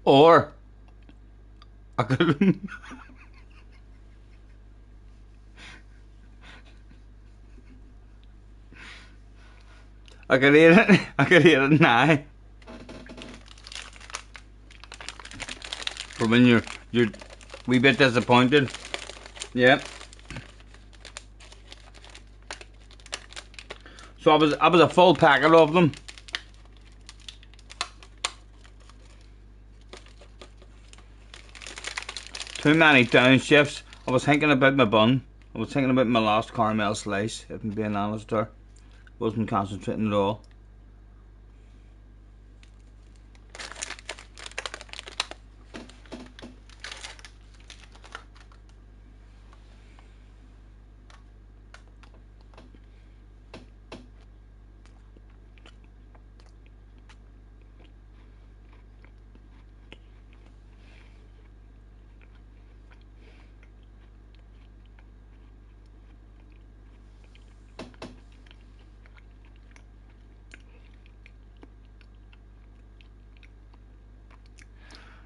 Or I could I could eat it. I could eat it now. For when you're wee bit disappointed. Yeah. So I was a full packet of them. Too many downshifts. I was thinking about my bun. I was thinking about my last caramel slice, if I'm being honest there. Wasn't concentrating at all.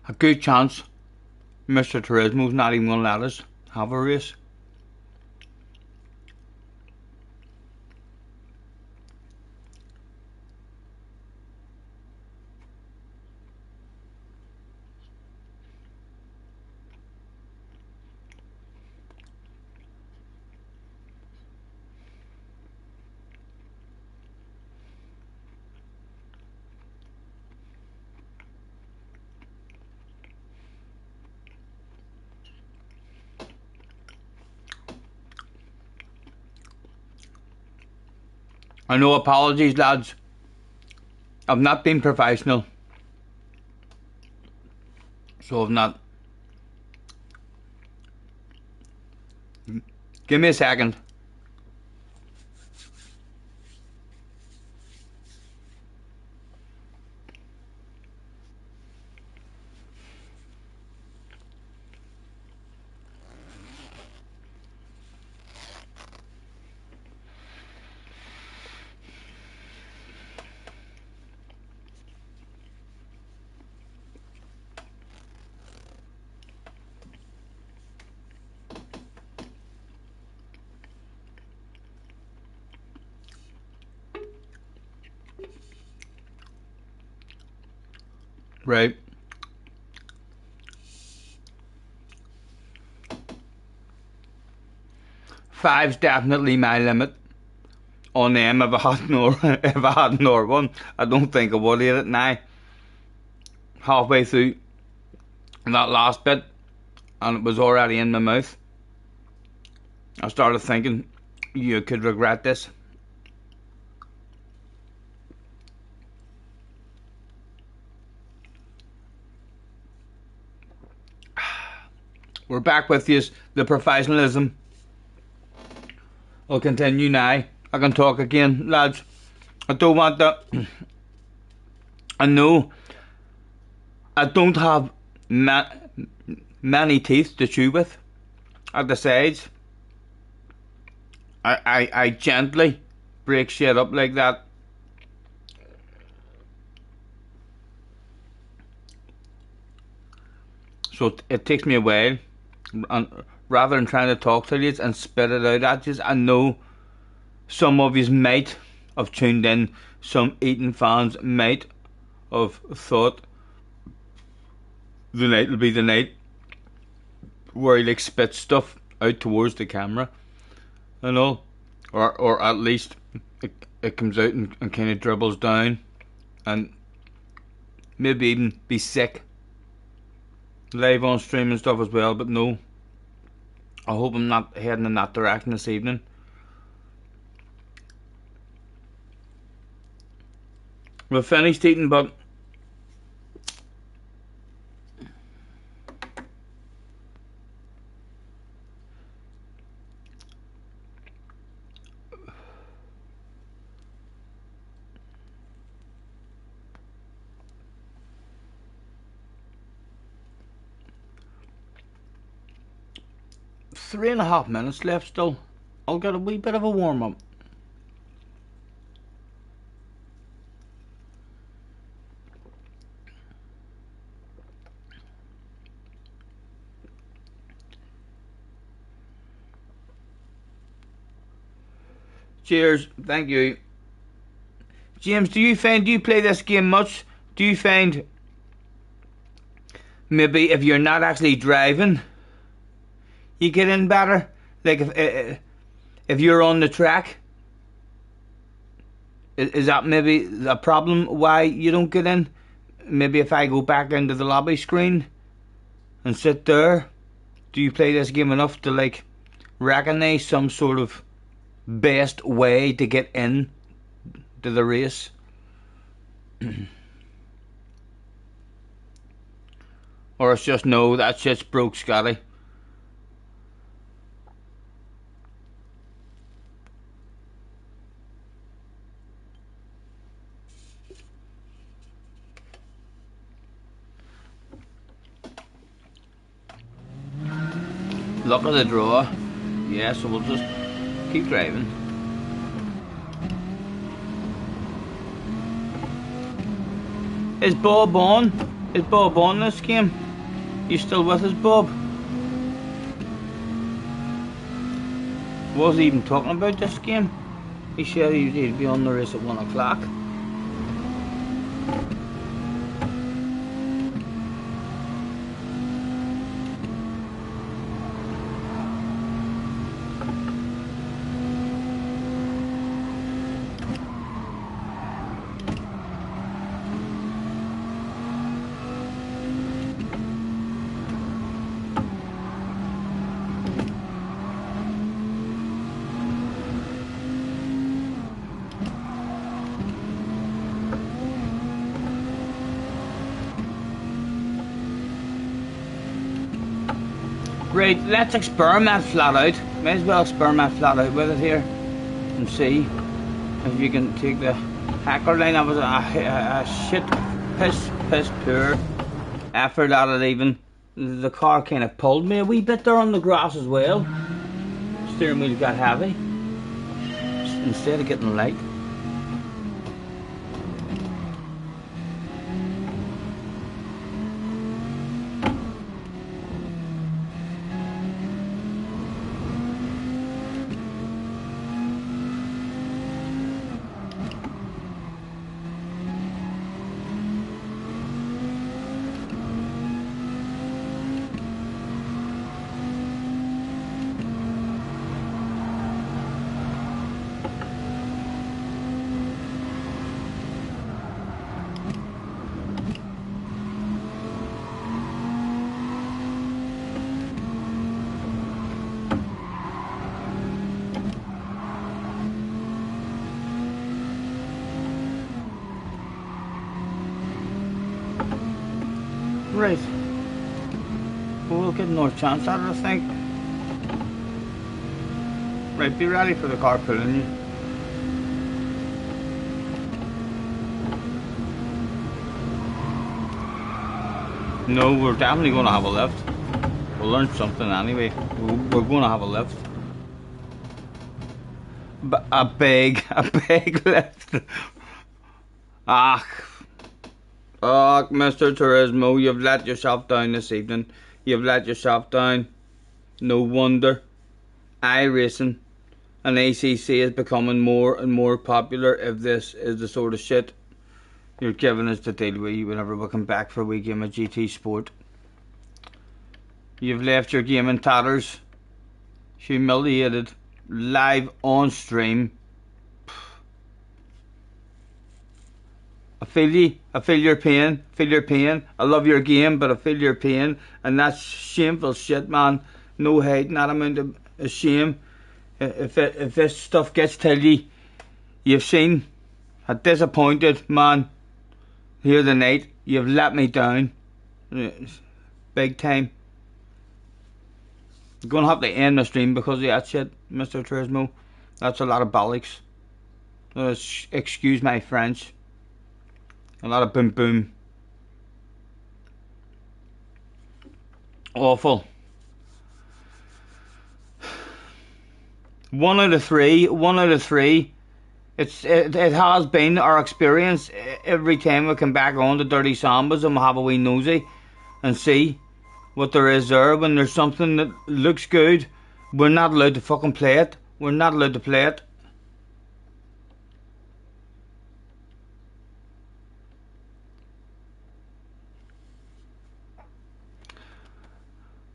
A good chance Mr. Turismo's not even going to let us have a race. I know, apologies lads. I've not been professional. So I've not. Give me a second. Right. Five's definitely my limit on them. If I had no, if I had another one, I don't think I would eat it now. Halfway through that last bit, and it was already in my mouth, I started thinking you could regret this. We're back with you. The professionalism will continue now. I can talk again, lads. I don't want that. I know I don't have many teeth to chew with at the sides. I gently break shit up like that. So it takes me a while, and rather than trying to talk to you and spit it out at you, I know some of you might have tuned in, some eating fans might have thought the night will be the night where he like spits stuff out towards the camera and all, or at least it comes out and kind of dribbles down, and maybe even be sick live on stream and stuff as well. But no, I hope I'm not heading in that direction this evening. We've finished eating, but .5 minutes left still. I'll get a wee bit of a warm up. Cheers, thank you. James, do you play this game much? Do you find maybe if you're not actually driving, you get in better? Like if you're on the track, is that maybe a problem why you don't get in? Maybe if I go back into the lobby screen and sit there, do you play this game enough to like recognize some sort of best way to get in to the race? Or it's just no, that shit's broke, Scotty. Luck of the draw. Yeah, so we'll just keep driving. Is Bob on? Is Bob on this game? You still with us, Bob? Was he even talking about this game? He said he'd be on the race at 1 o'clock. Great, let's experiment flat out. May as well experiment flat out with it here and see if you can take the hacker line. That was a shit, piss poor effort at it even. The car kind of pulled me a wee bit there on the grass as well. Steering wheel got heavy instead of getting light. Right. We'll get another chance at it, I think. Right, be ready for the car pulling you. No, we're definitely going to have a lift. We'll learn something anyway. We're going to have a lift. A big lift. Ah, Mr. Turismo, you've let yourself down this evening. You've let yourself down. No wonder. iRacing and ACC is becoming more and more popular if this is the sort of shit you're giving us to deal with whenever we come back for a wee game of GT Sport. You've left your game in tatters. Humiliated. Live on stream. I feel you. I feel your pain. Feel your pain. I love your game, but I feel your pain. And that's shameful shit, man. No hate, not amount of shame. If this stuff gets to you, you've seen a disappointed man here tonight. You've let me down. Big time. You're going to have to end the stream because of that shit, Mr. Turismo. That's a lot of bollocks. Excuse my French. A lot of boom boom. Awful. 1 out of 3. 1 out of 3. It has been our experience every time we come back on the Dirty Sambas and we have a wee nosy and see what there is there. When there's something that looks good, we're not allowed to fucking play it. We're not allowed to play it.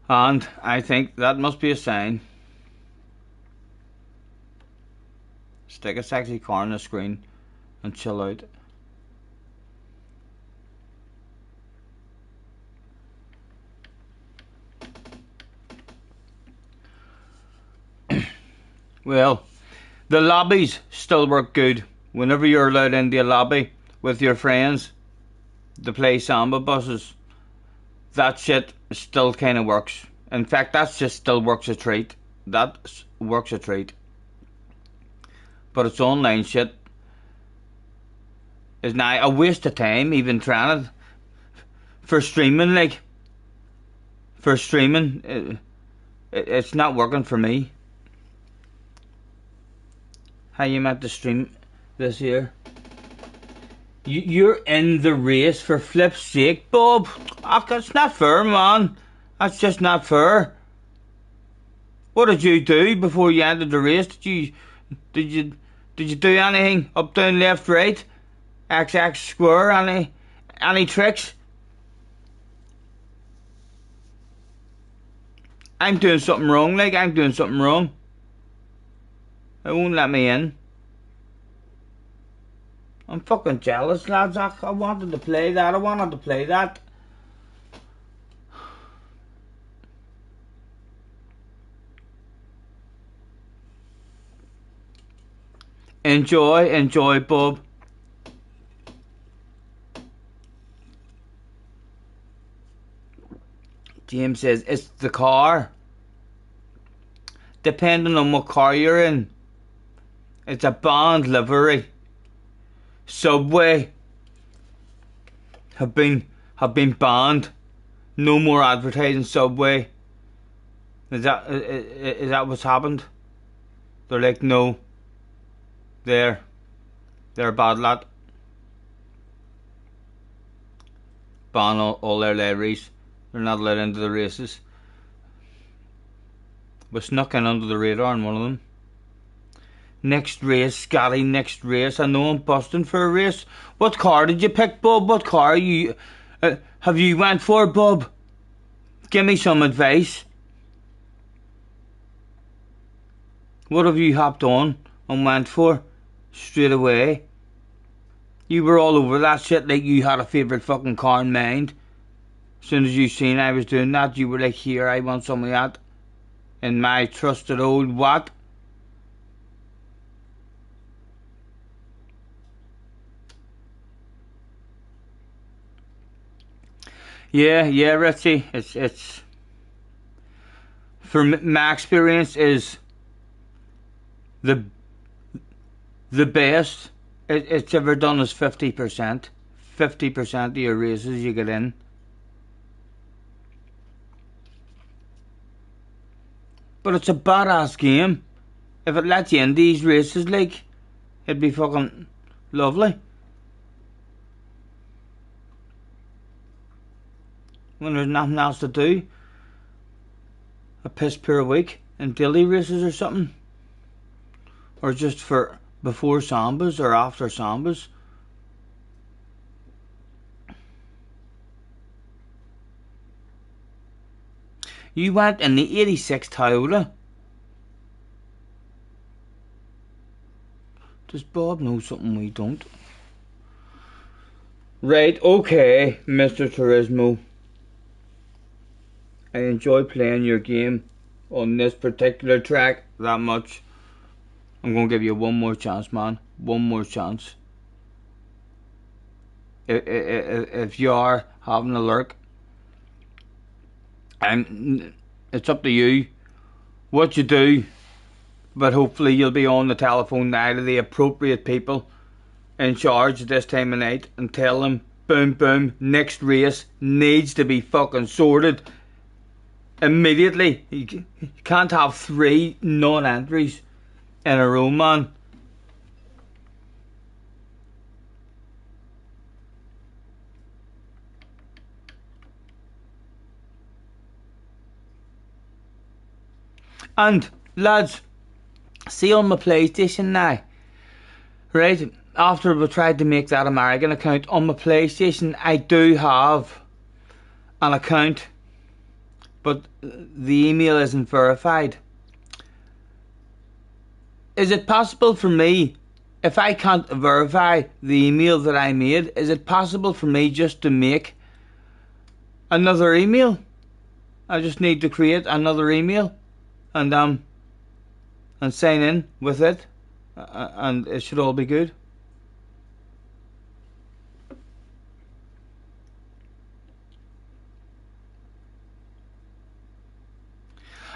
And I think that must be a sign. Stick a sexy car on the screen and chill out. Well, the lobbies still work good. Whenever you're allowed into a lobby with your friends to play samba buses, that shit still kind of works. In fact, that just still works a treat. That works a treat. But it's online shit is now a waste of time even trying it. For streaming, like, for streaming, it's not working for me. How you meant to stream this here? You're in the race for flip's sake, Bob. That's not fair, man. That's just not fair. What did you do before you entered the race? Did you do anything? Up, down, left, right? XX square? Any tricks? I'm doing something wrong, like I'm doing something wrong. It won't let me in. I'm fucking jealous, lads. I wanted to play that. I wanted to play that. Enjoy, Bob. James says, it's the car. Depending on what car you're in. It's a bond livery. Subway have been banned. No more advertising Subway. Is that what's happened? They're like, no. They're a bad lot. Ban all their liveries. They're not let into the races. We snuck in under the radar on one of them. Next race, Scotty, next race. I know I'm busting for a race. What car did you pick, Bob? What car have you went for, Bob? Give me some advice. What have you hopped on and went for straight away? You were all over that shit like you had a favourite fucking car in mind. As soon as you seen I was doing that, you were like, here, I want some of that. In my trusted old what? Yeah, Richie. It's my experience is the best it's ever done is 50%. 50% of your races you get in. But it's a badass game. If it lets you in these races, like, it'd be fucking lovely. When there's nothing else to do, a piss poor week in daily races or something, or just for before sambas or after sambas. You went in the 86 Toyota. Does Bob know something we don't? Right, okay, Mr. Turismo. I enjoy playing your game on this particular track that much. I'm going to give you one more chance, man. One more chance. If you are having a lurk, it's up to you what you do, but hopefully you'll be on the telephone now to the appropriate people in charge at this time of night and tell them, boom, boom, next race needs to be fucking sorted immediately. You can't have 3 non-entries in a row, man. And lads, see on my PlayStation now, right, after we tried to make that American account on my PlayStation, I do have an account, but the email isn't verified. Is it possible for me, if I can't verify the email that I made, is it possible for me just to make another email? I just need to create another email and sign in with it, and it should all be good.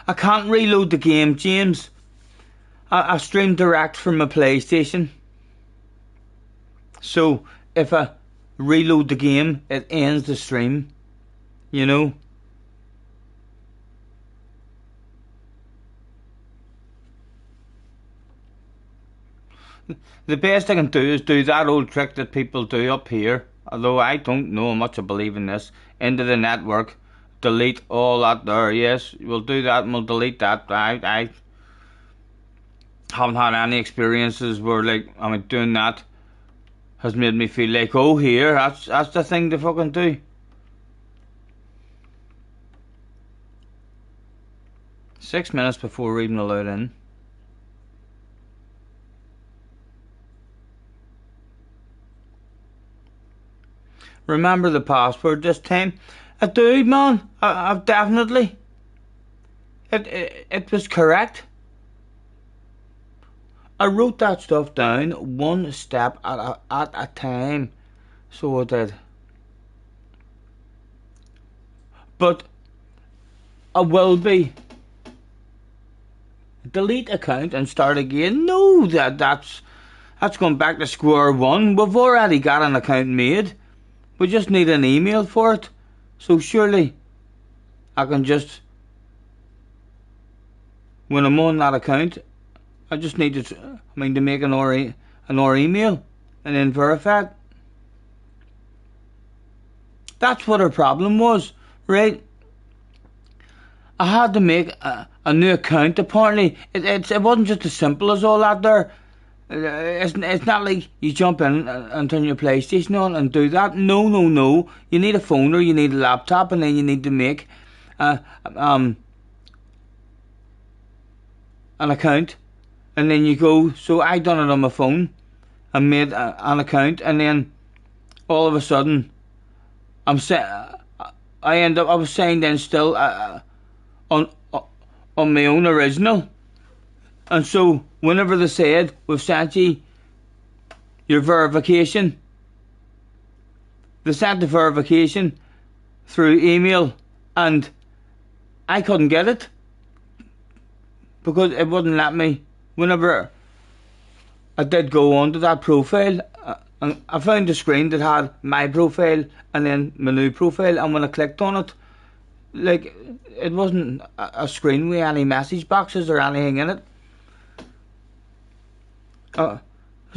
I can't reload the game, James. I stream direct from my PlayStation. So if I reload the game, it ends the stream. You know? The best I can do is do that old trick that people do up here. Although I don't know how much I believe in this. Into the network. Delete all that there. Yes, we'll do that and we'll delete that. I haven't had any experiences where, like, doing that has made me feel like, oh, here, that's the thing to fucking do. Six minutes before reading aloud in. Remember the password this time? I do, man. I've definitely. It was correct. I wrote that stuff down one step at a time. So I did. But I will be. Delete account and start again. No, that's going back to square one. We've already got an account made. We just need an email for it. So surely I can just, when I'm on that account, I just need to make another email and then verify it. That's what our problem was, right? I had to make a new account. Apparently, it wasn't just as simple as all that there. It's not like you jump in and turn your PlayStation on and do that. No. You need a phone or you need a laptop, and then you need to make an account, and then you go. So I done it on my phone and made an account, and then all of a sudden I was signed in still on my own original. And so, whenever they said, we've sent you your verification, they sent the verification through email, and I couldn't get it. because it wouldn't let me. Whenever I did go onto that profile, and I found a screen that had my profile and then my new profile, and when I clicked on it, like, it wasn't a screen with any message boxes or anything in it.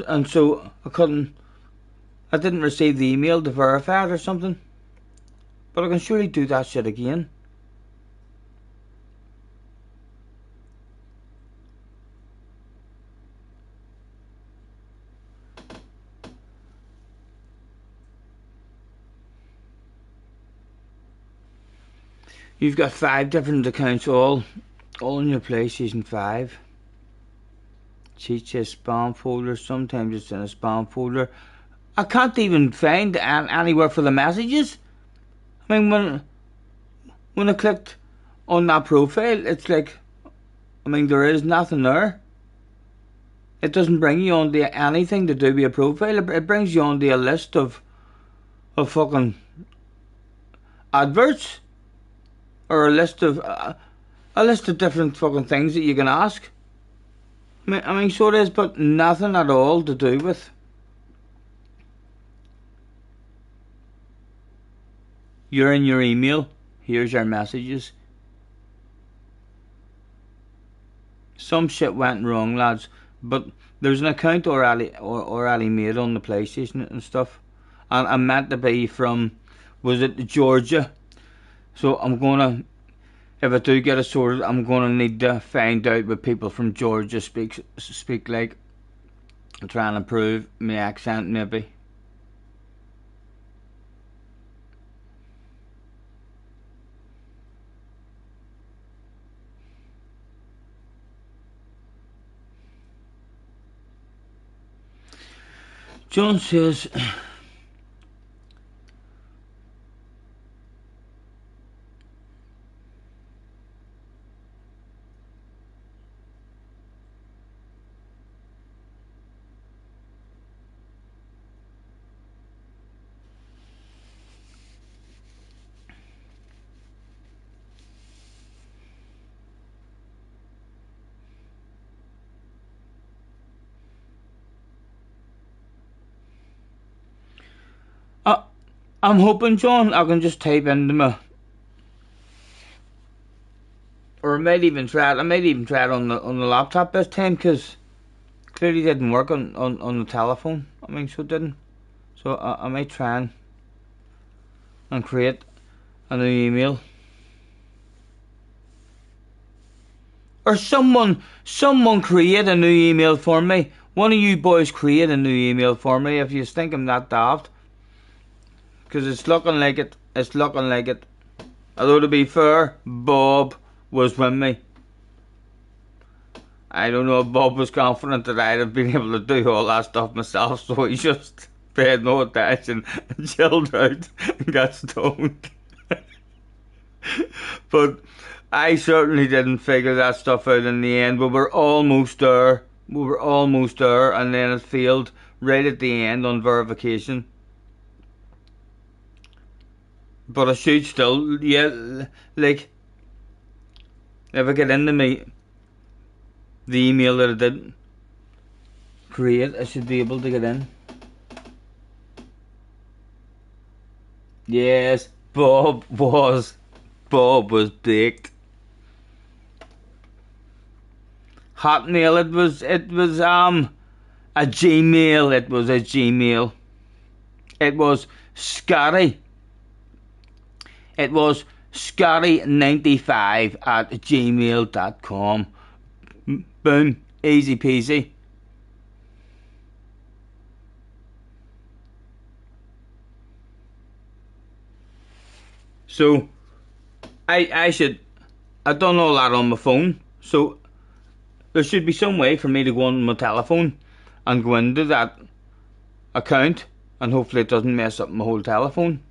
And so I didn't receive the email to verify it or something. But I can surely do that shit again. You've got 5 different accounts all in your PlayStation 5. Cheat says spam folder. Sometimes it's in a spam folder. I can't even find anywhere for the messages. I mean, when I clicked on that profile, it's like, I mean, there is nothing there. It doesn't bring you on to anything to do with a profile. It brings you on to a list of fucking adverts, or a list of different fucking things that you can ask. I mean, so it is, but nothing at all to do with. You're in your email. Here's your messages. Some shit went wrong, lads. But there's an account already made on the PlayStation and stuff. And I'm meant to be from, was it Georgia? So I'm gonna, if I do get it sorted, I'm gonna need to find out what people from Georgia speak like. I'm trying to improve my accent, maybe. John says, I'm hoping, John, I can just type into my, or I might even try it on the laptop this time, because clearly didn't work on the telephone. I mean, so it didn't. So I might try and create a new email. Or someone create a new email for me. One of you boys create a new email for me if you think I'm that daft. Because it's looking like it. Although, to be fair, Bob was with me. I don't know if Bob was confident that I'd have been able to do all that stuff myself, so he just paid no attention and chilled out and got stoned. But I certainly didn't figure that stuff out in the end. We were almost there, and then it failed right at the end on verification. But I should still, yeah, like, if I get into the email that I did create, I should be able to get in. Yes, Bob was baked. Hotmail, it was a Gmail, It was Scotty. It was Scotty95@gmail.com. Boom. Easy peasy. So, I've done all that on my phone. So, there should be some way for me to go on my telephone and go into that account. And hopefully it doesn't mess up my whole telephone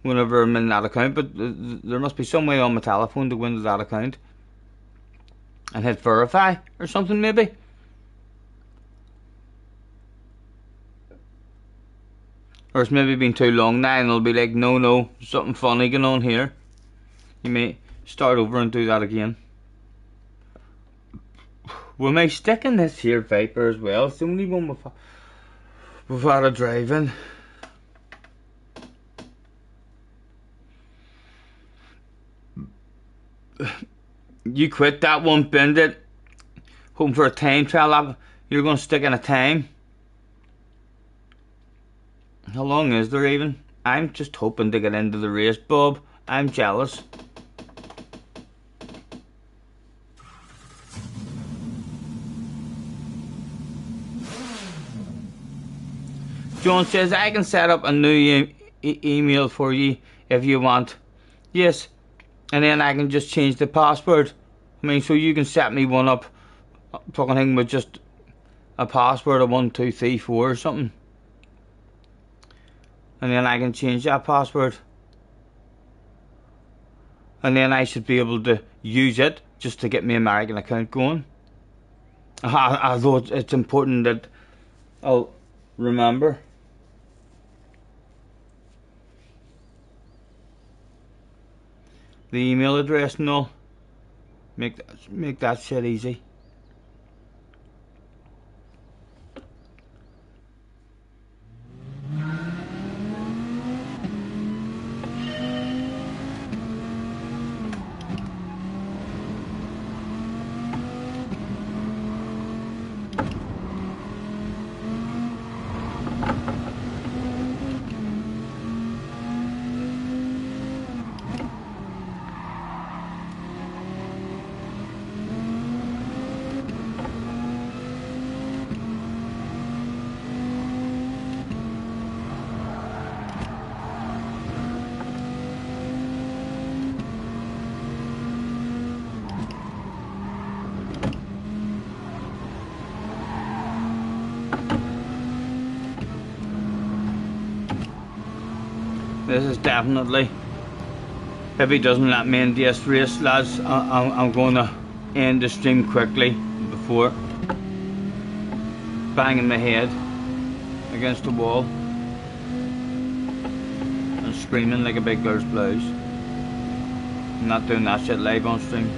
whenever I'm in that account, but there must be some way on my telephone to go into that account and hit verify or something, maybe. Or it's maybe been too long now and it'll be like, no, something funny going on here. You may start over and do that again. We may stick in this here Viper as well. It's the only one we've had a drive in. You quit that one, bend it. Hoping for a time trial. You're going to stick in a time. How long is there even? I'm just hoping to get into the race, Bob. I'm jealous. John says, I can set up a new email for you if you want. Yes. And then I can just change the password. I mean, so you can set me one up. Fucking thing with just a password of 1, 2, 3, 4 or something. And then I can change that password. And then I should be able to use it just to get my American account going. Although it's important that I'll remember. The email address, no. Make that shit easy. This is definitely, if he doesn't let me into this race, lads, I'm going to end the stream quickly before banging my head against the wall and screaming like a big girl's blouse. I'm not doing that shit live on stream.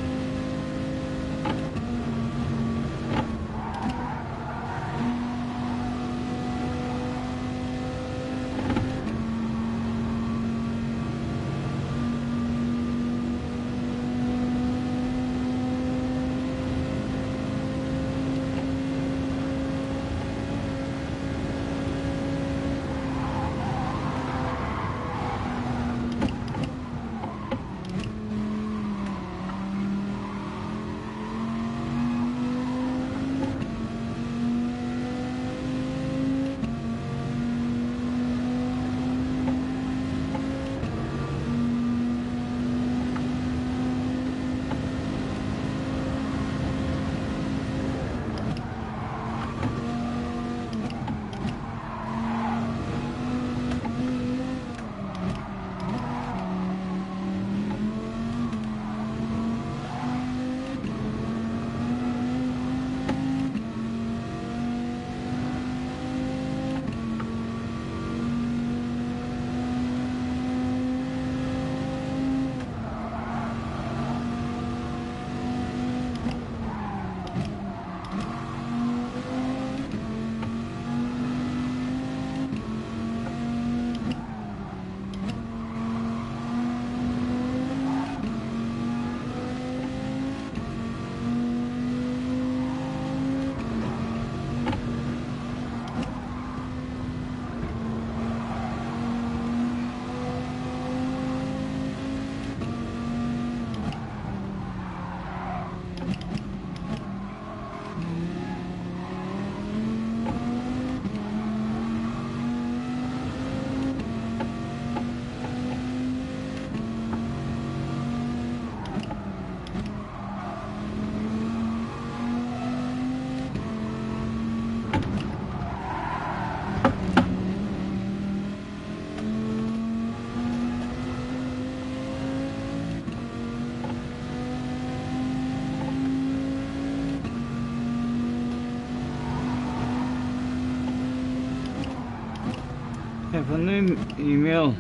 If a new email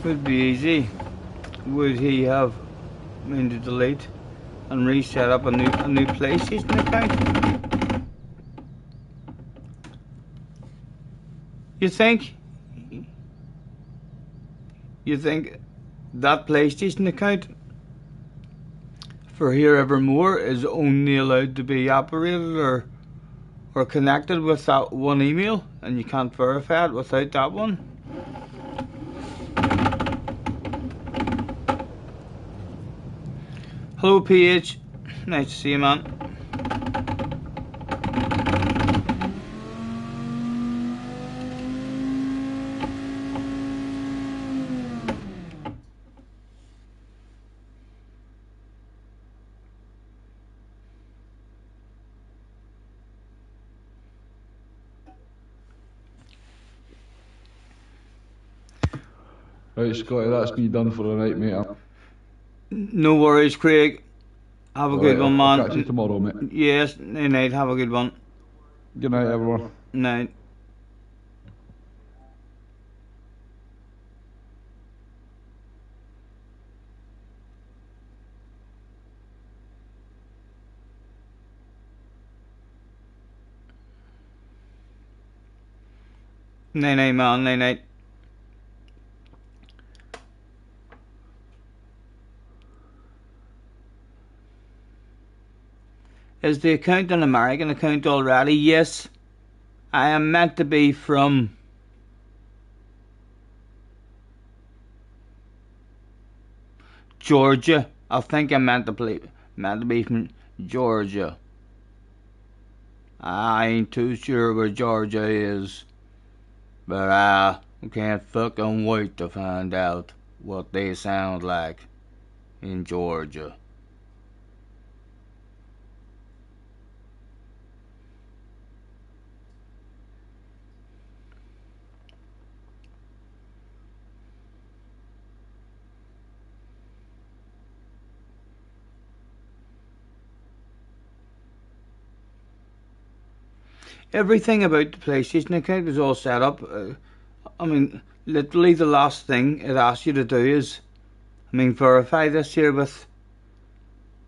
would be easy, would he have meant to delete? and reset up a new PlayStation account? You think that PlayStation account for Here Evermore is only allowed to be operated or connected with that one email, and you can't verify it without that one? Hello PH, nice to see you, man. Right, Scotty, that's me done for the night, mate. No worries, Craig. Have a good one, man. I'll catch you tomorrow, mate. Yes, night. Have a good one. Good night, everyone. Night. Night, man. Night. Is the account an American account already? Yes. I am meant to be from Georgia. I think I'm meant to be from Georgia. I ain't too sure where Georgia is, but I can't fucking wait to find out what they sound like in Georgia. Everything about the PlayStation account was all set up. I mean, literally the last thing it asks you to do is, verify this here with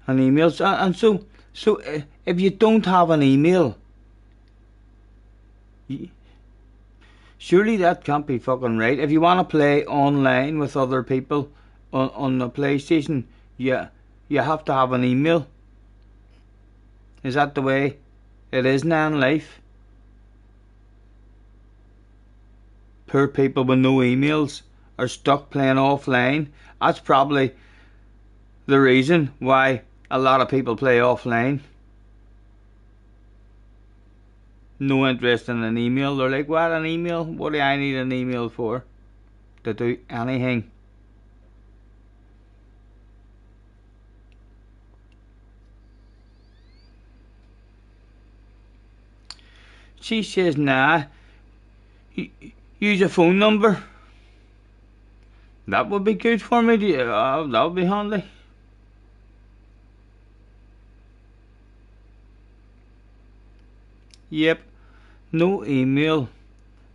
an email. And so if you don't have an email, surely that can't be fucking right. If you want to play online with other people on the PlayStation, you have to have an email. Is that the way it is now in life? Poor people with no emails are stuck playing offline. That's probably the reason why a lot of people play offline. No interest in an email. They're like, what, an email? What do I need an email for? To do anything. She says, nah, use a phone number. That would be good for me. That would be handy. Yep. No email.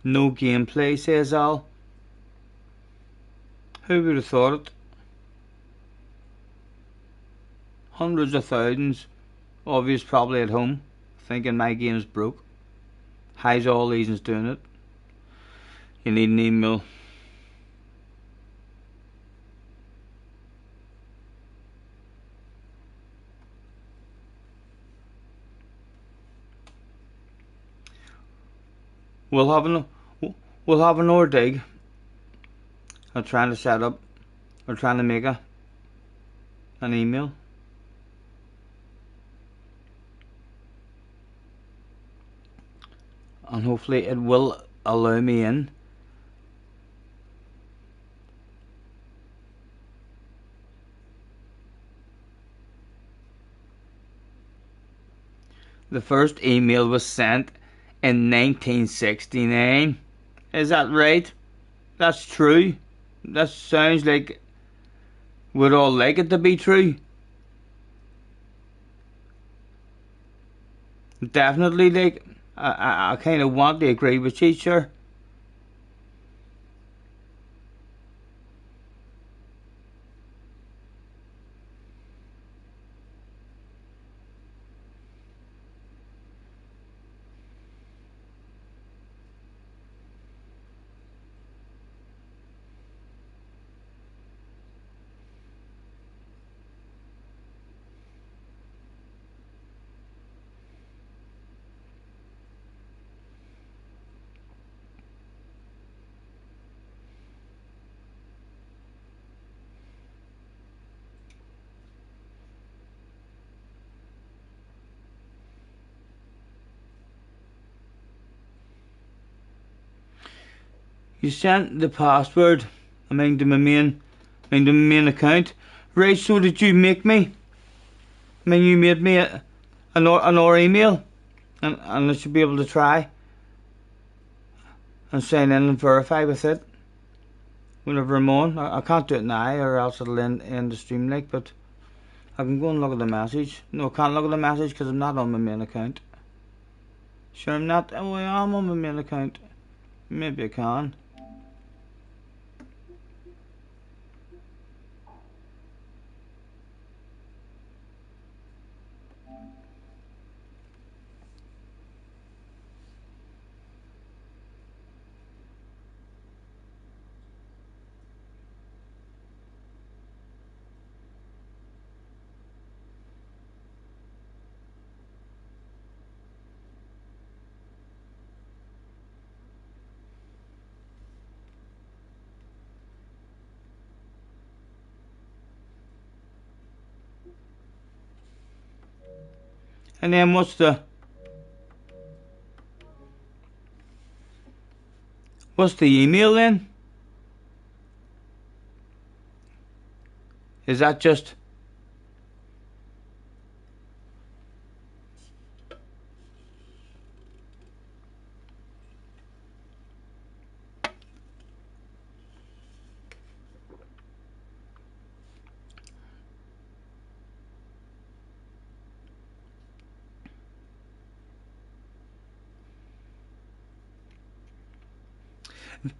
No gameplay, says Al. Who would have thought it? Hundreds of thousands. Obvious probably at home. Thinking my game's broke. How's all these doing it? You need an email. We'll have another dig. I'm trying to set up, or trying to make an email. And hopefully it will allow me in. The first email was sent in 1969. Is that right? That's true. That sounds like we'd all like it to be true. Definitely, like, I kind of want to agree with you, sure. You sent the password. To my main account. Right, so did you make me? You made me another email, and I should be able to try and sign in and verify with it whenever I'm on. I can't do it now, or else it'll end the stream like. But I can go and look at the message. No, I can't look at the message because I'm not on my main account. Sure, I'm not. Oh, I am on my main account. Maybe I can. And then what's the email then? Is that just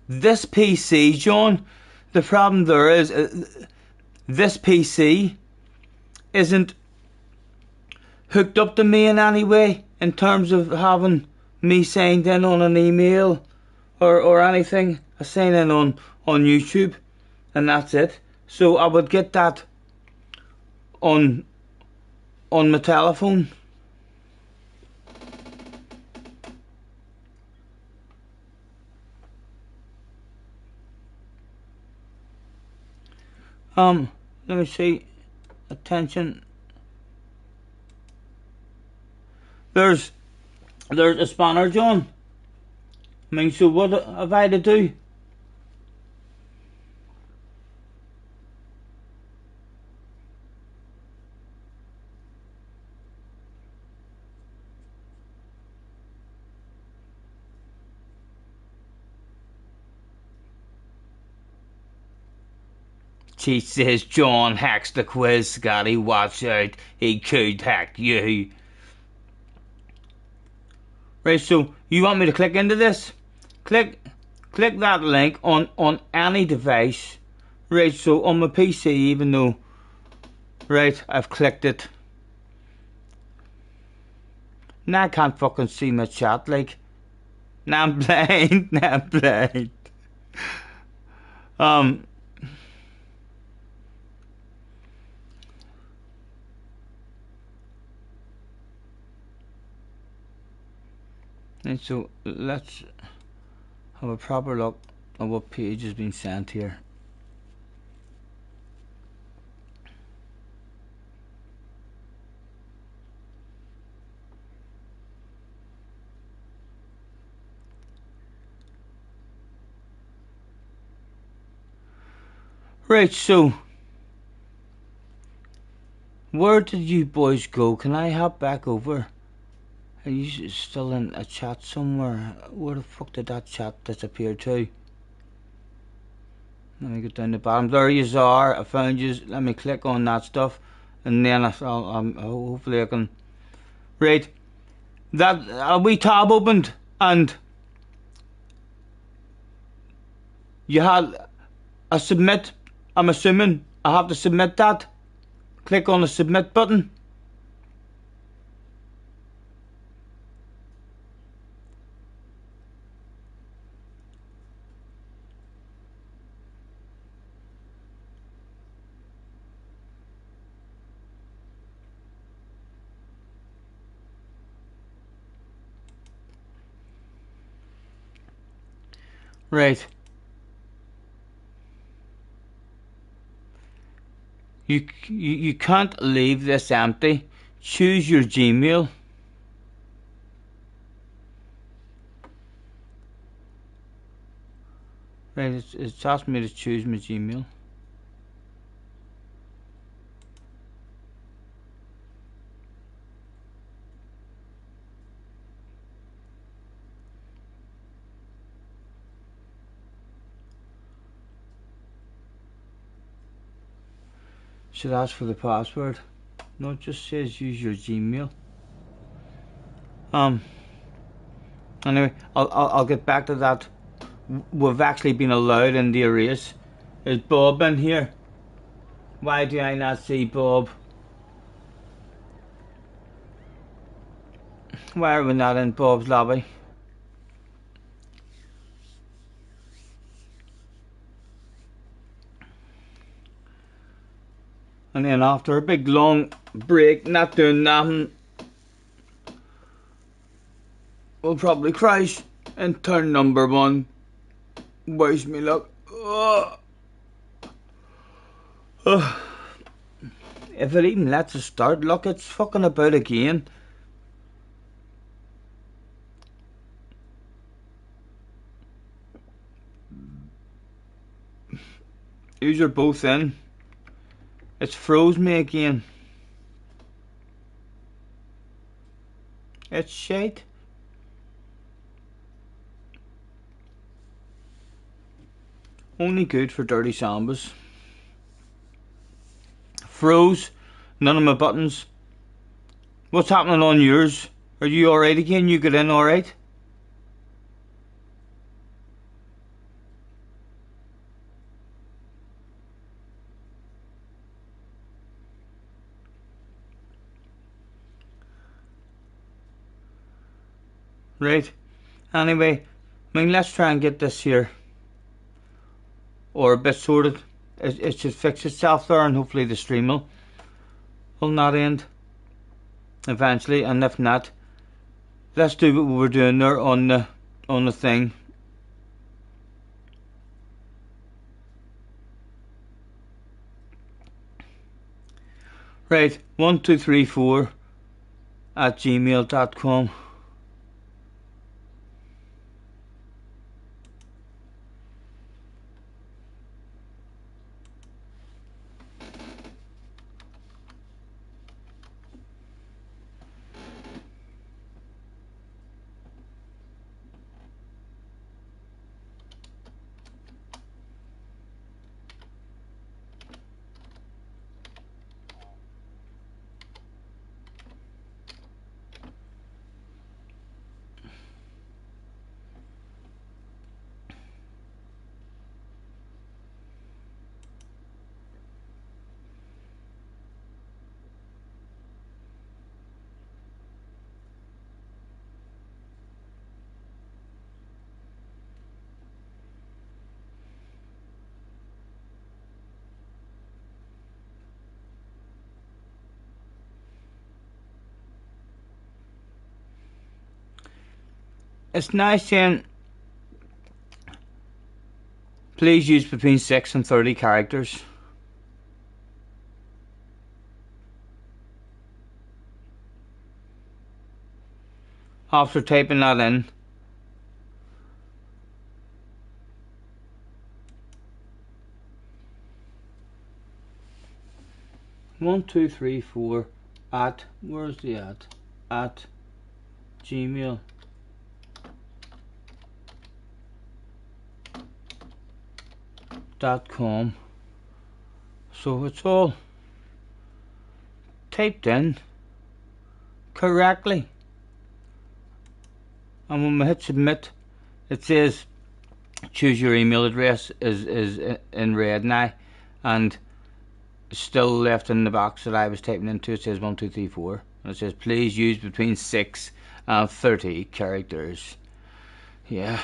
this PC, John? The problem there is this PC isn't hooked up to me in any way in terms of having me signed in on an email or anything. I sign in on YouTube and that's it. So I would get that on my telephone. Let me see. Attention. There's a spanner, John. So what have I to do? She says John hacks the quiz, Scotty. Watch out, he could hack you. Right, so you want me to click into this? Click that link on any device. Right, so on my PC, even though, right, I've clicked it. Now I can't fucking see my chat, like. Now I'm blind, now I'm blind. And so let's have a proper look at what page has been sent here. Right, so where did you boys go? Can I hop back over? Are you still in a chat somewhere? Where the fuck did that chat disappear to? Let me go down the bottom. There you are. I found you. Let me click on that stuff, and then hopefully I can. Right, that a wee tab opened, and you had a submit. I'm assuming I have to submit that. Click on the submit button. Right. You can't leave this empty. Choose your Gmail. Right, it's asking me to choose my Gmail. Should ask for the password. No, it just says use your Gmail. Anyway, I'll get back to that. We've actually been allowed in the race. Is Bob in here? Why do I not see Bob? Why are we not in Bob's lobby? And then after a big long break, not doing nothing, we'll probably crash and turn number 1. Wish me luck. If it even lets us start, look, it's fucking about again. These are both in. It's froze me again. It's shite. Only good for dirty sambas. Froze. None of my buttons. What's happening on yours? Are you alright again? You get in alright? Right. Anyway, let's try and get this here. Or a bit sorted. It should fix itself there, and hopefully the stream will not end eventually. And if not, let's do what we were doing there on the thing. Right, 1234 at gmail.com. It's nice saying please use between 6 and 30 characters. After typing that in, one, two, three, four at, where's the at Gmail. .com. So it's all typed in correctly, and when we hit submit, it says choose your email address is in red now, and still left in the box that I was typing into. It says 1234, and it says please use between 6 and 30 characters. Yeah.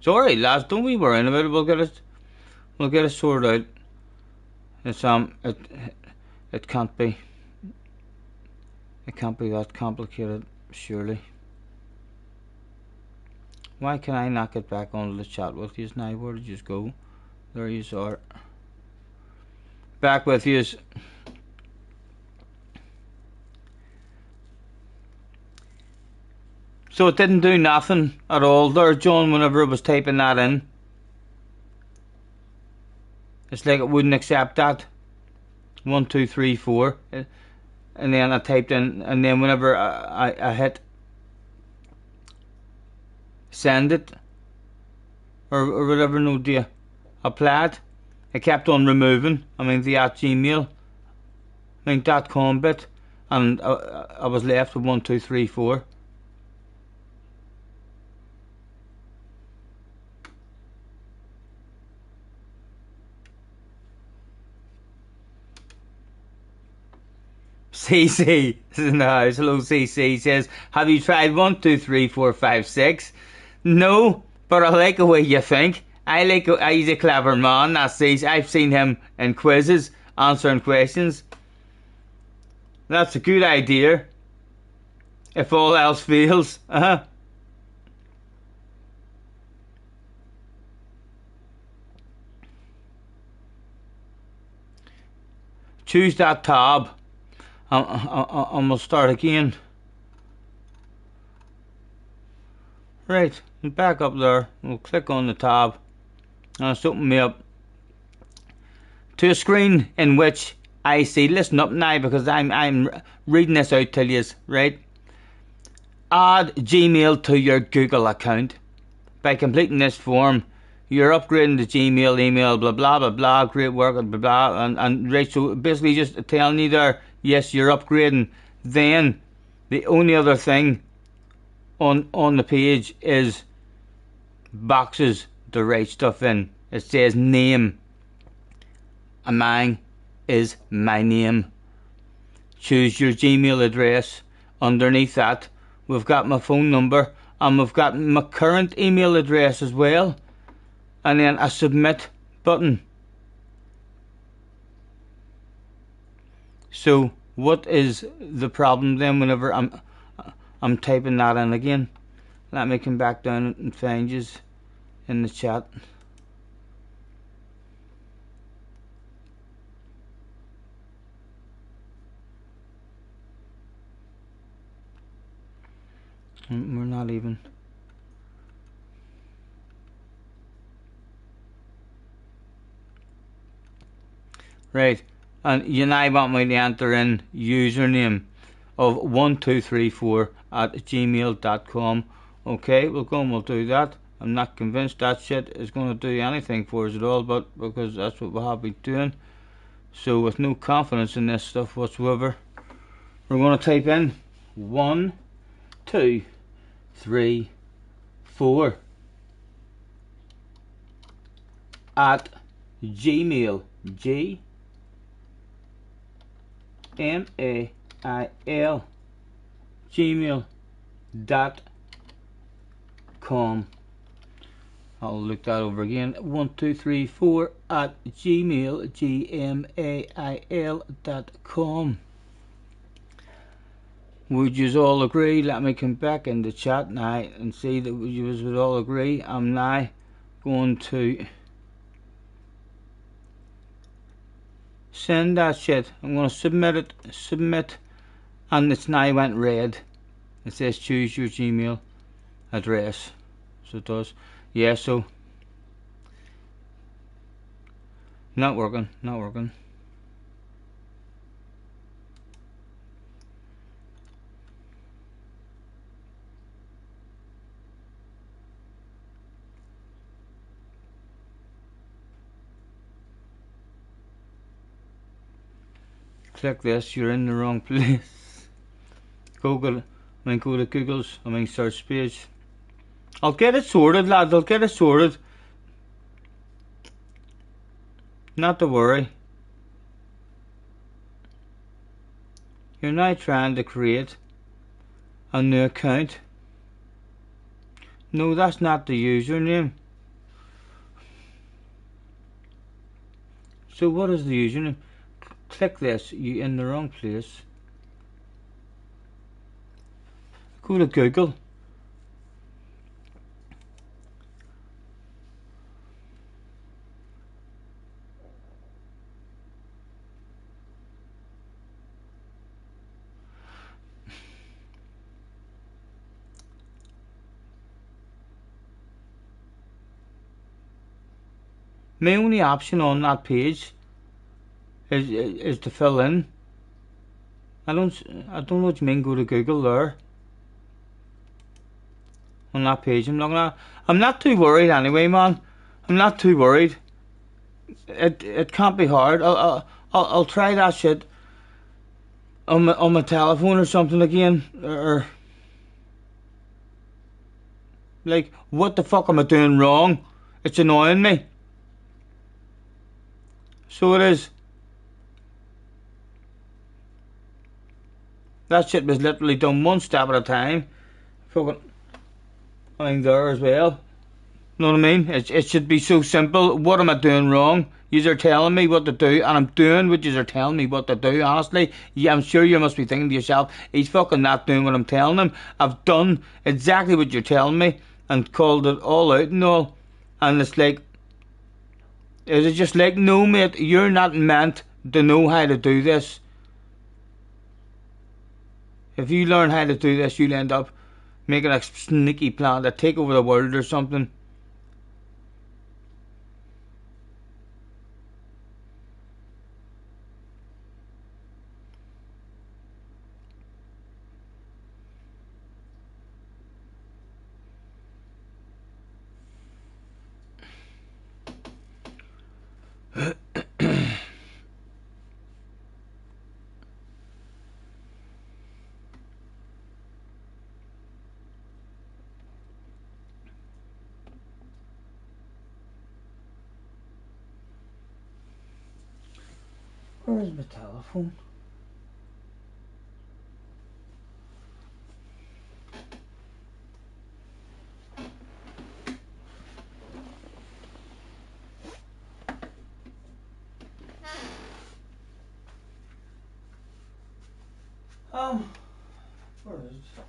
So alright lads, don't be worrying about it. We'll get it sorted out. It's it can't be that complicated, surely. Why can I not get back onto the chat with you now? Where did you go? There you are. Back with you. So it didn't do nothing at all there, John, whenever I was typing that in. It's like it wouldn't accept that. 1, 2, 3, 4. And then I typed in, and then whenever I hit send it, or whatever, no dear, apply it kept on removing, the at Gmail, .com bit, and I was left with 1, 2, 3, 4. CC is in the house. Hello, CC says, have you tried 1, 2, 3, 4, 5, 6? No, but I like the way you think. He's a clever man. I've seen him in quizzes answering questions. That's a good idea. If all else fails, choose that tab. And we'll start again. Right, back up there. We'll click on the tab, and it's opened me up to a screen in which I see. Listen up now, because I'm reading this out to you. Right, add Gmail to your Google account. By completing this form, you're upgrading the Gmail email. Blah blah blah blah. Great work. Blah blah. And right. So basically, just telling you there. Yes, you're upgrading. Then the only other thing on the page is boxes to write stuff in. It says name, and mine is my name. Choose your Gmail address. Underneath that, we've got my phone number, and we've got my current email address as well, and then a submit button. So what is the problem then whenever I'm typing that in again? Let me come back down and find you in the chat. We're not even. Right. And you now want me to enter in username of 1234 at gmail.com. Okay, we'll go and we'll do that. I'm not convinced that shit is going to do anything for us at all, but because that's what we have been doing. So with no confidence in this stuff whatsoever, we're going to type in 1, 2, 3, 4 at Gmail. Gmail gmail.com. I'll look that over again. 1, 2, 3, 4 at gmail.com. Would you all agree? Let me come back in the chat now and see that you would all agree. I'm now going to send that shit. I'm going to submit it. Submit. And it's now went red. It says choose your Gmail address. So it does. Yeah, so. Not working. Not working. Click this, you're in the wrong place. Go to Google's, search page. I'll get it sorted, lads, I'll get it sorted. Not to worry. You're now trying to create a new account. No, that's not the username. So what is the username? Click this, you're in the wrong place. Go to Google. My only option on that page is to fill in. I don't know what you mean. Go to Google there. On that page I'm looking at. I'm not too worried anyway, man. I'm not too worried. It can't be hard. I'll try that shit on my telephone or something again. Or like, what the fuck am I doing wrong? It's annoying me. So it is. That shit was literally done one step at a time. Fucking, I mean, there as well. Know what I mean? It should be so simple. What am I doing wrong? You're telling me what to do, and I'm doing what you're telling me what to do. Honestly, yeah, I'm sure you must be thinking to yourself, he's fucking not doing what I'm telling him. I've done exactly what you're telling me and called it all out and all. And it's like, is it just like, no, mate, you're not meant to know how to do this. If you learn how to do this, you'll end up making a sneaky plan to take over the world or something. Where's my telephone? Where is it?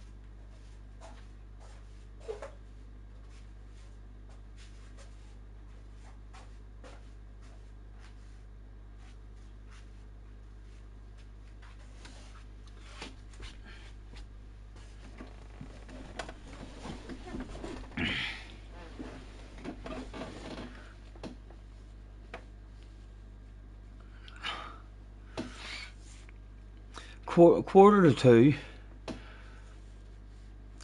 Quarter to two.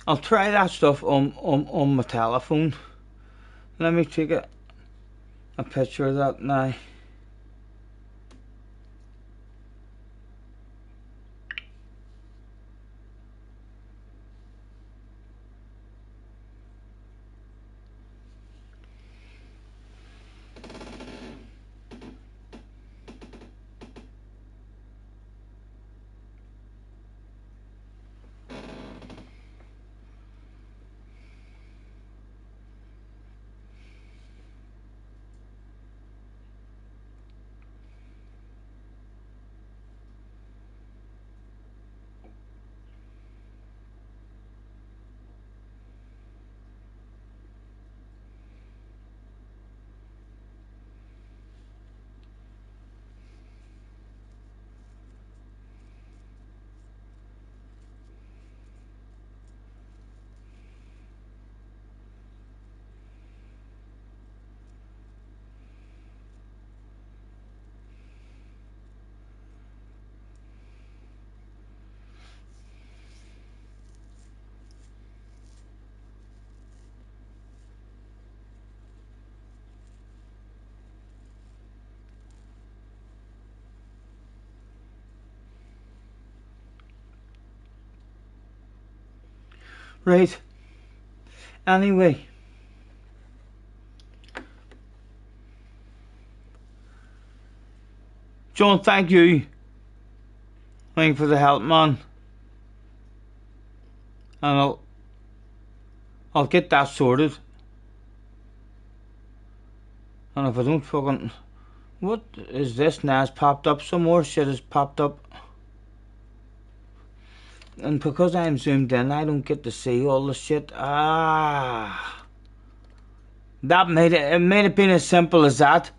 I'll try that stuff on my telephone. Let me take a picture of that now. Right. Anyway. John, thank you. Thank you for the help, man. And I'll get that sorted. And if I don't fucking... What is this now? It's popped up. Some more shit has popped up. And because I'm zoomed in, I don't get to see all the shit. That made it may have been as simple as that.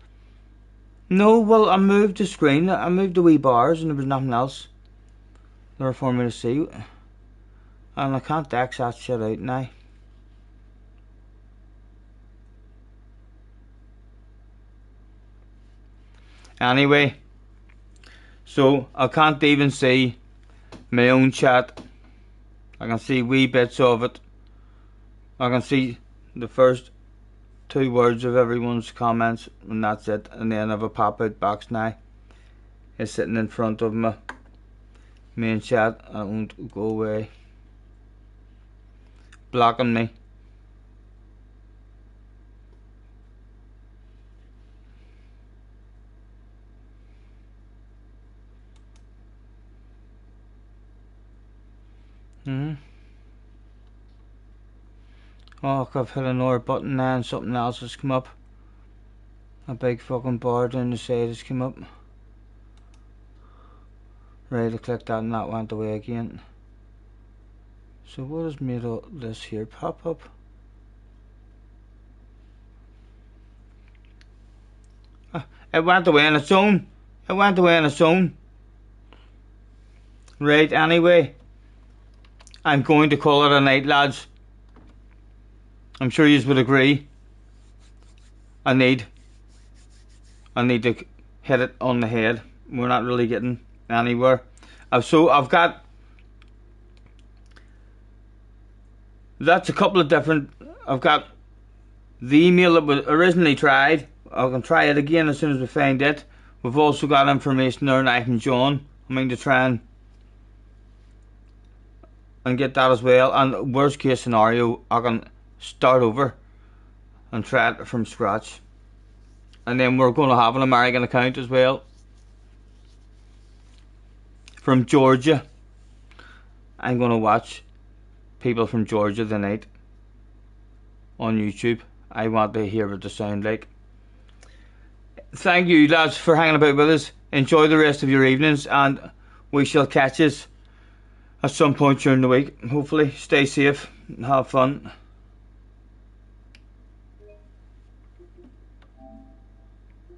No, well, I moved the screen. I moved the wee bars and there was nothing else there for me to see. And I can't X that shit out now. Anyway, so I can't even see my own chat. I can see wee bits of it. I can see the first 2 words of everyone's comments, and that's it. And then I have a pop-out box now. It's sitting in front of my main chat. I won't go away. Blocking me. Oh, I've hit another button now and something else has come up. A big fucking bar down the side has come up. Right, I clicked that and that went away again. So what has made all this here pop up? It went away on its own. It went away on its own. Right, anyway. I'm going to call it a night, lads. I'm sure you would agree. I need to hit it on the head. We're not really getting anywhere. I've got, that's a couple of different. I've got the email that was originally tried. I can try it again as soon as we find it. We've also got information there, and I can join. I'm going to try and get that as well. And worst case scenario, I can start over and try it from scratch. And then we're going to have an American account as well, from Georgia. I'm going to watch people from Georgia tonight on YouTube. I want to hear what they sound like. Thank you, lads, for hanging about with us. Enjoy the rest of your evenings, and we shall catch us at some point during the week. Hopefully, stay safe and have fun.